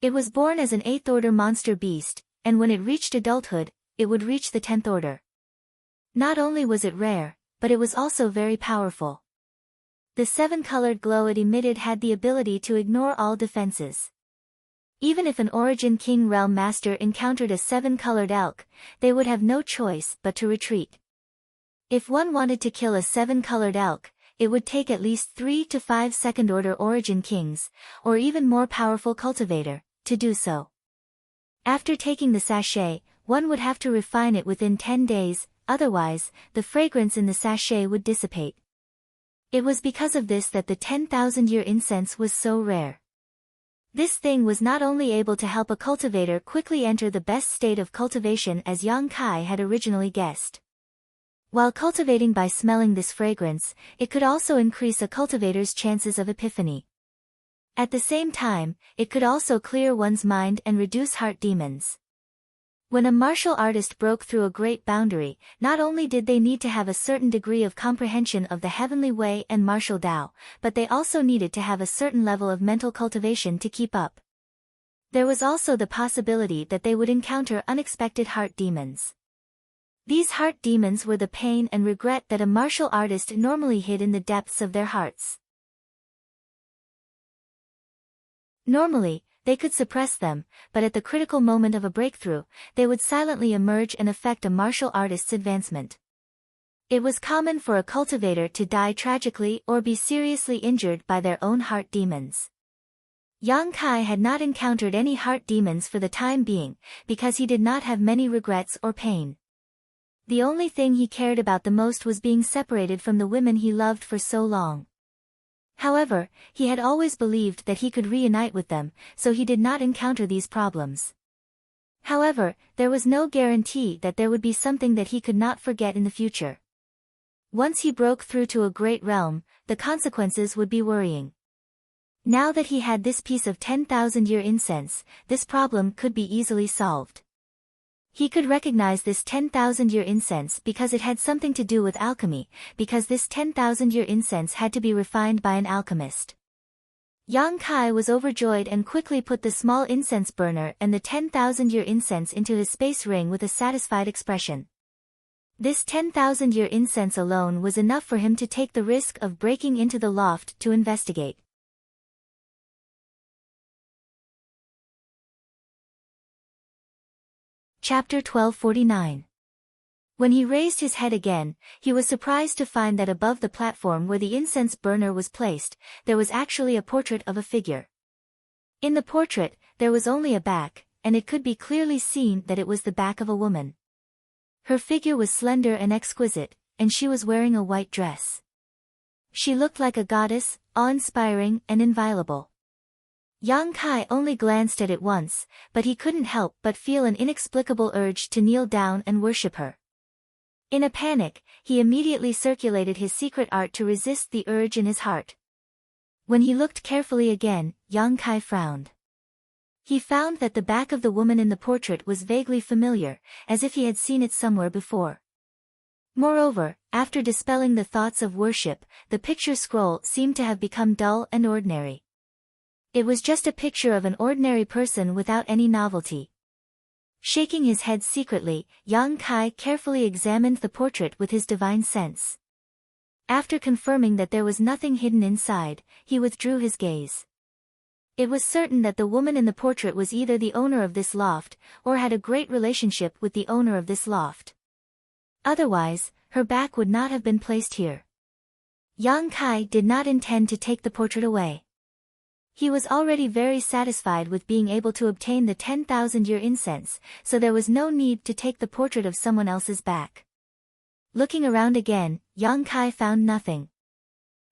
It was born as an 8th-order monster beast, and when it reached adulthood, it would reach the 10th order. Not only was it rare, but it was also very powerful. The seven-colored glow it emitted had the ability to ignore all defenses. Even if an Origin King Realm Master encountered a seven-colored elk, they would have no choice but to retreat. If one wanted to kill a seven-colored elk, it would take at least 3 to 5 second-order Origin Kings, or even more powerful cultivator, to do so. After taking the sachet, one would have to refine it within 10 days, otherwise, the fragrance in the sachet would dissipate. It was because of this that the 10,000-year incense was so rare. This thing was not only able to help a cultivator quickly enter the best state of cultivation as Yang Kai had originally guessed. While cultivating by smelling this fragrance, it could also increase a cultivator's chances of epiphany. At the same time, it could also clear one's mind and reduce heart demons. When a martial artist broke through a great boundary, not only did they need to have a certain degree of comprehension of the heavenly way and martial Tao, but they also needed to have a certain level of mental cultivation to keep up. There was also the possibility that they would encounter unexpected heart demons. These heart demons were the pain and regret that a martial artist normally hid in the depths of their hearts. Normally, they could suppress them, but at the critical moment of a breakthrough, they would silently emerge and affect a martial artist's advancement. It was common for a cultivator to die tragically or be seriously injured by their own heart demons. Yang Kai had not encountered any heart demons for the time being, because he did not have many regrets or pain. The only thing he cared about the most was being separated from the women he loved for so long. However, he had always believed that he could reunite with them, so he did not encounter these problems. However, there was no guarantee that there would be something that he could not forget in the future. Once he broke through to a great realm, the consequences would be worrying. Now that he had this piece of 10,000-year incense, this problem could be easily solved. He could recognize this 10,000-year incense because it had something to do with alchemy, because this 10,000-year incense had to be refined by an alchemist. Yang Kai was overjoyed and quickly put the small incense burner and the 10,000-year incense into his space ring with a satisfied expression. This 10,000-year incense alone was enough for him to take the risk of breaking into the loft to investigate. Chapter 1249. When he raised his head again, he was surprised to find that above the platform where the incense burner was placed, there was actually a portrait of a figure. In the portrait, there was only a back, and it could be clearly seen that it was the back of a woman. Her figure was slender and exquisite, and she was wearing a white dress. She looked like a goddess, awe-inspiring and inviolable. Yang Kai only glanced at it once, but he couldn't help but feel an inexplicable urge to kneel down and worship her. In a panic, he immediately circulated his secret art to resist the urge in his heart. When he looked carefully again, Yang Kai frowned. He found that the back of the woman in the portrait was vaguely familiar, as if he had seen it somewhere before. Moreover, after dispelling the thoughts of worship, the picture scroll seemed to have become dull and ordinary. It was just a picture of an ordinary person without any novelty. Shaking his head secretly, Yang Kai carefully examined the portrait with his divine sense. After confirming that there was nothing hidden inside, he withdrew his gaze. It was certain that the woman in the portrait was either the owner of this loft, or had a great relationship with the owner of this loft. Otherwise, her back would not have been placed here. Yang Kai did not intend to take the portrait away. He was already very satisfied with being able to obtain the 10,000-year incense, so there was no need to take the portrait of someone else's back. Looking around again, Yang Kai found nothing.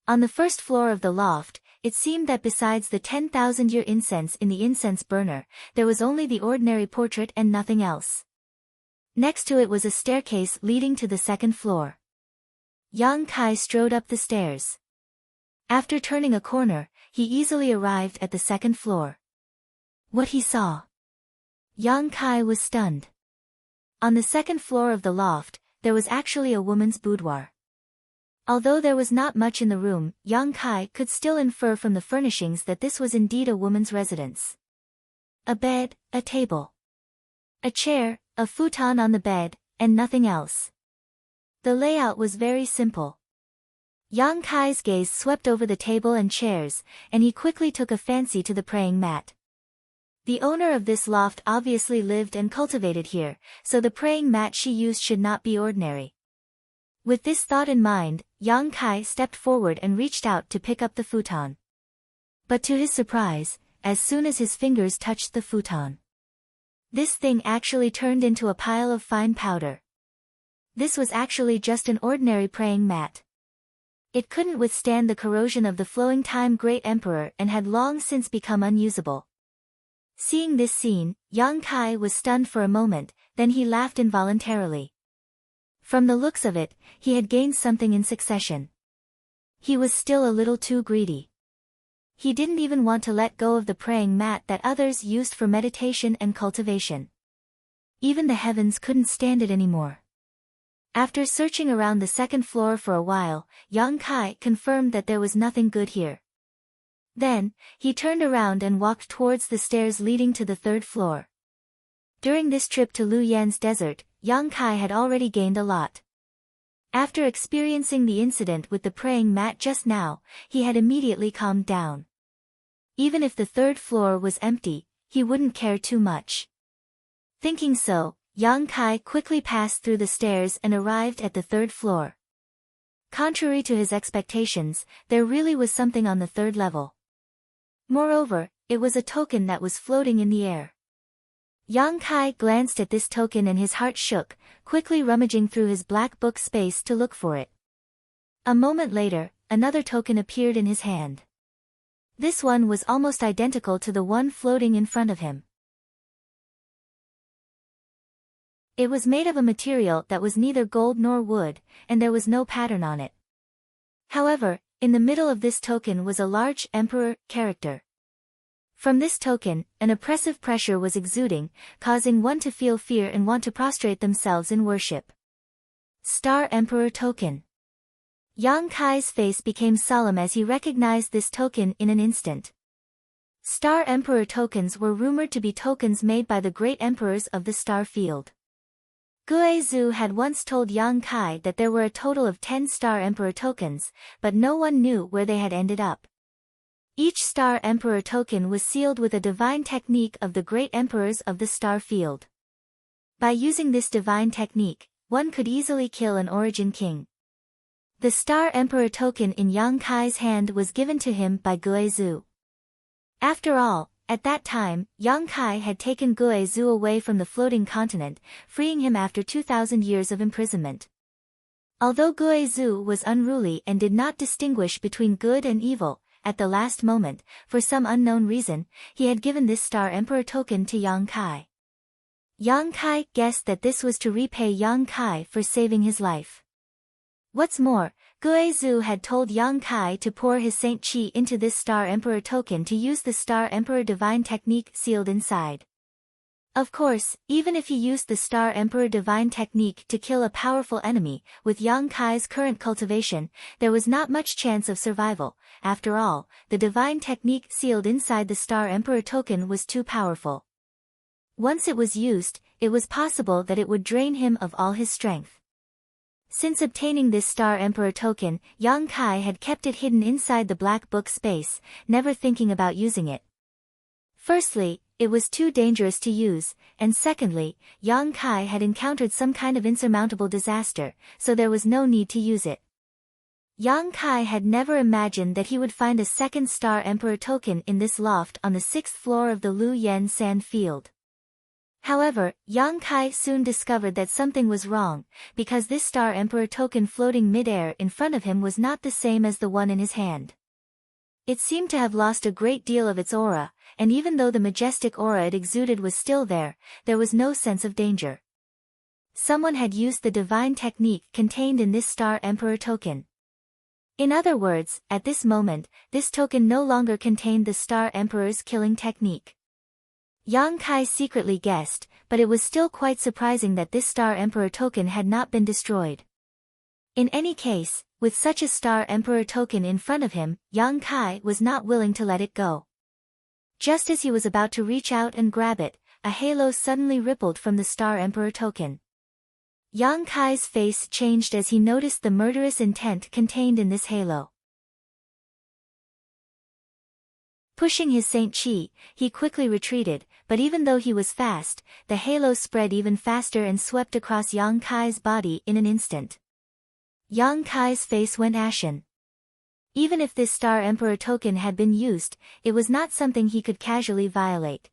On the first floor of the loft, it seemed that besides the 10,000-year incense in the incense burner, there was only the ordinary portrait and nothing else. Next to it was a staircase leading to the second floor. Yang Kai strode up the stairs. After turning a corner, he easily arrived at the second floor. What he saw. Yang Kai was stunned. On the second floor of the loft, there was actually a woman's boudoir. Although there was not much in the room, Yang Kai could still infer from the furnishings that this was indeed a woman's residence. A bed, a table, a chair, a futon on the bed, and nothing else. The layout was very simple. Yang Kai's gaze swept over the table and chairs, and he quickly took a fancy to the praying mat. The owner of this loft obviously lived and cultivated here, so the praying mat she used should not be ordinary. With this thought in mind, Yang Kai stepped forward and reached out to pick up the futon. But to his surprise, as soon as his fingers touched the futon, this thing actually turned into a pile of fine powder. This was actually just an ordinary praying mat. It couldn't withstand the corrosion of the flowing time great emperor and had long since become unusable. Seeing this scene, Yang Kai was stunned for a moment, then he laughed involuntarily. From the looks of it, he had gained something in succession. He was still a little too greedy. He didn't even want to let go of the praying mat that others used for meditation and cultivation. Even the heavens couldn't stand it anymore. After searching around the second floor for a while, Yang Kai confirmed that there was nothing good here. Then, he turned around and walked towards the stairs leading to the third floor. During this trip to Lu Yan's desert, Yang Kai had already gained a lot. After experiencing the incident with the praying mat just now, he had immediately calmed down. Even if the third floor was empty, he wouldn't care too much. Thinking so, Yang Kai quickly passed through the stairs and arrived at the third floor. Contrary to his expectations, there really was something on the third level. Moreover, it was a token that was floating in the air. Yang Kai glanced at this token and his heart shook, quickly rummaging through his black book space to look for it. A moment later, another token appeared in his hand. This one was almost identical to the one floating in front of him. It was made of a material that was neither gold nor wood, and there was no pattern on it. However, in the middle of this token was a large emperor character. From this token, an oppressive pressure was exuding, causing one to feel fear and want to prostrate themselves in worship. Star Emperor Token. Yang Kai's face became solemn as he recognized this token in an instant. Star Emperor tokens were rumored to be tokens made by the great emperors of the star field. Guizhu had once told Yang Kai that there were a total of 10 Star Emperor tokens, but no one knew where they had ended up. Each Star Emperor token was sealed with a divine technique of the great emperors of the star field. By using this divine technique, one could easily kill an origin king. The Star Emperor token in Yang Kai's hand was given to him by Guizhu. After all, at that time, Yang Kai had taken Guizhu away from the floating continent, freeing him after 2,000 years of imprisonment. Although Guizhu was unruly and did not distinguish between good and evil, at the last moment, for some unknown reason, he had given this Star Emperor token to Yang Kai. Yang Kai guessed that this was to repay Yang Kai for saving his life. What's more, Guizhu had told Yang Kai to pour his Saint Chi into this Star Emperor token to use the Star Emperor divine technique sealed inside. Of course, even if he used the Star Emperor divine technique to kill a powerful enemy, with Yang Kai's current cultivation, there was not much chance of survival. After all, the divine technique sealed inside the Star Emperor token was too powerful. Once it was used, it was possible that it would drain him of all his strength. Since obtaining this Star Emperor token, Yang Kai had kept it hidden inside the black book space, never thinking about using it. Firstly, it was too dangerous to use, and secondly, Yang Kai had encountered some kind of insurmountable disaster, so there was no need to use it. Yang Kai had never imagined that he would find a second Star Emperor token in this loft on the 6th floor of the Lu Yen sand field. However, Yang Kai soon discovered that something was wrong, because this Star Emperor token floating mid-air in front of him was not the same as the one in his hand. It seemed to have lost a great deal of its aura, and even though the majestic aura it exuded was still there was no sense of danger. Someone had used the divine technique contained in this Star Emperor token. In other words, at this moment, this token no longer contained the Star Emperor's killing technique. Yang Kai secretly guessed, but it was still quite surprising that this Star Emperor token had not been destroyed. In any case, with such a Star Emperor token in front of him, Yang Kai was not willing to let it go. Just as he was about to reach out and grab it, a halo suddenly rippled from the Star Emperor token. Yang Kai's face changed as he noticed the murderous intent contained in this halo. Pushing his Saint Chi, he quickly retreated, but even though he was fast, the halo spread even faster and swept across Yang Kai's body in an instant. Yang Kai's face went ashen. Even if this Star Emperor token had been used, it was not something he could casually violate.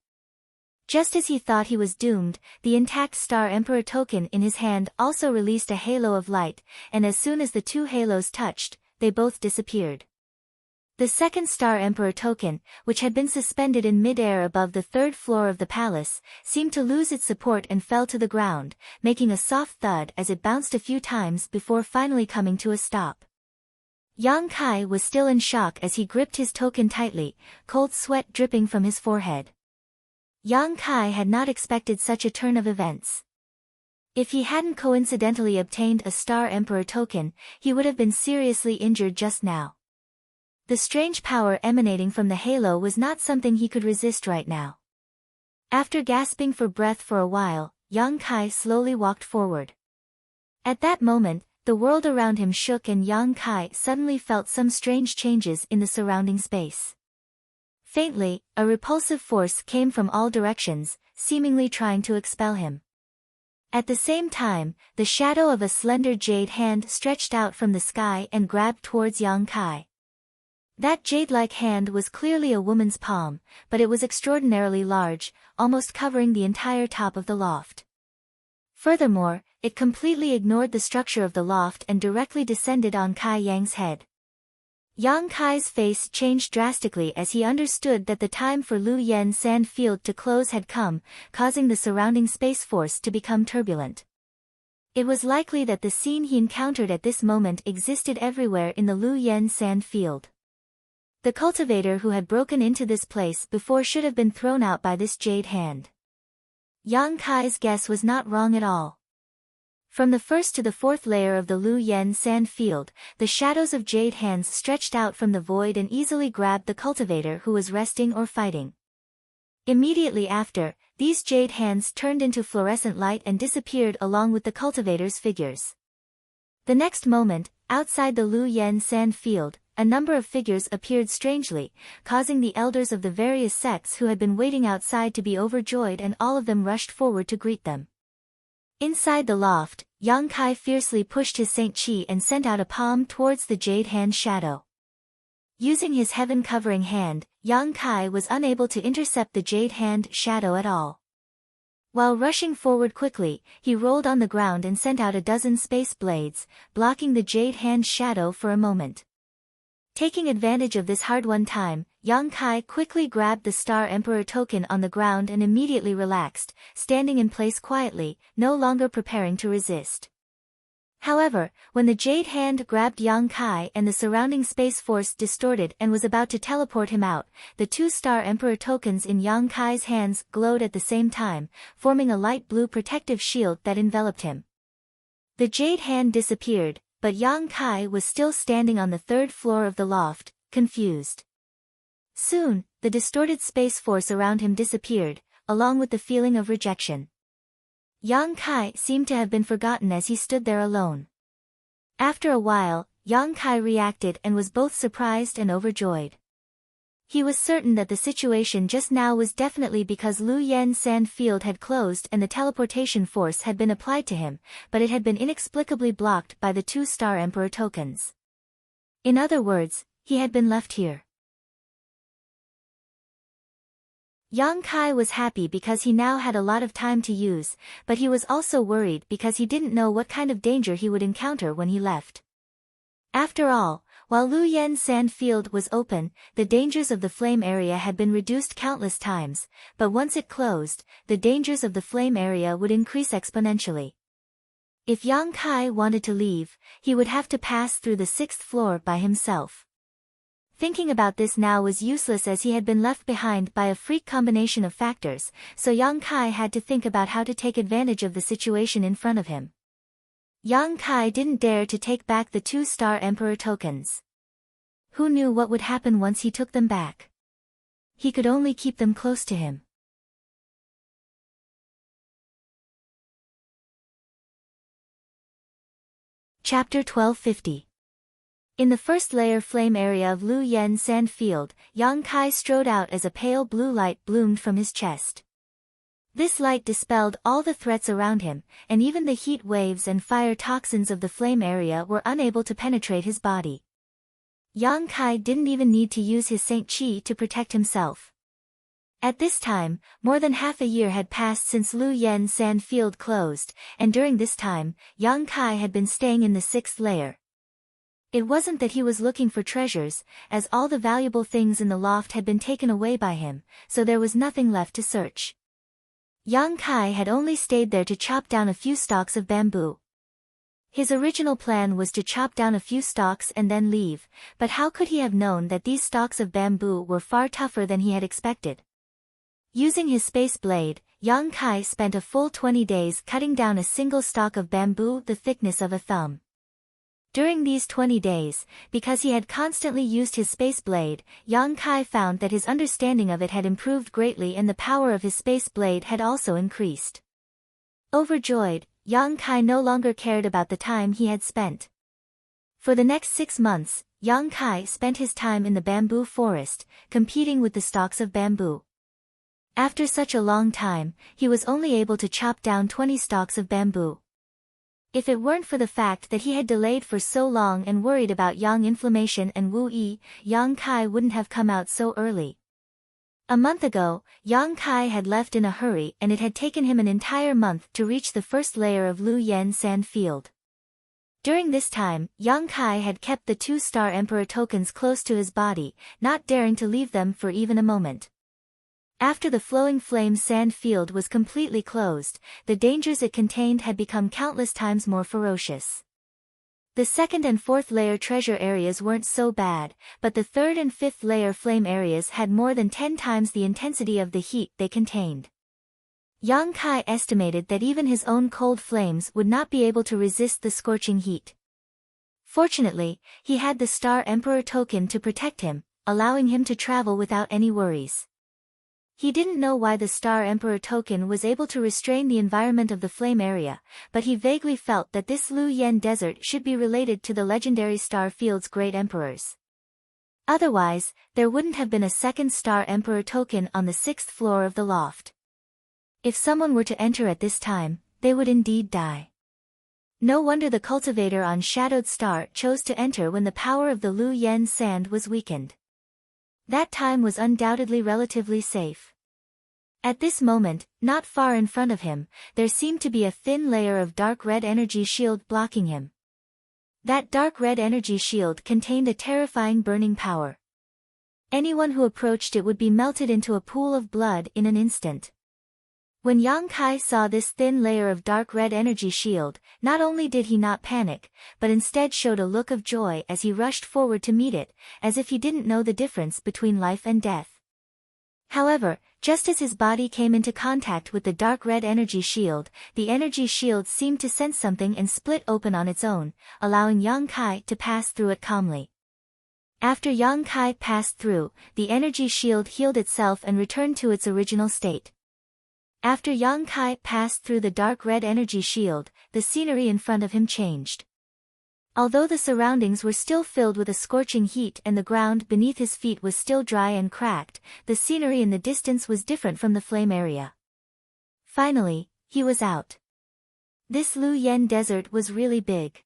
Just as he thought he was doomed, the intact Star Emperor token in his hand also released a halo of light, and as soon as the two halos touched, they both disappeared. The second Star Emperor token, which had been suspended in mid-air above the 3rd floor of the palace, seemed to lose its support and fell to the ground, making a soft thud as it bounced a few times before finally coming to a stop. Yang Kai was still in shock as he gripped his token tightly, cold sweat dripping from his forehead. Yang Kai had not expected such a turn of events. If he hadn't coincidentally obtained a Star Emperor token, he would have been seriously injured just now. The strange power emanating from the halo was not something he could resist right now. After gasping for breath for a while, Yang Kai slowly walked forward. At that moment, the world around him shook and Yang Kai suddenly felt some strange changes in the surrounding space. Faintly, a repulsive force came from all directions, seemingly trying to expel him. At the same time, the shadow of a slender jade hand stretched out from the sky and grabbed towards Yang Kai. That jade-like hand was clearly a woman's palm, but it was extraordinarily large, almost covering the entire top of the loft. Furthermore, it completely ignored the structure of the loft and directly descended on Kai Yang's head. Yang Kai's face changed drastically as he understood that the time for Lu Yen sand field to close had come, causing the surrounding space force to become turbulent. It was likely that the scene he encountered at this moment existed everywhere in the Lu Yen sand field. The cultivator who had broken into this place before should have been thrown out by this jade hand. Yang Kai's guess was not wrong at all. From the first to the fourth layer of the Lu Yen sand field, the shadows of jade hands stretched out from the void and easily grabbed the cultivator who was resting or fighting. Immediately after, these jade hands turned into fluorescent light and disappeared along with the cultivator's figures. The next moment, outside the Lu Yen sand field, a number of figures appeared strangely, causing the elders of the various sects who had been waiting outside to be overjoyed, and all of them rushed forward to greet them. Inside the loft, Yang Kai fiercely pushed his Saint Chi and sent out a palm towards the jade hand shadow. Using his heaven-covering hand, Yang Kai was unable to intercept the jade hand shadow at all. While rushing forward quickly, he rolled on the ground and sent out a dozen space blades, blocking the jade hand shadow for a moment. Taking advantage of this hard-won time, Yang Kai quickly grabbed the Star Emperor token on the ground and immediately relaxed, standing in place quietly, no longer preparing to resist. However, when the jade hand grabbed Yang Kai and the surrounding space force distorted and was about to teleport him out, the two Star Emperor tokens in Yang Kai's hands glowed at the same time, forming a light blue protective shield that enveloped him. The jade hand disappeared, but Yang Kai was still standing on the third floor of the loft, confused. Soon, the distorted space force around him disappeared, along with the feeling of rejection. Yang Kai seemed to have been forgotten as he stood there alone. After a while, Yang Kai reacted and was both surprised and overjoyed. He was certain that the situation just now was definitely because Lu Yen sand field had closed and the teleportation force had been applied to him, but it had been inexplicably blocked by the two Star Emperor tokens. In other words, he had been left here. Yang Kai was happy because he now had a lot of time to use, but he was also worried because he didn't know what kind of danger he would encounter when he left. After all, while Lu Yen sand field was open, the dangers of the flame area had been reduced countless times, but once it closed, the dangers of the flame area would increase exponentially. If Yang Kai wanted to leave, he would have to pass through the 6th floor by himself. Thinking about this now was useless as he had been left behind by a freak combination of factors, so Yang Kai had to think about how to take advantage of the situation in front of him. Yang Kai didn't dare to take back the two Star Emperor tokens. Who knew what would happen once he took them back? He could only keep them close to him. Chapter 1250. In the first layer flame area of Lu Yen sand field, Yang Kai strode out as a pale blue light bloomed from his chest. This light dispelled all the threats around him, and even the heat waves and fire toxins of the flame area were unable to penetrate his body. Yang Kai didn't even need to use his Saint Chi to protect himself. At this time, more than half a year had passed since Lu Yen sand field closed, and during this time, Yang Kai had been staying in the 6th layer. It wasn't that he was looking for treasures, as all the valuable things in the loft had been taken away by him, so there was nothing left to search. Yang Kai had only stayed there to chop down a few stalks of bamboo. His original plan was to chop down a few stalks and then leave, but how could he have known that these stalks of bamboo were far tougher than he had expected? Using his space blade, Yang Kai spent a full 20 days cutting down a single stalk of bamboo the thickness of a thumb. During these 20 days, because he had constantly used his space blade, Yang Kai found that his understanding of it had improved greatly and the power of his space blade had also increased. Overjoyed, Yang Kai no longer cared about the time he had spent. For the next 6 months, Yang Kai spent his time in the bamboo forest, competing with the stalks of bamboo. After such a long time, he was only able to chop down 20 stalks of bamboo. If it weren't for the fact that he had delayed for so long and worried about yang inflammation and Wu Yi, Yang Kai wouldn't have come out so early. A month ago, Yang Kai had left in a hurry and it had taken him an entire month to reach the first layer of Lu Yen sand field. During this time, Yang Kai had kept the 2-star Emperor tokens close to his body, not daring to leave them for even a moment. After the flowing flame sand field was completely closed, the dangers it contained had become countless times more ferocious. The 2nd and 4th layer treasure areas weren't so bad, but the 3rd and 5th layer flame areas had more than 10 times the intensity of the heat they contained. Yang Kai estimated that even his own cold flames would not be able to resist the scorching heat. Fortunately, he had the Star Emperor token to protect him, allowing him to travel without any worries. He didn't know why the Star Emperor token was able to restrain the environment of the flame area, but he vaguely felt that this Lu Yen desert should be related to the legendary star field's great emperors. Otherwise, there wouldn't have been a 2nd Star Emperor token on the 6th floor of the loft. If someone were to enter at this time, they would indeed die. No wonder the cultivator on Shadowed Star chose to enter when the power of the Lu Yen sand was weakened. That time was undoubtedly relatively safe. At this moment, not far in front of him, there seemed to be a thin layer of dark red energy shield blocking him. That dark red energy shield contained a terrifying burning power. Anyone who approached it would be melted into a pool of blood in an instant. When Yang Kai saw this thin layer of dark red energy shield, not only did he not panic, but instead showed a look of joy as he rushed forward to meet it, as if he didn't know the difference between life and death. However, just as his body came into contact with the dark red energy shield, the energy shield seemed to sense something and split open on its own, allowing Yang Kai to pass through it calmly. After Yang Kai passed through, the energy shield healed itself and returned to its original state. After Yang Kai passed through the dark red energy shield, the scenery in front of him changed. Although the surroundings were still filled with a scorching heat and the ground beneath his feet was still dry and cracked, the scenery in the distance was different from the flame area. Finally, he was out. This Lu Yen desert was really big.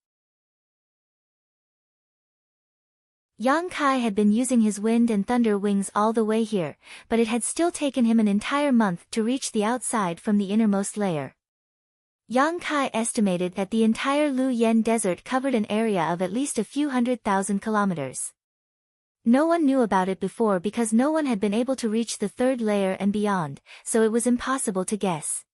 Yang Kai had been using his wind and thunder wings all the way here, but it had still taken him an entire month to reach the outside from the innermost layer. Yang Kai estimated that the entire Lu Yen desert covered an area of at least a few 100,000 kilometers. No one knew about it before because no one had been able to reach the 3rd layer and beyond, so it was impossible to guess.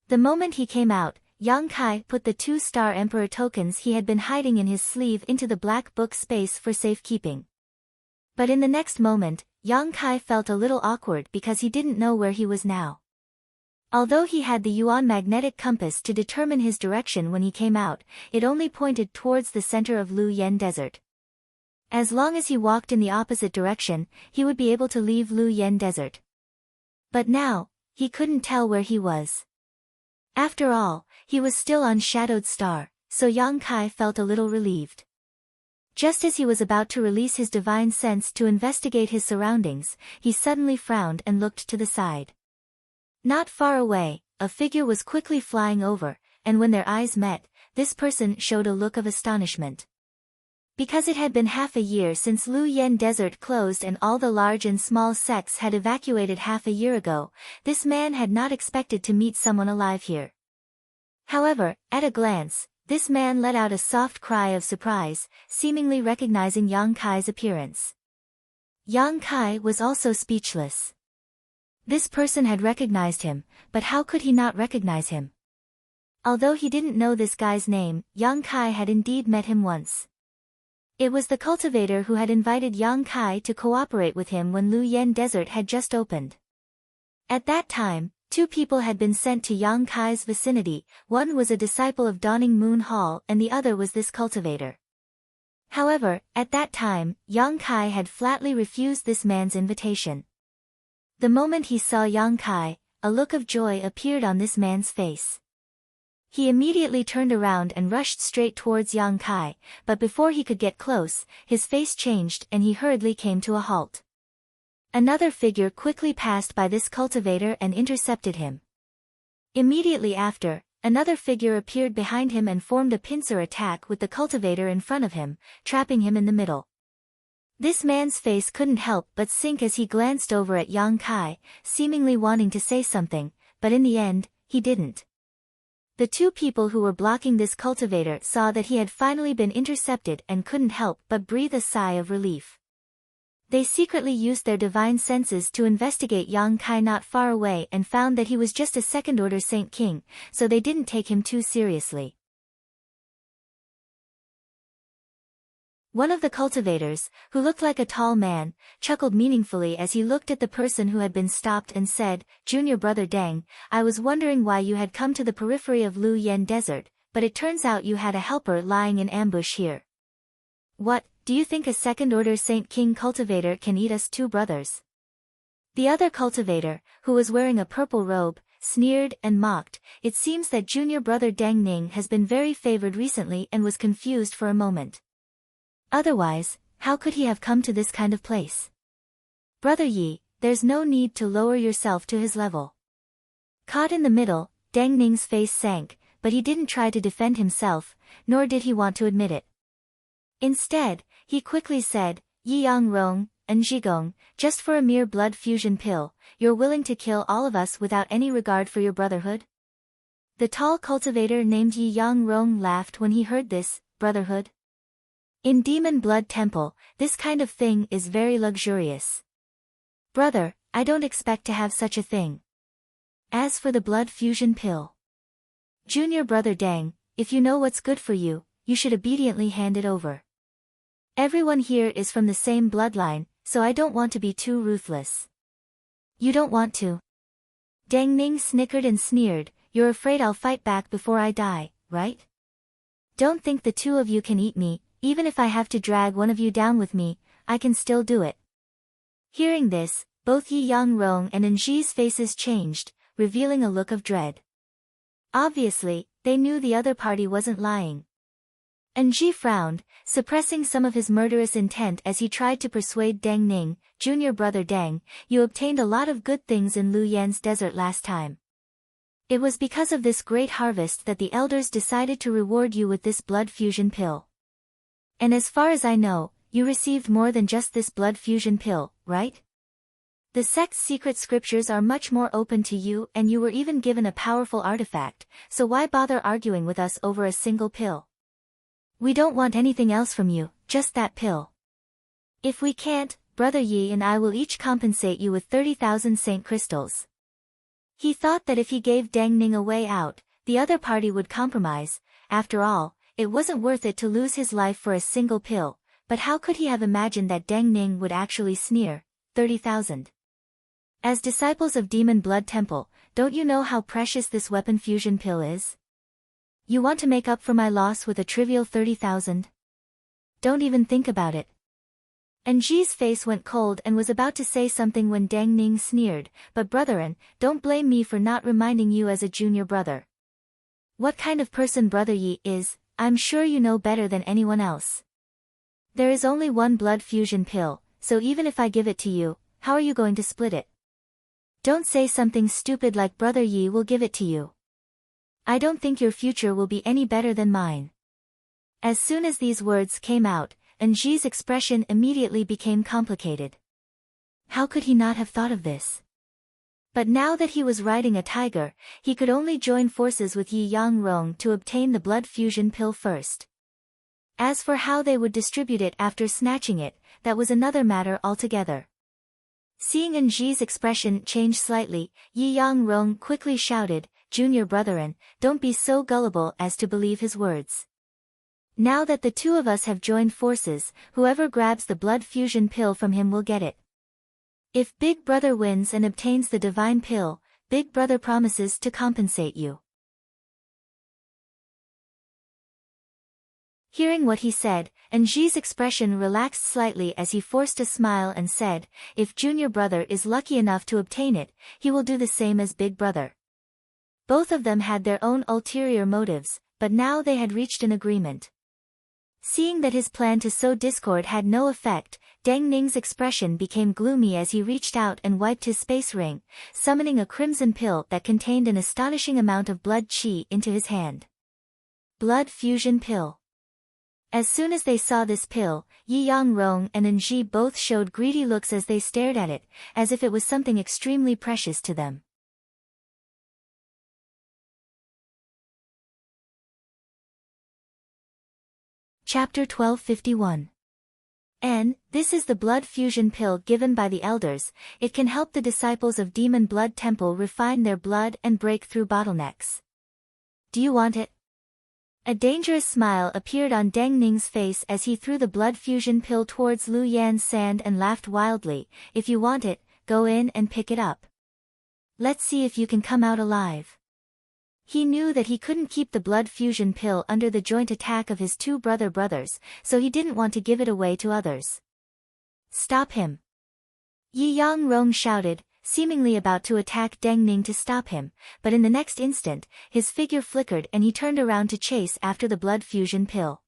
The moment he came out, Yang Kai put the 2-star Emperor tokens he had been hiding in his sleeve into the black book space for safekeeping. But in the next moment, Yang Kai felt a little awkward because he didn't know where he was now. Although he had the Yuan magnetic compass to determine his direction when he came out, it only pointed towards the center of Lu Yen desert. As long as he walked in the opposite direction, he would be able to leave Lu Yen desert. But now, he couldn't tell where he was. After all, he was still on Shadowed Star, so Yang Kai felt a little relieved. Just as he was about to release his divine sense to investigate his surroundings, he suddenly frowned and looked to the side. Not far away, a figure was quickly flying over, and when their eyes met, this person showed a look of astonishment. Because it had been half a year since Lu Yen desert closed and all the large and small sects had evacuated half a year ago, this man had not expected to meet someone alive here. However, at a glance, this man let out a soft cry of surprise, seemingly recognizing Yang Kai's appearance. Yang Kai was also speechless. This person had recognized him, but how could he not recognize him? Although he didn't know this guy's name, Yang Kai had indeed met him once. It was the cultivator who had invited Yang Kai to cooperate with him when Lu Yen desert had just opened. At that time, 2 people had been sent to Yang Kai's vicinity, one was a disciple of Dawning Moon Hall and the other was this cultivator. However, at that time, Yang Kai had flatly refused this man's invitation. The moment he saw Yang Kai, a look of joy appeared on this man's face. He immediately turned around and rushed straight towards Yang Kai, but before he could get close, his face changed and he hurriedly came to a halt. Another figure quickly passed by this cultivator and intercepted him. Immediately after, another figure appeared behind him and formed a pincer attack with the cultivator in front of him, trapping him in the middle. This man's face couldn't help but sink as he glanced over at Yang Kai, seemingly wanting to say something, but in the end, he didn't. The two people who were blocking this cultivator saw that he had finally been intercepted and couldn't help but breathe a sigh of relief. They secretly used their divine senses to investigate Yang Kai not far away and found that he was just a second-order Saint King, so they didn't take him too seriously. One of the cultivators, who looked like a tall man, chuckled meaningfully as he looked at the person who had been stopped and said, "Junior brother Deng, I was wondering why you had come to the periphery of Lu Yen Desert, but it turns out you had a helper lying in ambush here. What, do you think a second-order Saint King cultivator can eat us two brothers?" The other cultivator, who was wearing a purple robe, sneered and mocked. It seems that junior brother Deng Ning has been very favored recently and was confused for a moment. Otherwise, how could he have come to this kind of place? Brother Yi, there's no need to lower yourself to his level. Caught in the middle, Deng Ning's face sank, but he didn't try to defend himself, nor did he want to admit it. Instead, he quickly said, "Yi Yang Rong, and Zhigong, just for a mere blood fusion pill, you're willing to kill all of us without any regard for your brotherhood?" The tall cultivator named Yi Yang Rong laughed when he heard this, brotherhood. In Demon Blood Temple, this kind of thing is very luxurious. Brother, I don't expect to have such a thing. As for the blood fusion pill, junior brother Deng, if you know what's good for you, you should obediently hand it over. Everyone here is from the same bloodline, so I don't want to be too ruthless. You don't want to? Deng Ning snickered and sneered, "You're afraid I'll fight back before I die, right? Don't think the two of you can eat me. Even if I have to drag one of you down with me, I can still do it." Hearing this, both Yi Yang Rong and Enji's faces changed, revealing a look of dread. Obviously, they knew the other party wasn't lying. Enji frowned, suppressing some of his murderous intent as he tried to persuade Deng Ning, "Junior brother Deng, you obtained a lot of good things in Lu Yan's desert last time. It was because of this great harvest that the elders decided to reward you with this blood fusion pill. And as far as I know, you received more than just this blood fusion pill, right? The sect's secret scriptures are much more open to you and you were even given a powerful artifact, so why bother arguing with us over a single pill? We don't want anything else from you, just that pill. If we can't, Brother Yi and I will each compensate you with 30,000 Saint Crystals." He thought that if he gave Deng Ning a way out, the other party would compromise. After all, it wasn't worth it to lose his life for a single pill, but how could he have imagined that Deng Ning would actually sneer, 30,000? As disciples of Demon Blood Temple, don't you know how precious this weapon fusion pill is? You want to make up for my loss with a trivial 30,000? Don't even think about it. Enji's face went cold and was about to say something when Deng Ning sneered, "But brethren, don't blame me for not reminding you as a junior brother. What kind of person Brother Yi is, I'm sure you know better than anyone else. There is only one blood fusion pill, so even if I give it to you, how are you going to split it? Don't say something stupid like Brother Yi will give it to you. I don't think your future will be any better than mine." As soon as these words came out, Enji's expression immediately became complicated. How could he not have thought of this? But now that he was riding a tiger, he could only join forces with Yi Yang Rong to obtain the blood fusion pill first. As for how they would distribute it after snatching it, that was another matter altogether. Seeing Enji's expression change slightly, Yi Yang Rong quickly shouted, "Junior brethren, don't be so gullible as to believe his words. Now that the two of us have joined forces, whoever grabs the blood fusion pill from him will get it. If Big Brother wins and obtains the divine pill, Big Brother promises to compensate you." Hearing what he said, Enji's expression relaxed slightly as he forced a smile and said, "If Junior Brother is lucky enough to obtain it, he will do the same as Big Brother." Both of them had their own ulterior motives, but now they had reached an agreement. Seeing that his plan to sow discord had no effect, Deng Ning's expression became gloomy as he reached out and wiped his space ring, summoning a crimson pill that contained an astonishing amount of blood qi into his hand. Blood fusion pill. As soon as they saw this pill, Yi Yangrong and Enji both showed greedy looks as they stared at it, as if it was something extremely precious to them. Chapter 1251. This is the blood fusion pill given by the elders. It can help the disciples of Demon Blood Temple refine their blood and break through bottlenecks. Do you want it? A dangerous smile appeared on Deng Ning's face as he threw the blood fusion pill towards Lu Yan's sand and laughed wildly. If you want it, go in and pick it up. Let's see if you can come out alive. He knew that he couldn't keep the blood fusion pill under the joint attack of his two brothers, so he didn't want to give it away to others. Stop him! Yi Yangrong shouted, seemingly about to attack Deng Ning to stop him, but in the next instant, his figure flickered and he turned around to chase after the blood fusion pill.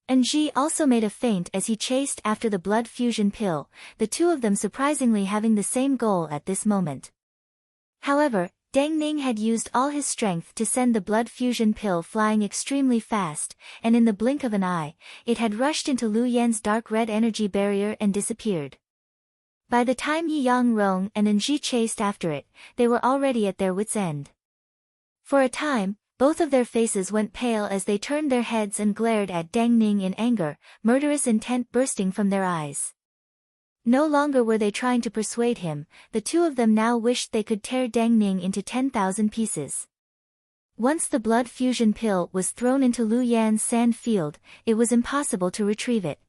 Enji also made a feint as he chased after the blood fusion pill, the two of them surprisingly having the same goal at this moment. However, Deng Ning had used all his strength to send the blood fusion pill flying extremely fast, and in the blink of an eye, it had rushed into Lu Yan's dark red energy barrier and disappeared. By the time Yi Yangrong and Enji chased after it, they were already at their wits' end. For a time, both of their faces went pale as they turned their heads and glared at Deng Ning in anger, murderous intent bursting from their eyes. No longer were they trying to persuade him, the two of them now wished they could tear Deng Ning into 10,000 pieces. Once the blood fusion pill was thrown into Lu Yan's sand field, it was impossible to retrieve it.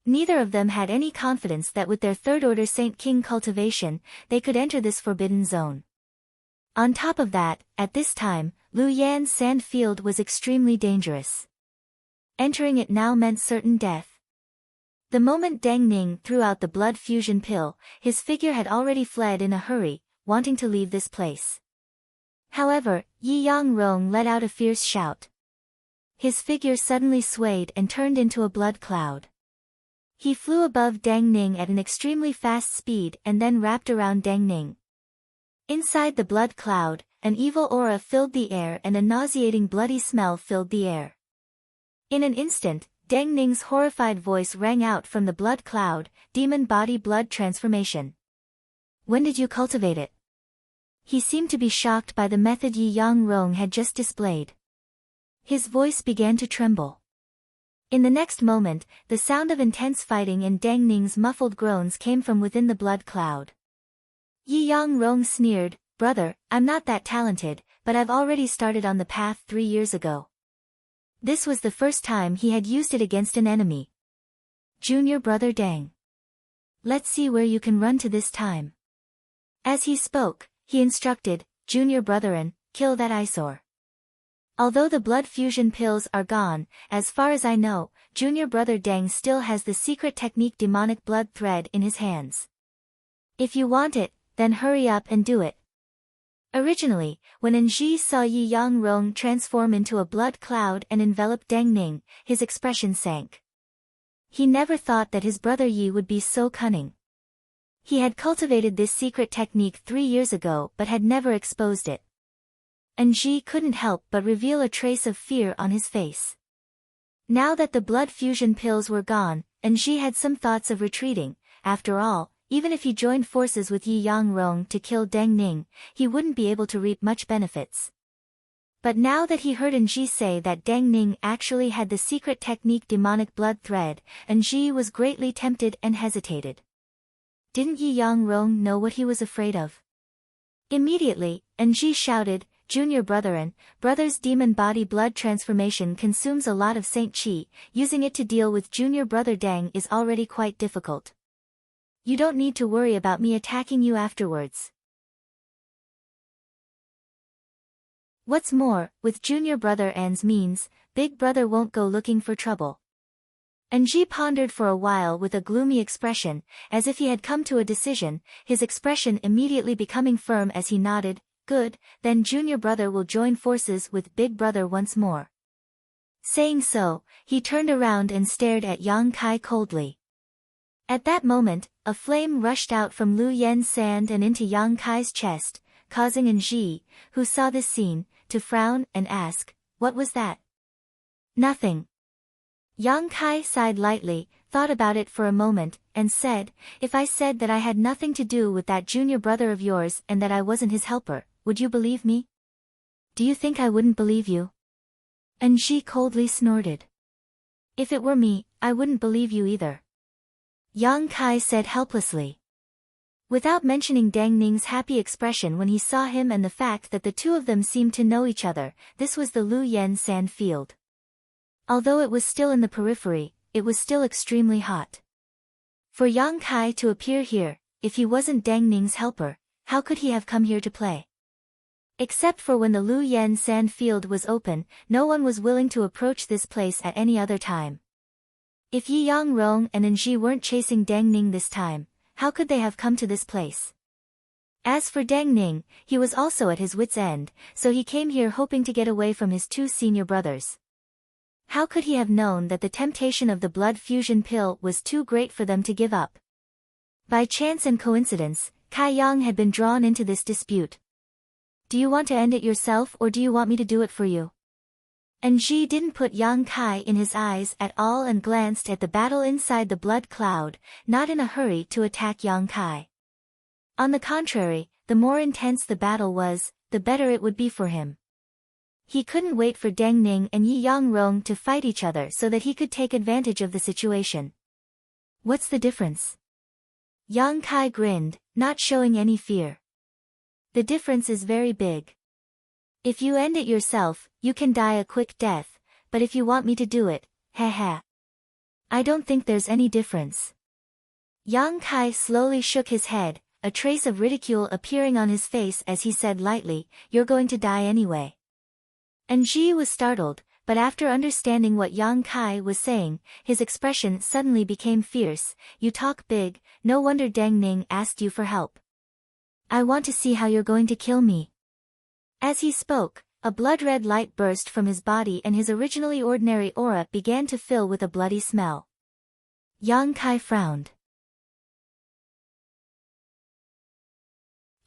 Neither of them had any confidence that with their third-order Saint King cultivation, they could enter this forbidden zone. On top of that, at this time, Lu Yan's sand field was extremely dangerous. Entering it now meant certain death. The moment Deng Ning threw out the blood fusion pill, his figure had already fled in a hurry, wanting to leave this place. However, Yi Yangrong let out a fierce shout. His figure suddenly swayed and turned into a blood cloud. He flew above Deng Ning at an extremely fast speed and then wrapped around Deng Ning. Inside the blood cloud, an evil aura filled the air and a nauseating bloody smell filled the air. In an instant, Deng Ning's horrified voice rang out from the blood cloud, demon body blood transformation. When did you cultivate it? He seemed to be shocked by the method Yi Yangrong had just displayed. His voice began to tremble. In the next moment, the sound of intense fighting and Deng Ning's muffled groans came from within the blood cloud. Yi Yangrong sneered, "Brother, I'm not that talented, but I've already started on the path 3 years ago." This was the first time he had used it against an enemy. Junior brother Deng. Let's see where you can run to this time. As he spoke, he instructed, Junior brethren, kill that eyesore. Although the blood fusion pills are gone, as far as I know, Junior brother Deng still has the secret technique demonic blood thread in his hands. If you want it, then hurry up and do it. Originally, when Enji saw Yi Yangrong transform into a blood cloud and envelop Deng Ning, his expression sank. He never thought that his brother Yi would be so cunning. He had cultivated this secret technique 3 years ago but had never exposed it. Enji couldn't help but reveal a trace of fear on his face. Now that the blood fusion pills were gone, Enji had some thoughts of retreating. After all, even if he joined forces with Yi Yangrong to kill Deng Ning, he wouldn't be able to reap much benefits. But now that he heard Enji say that Deng Ning actually had the secret technique demonic blood thread, Enji was greatly tempted and hesitated. Didn't Yi Yangrong know what he was afraid of? Immediately, Enji shouted, Junior brethren, brother's demon body blood transformation consumes a lot of Saint Qi, using it to deal with junior brother Deng is already quite difficult. You don't need to worry about me attacking you afterwards. What's more, with junior brother N's means, big brother won't go looking for trouble. Enji pondered for a while with a gloomy expression, as if he had come to a decision, his expression immediately becoming firm as he nodded, good, then junior brother will join forces with big brother once more. Saying so, he turned around and stared at Yang Kai coldly. At that moment, a flame rushed out from Lu Yen's sand and into Yang Kai's chest, causing Anji, who saw this scene, to frown and ask, "What was that?" "Nothing." Yang Kai sighed lightly, thought about it for a moment, and said, "If I said that I had nothing to do with that junior brother of yours and that I wasn't his helper, would you believe me?" "Do you think I wouldn't believe you?" Anji coldly snorted. "If it were me, I wouldn't believe you either," Yang Kai said helplessly. Without mentioning Deng Ning's happy expression when he saw him and the fact that the two of them seemed to know each other, this was the Lu Yen sand field. Although it was still in the periphery, it was still extremely hot. For Yang Kai to appear here, if he wasn't Deng Ning's helper, how could he have come here to play? Except for when the Lu Yen sand field was open, no one was willing to approach this place at any other time. If Yi Yangrong and Anji weren't chasing Deng Ning this time, how could they have come to this place? As for Deng Ning, he was also at his wit's end, so he came here hoping to get away from his two senior brothers. How could he have known that the temptation of the blood fusion pill was too great for them to give up? By chance and coincidence, Kai Yang had been drawn into this dispute. "Do you want to end it yourself or do you want me to do it for you?" Anji didn't put Yang Kai in his eyes at all and glanced at the battle inside the blood cloud, not in a hurry to attack Yang Kai. On the contrary, the more intense the battle was, the better it would be for him. He couldn't wait for Deng Ning and Yi Yangrong to fight each other so that he could take advantage of the situation. "What's the difference?" Yang Kai grinned, not showing any fear. "The difference is very big. If you end it yourself, you can die a quick death, but if you want me to do it, haha. I don't think there's any difference." Yang Kai slowly shook his head, a trace of ridicule appearing on his face as he said lightly, "You're going to die anyway." Anji was startled, but after understanding what Yang Kai was saying, his expression suddenly became fierce. "You talk big, no wonder Deng Ning asked you for help. I want to see how you're going to kill me." As he spoke, a blood-red light burst from his body and his originally ordinary aura began to fill with a bloody smell. Yang Kai frowned.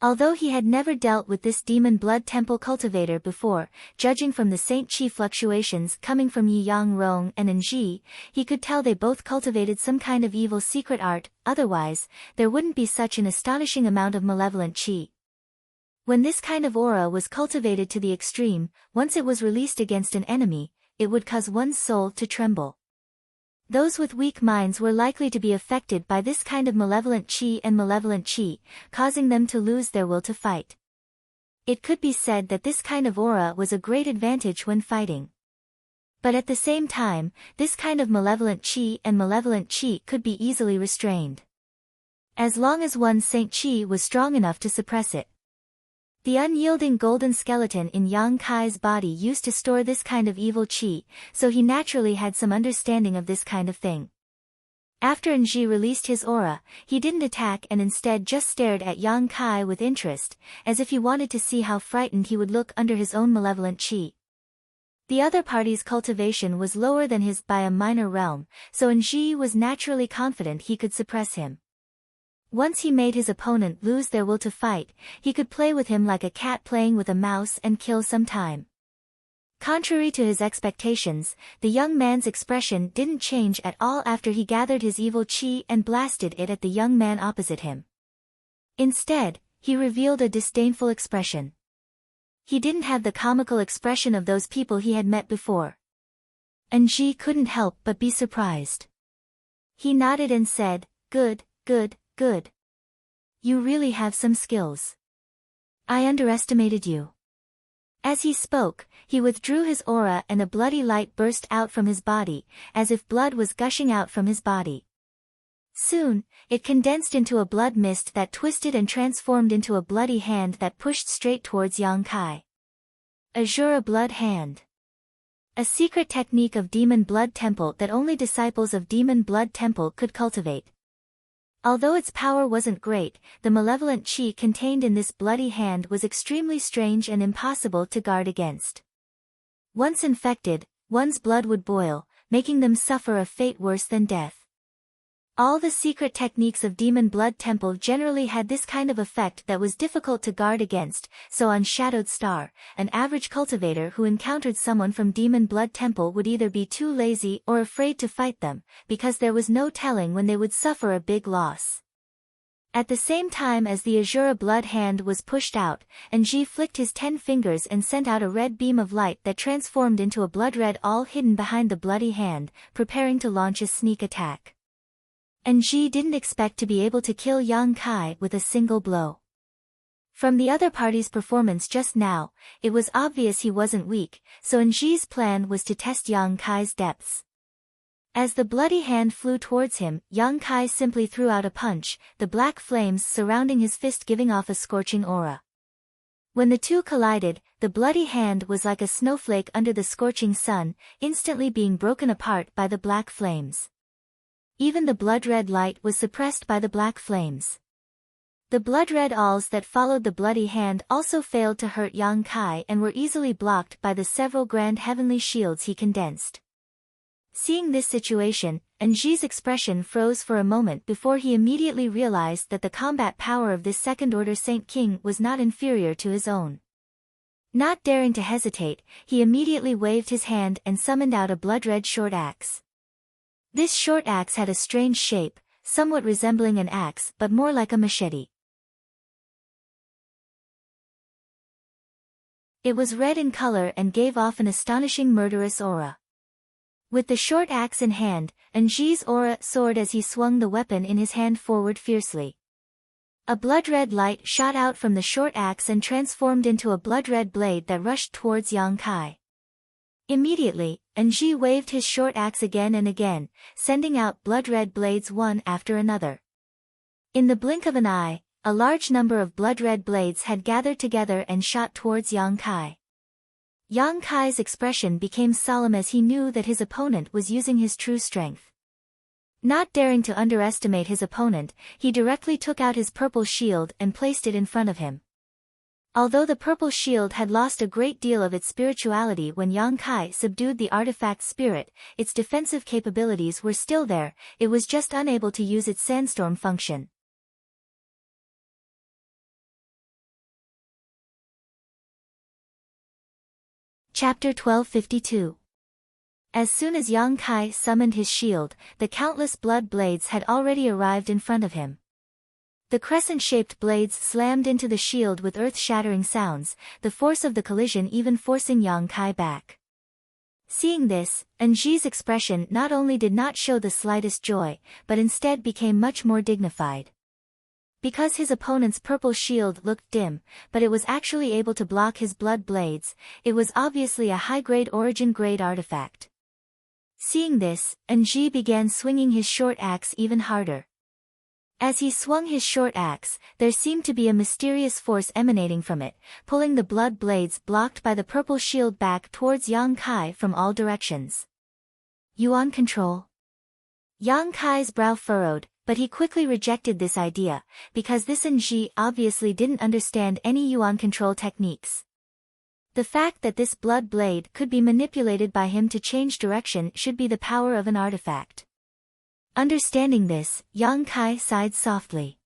Although he had never dealt with this demon blood temple cultivator before, judging from the Saint Chi fluctuations coming from Yi Yangrong and Anji, he could tell they both cultivated some kind of evil secret art, otherwise, there wouldn't be such an astonishing amount of malevolent chi. When this kind of aura was cultivated to the extreme, once it was released against an enemy, it would cause one's soul to tremble. Those with weak minds were likely to be affected by this kind of malevolent chi, causing them to lose their will to fight. It could be said that this kind of aura was a great advantage when fighting. But at the same time, this kind of malevolent chi could be easily restrained. As long as one's Saint Chi was strong enough to suppress it. The unyielding golden skeleton in Yang Kai's body used to store this kind of evil chi, so he naturally had some understanding of this kind of thing. After Anji released his aura, he didn't attack and instead just stared at Yang Kai with interest, as if he wanted to see how frightened he would look under his own malevolent chi. The other party's cultivation was lower than his by a minor realm, so Anji was naturally confident he could suppress him. Once he made his opponent lose their will to fight, he could play with him like a cat playing with a mouse and kill some time. Contrary to his expectations, the young man's expression didn't change at all after he gathered his evil chi and blasted it at the young man opposite him. Instead, he revealed a disdainful expression. He didn't have the comical expression of those people he had met before. Anji couldn't help but be surprised. He nodded and said, "Good, good. Good. You really have some skills. I underestimated you." As he spoke, he withdrew his aura and a bloody light burst out from his body, as if blood was gushing out from his body. Soon, it condensed into a blood mist that twisted and transformed into a bloody hand that pushed straight towards Yang Kai. Azura Blood Hand. A secret technique of Demon Blood Temple that only disciples of Demon Blood Temple could cultivate. Although its power wasn't great, the malevolent chi contained in this bloody hand was extremely strange and impossible to guard against. Once infected, one's blood would boil, making them suffer a fate worse than death. All the secret techniques of Demon Blood Temple generally had this kind of effect that was difficult to guard against, so on Shadowed Star, an average cultivator who encountered someone from Demon Blood Temple would either be too lazy or afraid to fight them, because there was no telling when they would suffer a big loss. At the same time as the Azura blood hand was pushed out, Enji flicked his 10 fingers and sent out a red beam of light that transformed into a blood red all hidden behind the bloody hand, preparing to launch a sneak attack. Enji didn't expect to be able to kill Yang Kai with a single blow. From the other party's performance just now, it was obvious he wasn't weak, so Enji's plan was to test Yang Kai's depths. As the bloody hand flew towards him, Yang Kai simply threw out a punch, the black flames surrounding his fist giving off a scorching aura. When the two collided, the bloody hand was like a snowflake under the scorching sun, instantly being broken apart by the black flames. Even the blood-red light was suppressed by the black flames. The blood-red alls that followed the bloody hand also failed to hurt Yang Kai and were easily blocked by the several grand heavenly shields he condensed. Seeing this situation, Enji's expression froze for a moment before he immediately realized that the combat power of this second-order Saint King was not inferior to his own. Not daring to hesitate, he immediately waved his hand and summoned out a blood-red short axe. This short axe had a strange shape, somewhat resembling an axe but more like a machete. It was red in color and gave off an astonishing murderous aura. With the short axe in hand, Enji's aura soared as he swung the weapon in his hand forward fiercely. A blood-red light shot out from the short axe and transformed into a blood-red blade that rushed towards Yang Kai. Immediately, Enji waved his short axe again and again, sending out blood-red blades one after another. In the blink of an eye, a large number of blood-red blades had gathered together and shot towards Yang Kai. Yang Kai's expression became solemn as he knew that his opponent was using his true strength. Not daring to underestimate his opponent, he directly took out his purple shield and placed it in front of him. Although the purple shield had lost a great deal of its spirituality when Yang Kai subdued the artifact spirit, its defensive capabilities were still there, it was just unable to use its sandstorm function. Chapter 1252. As soon as Yang Kai summoned his shield, the countless blood blades had already arrived in front of him. The crescent-shaped blades slammed into the shield with earth-shattering sounds, the force of the collision even forcing Yang Kai back. Seeing this, Enji's expression not only did not show the slightest joy, but instead became much more dignified. Because his opponent's purple shield looked dim, but it was actually able to block his blood blades, it was obviously a high-grade origin-grade artifact. Seeing this, Enji began swinging his short axe even harder. As he swung his short axe, there seemed to be a mysterious force emanating from it, pulling the blood blades blocked by the purple shield back towards Yang Kai from all directions. Yuan control? Yang Kai's brow furrowed, but he quickly rejected this idea, because this Enji obviously didn't understand any Yuan control techniques. The fact that this blood blade could be manipulated by him to change direction should be the power of an artifact. Understanding this, Yang Kai sighed softly.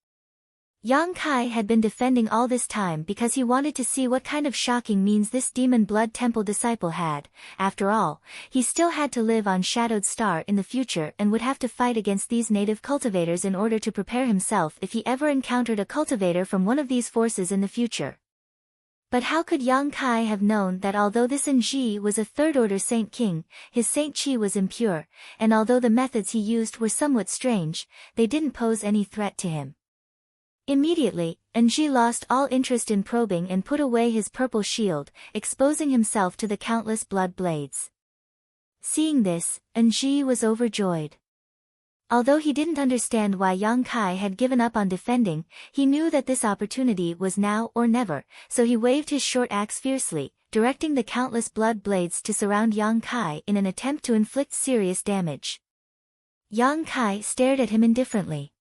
Yang Kai had been defending all this time because he wanted to see what kind of shocking means this Demon Blood Temple disciple had. After all, he still had to live on Shadowed Star in the future and would have to fight against these native cultivators in order to prepare himself if he ever encountered a cultivator from one of these forces in the future. But how could Yang Kai have known that although this Enji was a third-order Saint King, his Saint Chi was impure, and although the methods he used were somewhat strange, they didn't pose any threat to him? Immediately, Enji lost all interest in probing and put away his purple shield, exposing himself to the countless blood blades. Seeing this, Enji was overjoyed. Although he didn't understand why Yang Kai had given up on defending, he knew that this opportunity was now or never, so he waved his short axe fiercely, directing the countless blood blades to surround Yang Kai in an attempt to inflict serious damage. Yang Kai stared at him indifferently.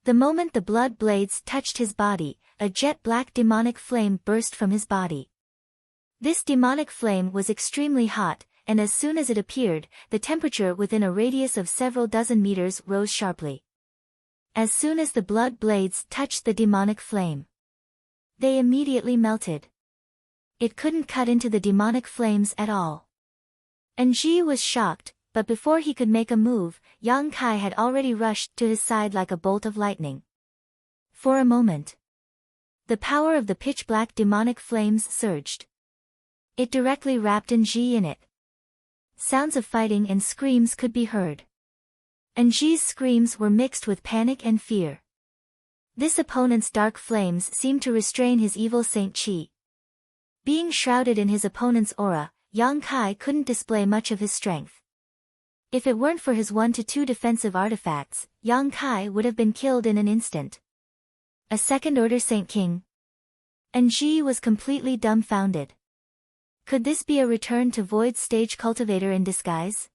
The moment the blood blades touched his body, a jet-black demonic flame burst from his body. This demonic flame was extremely hot, and as soon as it appeared, the temperature within a radius of several dozen meters rose sharply. As soon as the blood blades touched the demonic flame, they immediately melted. It couldn't cut into the demonic flames at all. Ji was shocked, but before he could make a move, Yang Kai had already rushed to his side like a bolt of lightning. For a moment, the power of the pitch-black demonic flames surged. It directly wrapped Ji in it. Sounds of fighting and screams could be heard. Ji's screams were mixed with panic and fear. This opponent's dark flames seemed to restrain his evil Saint Qi. Being shrouded in his opponent's aura, Yang Kai couldn't display much of his strength. If it weren't for his 1 to 2 defensive artifacts, Yang Kai would have been killed in an instant. A second-order Saint King. Ji was completely dumbfounded. Could this be a return to Void's stage cultivator in disguise?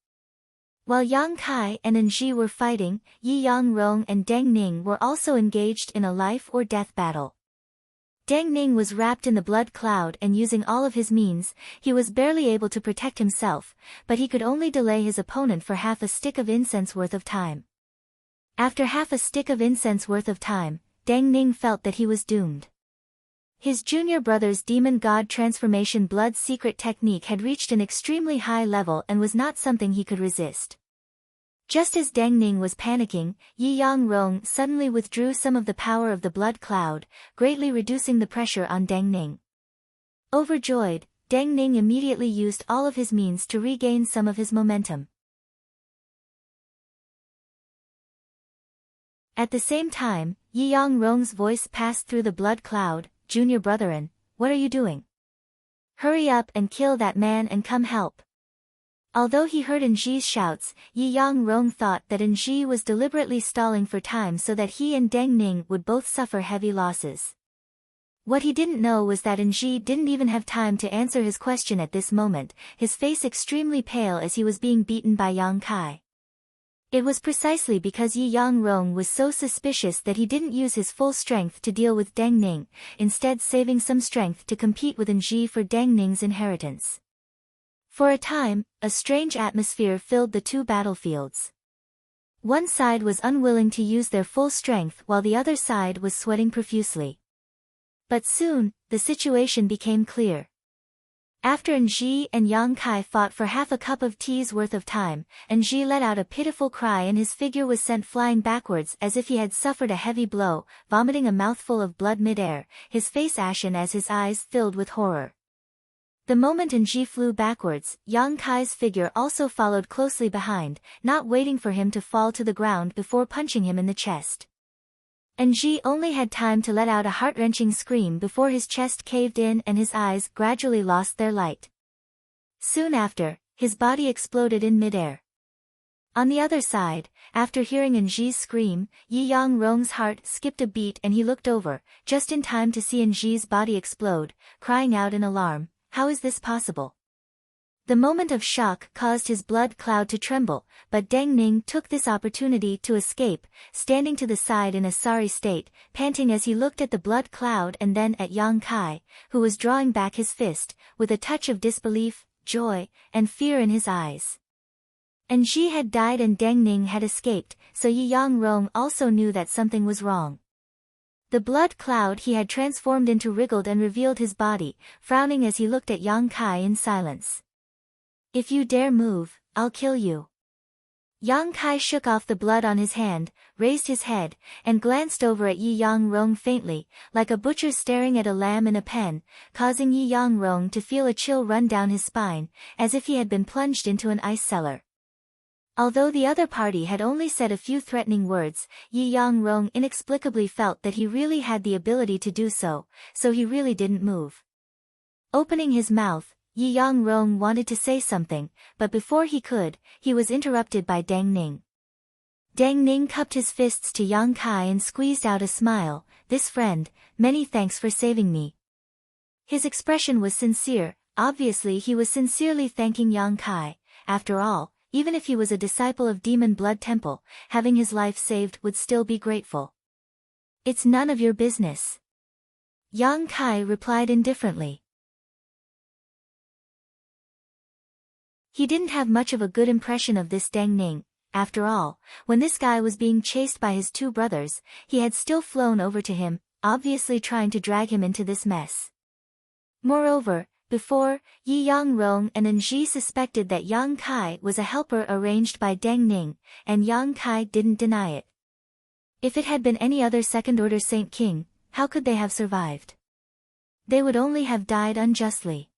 While Yang Kai and Ji were fighting, Yi Yang Rong and Deng Ning were also engaged in a life-or-death battle. Deng Ning was wrapped in the blood cloud and using all of his means, he was barely able to protect himself, but he could only delay his opponent for half a stick of incense worth of time. After half a stick of incense worth of time, Deng Ning felt that he was doomed. His junior brother's demon god transformation blood secret technique had reached an extremely high level and was not something he could resist. Just as Deng Ning was panicking, Yi Yang Rong suddenly withdrew some of the power of the blood cloud, greatly reducing the pressure on Deng Ning. Overjoyed, Deng Ning immediately used all of his means to regain some of his momentum. At the same time, Yi Yang Rong's voice passed through the blood cloud, "Junior Brotherin, what are you doing? Hurry up and kill that man and come help." Although he heard Ji's shouts, Yi Yang Rong thought that Ji was deliberately stalling for time so that he and Deng Ning would both suffer heavy losses. What he didn't know was that Ji didn't even have time to answer his question at this moment, his face extremely pale as he was being beaten by Yang Kai. It was precisely because Yi Yang Rong was so suspicious that he didn't use his full strength to deal with Deng Ning, instead saving some strength to compete with Ji for Deng Ning's inheritance. For a time, a strange atmosphere filled the two battlefields. One side was unwilling to use their full strength while the other side was sweating profusely. But soon, the situation became clear. After Ji and Yang Kai fought for half a cup of tea's worth of time, Ji let out a pitiful cry and his figure was sent flying backwards as if he had suffered a heavy blow, vomiting a mouthful of blood mid-air, his face ashen as his eyes filled with horror. The moment Ji flew backwards, Yang Kai's figure also followed closely behind, not waiting for him to fall to the ground before punching him in the chest. Ji only had time to let out a heart-wrenching scream before his chest caved in and his eyes gradually lost their light. Soon after, his body exploded in midair. On the other side, after hearing Ji's scream, Yi Yang Rong's heart skipped a beat and he looked over, just in time to see Ji's body explode, crying out in alarm, "How is this possible?" The moment of shock caused his blood cloud to tremble, but Deng Ning took this opportunity to escape, standing to the side in a sorry state, panting as he looked at the blood cloud and then at Yang Kai, who was drawing back his fist, with a touch of disbelief, joy, and fear in his eyes. Ji had died and Deng Ning had escaped, so Yi Yang Rong also knew that something was wrong. The blood cloud he had transformed into wriggled and revealed his body, frowning as he looked at Yang Kai in silence. "If you dare move, I'll kill you." Yang Kai shook off the blood on his hand, raised his head, and glanced over at Yi Yang Rong faintly, like a butcher staring at a lamb in a pen, causing Yi Yang Rong to feel a chill run down his spine, as if he had been plunged into an ice cellar. Although the other party had only said a few threatening words, Yi Yang Rong inexplicably felt that he really had the ability to do so he really didn't move. Opening his mouth, Yi Yang Rong wanted to say something, but before he could, he was interrupted by Deng Ning. Deng Ning cupped his fists to Yang Kai and squeezed out a smile, "This friend, many thanks for saving me." His expression was sincere, obviously he was sincerely thanking Yang Kai. After all, even if he was a disciple of Demon Blood Temple, having his life saved would still be grateful. It's none of your business. Yang Kai replied indifferently. He didn't have much of a good impression of this Deng Ning. After all, when this guy was being chased by his two brothers, he had still flown over to him, obviously trying to drag him into this mess. Moreover, before, Yi Yangrong and Enji suspected that Yang Kai was a helper arranged by Deng Ning, and Yang Kai didn't deny it. If it had been any other second-order Saint King, how could they have survived? They would only have died unjustly.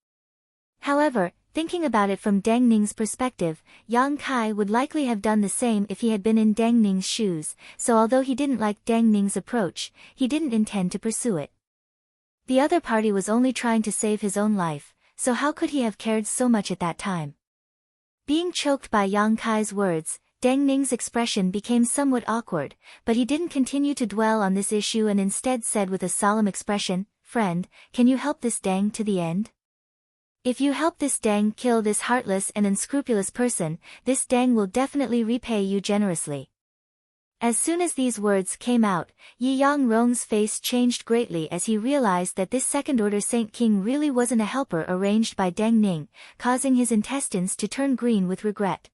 However, thinking about it from Deng Ning's perspective, Yang Kai would likely have done the same if he had been in Deng Ning's shoes, so although he didn't like Deng Ning's approach, he didn't intend to pursue it. The other party was only trying to save his own life, so how could he have cared so much at that time? Being choked by Yang Kai's words, Deng Ning's expression became somewhat awkward, but he didn't continue to dwell on this issue and instead said with a solemn expression, "Friend, can you help this Deng to the end? If you help this Deng kill this heartless and unscrupulous person, this Deng will definitely repay you generously." As soon as these words came out, Yi Yangrong's face changed greatly as he realized that this second-order Saint King really wasn't a helper arranged by Deng Ning, causing his intestines to turn green with regret.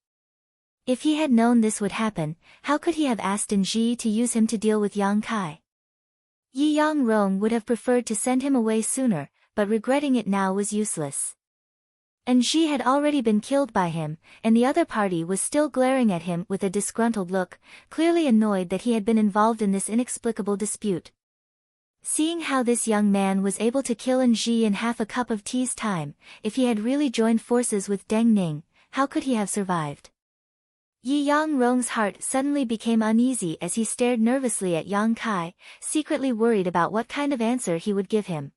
If he had known this would happen, how could he have asked Enji to use him to deal with Yang Kai? Yi Yangrong would have preferred to send him away sooner, but regretting it now was useless. Enji had already been killed by him, and the other party was still glaring at him with a disgruntled look, clearly annoyed that he had been involved in this inexplicable dispute. Seeing how this young man was able to kill Enji in half a cup of tea's time, if he had really joined forces with Deng Ning, how could he have survived? Yi Yangrong's heart suddenly became uneasy as he stared nervously at Yang Kai, secretly worried about what kind of answer he would give him.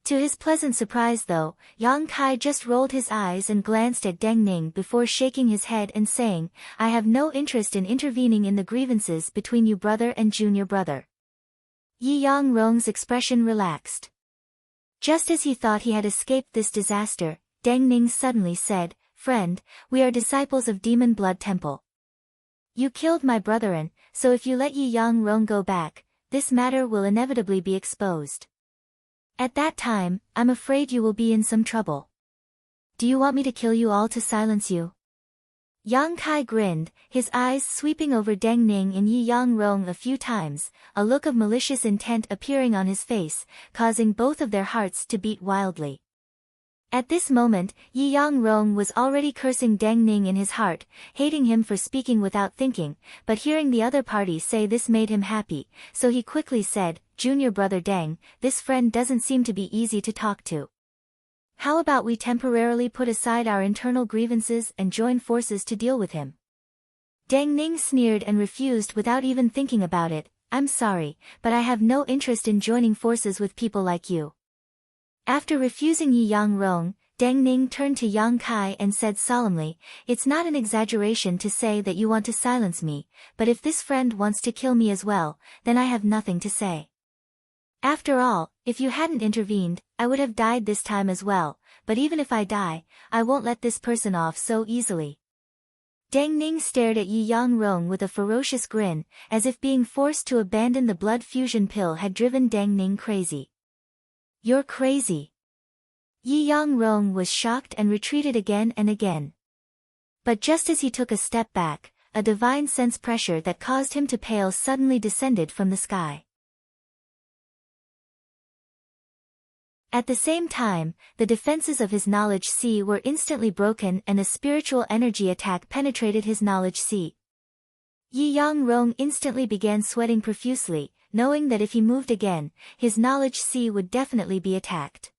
To his pleasant surprise though, Yang Kai just rolled his eyes and glanced at Deng Ning before shaking his head and saying, "I have no interest in intervening in the grievances between you brother and junior brother." Yi Yangrong's expression relaxed. Just as he thought he had escaped this disaster, Deng Ning suddenly said, "Friend, we are disciples of Demon Blood Temple. You killed my brethren, so if you let Yi Yangrong go back, this matter will inevitably be exposed. At that time, I'm afraid you will be in some trouble. Do you want me to kill you all to silence you?" Yang Kai grinned, his eyes sweeping over Deng Ning and Yi Yangrong a few times, a look of malicious intent appearing on his face, causing both of their hearts to beat wildly. At this moment, Yi Yangrong was already cursing Deng Ning in his heart, hating him for speaking without thinking, but hearing the other party say this made him happy, so he quickly said, "Junior brother Deng, this friend doesn't seem to be easy to talk to. How about we temporarily put aside our internal grievances and join forces to deal with him?" Deng Ning sneered and refused without even thinking about it, "I'm sorry, but I have no interest in joining forces with people like you." After refusing Yi Yangrong, Deng Ning turned to Yang Kai and said solemnly, "It's not an exaggeration to say that you want to silence me, but if this friend wants to kill me as well, then I have nothing to say. After all, if you hadn't intervened, I would have died this time as well, but even if I die, I won't let this person off so easily." Deng Ning stared at Yi Yangrong with a ferocious grin, as if being forced to abandon the blood fusion pill had driven Deng Ning crazy. "You're crazy." Yi Yangrong was shocked and retreated again and again. But just as he took a step back, a divine sense pressure that caused him to pale suddenly descended from the sky. At the same time, the defenses of his knowledge sea were instantly broken and a spiritual energy attack penetrated his knowledge sea. Yi Yangrong instantly began sweating profusely, knowing that if he moved again, his knowledge sea would definitely be attacked.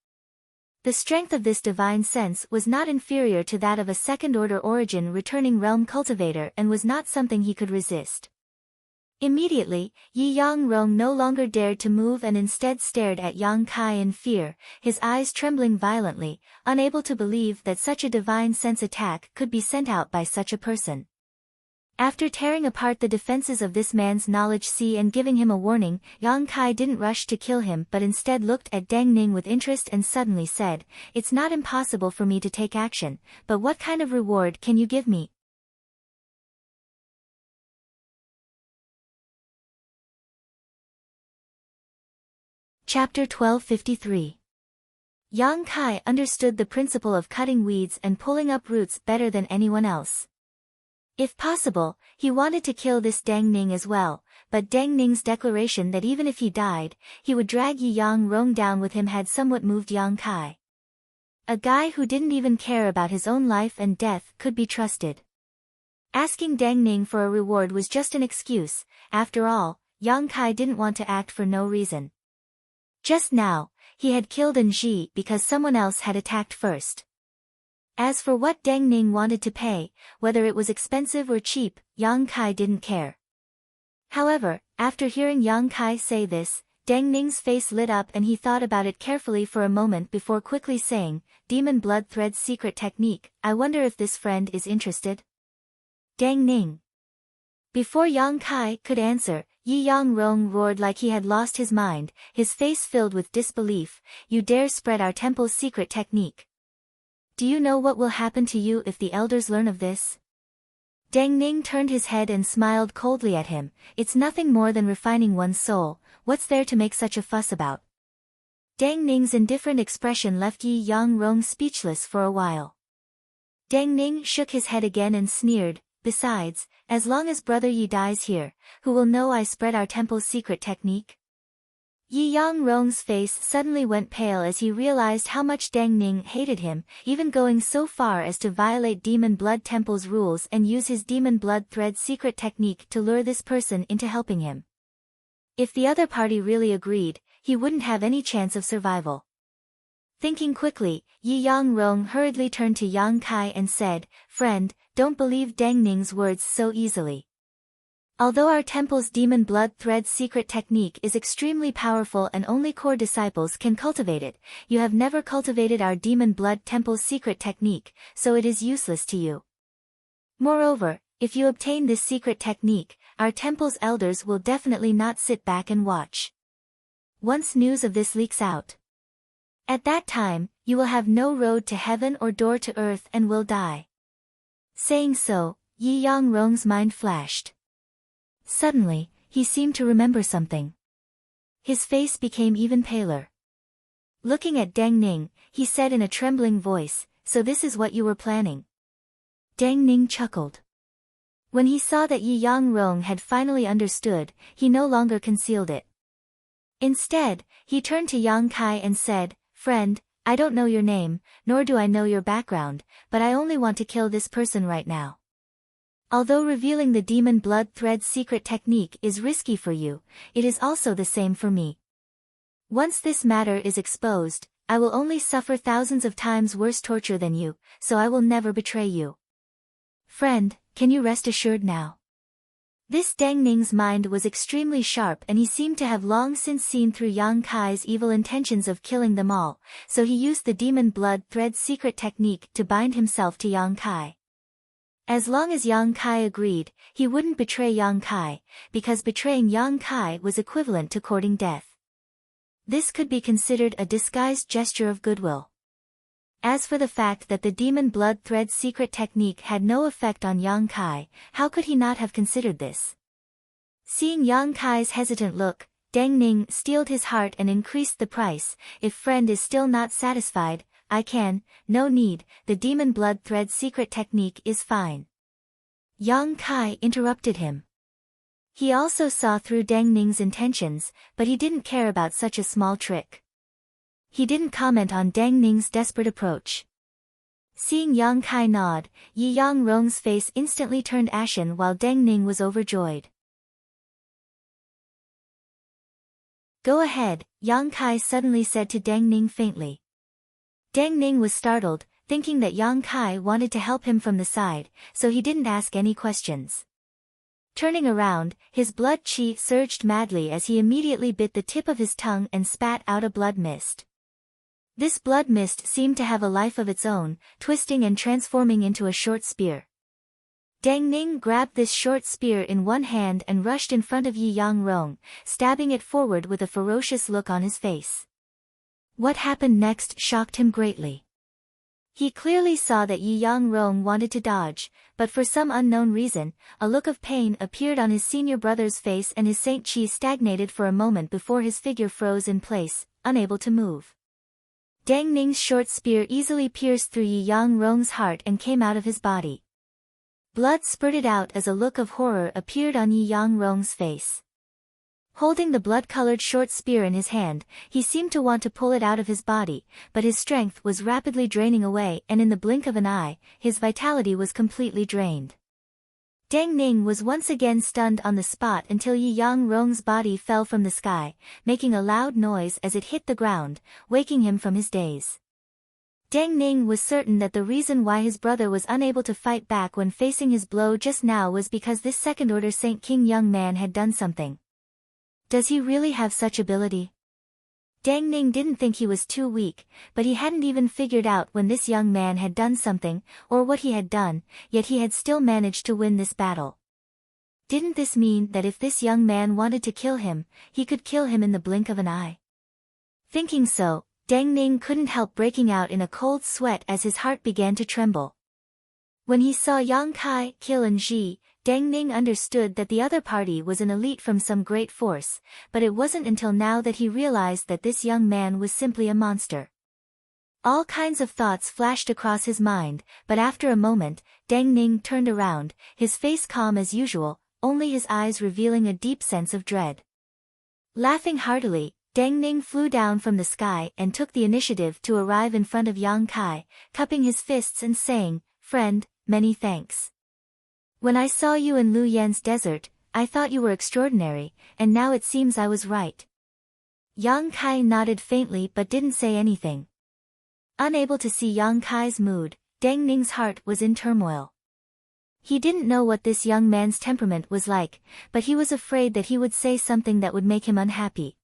The strength of this divine sense was not inferior to that of a second-order origin returning realm cultivator and was not something he could resist. Immediately, Yi Yangrong no longer dared to move and instead stared at Yang Kai in fear, his eyes trembling violently, unable to believe that such a divine sense attack could be sent out by such a person. After tearing apart the defenses of this man's knowledge sea and giving him a warning, Yang Kai didn't rush to kill him but instead looked at Deng Ning with interest and suddenly said, "It's not impossible for me to take action, but what kind of reward can you give me?" Chapter 1253. Yang Kai understood the principle of cutting weeds and pulling up roots better than anyone else. If possible, he wanted to kill this Dang Ning as well, but Dang Ning's declaration that even if he died, he would drag Yi Yang Rong down with him had somewhat moved Yang Kai. A guy who didn't even care about his own life and death could be trusted. Asking Dang Ning for a reward was just an excuse. After all, Yang Kai didn't want to act for no reason. Just now, he had killed Anji because someone else had attacked first. As for what Dang Ning wanted to pay, whether it was expensive or cheap, Yang Kai didn't care. However, after hearing Yang Kai say this, Dang Ning's face lit up and he thought about it carefully for a moment before quickly saying, "Demon Blood Thread's secret technique, I wonder if this friend is interested?" Dang Ning. Before Yang Kai could answer, Yi Yang Rong roared like he had lost his mind, his face filled with disbelief. "You dare spread our temple's secret technique? Do you know what will happen to you if the elders learn of this?" Dang Ning turned his head and smiled coldly at him. "It's nothing more than refining one's soul, what's there to make such a fuss about?" Dang Ning's indifferent expression left Yi Yang Rong speechless for a while. Dang Ning shook his head again and sneered, "Besides, as long as Brother Yi dies here, who will know I spread our temple's secret technique?" Yi Yang Rong's face suddenly went pale as he realized how much Dang Ning hated him, even going so far as to violate Demon Blood Temple's rules and use his Demon Blood Thread secret technique to lure this person into helping him. If the other party really agreed, he wouldn't have any chance of survival. Thinking quickly, Yi Yang Rong hurriedly turned to Yang Kai and said, "Friend, don't believe Dang Ning's words so easily. Although our temple's Demon Blood Thread secret technique is extremely powerful and only core disciples can cultivate it, you have never cultivated our Demon Blood Temple's secret technique, so it is useless to you. Moreover, if you obtain this secret technique, our temple's elders will definitely not sit back and watch. Once news of this leaks out, at that time, you will have no road to heaven or door to earth and will die." Saying so, Yi Yang Rong's mind flashed. Suddenly, he seemed to remember something. His face became even paler. Looking at Dang Ning, he said in a trembling voice, "So this is what you were planning?" Dang Ning chuckled. When he saw that Yi Yang Rong had finally understood, he no longer concealed it. Instead, he turned to Yang Kai and said, "Friend, I don't know your name, nor do I know your background, but I only want to kill this person right now. Although revealing the Demon Blood Thread secret technique is risky for you, it is also the same for me. Once this matter is exposed, I will only suffer thousands of times worse torture than you, so I will never betray you. Friend, can you rest assured now?" This Dang Ning's mind was extremely sharp and he seemed to have long since seen through Yang Kai's evil intentions of killing them all, so he used the Demon Blood Thread secret technique to bind himself to Yang Kai. As long as Yang Kai agreed, he wouldn't betray Yang Kai, because betraying Yang Kai was equivalent to courting death. This could be considered a disguised gesture of goodwill. As for the fact that the Demon Blood Thread secret technique had no effect on Yang Kai, how could he not have considered this? Seeing Yang Kai's hesitant look, Dang Ning steeled his heart and increased the price. "If friend is still not satisfied, I can, no need, the Demon Blood Thread secret technique is fine." Yang Kai interrupted him. He also saw through Dang Ning's intentions, but he didn't care about such a small trick. He didn't comment on Dang Ning's desperate approach. Seeing Yang Kai nod, Yi Yang Rong's face instantly turned ashen while Dang Ning was overjoyed. "Go ahead," Yang Kai suddenly said to Dang Ning faintly. Dang Ning was startled, thinking that Yang Kai wanted to help him from the side, so he didn't ask any questions. Turning around, his blood qi surged madly as he immediately bit the tip of his tongue and spat out a blood mist. This blood mist seemed to have a life of its own, twisting and transforming into a short spear. Dang Ning grabbed this short spear in one hand and rushed in front of Yi Yang Rong, stabbing it forward with a ferocious look on his face. What happened next shocked him greatly. He clearly saw that Yi Yang-rong wanted to dodge, but for some unknown reason, a look of pain appeared on his senior brother's face and his Saint Chi stagnated for a moment before his figure froze in place, unable to move. Dang Ning's short spear easily pierced through Yi Yang-rong's heart and came out of his body. Blood spurted out as a look of horror appeared on Yi Yang-rong's face. Holding the blood-colored short spear in his hand, he seemed to want to pull it out of his body, but his strength was rapidly draining away and in the blink of an eye, his vitality was completely drained. Dang Ning was once again stunned on the spot until Yi Yang-rong's body fell from the sky, making a loud noise as it hit the ground, waking him from his daze. Dang Ning was certain that the reason why his brother was unable to fight back when facing his blow just now was because this second-order Saint King young man had done something. Does he really have such ability? Dang Ning didn't think he was too weak, but he hadn't even figured out when this young man had done something, or what he had done, yet he had still managed to win this battle. Didn't this mean that if this young man wanted to kill him, he could kill him in the blink of an eye? Thinking so, Dang Ning couldn't help breaking out in a cold sweat as his heart began to tremble. When he saw Yang Kai, kill and Ji, Dang Ning understood that the other party was an elite from some great force, but it wasn't until now that he realized that this young man was simply a monster. All kinds of thoughts flashed across his mind, but after a moment, Dang Ning turned around, his face calm as usual, only his eyes revealing a deep sense of dread. Laughing heartily, Dang Ning flew down from the sky and took the initiative to arrive in front of Yang Kai, cupping his fists and saying, "Friend, many thanks. When I saw you in Lu Yan's desert, I thought you were extraordinary, and now it seems I was right." Yang Kai nodded faintly but didn't say anything. Unable to see Yang Kai's mood, Dang Ning's heart was in turmoil. He didn't know what this young man's temperament was like, but he was afraid that he would say something that would make him unhappy.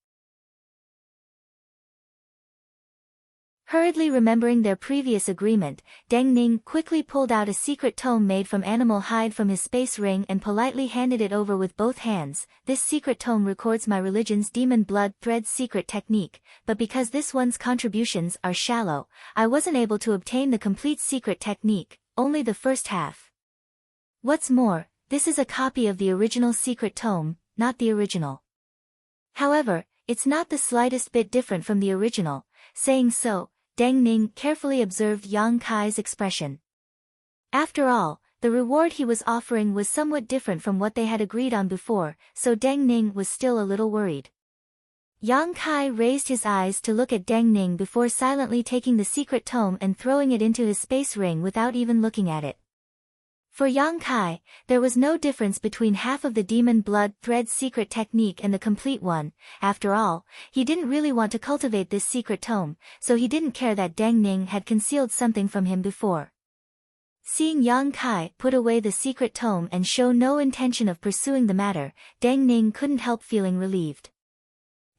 Hurriedly remembering their previous agreement, Dang Ning quickly pulled out a secret tome made from animal hide from his space ring and politely handed it over with both hands. "This secret tome records my religion's demon blood thread secret technique, but because this one's contributions are shallow, I wasn't able to obtain the complete secret technique, only the first half. What's more, this is a copy of the original secret tome, not the original. However, it's not the slightest bit different from the original." Saying so, Dang Ning carefully observed Yang Kai's expression. After all, the reward he was offering was somewhat different from what they had agreed on before, so Dang Ning was still a little worried. Yang Kai raised his eyes to look at Dang Ning before silently taking the secret tome and throwing it into his space ring without even looking at it. For Yang Kai, there was no difference between half of the demon blood thread secret technique and the complete one. After all, he didn't really want to cultivate this secret tome, so he didn't care that Dang Ning had concealed something from him before. Seeing Yang Kai put away the secret tome and show no intention of pursuing the matter, Dang Ning couldn't help feeling relieved.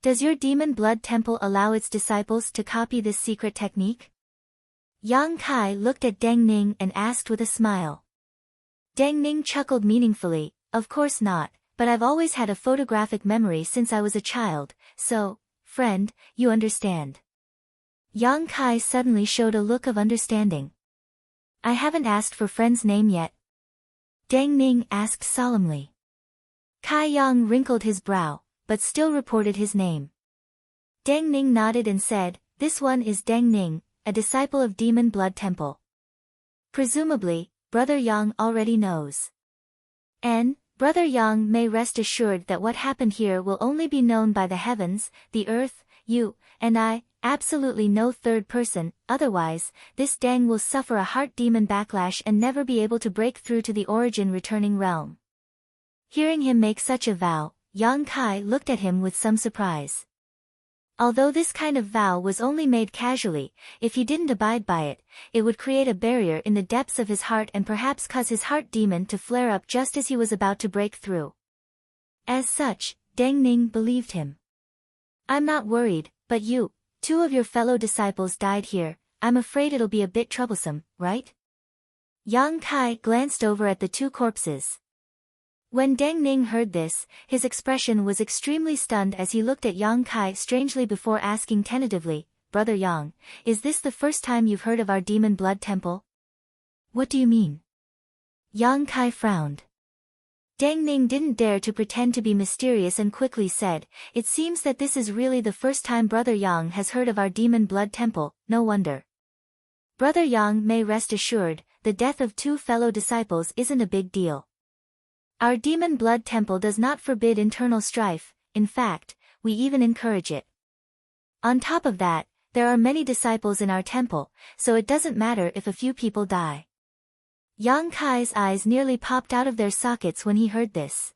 "Does your demon blood temple allow its disciples to copy this secret technique?" Yang Kai looked at Dang Ning and asked with a smile. Dang Ning chuckled meaningfully, "Of course not, but I've always had a photographic memory since I was a child, so, friend, you understand." Yang Kai suddenly showed a look of understanding. "I haven't asked for friend's name yet." Dang Ning asked solemnly. Kai Yang wrinkled his brow, but still reported his name. Dang Ning nodded and said, "This one is Dang Ning, a disciple of Demon Blood Temple. Presumably, Brother Yang already knows. And, Brother Yang may rest assured that what happened here will only be known by the heavens, the earth, you, and I, absolutely no third person, otherwise, this Dang will suffer a heart demon backlash and never be able to break through to the origin returning realm." Hearing him make such a vow, Yang Kai looked at him with some surprise. Although this kind of vow was only made casually, if he didn't abide by it, it would create a barrier in the depths of his heart and perhaps cause his heart demon to flare up just as he was about to break through. As such, Dang Ning believed him. "I'm not worried, but you, two of your fellow disciples died here, I'm afraid it'll be a bit troublesome, right?" Yang Kai glanced over at the two corpses. When Dang Ning heard this, his expression was extremely stunned as he looked at Yang Kai strangely before asking tentatively, Brother Yang, is this the first time you've heard of our demon blood temple? What do you mean? Yang Kai frowned. Deng Ning didn't dare to pretend to be mysterious and quickly said, "It seems that this is really the first time Brother Yang has heard of our demon blood temple, no wonder. Brother Yang may rest assured, the death of 2 fellow disciples isn't a big deal. Our demon blood temple does not forbid internal strife, in fact, we even encourage it. On top of that, there are many disciples in our temple, so it doesn't matter if a few people die." Yang Kai's eyes nearly popped out of their sockets when he heard this.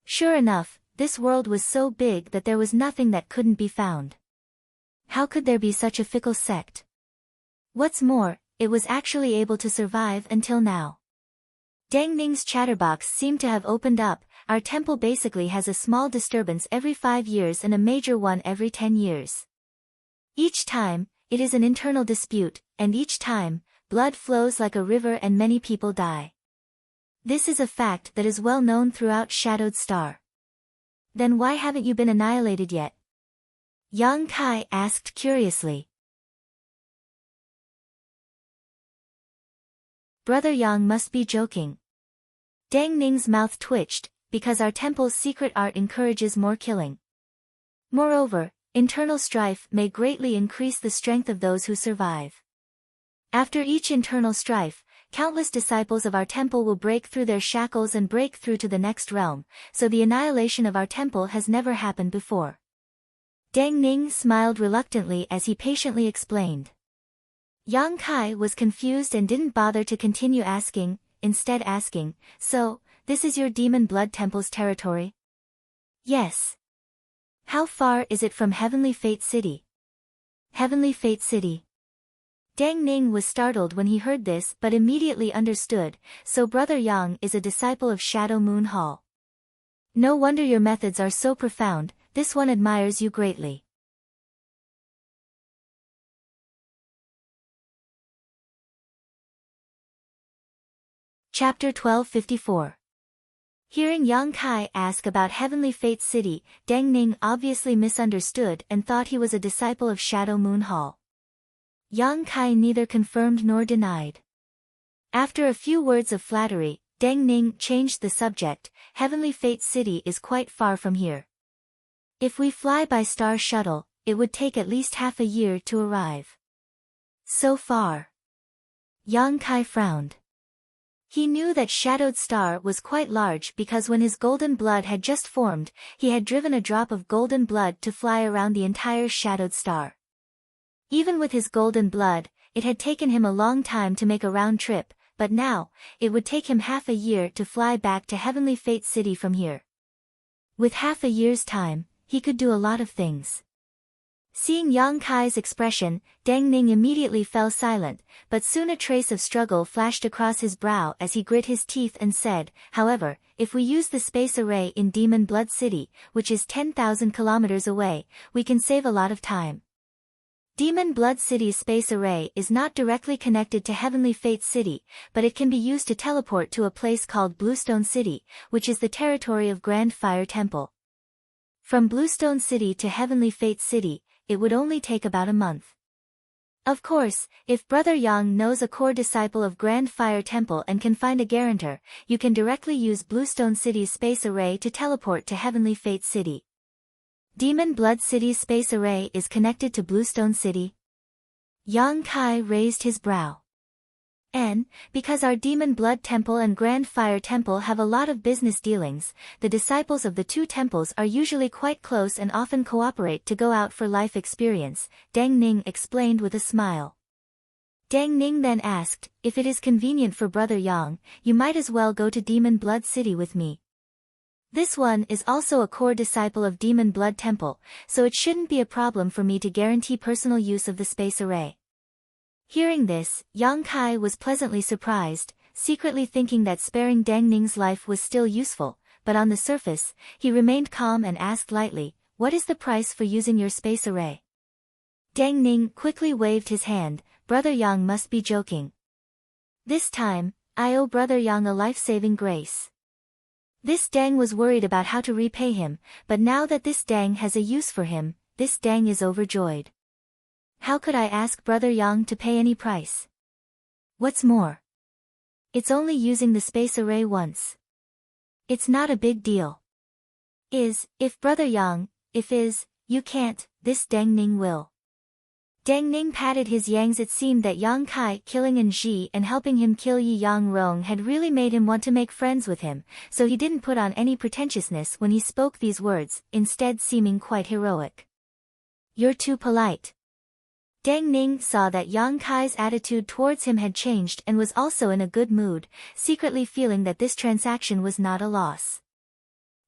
Sure enough, this world was so big that there was nothing that couldn't be found. How could there be such a fickle sect? What's more, it was actually able to survive until now. Deng Ning's chatterbox seemed to have opened up. Our temple basically has a small disturbance every 5 years and a major one every 10 years. Each time, it is an internal dispute, and each time, blood flows like a river and many people die. This is a fact that is well known throughout Shadowed Star. Then why haven't you been annihilated yet? Yang Kai asked curiously. Brother Yang must be joking. Deng Ning's mouth twitched, because our temple's secret art encourages more killing. Moreover, internal strife may greatly increase the strength of those who survive. After each internal strife, countless disciples of our temple will break through their shackles and break through to the next realm, so the annihilation of our temple has never happened before. Deng Ning smiled reluctantly as he patiently explained. Yang Kai was confused and didn't bother to continue asking, instead asking, "So, this is your demon blood temple's territory?" "Yes." "How far is it from Heavenly Fate City?" "Heavenly Fate City." Deng Ning was startled when he heard this but immediately understood, so Brother Yang is a disciple of Shadow Moon Hall. No wonder your methods are so profound, this one admires you greatly. Chapter 1254. Hearing Yang Kai ask about Heavenly Fate City, Deng Ning obviously misunderstood and thought he was a disciple of Shadow Moon Hall. Yang Kai neither confirmed nor denied. After a few words of flattery, Deng Ning changed the subject. "Heavenly Fate City is quite far from here. If we fly by star shuttle, it would take at least half a year to arrive." "So far?" Yang Kai frowned. He knew that Shadowed Star was quite large because when his golden blood had just formed, he had driven a drop of golden blood to fly around the entire Shadowed Star. Even with his golden blood, it had taken him a long time to make a round trip, but now, it would take him half a year to fly back to Heavenly Fate City from here. With half a year's time, he could do a lot of things. Seeing Yang Kai's expression, Deng Ning immediately fell silent, but soon a trace of struggle flashed across his brow as he grit his teeth and said, "However, if we use the space array in Demon Blood City, which is 10,000 kilometers away, we can save a lot of time." Demon Blood City's space array is not directly connected to Heavenly Fate City, but it can be used to teleport to a place called Bluestone City, which is the territory of Grand Fire Temple. From Bluestone City to Heavenly Fate City, it would only take about a month. Of course, if Brother Yang knows a core disciple of Grand Fire Temple and can find a guarantor, you can directly use Bluestone City's space array to teleport to Heavenly Fate City. Demon Blood City's space array is connected to Bluestone City? Yang Kai raised his brow. And, because our Demon Blood Temple and Grand Fire Temple have a lot of business dealings, the disciples of the 2 temples are usually quite close and often cooperate to go out for life experience, Deng Ning explained with a smile. Deng Ning then asked, "If it is convenient for Brother Yang, you might as well go to Demon Blood City with me. This one is also a core disciple of Demon Blood Temple, so it shouldn't be a problem for me to guarantee personal use of the space array." Hearing this, Yang Kai was pleasantly surprised, secretly thinking that sparing Deng Ning's life was still useful, but on the surface, he remained calm and asked lightly, "What is the price for using your space array?" Deng Ning quickly waved his hand. "Brother Yang must be joking. This time, I owe Brother Yang a life-saving grace." This Deng was worried about how to repay him, but now that this Deng has a use for him, this Deng is overjoyed. How could I ask Brother Yang to pay any price? What's more, it's only using the space array once. It's not a big deal. If Brother Yang, you can't, this Deng Ning will. Deng Ning patted his yangs. It seemed that Yang Kai killing Ji and helping him kill Yi Yang Rong had really made him want to make friends with him, so he didn't put on any pretentiousness when he spoke these words, instead seeming quite heroic. You're too polite. Deng Ning saw that Yang Kai's attitude towards him had changed and was also in a good mood, secretly feeling that this transaction was not a loss.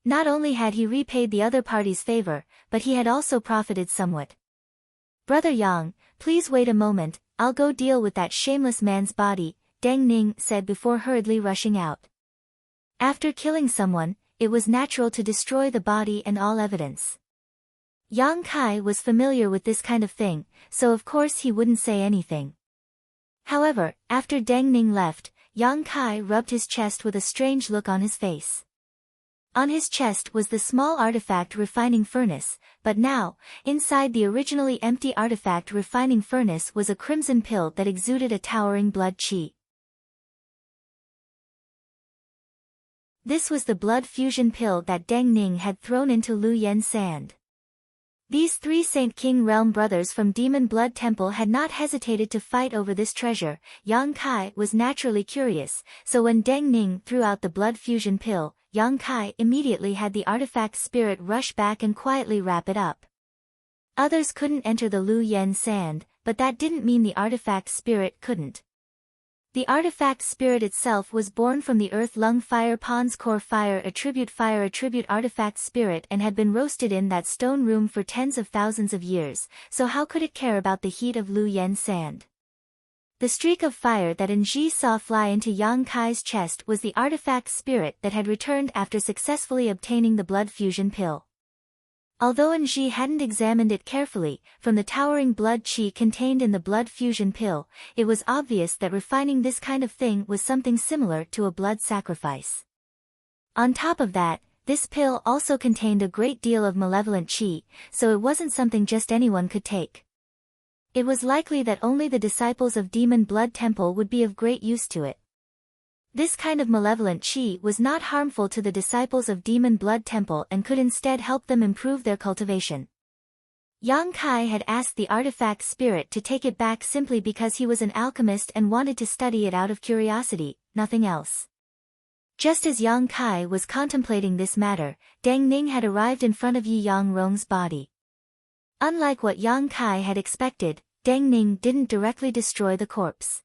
Not only had he repaid the other party's favor, but he had also profited somewhat. Brother Yang, please wait a moment, I'll go deal with that shameless man's body, Deng Ning said before hurriedly rushing out. After killing someone, it was natural to destroy the body and all evidence. Yang Kai was familiar with this kind of thing, so of course he wouldn't say anything. However, after Deng Ning left, Yang Kai rubbed his chest with a strange look on his face. On his chest was the small artifact refining furnace, but now, inside the originally empty artifact refining furnace was a crimson pill that exuded a towering blood qi. This was the blood fusion pill that Deng Ning had thrown into Lu Yen's sand. These three Saint King Realm brothers from Demon Blood Temple had not hesitated to fight over this treasure. Yang Kai was naturally curious, so when Deng Ning threw out the blood fusion pill, Yang Kai immediately had the artifact spirit rush back and quietly wrap it up. Others couldn't enter the Lu Yen sand, but that didn't mean the artifact spirit couldn't. The artifact spirit itself was born from the Earth Lung Fire Pond's core fire attribute artifact spirit and had been roasted in that stone room for tens of thousands of years, so how could it care about the heat of Lu Yen sand? The streak of fire that Ji saw fly into Yang Kai's chest was the artifact spirit that had returned after successfully obtaining the blood fusion pill. Although Ji hadn't examined it carefully, from the towering blood qi contained in the blood fusion pill, it was obvious that refining this kind of thing was something similar to a blood sacrifice. On top of that, this pill also contained a great deal of malevolent qi, so it wasn't something just anyone could take. It was likely that only the disciples of Demon Blood Temple would be of great use to it. This kind of malevolent qi was not harmful to the disciples of Demon Blood Temple and could instead help them improve their cultivation. Yang Kai had asked the artifact spirit to take it back simply because he was an alchemist and wanted to study it out of curiosity, nothing else. Just as Yang Kai was contemplating this matter, Deng Ning had arrived in front of Yi Yang Rong's body. Unlike what Yang Kai had expected, Deng Ning didn't directly destroy the corpse.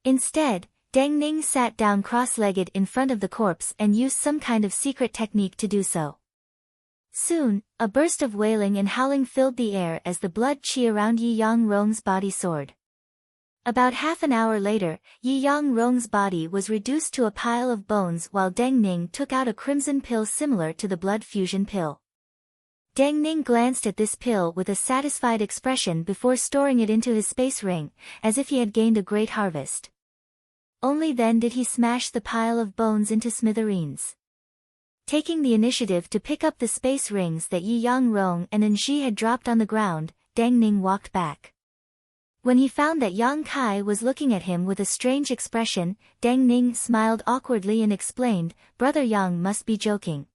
Instead, Deng Ning sat down cross-legged in front of the corpse and used some kind of secret technique to do so. Soon, a burst of wailing and howling filled the air as the blood qi around Yi Yang Rong's body soared. About half an hour later, Yi Yang Rong's body was reduced to a pile of bones while Deng Ning took out a crimson pill similar to the blood fusion pill. Deng Ning glanced at this pill with a satisfied expression before storing it into his space ring, as if he had gained a great harvest. Only then did he smash the pile of bones into smithereens. Taking the initiative to pick up the space rings that Yi Yang Rong and Ji had dropped on the ground, Deng Ning walked back. When he found that Yang Kai was looking at him with a strange expression, Deng Ning smiled awkwardly and explained, "Brother Yang must be joking.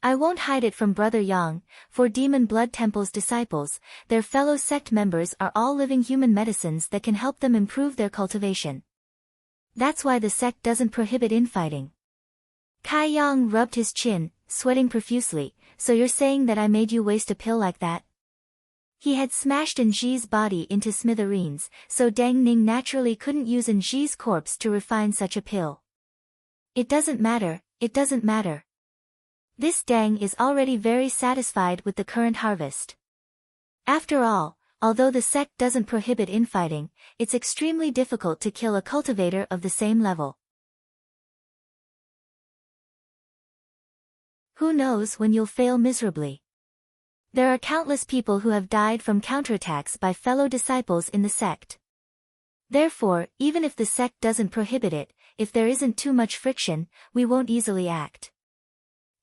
I won't hide it from Brother Yang, for Demon Blood Temple's disciples, their fellow sect members are all living human medicines that can help them improve their cultivation. That's why the sect doesn't prohibit infighting." Kai Yang rubbed his chin, sweating profusely, "So you're saying that I made you waste a pill like that?" He had smashed Ji's body into smithereens, so Deng Ning naturally couldn't use Ji's corpse to refine such a pill. It doesn't matter. This Deng is already very satisfied with the current harvest. After all, although the sect doesn't prohibit infighting, it's extremely difficult to kill a cultivator of the same level. Who knows when you'll fail miserably? There are countless people who have died from counterattacks by fellow disciples in the sect. Therefore, even if the sect doesn't prohibit it, if there isn't too much friction, we won't easily act.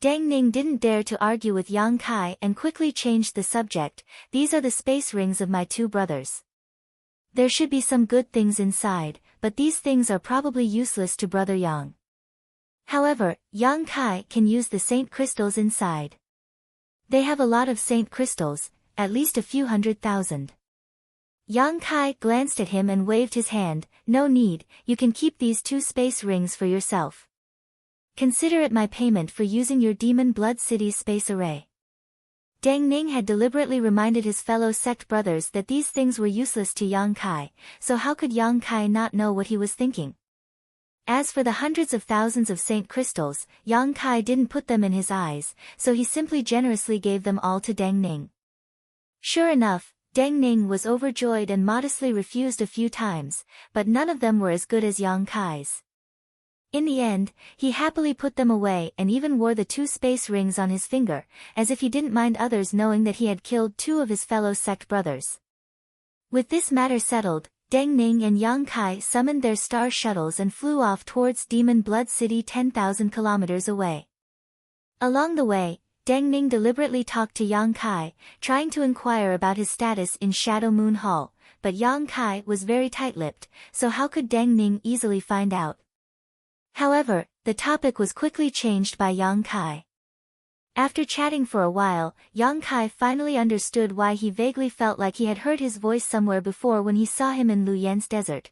Deng Ning didn't dare to argue with Yang Kai and quickly changed the subject. These are the space rings of my two brothers. There should be some good things inside, but these things are probably useless to Brother Yang. However, Yang Kai can use the saint crystals inside. They have a lot of saint crystals, at least a few 100,000. Yang Kai glanced at him and waved his hand. No need, you can keep these two space rings for yourself. Consider it my payment for using your Demon Blood City's space array. Deng Ning had deliberately reminded his fellow sect brothers that these things were useless to Yang Kai, so how could Yang Kai not know what he was thinking? As for the hundreds of thousands of saint crystals, Yang Kai didn't put them in his eyes, so he simply generously gave them all to Deng Ning. Sure enough, Deng Ning was overjoyed and modestly refused a few times, but none of them were as good as Yang Kai's. In the end, he happily put them away and even wore the two space rings on his finger, as if he didn't mind others knowing that he had killed two of his fellow sect brothers. With this matter settled, Deng Ning and Yang Kai summoned their star shuttles and flew off towards Demon Blood City 10,000 kilometers away. Along the way, Deng Ning deliberately talked to Yang Kai, trying to inquire about his status in Shadow Moon Hall, but Yang Kai was very tight-lipped, so how could Deng Ning easily find out? However, the topic was quickly changed by Yang Kai. After chatting for a while, Yang Kai finally understood why he vaguely felt like he had heard his voice somewhere before when he saw him in Lu Yan's desert.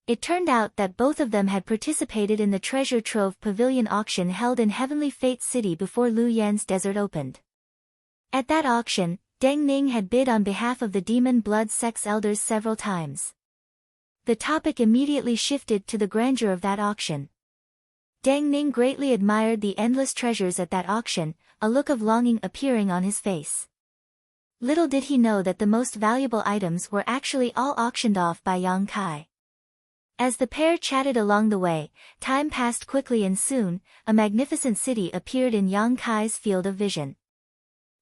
It turned out that both of them had participated in the treasure trove pavilion auction held in Heavenly Fate City before Lu Yan's desert opened. At that auction, Deng Ning had bid on behalf of the Demon Blood Sect's elders several times. The topic immediately shifted to the grandeur of that auction. Deng Ning greatly admired the endless treasures at that auction, a look of longing appearing on his face. Little did he know that the most valuable items were actually all auctioned off by Yang Kai. As the pair chatted along the way, time passed quickly and soon, a magnificent city appeared in Yang Kai's field of vision.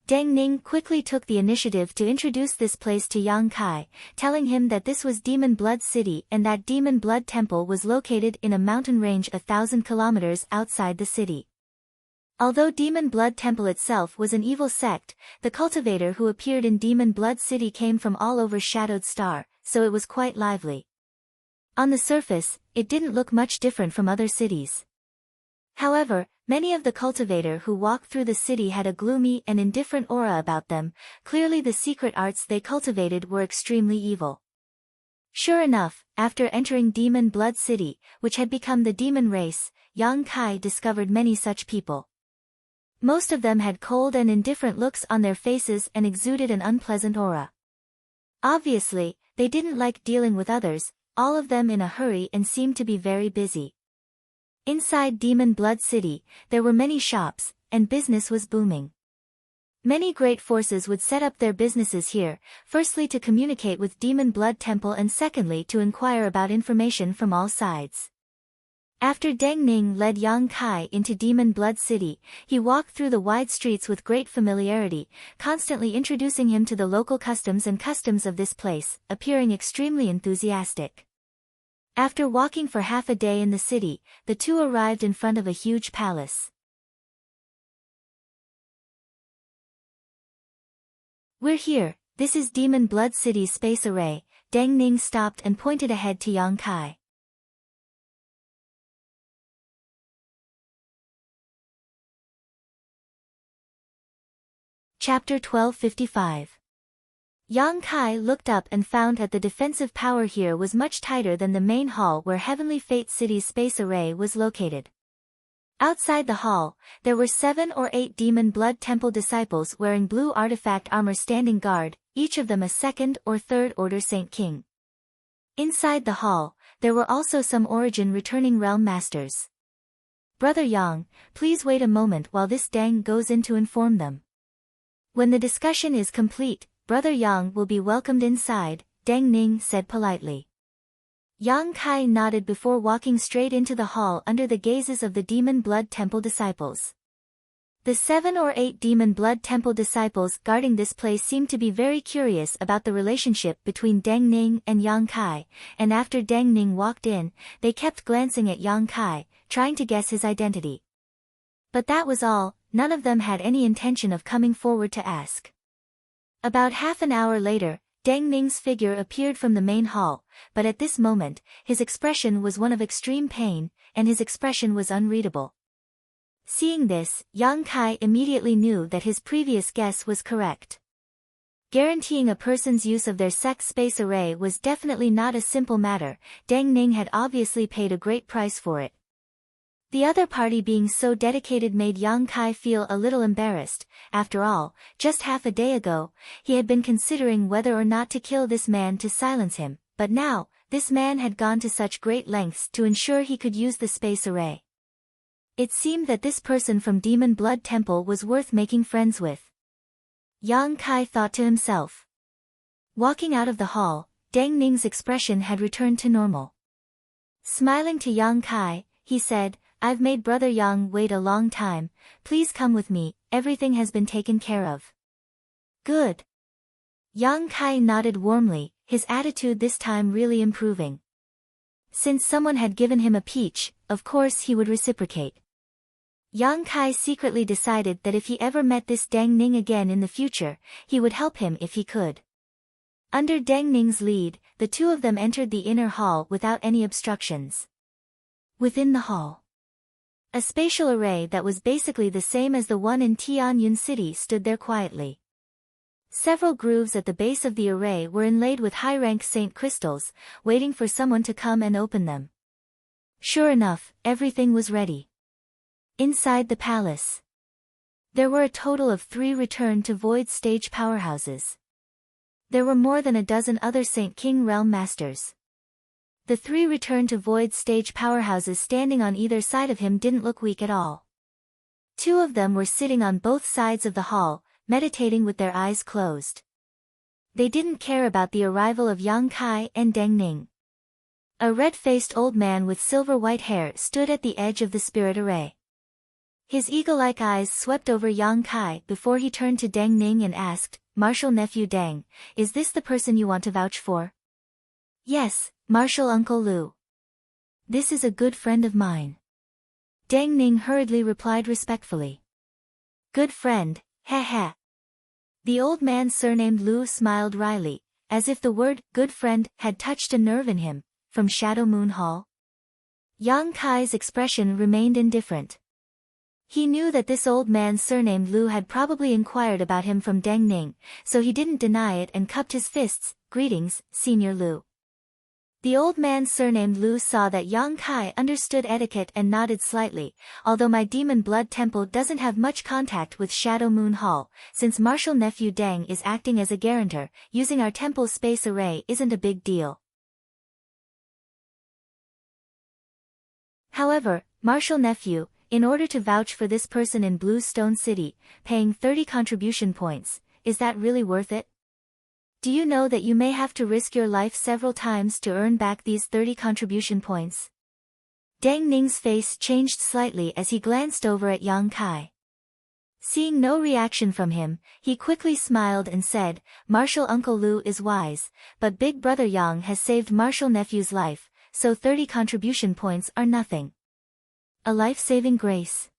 Deng Ning quickly took the initiative to introduce this place to Yang Kai, telling him that this was Demon Blood City and that Demon Blood Temple was located in a mountain range 1,000 kilometers outside the city. Although Demon Blood Temple itself was an evil sect, the cultivator who appeared in Demon Blood City came from all over Shadowed Star, so it was quite lively. On the surface, it didn't look much different from other cities. However, many of the cultivator who walked through the city had a gloomy and indifferent aura about them. Clearly the secret arts they cultivated were extremely evil. Sure enough, after entering Demon Blood City, which had become the demon race, Yang Kai discovered many such people. Most of them had cold and indifferent looks on their faces and exuded an unpleasant aura. Obviously, they didn't like dealing with others, all of them in a hurry and seemed to be very busy. Inside Demon Blood City, there were many shops, and business was booming. Many great forces would set up their businesses here, firstly to communicate with Demon Blood Temple and secondly to inquire about information from all sides. After Deng Ning led Yang Kai into Demon Blood City, he walked through the wide streets with great familiarity, constantly introducing him to the local customs and customs of this place, appearing extremely enthusiastic. After walking for half a day in the city, the two arrived in front of a huge palace. "We're here, this is Demon Blood City's space array." Deng Ning stopped and pointed ahead to Yang Kai. Chapter 1255. Yang Kai looked up and found that the defensive power here was much tighter than the main hall where Heavenly Fate City's space array was located. Outside the hall, there were 7 or 8 Demon Blood Temple disciples wearing blue artifact armor standing guard, each of them a second or third order Saint King. Inside the hall, there were also some Origin returning realm masters. "Brother Yang, please wait a moment while this Deng goes in to inform them. When the discussion is complete, Brother Yang will be welcomed inside," Deng Ning said politely. Yang Kai nodded before walking straight into the hall under the gazes of the Demon Blood Temple disciples. The 7 or 8 Demon Blood Temple disciples guarding this place seemed to be very curious about the relationship between Deng Ning and Yang Kai, and after Deng Ning walked in, they kept glancing at Yang Kai, trying to guess his identity. But that was all. none of them had any intention of coming forward to ask. About half an hour later, Deng Ning's figure appeared from the main hall, but at this moment, his expression was one of extreme pain, and his expression was unreadable. Seeing this, Yang Kai immediately knew that his previous guess was correct. Guaranteeing a person's use of their sex space array was definitely not a simple matter. Deng Ning had obviously paid a great price for it. The other party being so dedicated made Yang Kai feel a little embarrassed. After all, just half a day ago, he had been considering whether or not to kill this man to silence him, but now, this man had gone to such great lengths to ensure he could use the space array. It seemed that this person from Demon Blood Temple was worth making friends with. Yang Kai thought to himself. Walking out of the hall, Deng Ning's expression had returned to normal. Smiling to Yang Kai, he said, "I've made Brother Yang wait a long time, please come with me, everything has been taken care of." "Good." Yang Kai nodded warmly, his attitude this time really improving. Since someone had given him a peach, of course he would reciprocate. Yang Kai secretly decided that if he ever met this Deng Ning again in the future, he would help him if he could. Under Deng Ning's lead, the two of them entered the inner hall without any obstructions. Within the hall, a spatial array that was basically the same as the one in Tianyun City stood there quietly. Several grooves at the base of the array were inlaid with high-rank saint crystals, waiting for someone to come and open them. Sure enough, everything was ready. Inside the palace, there were a total of 3 Return to Void stage powerhouses. There were more than a dozen other Saint King Realm Masters. The 3 Return to Void stage powerhouses standing on either side of him didn't look weak at all. 2 of them were sitting on both sides of the hall, meditating with their eyes closed. They didn't care about the arrival of Yang Kai and Deng Ning. A red-faced old man with silver-white hair stood at the edge of the spirit array. His eagle-like eyes swept over Yang Kai before he turned to Deng Ning and asked, "Martial Nephew Deng, is this the person you want to vouch for?" "Yes, Martial Uncle Lu. This is a good friend of mine." Deng Ning hurriedly replied respectfully. "Good friend, heh heh." The old man surnamed Lu smiled wryly, as if the word, good friend, had touched a nerve in him. From Shadow Moon Hall? Yang Kai's expression remained indifferent. He knew that this old man surnamed Lu had probably inquired about him from Deng Ning, so he didn't deny it and cupped his fists. "Greetings, Senior Lu." The old man surnamed Lu saw that Yang Kai understood etiquette and nodded slightly. "Although my Demon Blood Temple doesn't have much contact with Shadow Moon Hall, since Martial Nephew Deng is acting as a guarantor, using our temple's space array isn't a big deal. However, Martial Nephew, in order to vouch for this person in Blue Stone City, paying 30 contribution points, is that really worth it? Do you know that you may have to risk your life several times to earn back these 30 contribution points?" Deng Ning's face changed slightly as he glanced over at Yang Kai. Seeing no reaction from him, he quickly smiled and said, "Martial Uncle Lu is wise, but Big Brother Yang has saved Martial Nephew's life, so 30 contribution points are nothing. A life-saving grace."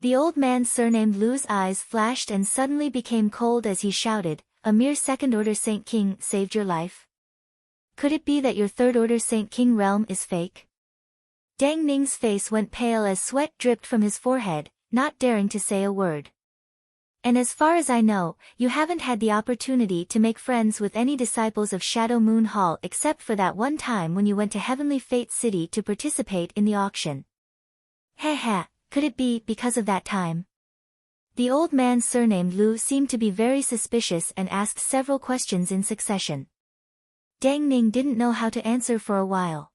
The old man surnamed Lu's eyes flashed and suddenly became cold as he shouted, "A mere second-order Saint King saved your life? Could it be that your third-order Saint King realm is fake?" Deng Ning's face went pale as sweat dripped from his forehead, not daring to say a word. "And as far as I know, you haven't had the opportunity to make friends with any disciples of Shadow Moon Hall except for that one time when you went to Heavenly Fate City to participate in the auction. Heh heh, could it be because of that time?" The old man surnamed Lu seemed to be very suspicious and asked several questions in succession. Deng Ning didn't know how to answer for a while.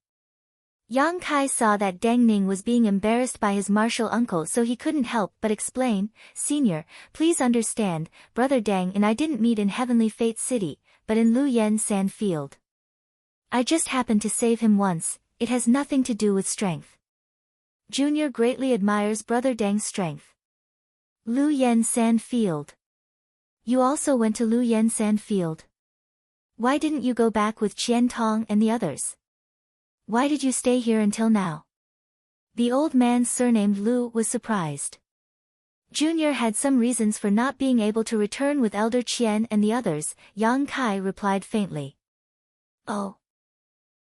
Yang Kai saw that Deng Ning was being embarrassed by his martial uncle, so he couldn't help but explain, "Senior, please understand, Brother Deng and I didn't meet in Heavenly Fate City, but in Lu Yen Sand Field. I just happened to save him once, it has nothing to do with strength. Junior greatly admires Brother Deng's strength." Lu Yen Sand Field. You also went to Lu Yen Sand Field. Why didn't you go back with Qian Tong and the others? Why did you stay here until now? The old man surnamed Lu was surprised. Junior had some reasons for not being able to return with Elder Qian and the others, Yang Kai replied faintly. Oh.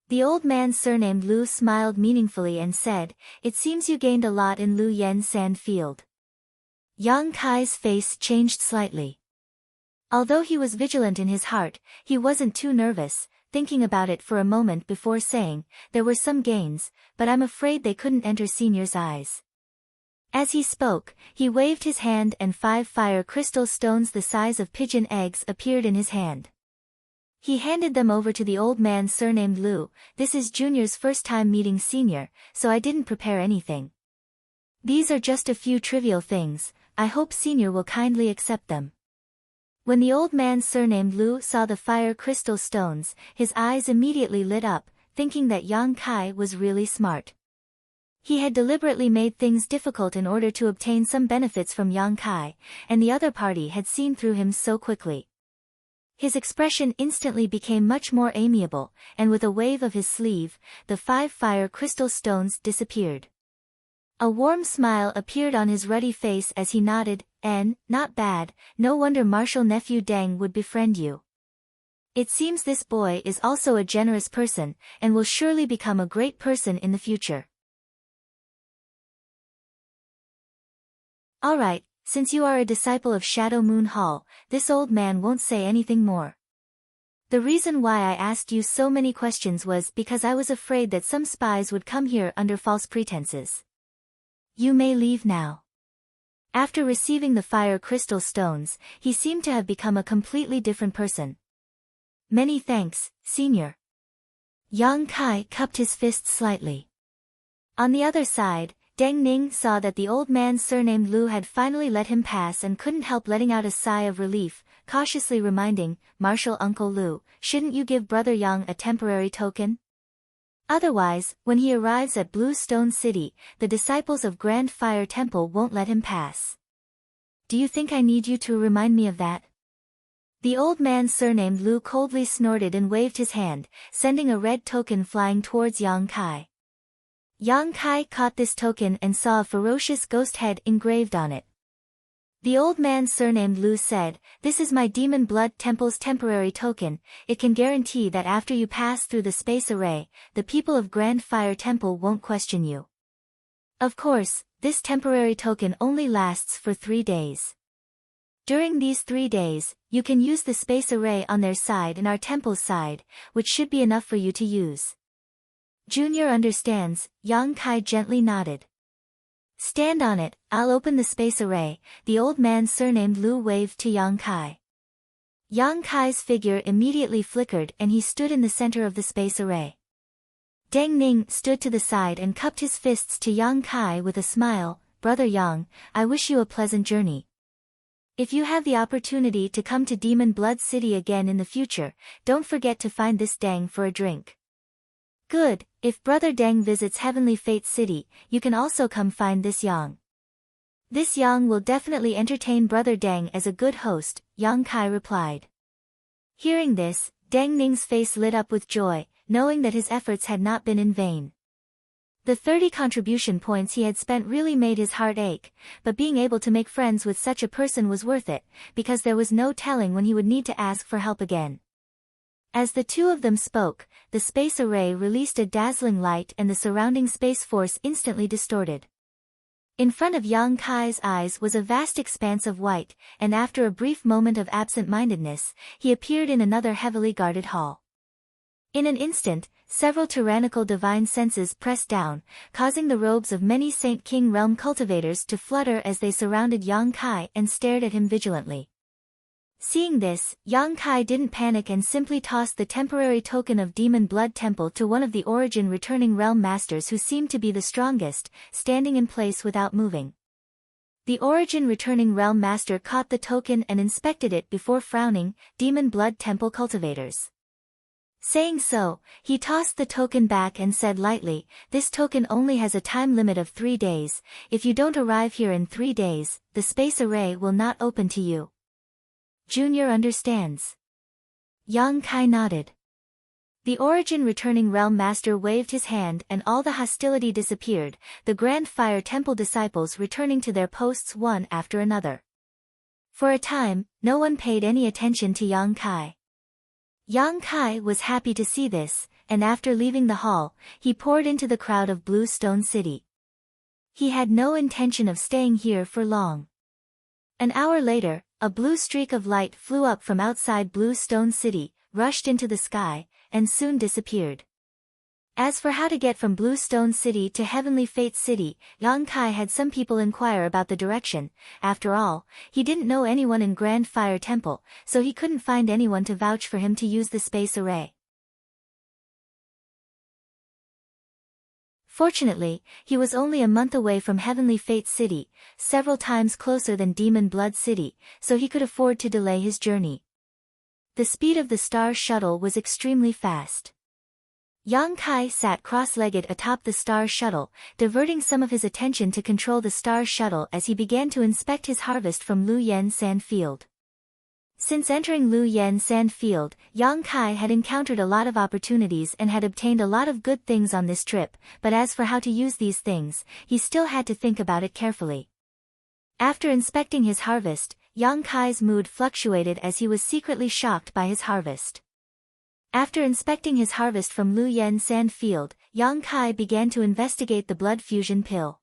The old man surnamed Lu smiled meaningfully and said, "It seems you gained a lot in Lu Yen Sand Field." Yang Kai's face changed slightly. Although he was vigilant in his heart, he wasn't too nervous, thinking about it for a moment before saying, "There were some gains, but I'm afraid they couldn't enter Senior's eyes." As he spoke, he waved his hand and 5 fire crystal stones the size of pigeon eggs appeared in his hand. He handed them over to the old man surnamed Lu. "This is Junior's first time meeting Senior, so I didn't prepare anything. These are just a few trivial things, I hope Senior will kindly accept them." When the old man surnamed Lu saw the fire crystal stones, his eyes immediately lit up, thinking that Yang Kai was really smart. He had deliberately made things difficult in order to obtain some benefits from Yang Kai, and the other party had seen through him so quickly. His expression instantly became much more amiable, and with a wave of his sleeve, the 5 fire crystal stones disappeared. A warm smile appeared on his ruddy face as he nodded, "Not bad, no wonder Marshal Nephew Deng would befriend you. It seems this boy is also a generous person, and will surely become a great person in the future." "Alright, since you are a disciple of Shadow Moon Hall, this old man won't say anything more. The reason why I asked you so many questions was because I was afraid that some spies would come here under false pretenses. You may leave now." After receiving the fire crystal stones, he seemed to have become a completely different person. "Many thanks, Senior." Yang Kai cupped his fist slightly. On the other side, Deng Ning saw that the old man surnamed Lu had finally let him pass and couldn't help letting out a sigh of relief, cautiously reminding, "Marshal Uncle Lu, shouldn't you give Brother Yang a temporary token? Otherwise, when he arrives at Blue Stone City, the disciples of Grand Fire Temple won't let him pass. Do you think I need you to remind me of that?" The old man surnamed Lu coldly snorted and waved his hand, sending a red token flying towards Yang Kai. Yang Kai caught this token and saw a ferocious ghost head engraved on it. The old man surnamed Lu said, "This is my Demon Blood Temple's temporary token. It can guarantee that after you pass through the space array, the people of Grand Fire Temple won't question you. Of course, this temporary token only lasts for 3 days. During these 3 days, you can use the space array on their side and our temple's side, which should be enough for you to use." "Junior understands," Yang Kai gently nodded. "Stand on it, I'll open the space array," the old man surnamed Lu waved to Yang Kai. Yang Kai's figure immediately flickered and he stood in the center of the space array. Deng Ning stood to the side and cupped his fists to Yang Kai with a smile, "Brother Yang, I wish you a pleasant journey. If you have the opportunity to come to Demon Blood City again in the future, don't forget to find this Deng for a drink." "Good, if Brother Deng visits Heavenly Fate City, you can also come find this Yang. This Yang will definitely entertain Brother Deng as a good host," Yang Kai replied. Hearing this, Deng Ning's face lit up with joy, knowing that his efforts had not been in vain. The 30 contribution points he had spent really made his heart ache, but being able to make friends with such a person was worth it, because there was no telling when he would need to ask for help again. As the two of them spoke, the space array released a dazzling light and the surrounding space force instantly distorted. In front of Yang Kai's eyes was a vast expanse of white, and after a brief moment of absent-mindedness, he appeared in another heavily guarded hall. In an instant, several tyrannical divine senses pressed down, causing the robes of many Saint King realm cultivators to flutter as they surrounded Yang Kai and stared at him vigilantly. Seeing this, Yang Kai didn't panic and simply tossed the temporary token of Demon Blood Temple to one of the Origin returning realm masters who seemed to be the strongest, standing in place without moving. The Origin returning realm master caught the token and inspected it before frowning, "Demon Blood Temple cultivators." Saying so, he tossed the token back and said lightly, "This token only has a time limit of 3 days. If you don't arrive here in 3 days, the space array will not open to you. Junior understands." Yang Kai nodded. The origin returning realm master waved his hand and all the hostility disappeared, the Grand Fire Temple disciples returning to their posts one after another. For a time, no one paid any attention to Yang Kai. Yang Kai was happy to see this, and after leaving the hall, he poured into the crowd of Blue Stone City. He had no intention of staying here for long. An hour later, a blue streak of light flew up from outside Blue Stone City, rushed into the sky, and soon disappeared. As for how to get from Blue Stone City to Heavenly Fate City, Yang Kai had some people inquire about the direction. After all, he didn't know anyone in Grand Fire Temple, so he couldn't find anyone to vouch for him to use the space array. Fortunately, he was only a month away from Heavenly Fate City, several times closer than Demon Blood City, so he could afford to delay his journey. The speed of the Star Shuttle was extremely fast. Yang Kai sat cross-legged atop the Star Shuttle, diverting some of his attention to control the Star Shuttle as he began to inspect his harvest from Lu Yen Sand Field. Since entering Lu Yen Sand Field, Yang Kai had encountered a lot of opportunities and had obtained a lot of good things on this trip, but as for how to use these things, he still had to think about it carefully. After inspecting his harvest, Yang Kai's mood fluctuated as he was secretly shocked by his harvest. After inspecting his harvest from Lu Yen Sand Field, Yang Kai began to investigate the blood fusion pill.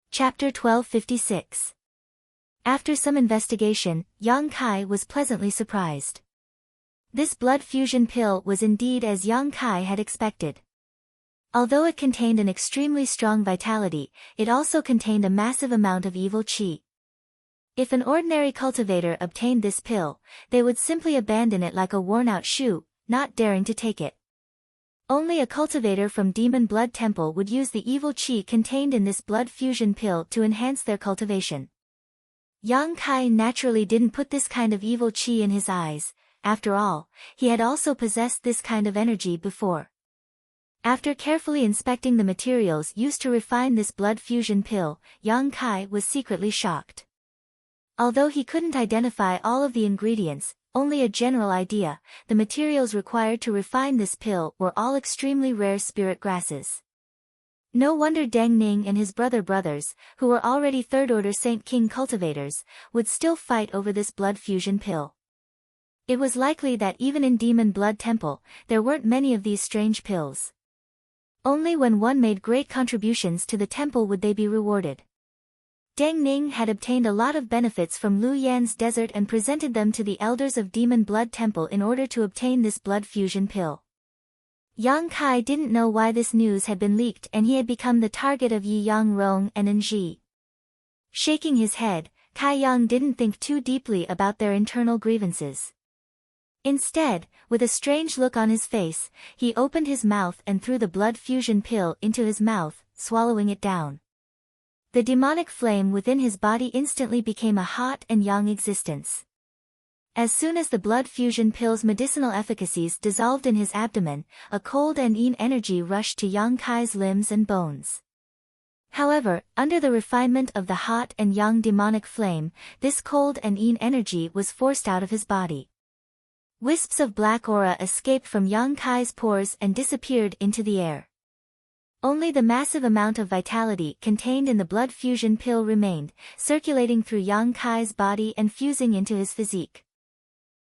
Chapter 1256. After some investigation, Yang Kai was pleasantly surprised. This blood fusion pill was indeed as Yang Kai had expected. Although it contained an extremely strong vitality, it also contained a massive amount of evil qi. If an ordinary cultivator obtained this pill, they would simply abandon it like a worn-out shoe, not daring to take it. Only a cultivator from Demon Blood Temple would use the evil qi contained in this blood fusion pill to enhance their cultivation. Yang Kai naturally didn't put this kind of evil qi in his eyes. After all, he had also possessed this kind of energy before. After carefully inspecting the materials used to refine this blood fusion pill, Yang Kai was secretly shocked. Although he couldn't identify all of the ingredients, only a general idea, the materials required to refine this pill were all extremely rare spirit grasses. No wonder Deng Ning and his brothers, who were already third-order Saint King cultivators, would still fight over this blood fusion pill. It was likely that even in Demon Blood Temple, there weren't many of these strange pills. Only when one made great contributions to the temple would they be rewarded. Deng Ning had obtained a lot of benefits from Lu Yan's desert and presented them to the elders of Demon Blood Temple in order to obtain this blood fusion pill. Yang Kai didn't know why this news had been leaked and he had become the target of Yi Yang Rong and Enji. Shaking his head, Kai Yang didn't think too deeply about their internal grievances. Instead, with a strange look on his face, he opened his mouth and threw the blood fusion pill into his mouth, swallowing it down. The demonic flame within his body instantly became a hot and young existence. As soon as the blood fusion pill's medicinal efficacies dissolved in his abdomen, a cold and yin energy rushed to Yang Kai's limbs and bones. However, under the refinement of the hot and young demonic flame, this cold and yin energy was forced out of his body. Wisps of black aura escaped from Yang Kai's pores and disappeared into the air. Only the massive amount of vitality contained in the blood fusion pill remained, circulating through Yang Kai's body and fusing into his physique.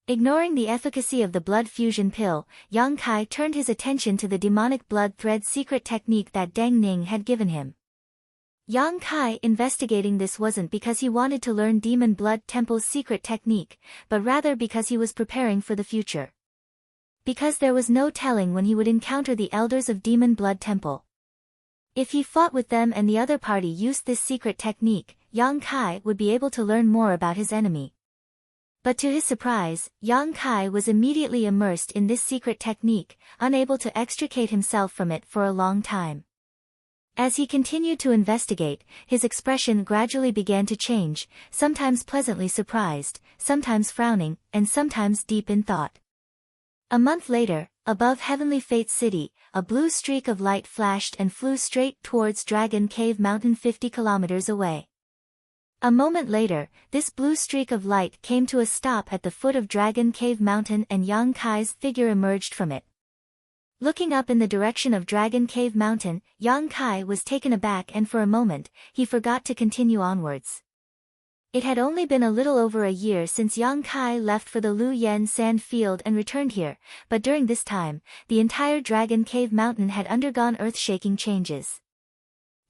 Ignoring the efficacy of the blood fusion pill, Yang Kai turned his attention to the demonic blood thread secret technique that Deng Ning had given him. Yang Kai investigating this wasn't because he wanted to learn Demon Blood Temple's secret technique, but rather because he was preparing for the future. Because there was no telling when he would encounter the elders of Demon Blood Temple. If he fought with them and the other party used this secret technique, Yang Kai would be able to learn more about his enemy. But to his surprise, Yang Kai was immediately immersed in this secret technique, unable to extricate himself from it for a long time. As he continued to investigate, his expression gradually began to change, sometimes pleasantly surprised, sometimes frowning, and sometimes deep in thought. A month later, above Heavenly Fate City, a blue streak of light flashed and flew straight towards Dragon Cave Mountain 50 kilometers away. A moment later, this blue streak of light came to a stop at the foot of Dragon Cave Mountain and Yang Kai's figure emerged from it. Looking up in the direction of Dragon Cave Mountain, Yang Kai was taken aback and for a moment, he forgot to continue onwards. It had only been a little over a year since Yang Kai left for the Lu Yen sand field and returned here, but during this time, the entire Dragon Cave Mountain had undergone earth-shaking changes.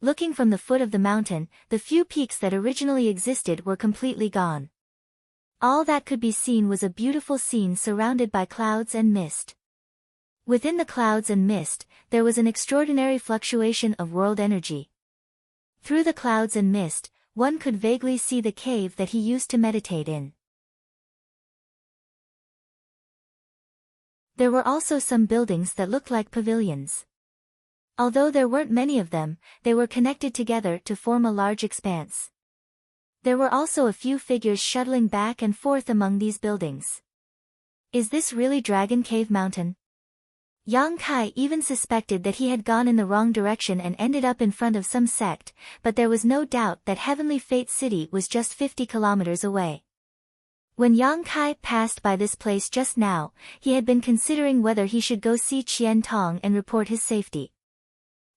Looking from the foot of the mountain, the few peaks that originally existed were completely gone. All that could be seen was a beautiful scene surrounded by clouds and mist. Within the clouds and mist, there was an extraordinary fluctuation of world energy. Through the clouds and mist, one could vaguely see the cave that he used to meditate in. There were also some buildings that looked like pavilions. Although there weren't many of them, they were connected together to form a large expanse. There were also a few figures shuttling back and forth among these buildings. Is this really Dragon Cave Mountain? Yang Kai even suspected that he had gone in the wrong direction and ended up in front of some sect, but there was no doubt that Heavenly Fate City was just 50 kilometers away. When Yang Kai passed by this place just now, he had been considering whether he should go see Qian Tong and report his safety.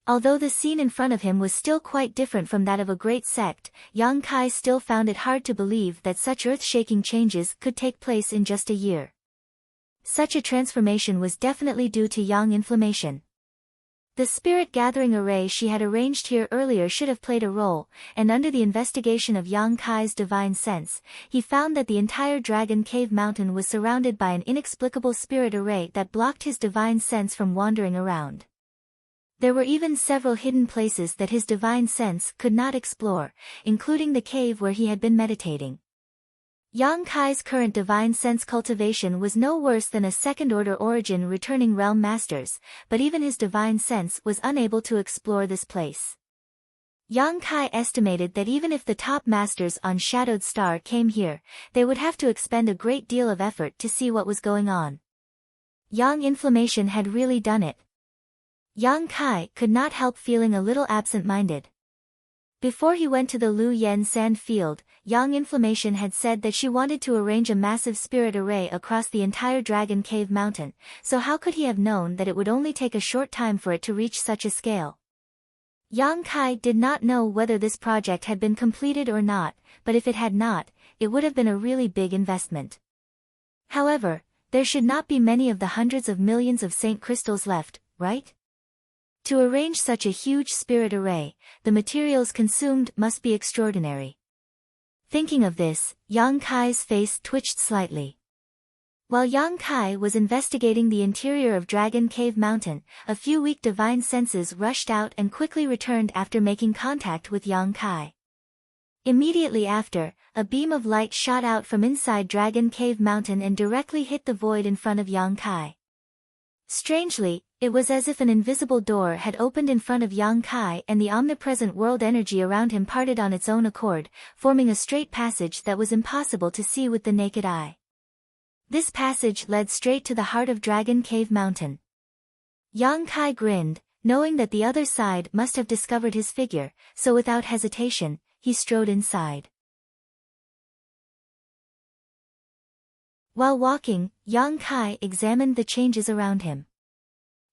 Although the scene in front of him was still quite different from that of a great sect, Yang Kai still found it hard to believe that such earth-shaking changes could take place in just a year. Such a transformation was definitely due to yang inflammation. The spirit-gathering array she had arranged here earlier should have played a role, and under the investigation of Yang Kai's divine sense, he found that the entire Dragon Cave Mountain was surrounded by an inexplicable spirit array that blocked his divine sense from wandering around. There were even several hidden places that his divine sense could not explore, including the cave where he had been meditating. Yang Kai's current divine sense cultivation was no worse than a second-order origin returning realm masters, but even his divine sense was unable to explore this place. Yang Kai estimated that even if the top masters on Shadowed Star came here, they would have to expend a great deal of effort to see what was going on. Yang inflammation had really done it. Yang Kai could not help feeling a little absent-minded. Before he went to the Lu Yen sand field, Yang Inflammation had said that she wanted to arrange a massive spirit array across the entire Dragon Cave Mountain, so how could he have known that it would only take a short time for it to reach such a scale? Yang Kai did not know whether this project had been completed or not, but if it had not, it would have been a really big investment. However, there should not be many of the hundreds of millions of Saint Crystals left, right? To arrange such a huge spirit array, the materials consumed must be extraordinary. Thinking of this, Yang Kai's face twitched slightly. While Yang Kai was investigating the interior of Dragon Cave Mountain, a few weak divine senses rushed out and quickly returned after making contact with Yang Kai. Immediately after, a beam of light shot out from inside Dragon Cave Mountain and directly hit the void in front of Yang Kai. Strangely, it was as if an invisible door had opened in front of Yang Kai and the omnipresent world energy around him parted on its own accord, forming a straight passage that was impossible to see with the naked eye. This passage led straight to the heart of Dragon Cave Mountain. Yang Kai grinned, knowing that the other side must have discovered his figure, so without hesitation, he strode inside. While walking, Yang Kai examined the changes around him.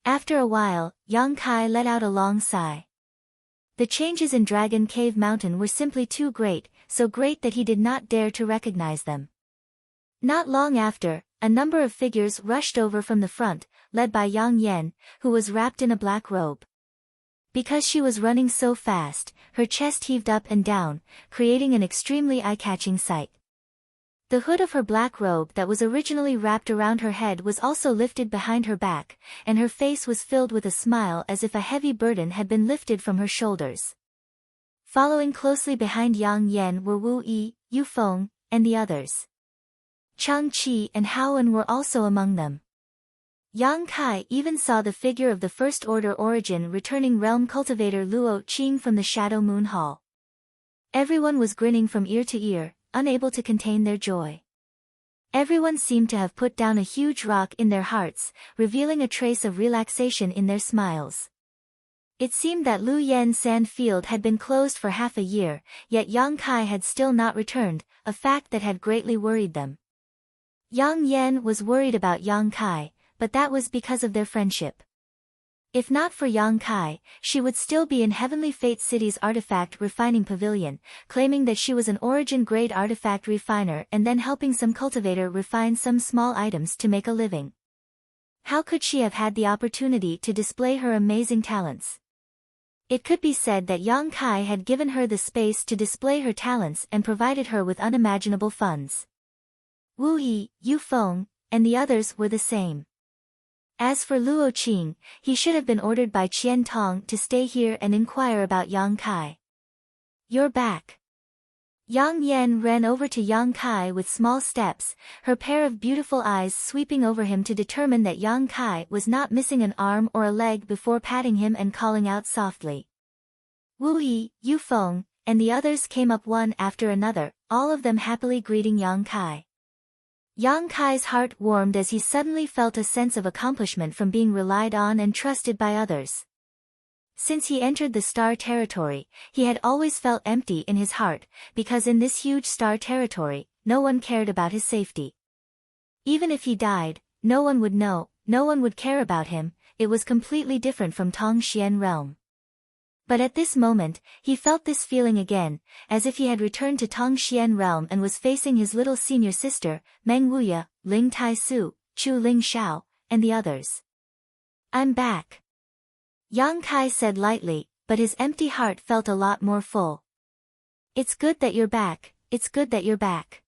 After a while, Yang Kai let out a long sigh. The changes in Dragon Cave Mountain were simply too great, so great that he did not dare to recognize them. Not long after, a number of figures rushed over from the front, led by Yang Yen, who was wrapped in a black robe. Because she was running so fast, her chest heaved up and down, creating an extremely eye-catching sight. The hood of her black robe that was originally wrapped around her head was also lifted behind her back, and her face was filled with a smile as if a heavy burden had been lifted from her shoulders. Following closely behind Yang Yen were Wu Yi, Yu Feng, and the others. Chang Qi and Haoan were also among them. Yang Kai even saw the figure of the First Order Origin returning realm cultivator Luo Qing from the Shadow Moon Hall. Everyone was grinning from ear to ear, unable to contain their joy. Everyone seemed to have put down a huge rock in their hearts, revealing a trace of relaxation in their smiles. It seemed that Lu Yen Sand Field had been closed for half a year, yet Yang Kai had still not returned, a fact that had greatly worried them. Yang Yen was worried about Yang Kai, but that was because of their friendship. If not for Yang Kai, she would still be in Heavenly Fate City's artifact refining pavilion, claiming that she was an origin-grade artifact refiner and then helping some cultivator refine some small items to make a living. How could she have had the opportunity to display her amazing talents? It could be said that Yang Kai had given her the space to display her talents and provided her with unimaginable funds. Wu Yi, Yu Feng, and the others were the same. As for Luo Qing, he should have been ordered by Qian Tong to stay here and inquire about Yang Kai. You're back. Yang Yen ran over to Yang Kai with small steps, her pair of beautiful eyes sweeping over him to determine that Yang Kai was not missing an arm or a leg before patting him and calling out softly. Wu Yi, Yu Feng, and the others came up one after another, all of them happily greeting Yang Kai. Yang Kai's heart warmed as he suddenly felt a sense of accomplishment from being relied on and trusted by others. Since he entered the star territory, he had always felt empty in his heart, because in this huge star territory, no one cared about his safety. Even if he died, no one would know, no one would care about him. It was completely different from Tongxian realm. But at this moment, he felt this feeling again, as if he had returned to Tongxian realm and was facing his little senior sister, Meng Wuya, Ling Tai Su, Chu Ling Xiao, and the others. I'm back. Yang Kai said lightly, but his empty heart felt a lot more full. It's good that you're back, it's good that you're back.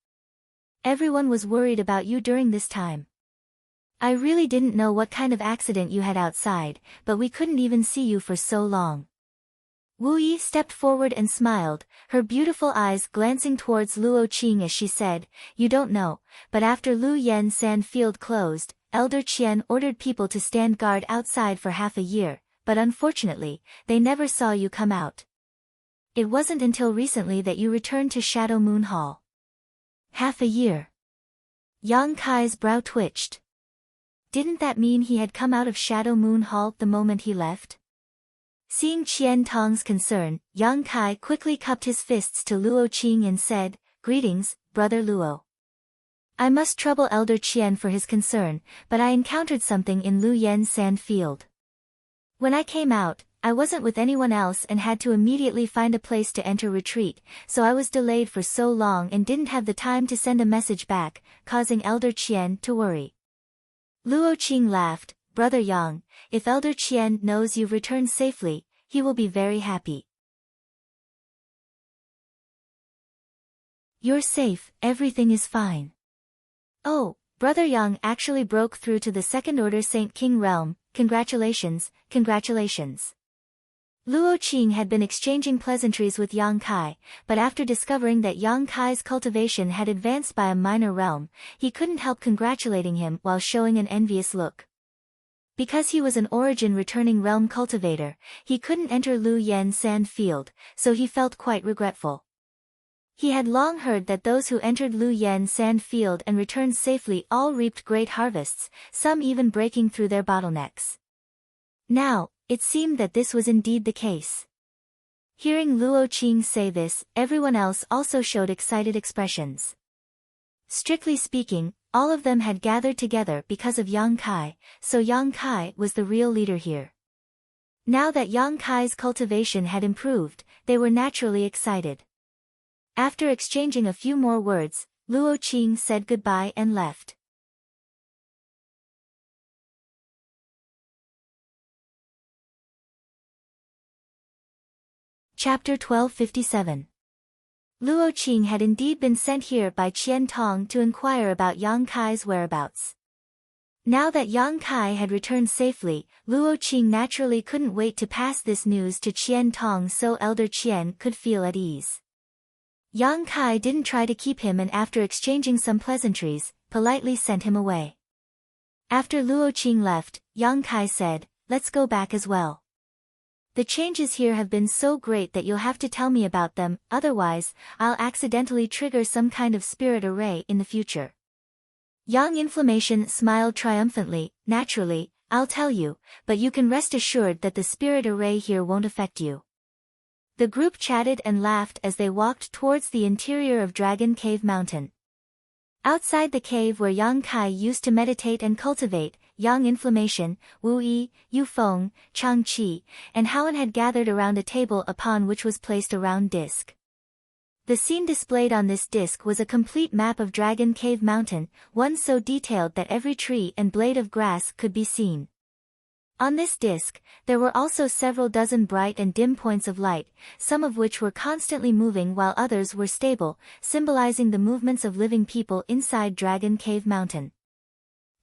Everyone was worried about you during this time. I really didn't know what kind of accident you had outside, but we couldn't even see you for so long. Wu Yi stepped forward and smiled, her beautiful eyes glancing towards Luo Qing as she said, You don't know, but after Lu Yen Sand Field closed, Elder Qian ordered people to stand guard outside for half a year, but unfortunately, they never saw you come out. It wasn't until recently that you returned to Shadow Moon Hall. Half a year. Yang Kai's brow twitched. Didn't that mean he had come out of Shadow Moon Hall the moment he left? Seeing Qian Tong's concern, Yang Kai quickly cupped his fists to Luo Qing and said, Greetings, Brother Luo. I must trouble Elder Qian for his concern, but I encountered something in Lu Yen Sand Field. When I came out, I wasn't with anyone else and had to immediately find a place to enter retreat, so I was delayed for so long and didn't have the time to send a message back, causing Elder Qian to worry. Luo Qing laughed, Brother Yang, if Elder Qian knows you've returned safely, he will be very happy. You're safe, everything is fine. Oh, Brother Yang actually broke through to the Second Order Saint King realm, congratulations, congratulations. Luo Qing had been exchanging pleasantries with Yang Kai, but after discovering that Yang Kai's cultivation had advanced by a minor realm, he couldn't help congratulating him while showing an envious look. Because he was an origin-returning realm cultivator, he couldn't enter Lu Yen Sand Field, so he felt quite regretful. He had long heard that those who entered Lu Yen Sand Field and returned safely all reaped great harvests, some even breaking through their bottlenecks. Now, it seemed that this was indeed the case. Hearing Luo Qing say this, everyone else also showed excited expressions. Strictly speaking, all of them had gathered together because of Yang Kai, so Yang Kai was the real leader here. Now that Yang Kai's cultivation had improved, they were naturally excited. After exchanging a few more words, Luo Qing said goodbye and left. Chapter 1257. Luo Qing had indeed been sent here by Qian Tong to inquire about Yang Kai's whereabouts. Now that Yang Kai had returned safely, Luo Qing naturally couldn't wait to pass this news to Qian Tong so Elder Qian could feel at ease. Yang Kai didn't try to keep him and after exchanging some pleasantries, politely sent him away. After Luo Qing left, Yang Kai said, Let's go back as well. The changes here have been so great that you'll have to tell me about them, otherwise, I'll accidentally trigger some kind of spirit array in the future. Yang Inflammation smiled triumphantly, naturally, I'll tell you, but you can rest assured that the spirit array here won't affect you. The group chatted and laughed as they walked towards the interior of Dragon Cave Mountain. Outside the cave where Yang Kai used to meditate and cultivate, Yang Inflammation, Wu Yi, Yu Feng, Chang Qi, and Howen had gathered around a table upon which was placed a round disc. The scene displayed on this disc was a complete map of Dragon Cave Mountain, one so detailed that every tree and blade of grass could be seen. On this disc, there were also several dozen bright and dim points of light, some of which were constantly moving while others were stable, symbolizing the movements of living people inside Dragon Cave Mountain.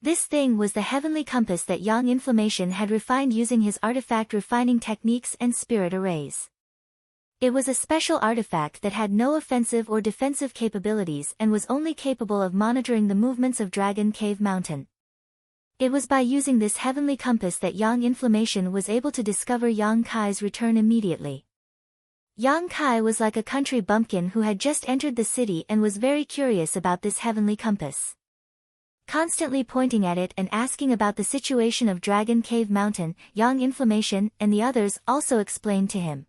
This thing was the heavenly compass that Yang Inflammation had refined using his artifact refining techniques and spirit arrays. It was a special artifact that had no offensive or defensive capabilities and was only capable of monitoring the movements of Dragon Cave Mountain. It was by using this heavenly compass that Yang Inflammation was able to discover Yang Kai's return immediately. Yang Kai was like a country bumpkin who had just entered the city and was very curious about this heavenly compass. Constantly pointing at it and asking about the situation of Dragon Cave Mountain, Yang Inflammation and the others also explained to him.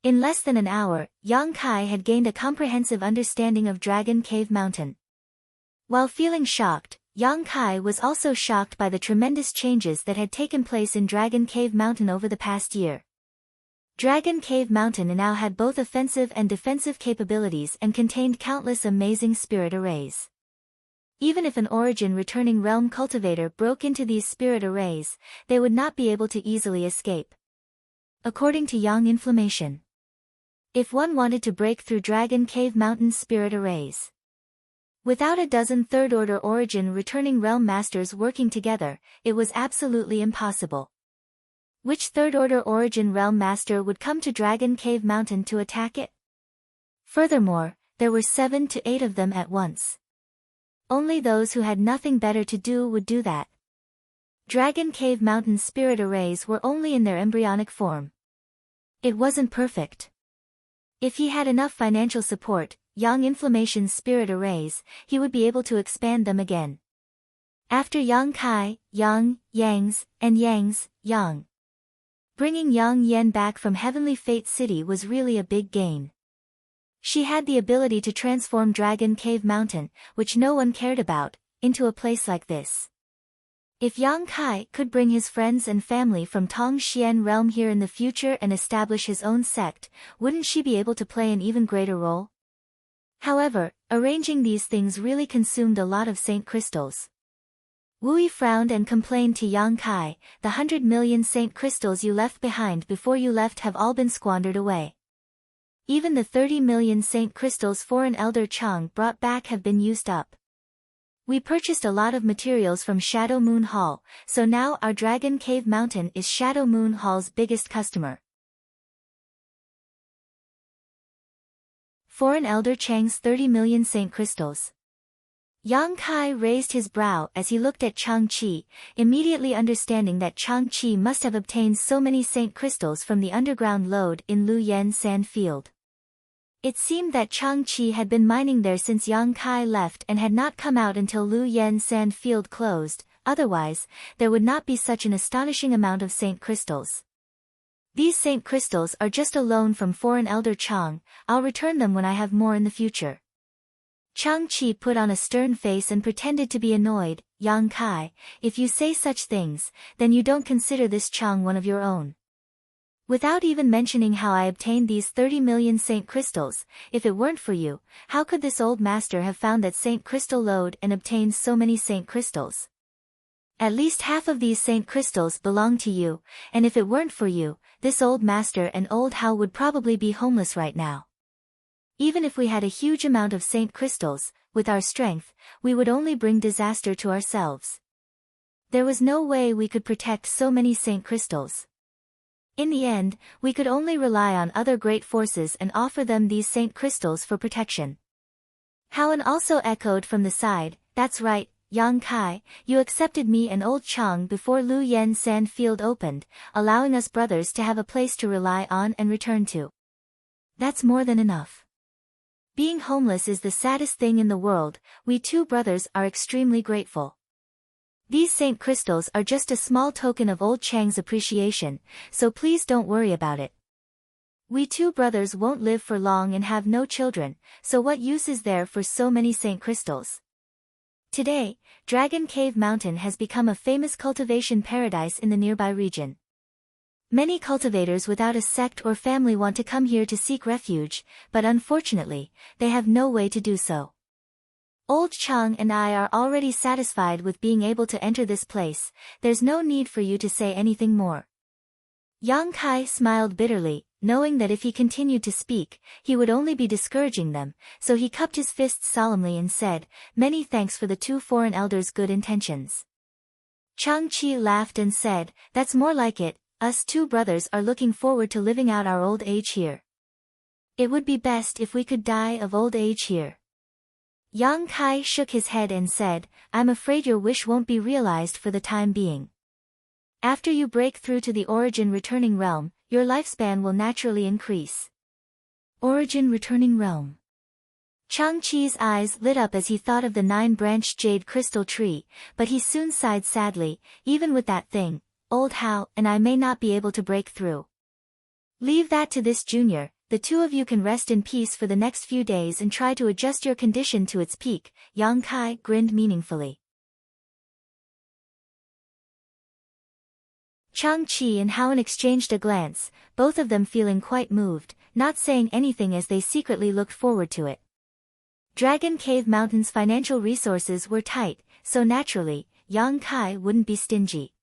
In less than an hour, Yang Kai had gained a comprehensive understanding of Dragon Cave Mountain. While feeling shocked, Yang Kai was also shocked by the tremendous changes that had taken place in Dragon Cave Mountain over the past year. Dragon Cave Mountain now had both offensive and defensive capabilities and contained countless amazing spirit arrays. Even if an origin returning realm cultivator broke into these spirit arrays, they would not be able to easily escape. According to Yang Inflammation, if one wanted to break through Dragon Cave Mountain's spirit arrays, without a dozen third-order origin returning realm masters working together, it was absolutely impossible. Which third-order origin realm master would come to Dragon Cave Mountain to attack it? Furthermore, there were 7 to 8 of them at once. Only those who had nothing better to do would do that. Dragon Cave Mountain's spirit arrays were only in their embryonic form. It wasn't perfect. If he had enough financial support, Yang Inflammation's spirit arrays, he would be able to expand them again. After Yang Kai, Yang, Yang's, and Yang's, Yang. Bringing Yang Yen back from Heavenly Fate City was really a big gain. She had the ability to transform Dragon Cave Mountain, which no one cared about, into a place like this. If Yang Kai could bring his friends and family from Tong Xian realm here in the future and establish his own sect, wouldn't she be able to play an even greater role? However, arranging these things really consumed a lot of Saint Crystals. Wu Yi frowned and complained to Yang Kai, the 100 million Saint Crystals you left behind before you left have all been squandered away. Even the 30 million Saint Crystals foreign Elder Chang brought back have been used up. We purchased a lot of materials from Shadow Moon Hall, so now our Dragon Cave Mountain is Shadow Moon Hall's biggest customer. Foreign Elder Chang's 30 million Saint Crystals. Yang Kai raised his brow as he looked at Chang Qi, immediately understanding that Chang Qi must have obtained so many Saint Crystals from the underground lode in Lu Yen Sand Field. It seemed that Chang Qi had been mining there since Yang Kai left and had not come out until Lu Yen Sand Field closed, otherwise, there would not be such an astonishing amount of Saint Crystals. These Saint Crystals are just a loan from foreign Elder Chang, I'll return them when I have more in the future. Chang Qi put on a stern face and pretended to be annoyed. Yang Kai, if you say such things, then you don't consider this Chang one of your own. Without even mentioning how I obtained these 30 million Saint Crystals, if it weren't for you, how could this old master have found that Saint Crystal lode and obtained so many Saint Crystals? At least half of these Saint Crystals belong to you, and if it weren't for you, this old master and old Hao would probably be homeless right now. Even if we had a huge amount of Saint Crystals, with our strength, we would only bring disaster to ourselves. There was no way we could protect so many Saint Crystals. In the end, we could only rely on other great forces and offer them these Saint Crystals for protection. Howen also echoed from the side, that's right, Yang Kai, you accepted me and old Chang before Lu Yen Sand Field opened, allowing us brothers to have a place to rely on and return to. That's more than enough. Being homeless is the saddest thing in the world, we two brothers are extremely grateful. These saint crystals are just a small token of old Chang's appreciation, so please don't worry about it. We two brothers won't live for long and have no children, so what use is there for so many saint crystals? Today, Dragon Cave Mountain has become a famous cultivation paradise in the nearby region. Many cultivators without a sect or family want to come here to seek refuge, but unfortunately, they have no way to do so. Old Chang and I are already satisfied with being able to enter this place, there's no need for you to say anything more. Yang Kai smiled bitterly, knowing that if he continued to speak, he would only be discouraging them, so he cupped his fists solemnly and said, "Many thanks for the two foreign elders' good intentions." Chang Chi laughed and said, "That's more like it, us two brothers are looking forward to living out our old age here. It would be best if we could die of old age here." Yang Kai shook his head and said, "I'm afraid your wish won't be realized for the time being. After you break through to the Origin Returning Realm, your lifespan will naturally increase." Origin Returning Realm. Chang Chi's eyes lit up as he thought of the 9-branched jade crystal tree, but he soon sighed sadly, "Even with that thing, old Hao and I may not be able to break through. Leave that to this junior, the two of you can rest in peace for the next few days and try to adjust your condition to its peak." Yang Kai grinned meaningfully. Chang Chi and Haoan exchanged a glance, both of them feeling quite moved, not saying anything as they secretly looked forward to it. Dragon Cave Mountain's financial resources were tight, so naturally, Yang Kai wouldn't be stingy.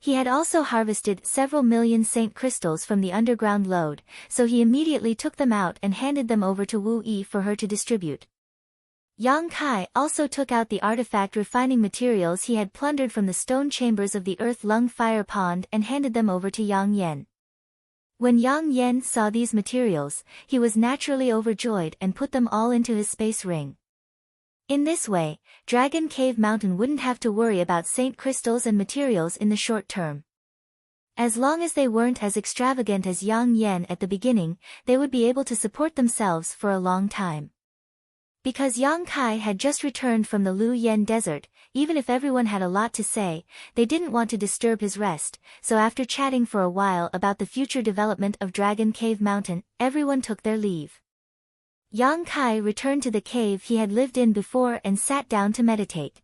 He had also harvested several million saint crystals from the underground lode, so he immediately took them out and handed them over to Wu Yi for her to distribute. Yang Kai also took out the artifact refining materials he had plundered from the stone chambers of the Earth Lung Fire Pond and handed them over to Yang Yen. When Yang Yen saw these materials, he was naturally overjoyed and put them all into his space ring. In this way, Dragon Cave Mountain wouldn't have to worry about saint crystals and materials in the short term. As long as they weren't as extravagant as Yang Yen at the beginning, they would be able to support themselves for a long time. Because Yang Kai had just returned from the Lu Yen Desert, even if everyone had a lot to say, they didn't want to disturb his rest, so after chatting for a while about the future development of Dragon Cave Mountain, everyone took their leave. Yang Kai returned to the cave he had lived in before and sat down to meditate.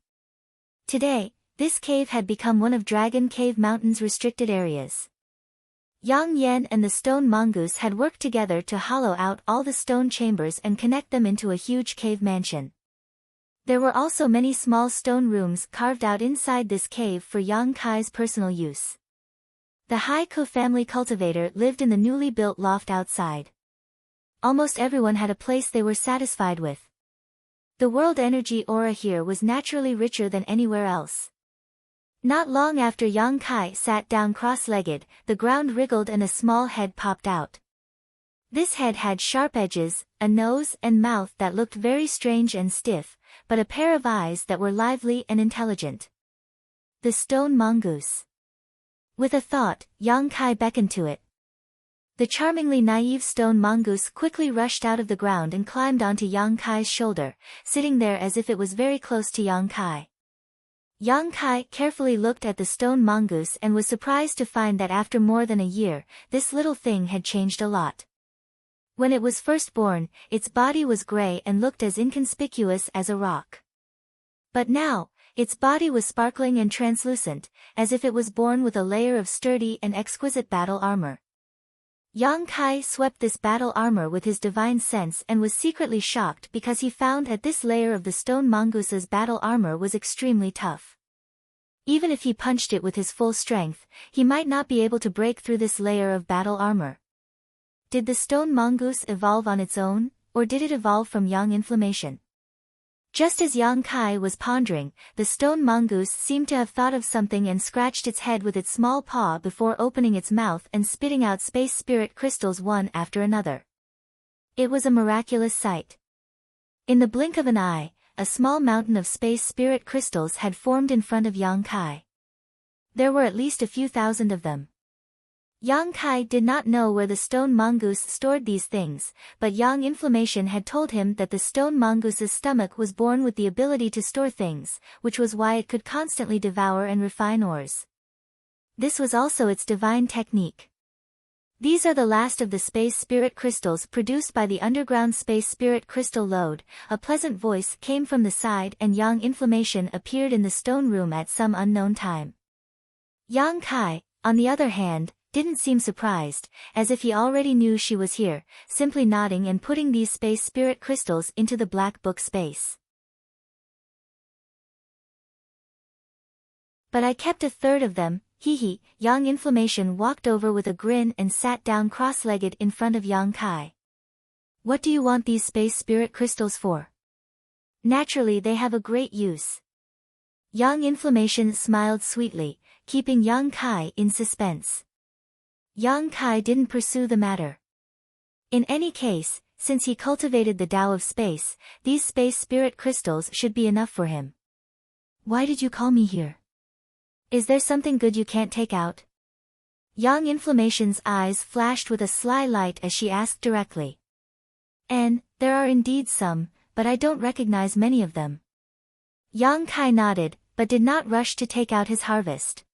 Today, this cave had become one of Dragon Cave Mountain's restricted areas. Yang Yen and the stone mongoose had worked together to hollow out all the stone chambers and connect them into a huge cave mansion. There were also many small stone rooms carved out inside this cave for Yang Kai's personal use. The Haiku family cultivator lived in the newly built loft outside. Almost everyone had a place they were satisfied with. The world energy aura here was naturally richer than anywhere else. Not long after Yang Kai sat down cross-legged, the ground wriggled and a small head popped out. This head had sharp edges, a nose and mouth that looked very strange and stiff, but a pair of eyes that were lively and intelligent. The stone mongoose. With a thought, Yang Kai beckoned to it. The charmingly naive stone mongoose quickly rushed out of the ground and climbed onto Yang Kai's shoulder, sitting there as if it was very close to Yang Kai. Yang Kai carefully looked at the stone mongoose and was surprised to find that after more than a year, this little thing had changed a lot. When it was first born, its body was gray and looked as inconspicuous as a rock. But now, its body was sparkling and translucent, as if it was born with a layer of sturdy and exquisite battle armor. Yang Kai swept this battle armor with his divine sense and was secretly shocked because he found that this layer of the stone mongoose's battle armor was extremely tough. Even if he punched it with his full strength, he might not be able to break through this layer of battle armor. Did the stone mongoose evolve on its own, or did it evolve from young inflammation? Just as Yang Kai was pondering, the stone mongoose seemed to have thought of something and scratched its head with its small paw before opening its mouth and spitting out space spirit crystals one after another. It was a miraculous sight. In the blink of an eye, a small mountain of space spirit crystals had formed in front of Yang Kai. There were at least a few thousand of them. Yang Kai did not know where the stone mongoose stored these things, but Yang Inflammation had told him that the stone mongoose's stomach was born with the ability to store things, which was why it could constantly devour and refine ores. This was also its divine technique. These are the last of the space spirit crystals produced by the underground space spirit crystal lode. A pleasant voice came from the side and Yang Inflammation appeared in the stone room at some unknown time. Yang Kai, on the other hand, didn't seem surprised, as if he already knew she was here, simply nodding and putting these space spirit crystals into the black book space. But I kept a third of them, hee. Yang Inflammation walked over with a grin and sat down cross-legged in front of Yang Kai. What do you want these space spirit crystals for? Naturally they have a great use. Yang Inflammation smiled sweetly, keeping Yang Kai in suspense. Yang Kai didn't pursue the matter. In any case, since he cultivated the Tao of space, these space spirit crystals should be enough for him. Why did you call me here? Is there something good you can't take out? Yang Inflammation's eyes flashed with a sly light as she asked directly. And, there are indeed some, but I don't recognize many of them. Yang Kai nodded, but did not rush to take out his harvest.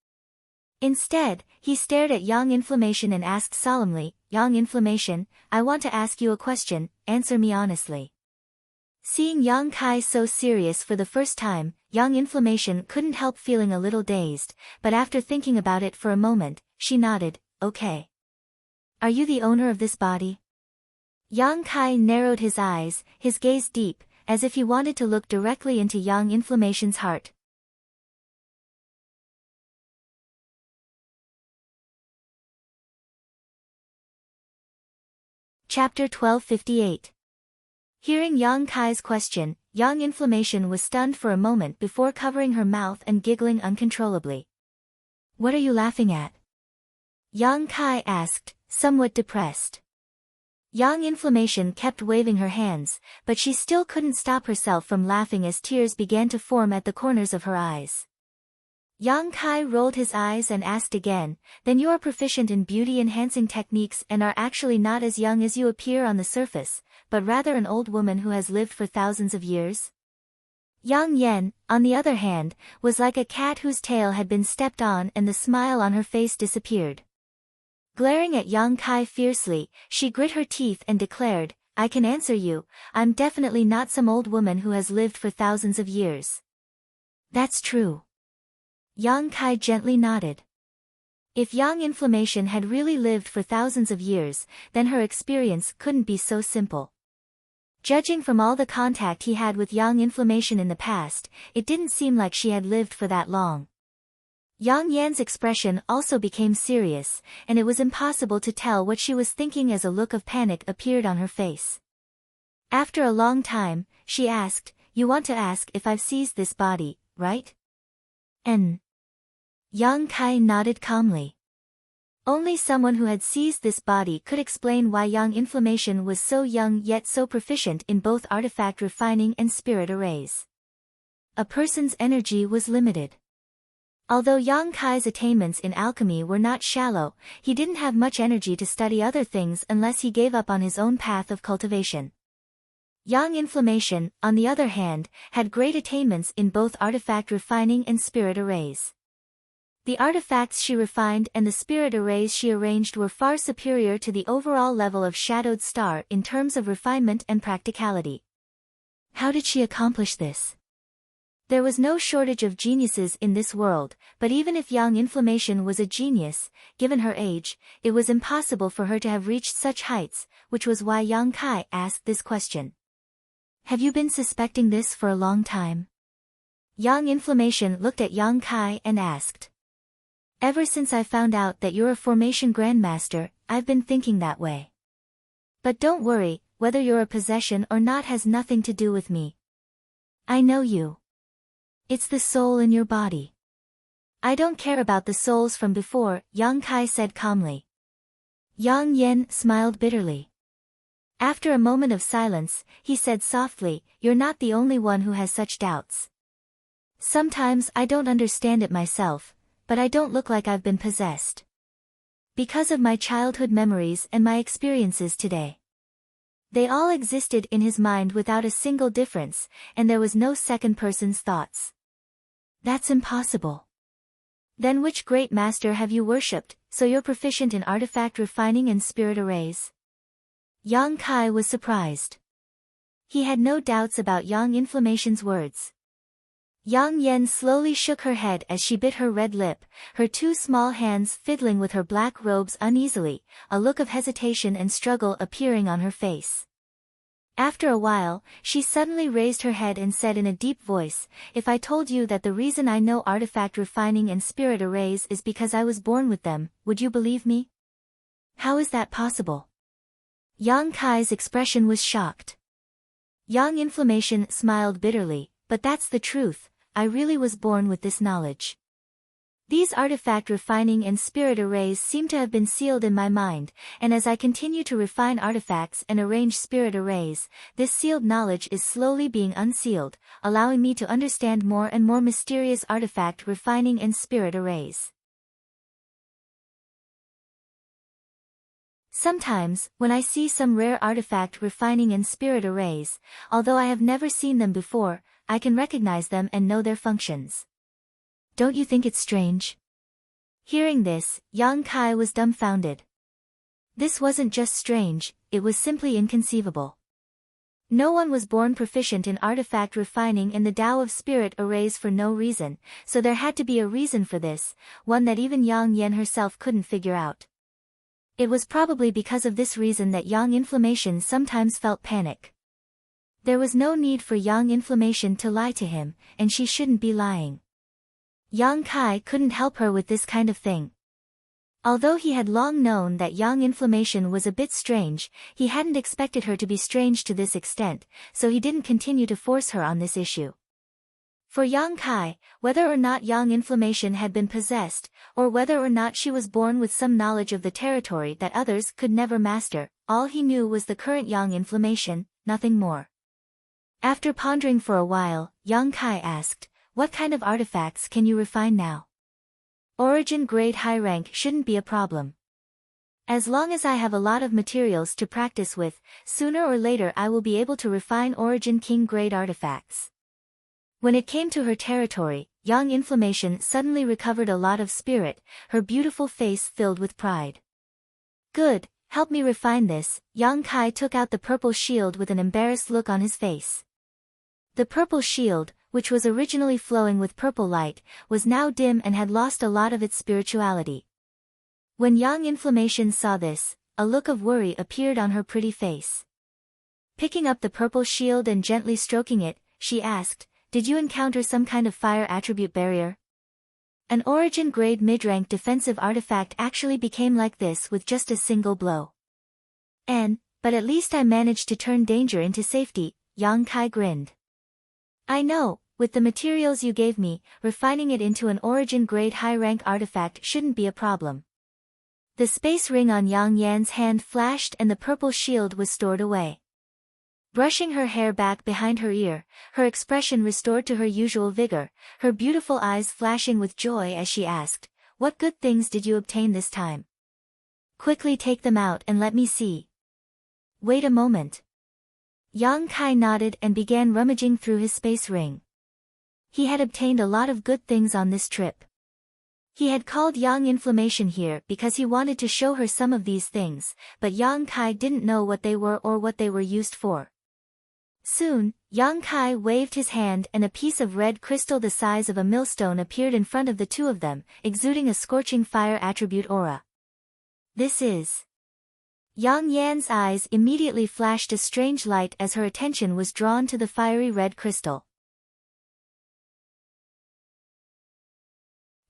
Instead, he stared at Yang Inflammation and asked solemnly, Yang Inflammation, I want to ask you a question, answer me honestly. Seeing Yang Kai so serious for the first time, Yang Inflammation couldn't help feeling a little dazed, but after thinking about it for a moment, she nodded, okay. Are you the owner of this body? Yang Kai narrowed his eyes, his gaze deep, as if he wanted to look directly into Yang Inflammation's heart. Chapter 1258. Hearing Yang Kai's question, Yang Inflammation was stunned for a moment before covering her mouth and giggling uncontrollably. What are you laughing at? Yang Kai asked, somewhat depressed. Yang Inflammation kept waving her hands, but she still couldn't stop herself from laughing as tears began to form at the corners of her eyes. Yang Kai rolled his eyes and asked again, then you are proficient in beauty-enhancing techniques and are actually not as young as you appear on the surface, but rather an old woman who has lived for thousands of years? Yang Yen, on the other hand, was like a cat whose tail had been stepped on and the smile on her face disappeared. Glaring at Yang Kai fiercely, she grit her teeth and declared, I can answer you, I'm definitely not some old woman who has lived for thousands of years. That's true. Yang Kai gently nodded. If Yang Inflammation had really lived for thousands of years, then her experience couldn't be so simple. Judging from all the contact he had with Yang Inflammation in the past, it didn't seem like she had lived for that long. Yang Yan's expression also became serious, and it was impossible to tell what she was thinking as a look of panic appeared on her face. After a long time, she asked, you want to ask if I've seized this body, right? Yang Kai nodded calmly. Only someone who had seized this body could explain why Yang Inflammation was so young yet so proficient in both artifact refining and spirit arrays. A person's energy was limited. Although Yang Kai's attainments in alchemy were not shallow, he didn't have much energy to study other things unless he gave up on his own path of cultivation. Yang Inflammation, on the other hand, had great attainments in both artifact refining and spirit arrays. The artifacts she refined and the spirit arrays she arranged were far superior to the overall level of Shadowed Star in terms of refinement and practicality. How did she accomplish this? There was no shortage of geniuses in this world, but even if Yang Inflammation was a genius, given her age, it was impossible for her to have reached such heights, which was why Yang Kai asked this question. Have you been suspecting this for a long time? Yang Inflammation looked at Yang Kai and asked. Ever since I found out that you're a formation grandmaster, I've been thinking that way. But don't worry, whether you're a possession or not has nothing to do with me. I know you. It's the soul in your body. I don't care about the souls from before, Yang Kai said calmly. Yang Yen smiled bitterly. After a moment of silence, he said softly, you're not the only one who has such doubts. Sometimes I don't understand it myself, but I don't look like I've been possessed. Because of my childhood memories and my experiences today. They all existed in his mind without a single difference, and there was no second person's thoughts. That's impossible. Then which great master have you worshipped, so you're proficient in artifact refining and spirit arrays? Yang Kai was surprised. He had no doubts about Yang Inflammation's words. Yang Yan slowly shook her head as she bit her red lip, her two small hands fiddling with her black robes uneasily, a look of hesitation and struggle appearing on her face. After a while, she suddenly raised her head and said in a deep voice, "If I told you that the reason I know artifact refining and spirit arrays is because I was born with them, would you believe me? How is that possible?" Yang Kai's expression was shocked. Yang Inflammation smiled bitterly, "But that's the truth, I really was born with this knowledge. These artifact refining and spirit arrays seem to have been sealed in my mind, and as I continue to refine artifacts and arrange spirit arrays, this sealed knowledge is slowly being unsealed, allowing me to understand more and more mysterious artifact refining and spirit arrays. Sometimes, when I see some rare artifact refining and spirit arrays, although I have never seen them before, I can recognize them and know their functions. Don't you think it's strange?" Hearing this, Yang Kai was dumbfounded. This wasn't just strange, it was simply inconceivable. No one was born proficient in artifact refining and the Tao of spirit arrays for no reason, so there had to be a reason for this, one that even Yang Yan herself couldn't figure out. It was probably because of this reason that Yang Inflammation sometimes felt panic. There was no need for Yang Inflammation to lie to him, and she shouldn't be lying. Yang Kai couldn't help her with this kind of thing. Although he had long known that Yang Inflammation was a bit strange, he hadn't expected her to be strange to this extent, so he didn't continue to force her on this issue. For Yang Kai, whether or not Yang Inflammation had been possessed, or whether or not she was born with some knowledge of the territory that others could never master, all he knew was the current Yang Inflammation, nothing more. After pondering for a while, Yang Kai asked, "What kind of artifacts can you refine now?" "Origin grade high rank shouldn't be a problem. As long as I have a lot of materials to practice with, sooner or later I will be able to refine Origin King grade artifacts." When it came to her territory, Yang Inflammation suddenly recovered a lot of spirit, her beautiful face filled with pride. "Good, help me refine this." Yang Kai took out the purple shield with an embarrassed look on his face. The purple shield, which was originally flowing with purple light, was now dim and had lost a lot of its spirituality. When Yang Inflammation saw this, a look of worry appeared on her pretty face. Picking up the purple shield and gently stroking it, she asked, "Did you encounter some kind of fire attribute barrier?" An origin grade mid-rank defensive artifact actually became like this with just a single blow. But at least I managed to turn danger into safety," Yang Kai grinned. "I know, with the materials you gave me, refining it into an origin grade high-rank artifact shouldn't be a problem." The space ring on Yang Yan's hand flashed and the purple shield was stored away. Brushing her hair back behind her ear, her expression restored to her usual vigor, her beautiful eyes flashing with joy as she asked, "What good things did you obtain this time? Quickly take them out and let me see." "Wait a moment." Yang Kai nodded and began rummaging through his space ring. He had obtained a lot of good things on this trip. He had called Yang Inflammation here because he wanted to show her some of these things, but Yang Kai didn't know what they were or what they were used for. Soon, Yang Kai waved his hand and a piece of red crystal the size of a millstone appeared in front of the two of them, exuding a scorching fire attribute aura. "This is..." Yang Yan's eyes immediately flashed a strange light as her attention was drawn to the fiery red crystal.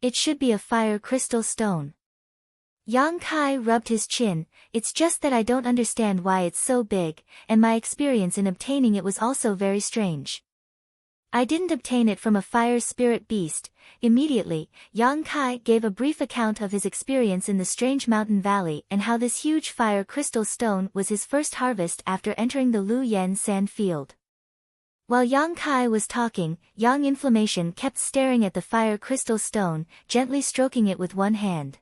"It should be a fire crystal stone." Yang Kai rubbed his chin, "It's just that I don't understand why it's so big, and my experience in obtaining it was also very strange. I didn't obtain it from a fire spirit beast." Immediately, Yang Kai gave a brief account of his experience in the strange mountain valley and how this huge fire crystal stone was his first harvest after entering the Lu Yen sand field. While Yang Kai was talking, Yang Inflammation kept staring at the fire crystal stone, gently stroking it with one hand.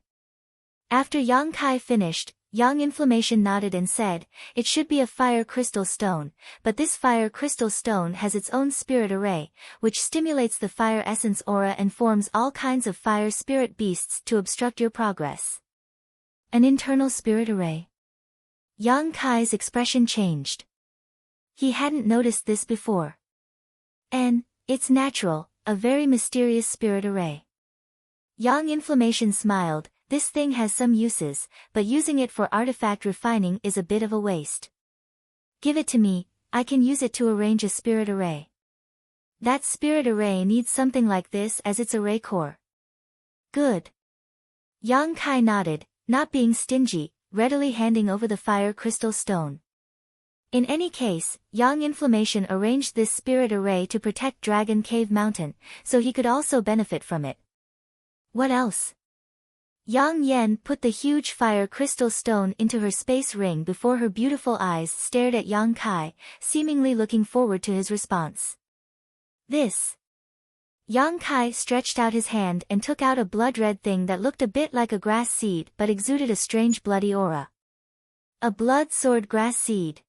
After Yang Kai finished, Yang Inflammation nodded and said, "It should be a fire crystal stone, but this fire crystal stone has its own spirit array, which stimulates the fire essence aura and forms all kinds of fire spirit beasts to obstruct your progress." An internal spirit array? Yang Kai's expression changed. He hadn't noticed this before. And, it's natural, a very mysterious spirit array. Yang Inflammation smiled. "This thing has some uses, but using it for artifact refining is a bit of a waste. Give it to me, I can use it to arrange a spirit array." That spirit array needs something like this as its array core. Good. Yang Kai nodded, not being stingy, readily handing over the fire crystal stone. In any case, Yang Inflammation arranged this spirit array to protect Dragon Cave Mountain, so he could also benefit from it. What else? Yang Yen put the huge fire crystal stone into her space ring before her beautiful eyes stared at Yang Kai, seemingly looking forward to his response. This. Yang Kai stretched out his hand and took out a blood-red thing that looked a bit like a grass seed but exuded a strange bloody aura. A blood sword grass seed.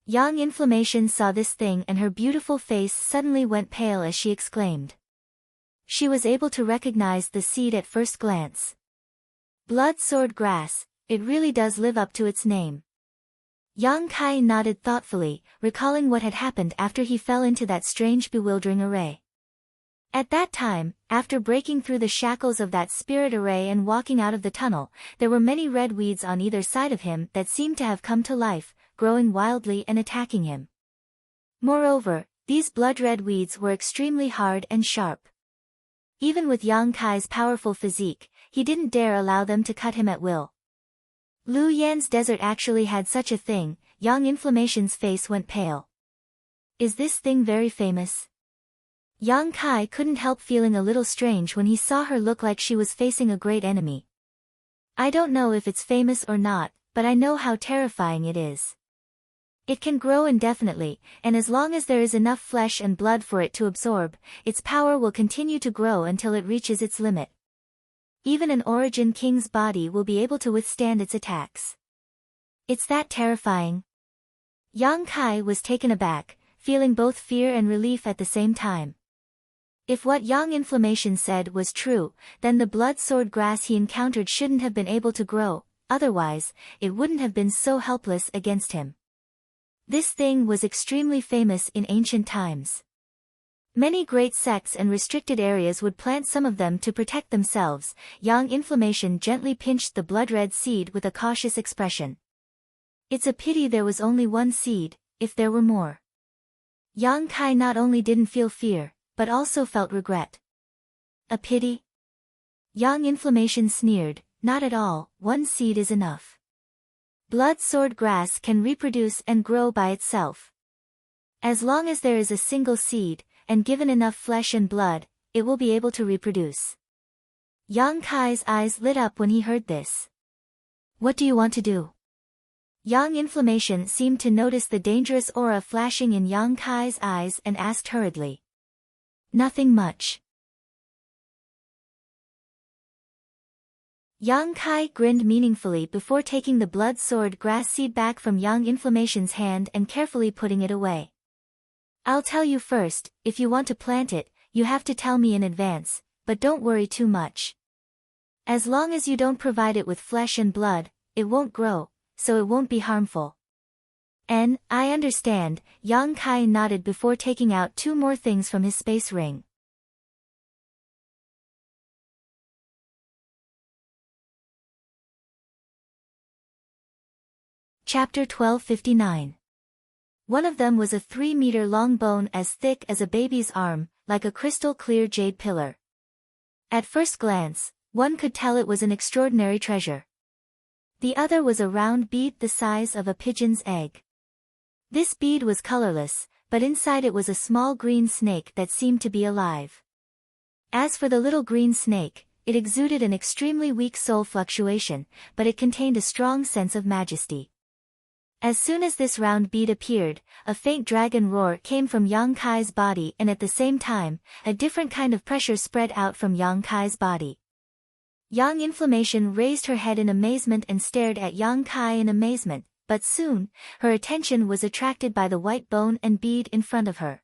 Yang Inflammation saw this thing and her beautiful face suddenly went pale as she exclaimed. She was able to recognize the seed at first glance. Blood sword grass, it really does live up to its name. Yang Kai nodded thoughtfully, recalling what had happened after he fell into that strange bewildering array. At that time, after breaking through the shackles of that spirit array and walking out of the tunnel, there were many red weeds on either side of him that seemed to have come to life, growing wildly and attacking him. Moreover, these blood-red weeds were extremely hard and sharp. Even with Yang Kai's powerful physique, he didn't dare allow them to cut him at will. Lu Yan's desert actually had such a thing. Yang Inflammation's face went pale. Is this thing very famous? Yang Kai couldn't help feeling a little strange when he saw her look like she was facing a great enemy. I don't know if it's famous or not, but I know how terrifying it is. It can grow indefinitely, and as long as there is enough flesh and blood for it to absorb, its power will continue to grow until it reaches its limit. Even an Origin King's body will be able to withstand its attacks. It's that terrifying. Yang Kai was taken aback, feeling both fear and relief at the same time. If what Yang Inflammation said was true, then the blood sword grass he encountered shouldn't have been able to grow, otherwise, it wouldn't have been so helpless against him. This thing was extremely famous in ancient times. Many great sects and restricted areas would plant some of them to protect themselves. Yang Inflammation gently pinched the blood-red seed with a cautious expression. It's a pity there was only one seed, if there were more. Yang Kai not only didn't feel fear, but also felt regret. A pity? Yang Inflammation sneered, not at all, one seed is enough. Blood sword grass can reproduce and grow by itself. As long as there is a single seed, and given enough flesh and blood, it will be able to reproduce. Yang Kai's eyes lit up when he heard this. What do you want to do? Yang Inflammation seemed to notice the dangerous aura flashing in Yang Kai's eyes and asked hurriedly. Nothing much. Yang Kai grinned meaningfully before taking the blood sword grass seed back from Yang Inflammation's hand and carefully putting it away. I'll tell you first, if you want to plant it, you have to tell me in advance, but don't worry too much. As long as you don't provide it with flesh and blood, it won't grow, so it won't be harmful. And, I understand, Yang Kai nodded before taking out 2 more things from his space ring. Chapter 1259. One of them was a 3-meter-long bone as thick as a baby's arm, like a crystal-clear jade pillar. At first glance, one could tell it was an extraordinary treasure. The other was a round bead the size of a pigeon's egg. This bead was colorless, but inside it was a small green snake that seemed to be alive. As for the little green snake, it exuded an extremely weak soul fluctuation, but it contained a strong sense of majesty. As soon as this round bead appeared, a faint dragon roar came from Yang Kai's body and at the same time, a different kind of pressure spread out from Yang Kai's body. Yang Inflammation raised her head in amazement and stared at Yang Kai in amazement, but soon, her attention was attracted by the white bone and bead in front of her.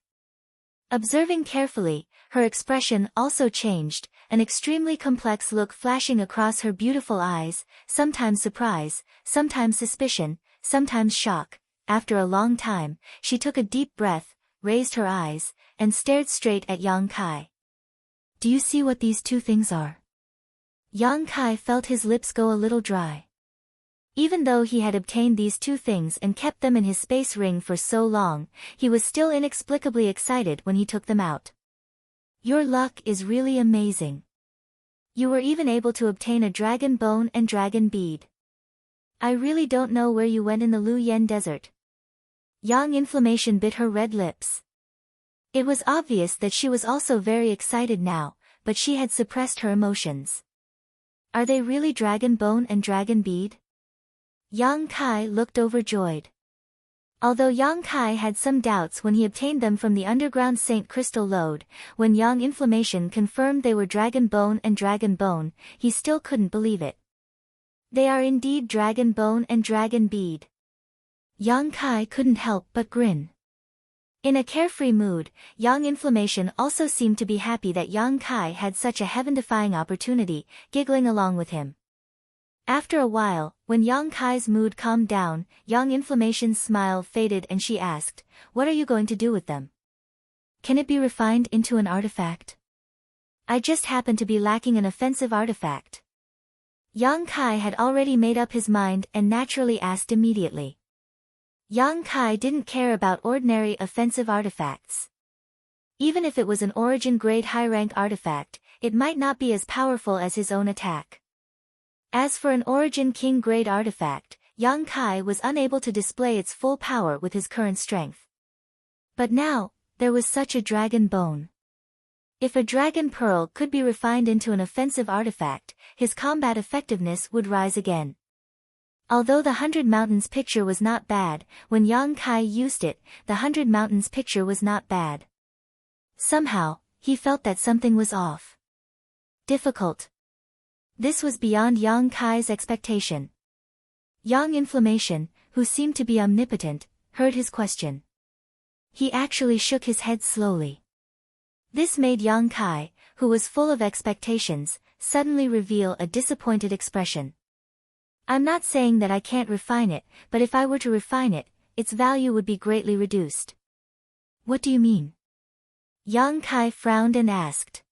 Observing carefully, her expression also changed, an extremely complex look flashing across her beautiful eyes, sometimes surprise, sometimes suspicion, sometimes shock. After a long time, she took a deep breath, raised her eyes, and stared straight at Yang Kai. Do you see what these two things are? Yang Kai felt his lips go a little dry. Even though he had obtained these two things and kept them in his space ring for so long, he was still inexplicably excited when he took them out. Your luck is really amazing. You were even able to obtain a dragon bone and dragon bead. I really don't know where you went in the Lu Yen desert. Yang Inflammation bit her red lips. It was obvious that she was also very excited now, but she had suppressed her emotions. Are they really dragon bone and dragon bead? Yang Kai looked overjoyed. Although Yang Kai had some doubts when he obtained them from the underground Saint Crystal Lode, when Yang Inflammation confirmed they were dragon bone and dragon bone, he still couldn't believe it. They are indeed dragon bone and dragon bead. Yang Kai couldn't help but grin. In a carefree mood, Yang Inflammation also seemed to be happy that Yang Kai had such a heaven-defying opportunity, giggling along with him. After a while, when Yang Kai's mood calmed down, Yang Inflammation's smile faded and she asked, "What are you going to do with them? Can it be refined into an artifact? I just happen to be lacking an offensive artifact." Yang Kai had already made up his mind and naturally asked immediately. Yang Kai didn't care about ordinary offensive artifacts. Even if it was an origin grade high-rank artifact, it might not be as powerful as his own attack. As for an origin king grade artifact, Yang Kai was unable to display its full power with his current strength. But now, there was such a dragon bone. If a dragon pearl could be refined into an offensive artifact, his combat effectiveness would rise again. Although the 100 Mountains picture was not bad, when Yang Kai used it, the 100 Mountains picture was not bad. Somehow, he felt that something was off. Difficult. This was beyond Yang Kai's expectation. Yang Inflammation, who seemed to be omnipotent, heard his question. He actually shook his head slowly. This made Yang Kai, who was full of expectations, suddenly reveal a disappointed expression. I'm not saying that I can't refine it, but if I were to refine it, its value would be greatly reduced. What do you mean? Yang Kai frowned and asked.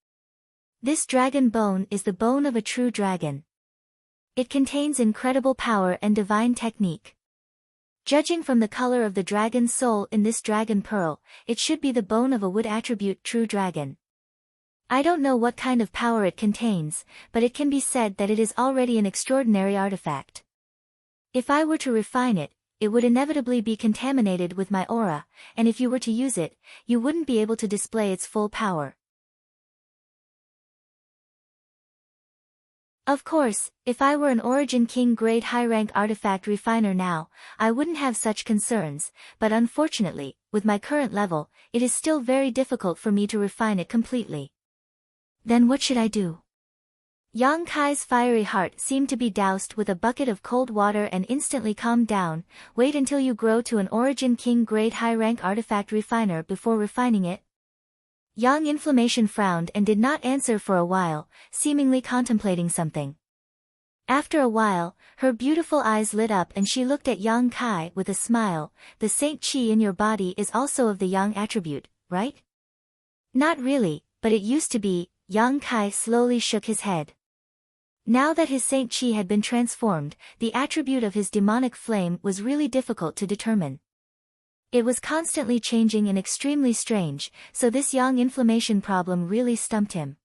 This dragon bone is the bone of a true dragon. It contains incredible power and divine technique. Judging from the color of the dragon's soul in this dragon pearl, it should be the bone of a wood attribute true dragon. I don't know what kind of power it contains, but it can be said that it is already an extraordinary artifact. If I were to refine it, it would inevitably be contaminated with my aura, and if you were to use it, you wouldn't be able to display its full power. Of course, if I were an Origin King grade high-rank artifact refiner now, I wouldn't have such concerns, but unfortunately, with my current level, it is still very difficult for me to refine it completely. Then what should I do? Yang Kai's fiery heart seemed to be doused with a bucket of cold water and instantly calmed down. Wait until you grow to an Origin King grade high-rank artifact refiner before refining it. Yang Inflammation frowned and did not answer for a while, seemingly contemplating something. After a while, her beautiful eyes lit up and she looked at Yang Kai with a smile. The Saint Chi in your body is also of the Yang attribute, right? Not really, but it used to be. Yang Kai slowly shook his head. Now that his Saint Chi had been transformed, the attribute of his demonic flame was really difficult to determine. It was constantly changing and extremely strange, so this Yang Inflammation problem really stumped him.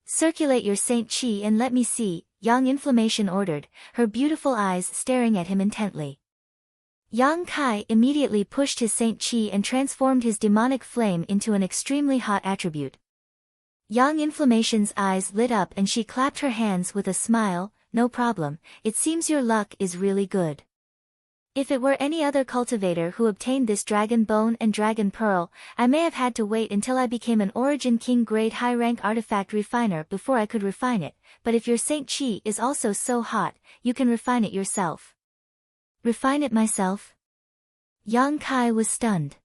Circulate your Saint Chi and let me see, Yang Inflammation ordered, her beautiful eyes staring at him intently. Yang Kai immediately pushed his Saint Chi and transformed his demonic flame into an extremely hot attribute. Yang Inflammation's eyes lit up and she clapped her hands with a smile. No problem, it seems your luck is really good. If it were any other cultivator who obtained this dragon bone and dragon pearl, I may have had to wait until I became an Origin King grade high-rank artifact refiner before I could refine it, but if your Saint Chi is also so hot, you can refine it yourself. Refine it myself? Yang Kai was stunned.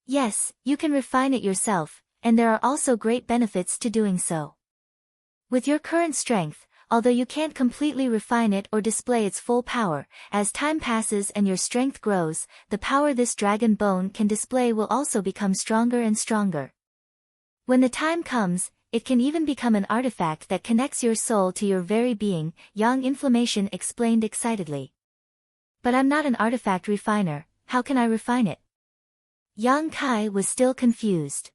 Yes, you can refine it yourself, and there are also great benefits to doing so. With your current strength, although you can't completely refine it or display its full power, as time passes and your strength grows, the power this dragon bone can display will also become stronger and stronger. When the time comes, it can even become an artifact that connects your soul to your very being, Yang Inflammation explained excitedly. But I'm not an artifact refiner, how can I refine it? Yang Kai was still confused.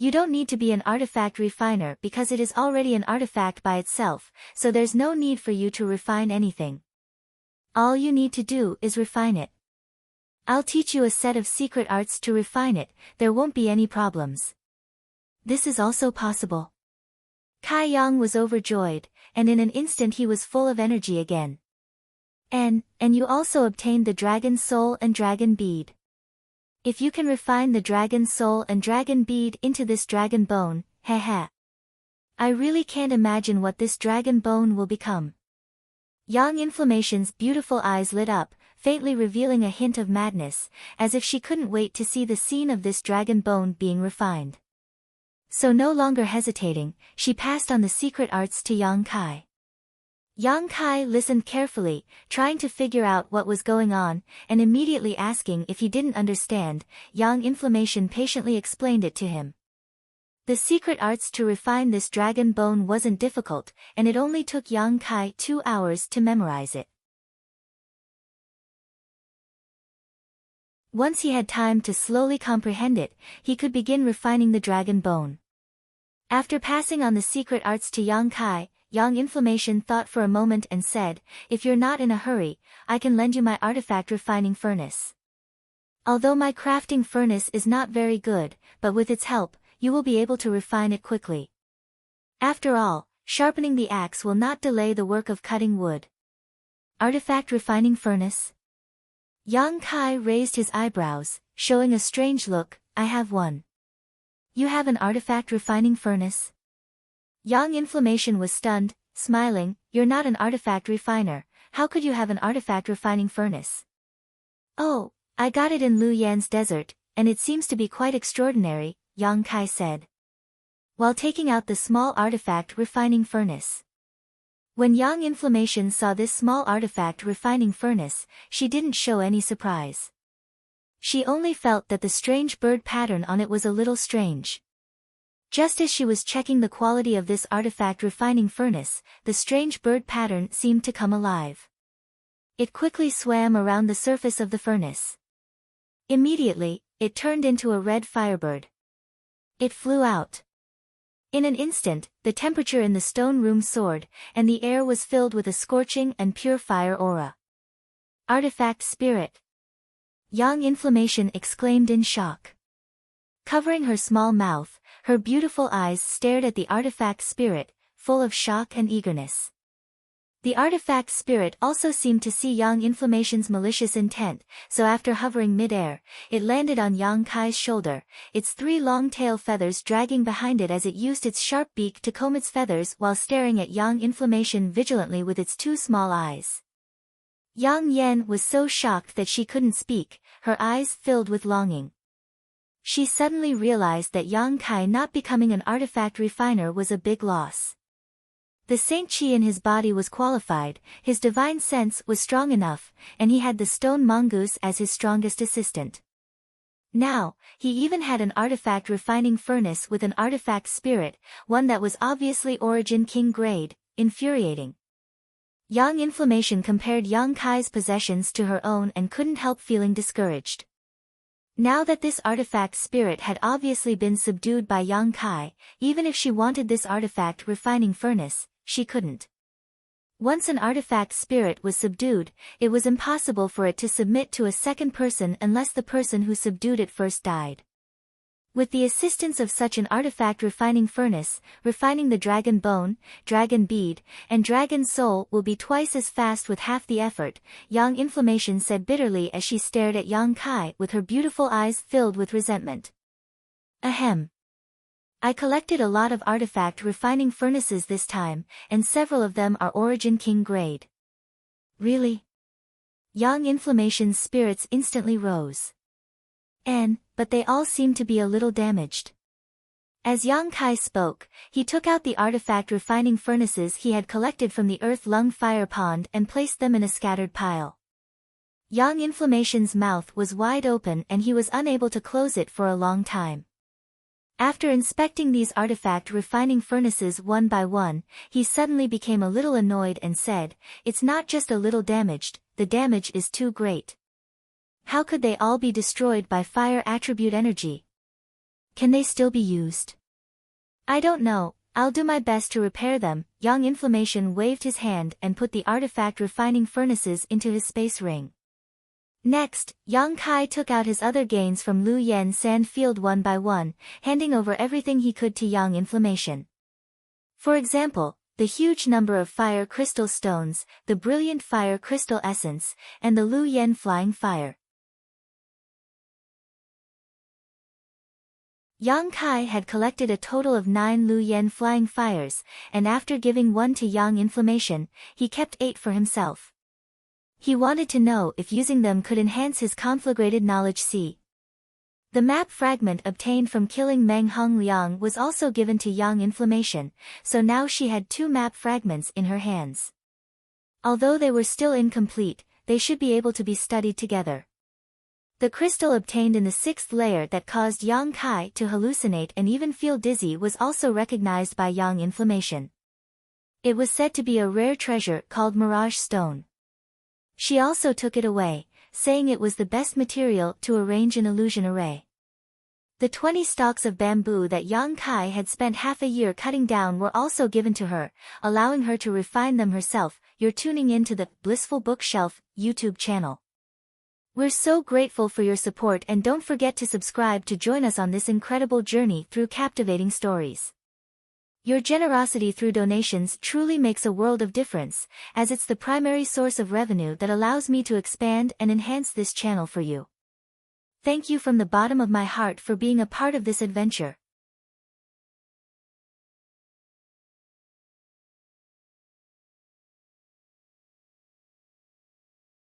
You don't need to be an artifact refiner because it is already an artifact by itself, so there's no need for you to refine anything. All you need to do is refine it. I'll teach you a set of secret arts to refine it, there won't be any problems. This is also possible. Kai Yang was overjoyed, and in an instant he was full of energy again. And you also obtained the dragon soul and dragon bead. If you can refine the dragon soul and dragon bead into this dragon bone, heh. I really can't imagine what this dragon bone will become. Yang Inflammation's beautiful eyes lit up, faintly revealing a hint of madness, as if she couldn't wait to see the scene of this dragon bone being refined. So no longer hesitating, she passed on the secret arts to Yang Kai. Yang Kai listened carefully, trying to figure out what was going on, and immediately asking if he didn't understand. Yang Inflammation patiently explained it to him. The secret arts to refine this dragon bone wasn't difficult, and it only took Yang Kai 2 hours to memorize it. Once he had time to slowly comprehend it, he could begin refining the dragon bone. After passing on the secret arts to Yang Kai, Yang Inflammation thought for a moment and said, if you're not in a hurry, I can lend you my artifact refining furnace. Although my crafting furnace is not very good, but with its help, you will be able to refine it quickly. After all, sharpening the axe will not delay the work of cutting wood. Artifact refining furnace? Yang Kai raised his eyebrows, showing a strange look. I have one. You have an artifact refining furnace? Yang Inflammation was stunned, smiling. You're not an artifact refiner, how could you have an artifact refining furnace? Oh, I got it in Lu Yan's desert, and it seems to be quite extraordinary, Yang Kai said, while taking out the small artifact refining furnace. When Yang Inflammation saw this small artifact refining furnace, she didn't show any surprise. She only felt that the strange bird pattern on it was a little strange. Just as she was checking the quality of this artifact refining furnace, the strange bird pattern seemed to come alive. It quickly swam around the surface of the furnace. Immediately, it turned into a red firebird. It flew out. In an instant, the temperature in the stone room soared, and the air was filled with a scorching and pure fire aura. Artifact spirit! Yang Inflammation exclaimed in shock. Covering her small mouth, her beautiful eyes stared at the artifact spirit, full of shock and eagerness. The artifact spirit also seemed to see Yang Inflammation's malicious intent, so after hovering mid-air, it landed on Yang Kai's shoulder, its 3 long tail feathers dragging behind it as it used its sharp beak to comb its feathers while staring at Yang Inflammation vigilantly with its 2 small eyes. Yang Yen was so shocked that she couldn't speak, her eyes filled with longing. She suddenly realized that Yang Kai not becoming an artifact refiner was a big loss. The Saint Chi in his body was qualified, his divine sense was strong enough, and he had the stone mongoose as his strongest assistant. Now, he even had an artifact refining furnace with an artifact spirit, one that was obviously Origin King grade, infuriating. Yang Inflammation compared Yang Kai's possessions to her own and couldn't help feeling discouraged. Now that this artifact spirit had obviously been subdued by Yang Kai, even if she wanted this artifact refining furnace, she couldn't. Once an artifact spirit was subdued, it was impossible for it to submit to a second person unless the person who subdued it first died. With the assistance of such an artifact refining furnace, refining the dragon bone, dragon bead, and dragon soul will be twice as fast with half the effort, Yang Inflammation said bitterly as she stared at Yang Kai with her beautiful eyes filled with resentment. Ahem. I collected a lot of artifact refining furnaces this time, and several of them are Origin King grade. Really? Yang Inflammation's spirits instantly rose. But they all seem to be a little damaged. As Yang Kai spoke, he took out the artifact refining furnaces he had collected from the Earth Lung Fire Pond and placed them in a scattered pile. Yang Inflammation's mouth was wide open and he was unable to close it for a long time. After inspecting these artifact refining furnaces one by one, he suddenly became a little annoyed and said, "It's not just a little damaged, the damage is too great. How could they all be destroyed by fire attribute energy? Can they still be used? I don't know, I'll do my best to repair them." Yang Inflammation waved his hand and put the artifact refining furnaces into his space ring. Next, Yang Kai took out his other gains from Lu Yen Sand Field one by one, handing over everything he could to Yang Inflammation. For example, the huge number of fire crystal stones, the brilliant fire crystal essence, and the Lu Yen flying fire. Yang Kai had collected a total of 9 Lu Yen flying fires, and after giving one to Yang Inflammation, he kept 8 for himself. He wanted to know if using them could enhance his conflagrated knowledge. See. The map fragment obtained from killing Meng Hong Liang was also given to Yang Inflammation, so now she had 2 map fragments in her hands. Although they were still incomplete, they should be able to be studied together. The crystal obtained in the 6th layer that caused Yang Kai to hallucinate and even feel dizzy was also recognized by Yang Inflammation. It was said to be a rare treasure called Mirage Stone. She also took it away, saying it was the best material to arrange an illusion array. The 20 stalks of bamboo that Yang Kai had spent half a year cutting down were also given to her, allowing her to refine them herself. You're tuning in to the Blissful Bookshelf YouTube channel. We're so grateful for your support and don't forget to subscribe to join us on this incredible journey through captivating stories. Your generosity through donations truly makes a world of difference, as it's the primary source of revenue that allows me to expand and enhance this channel for you. Thank you from the bottom of my heart for being a part of this adventure.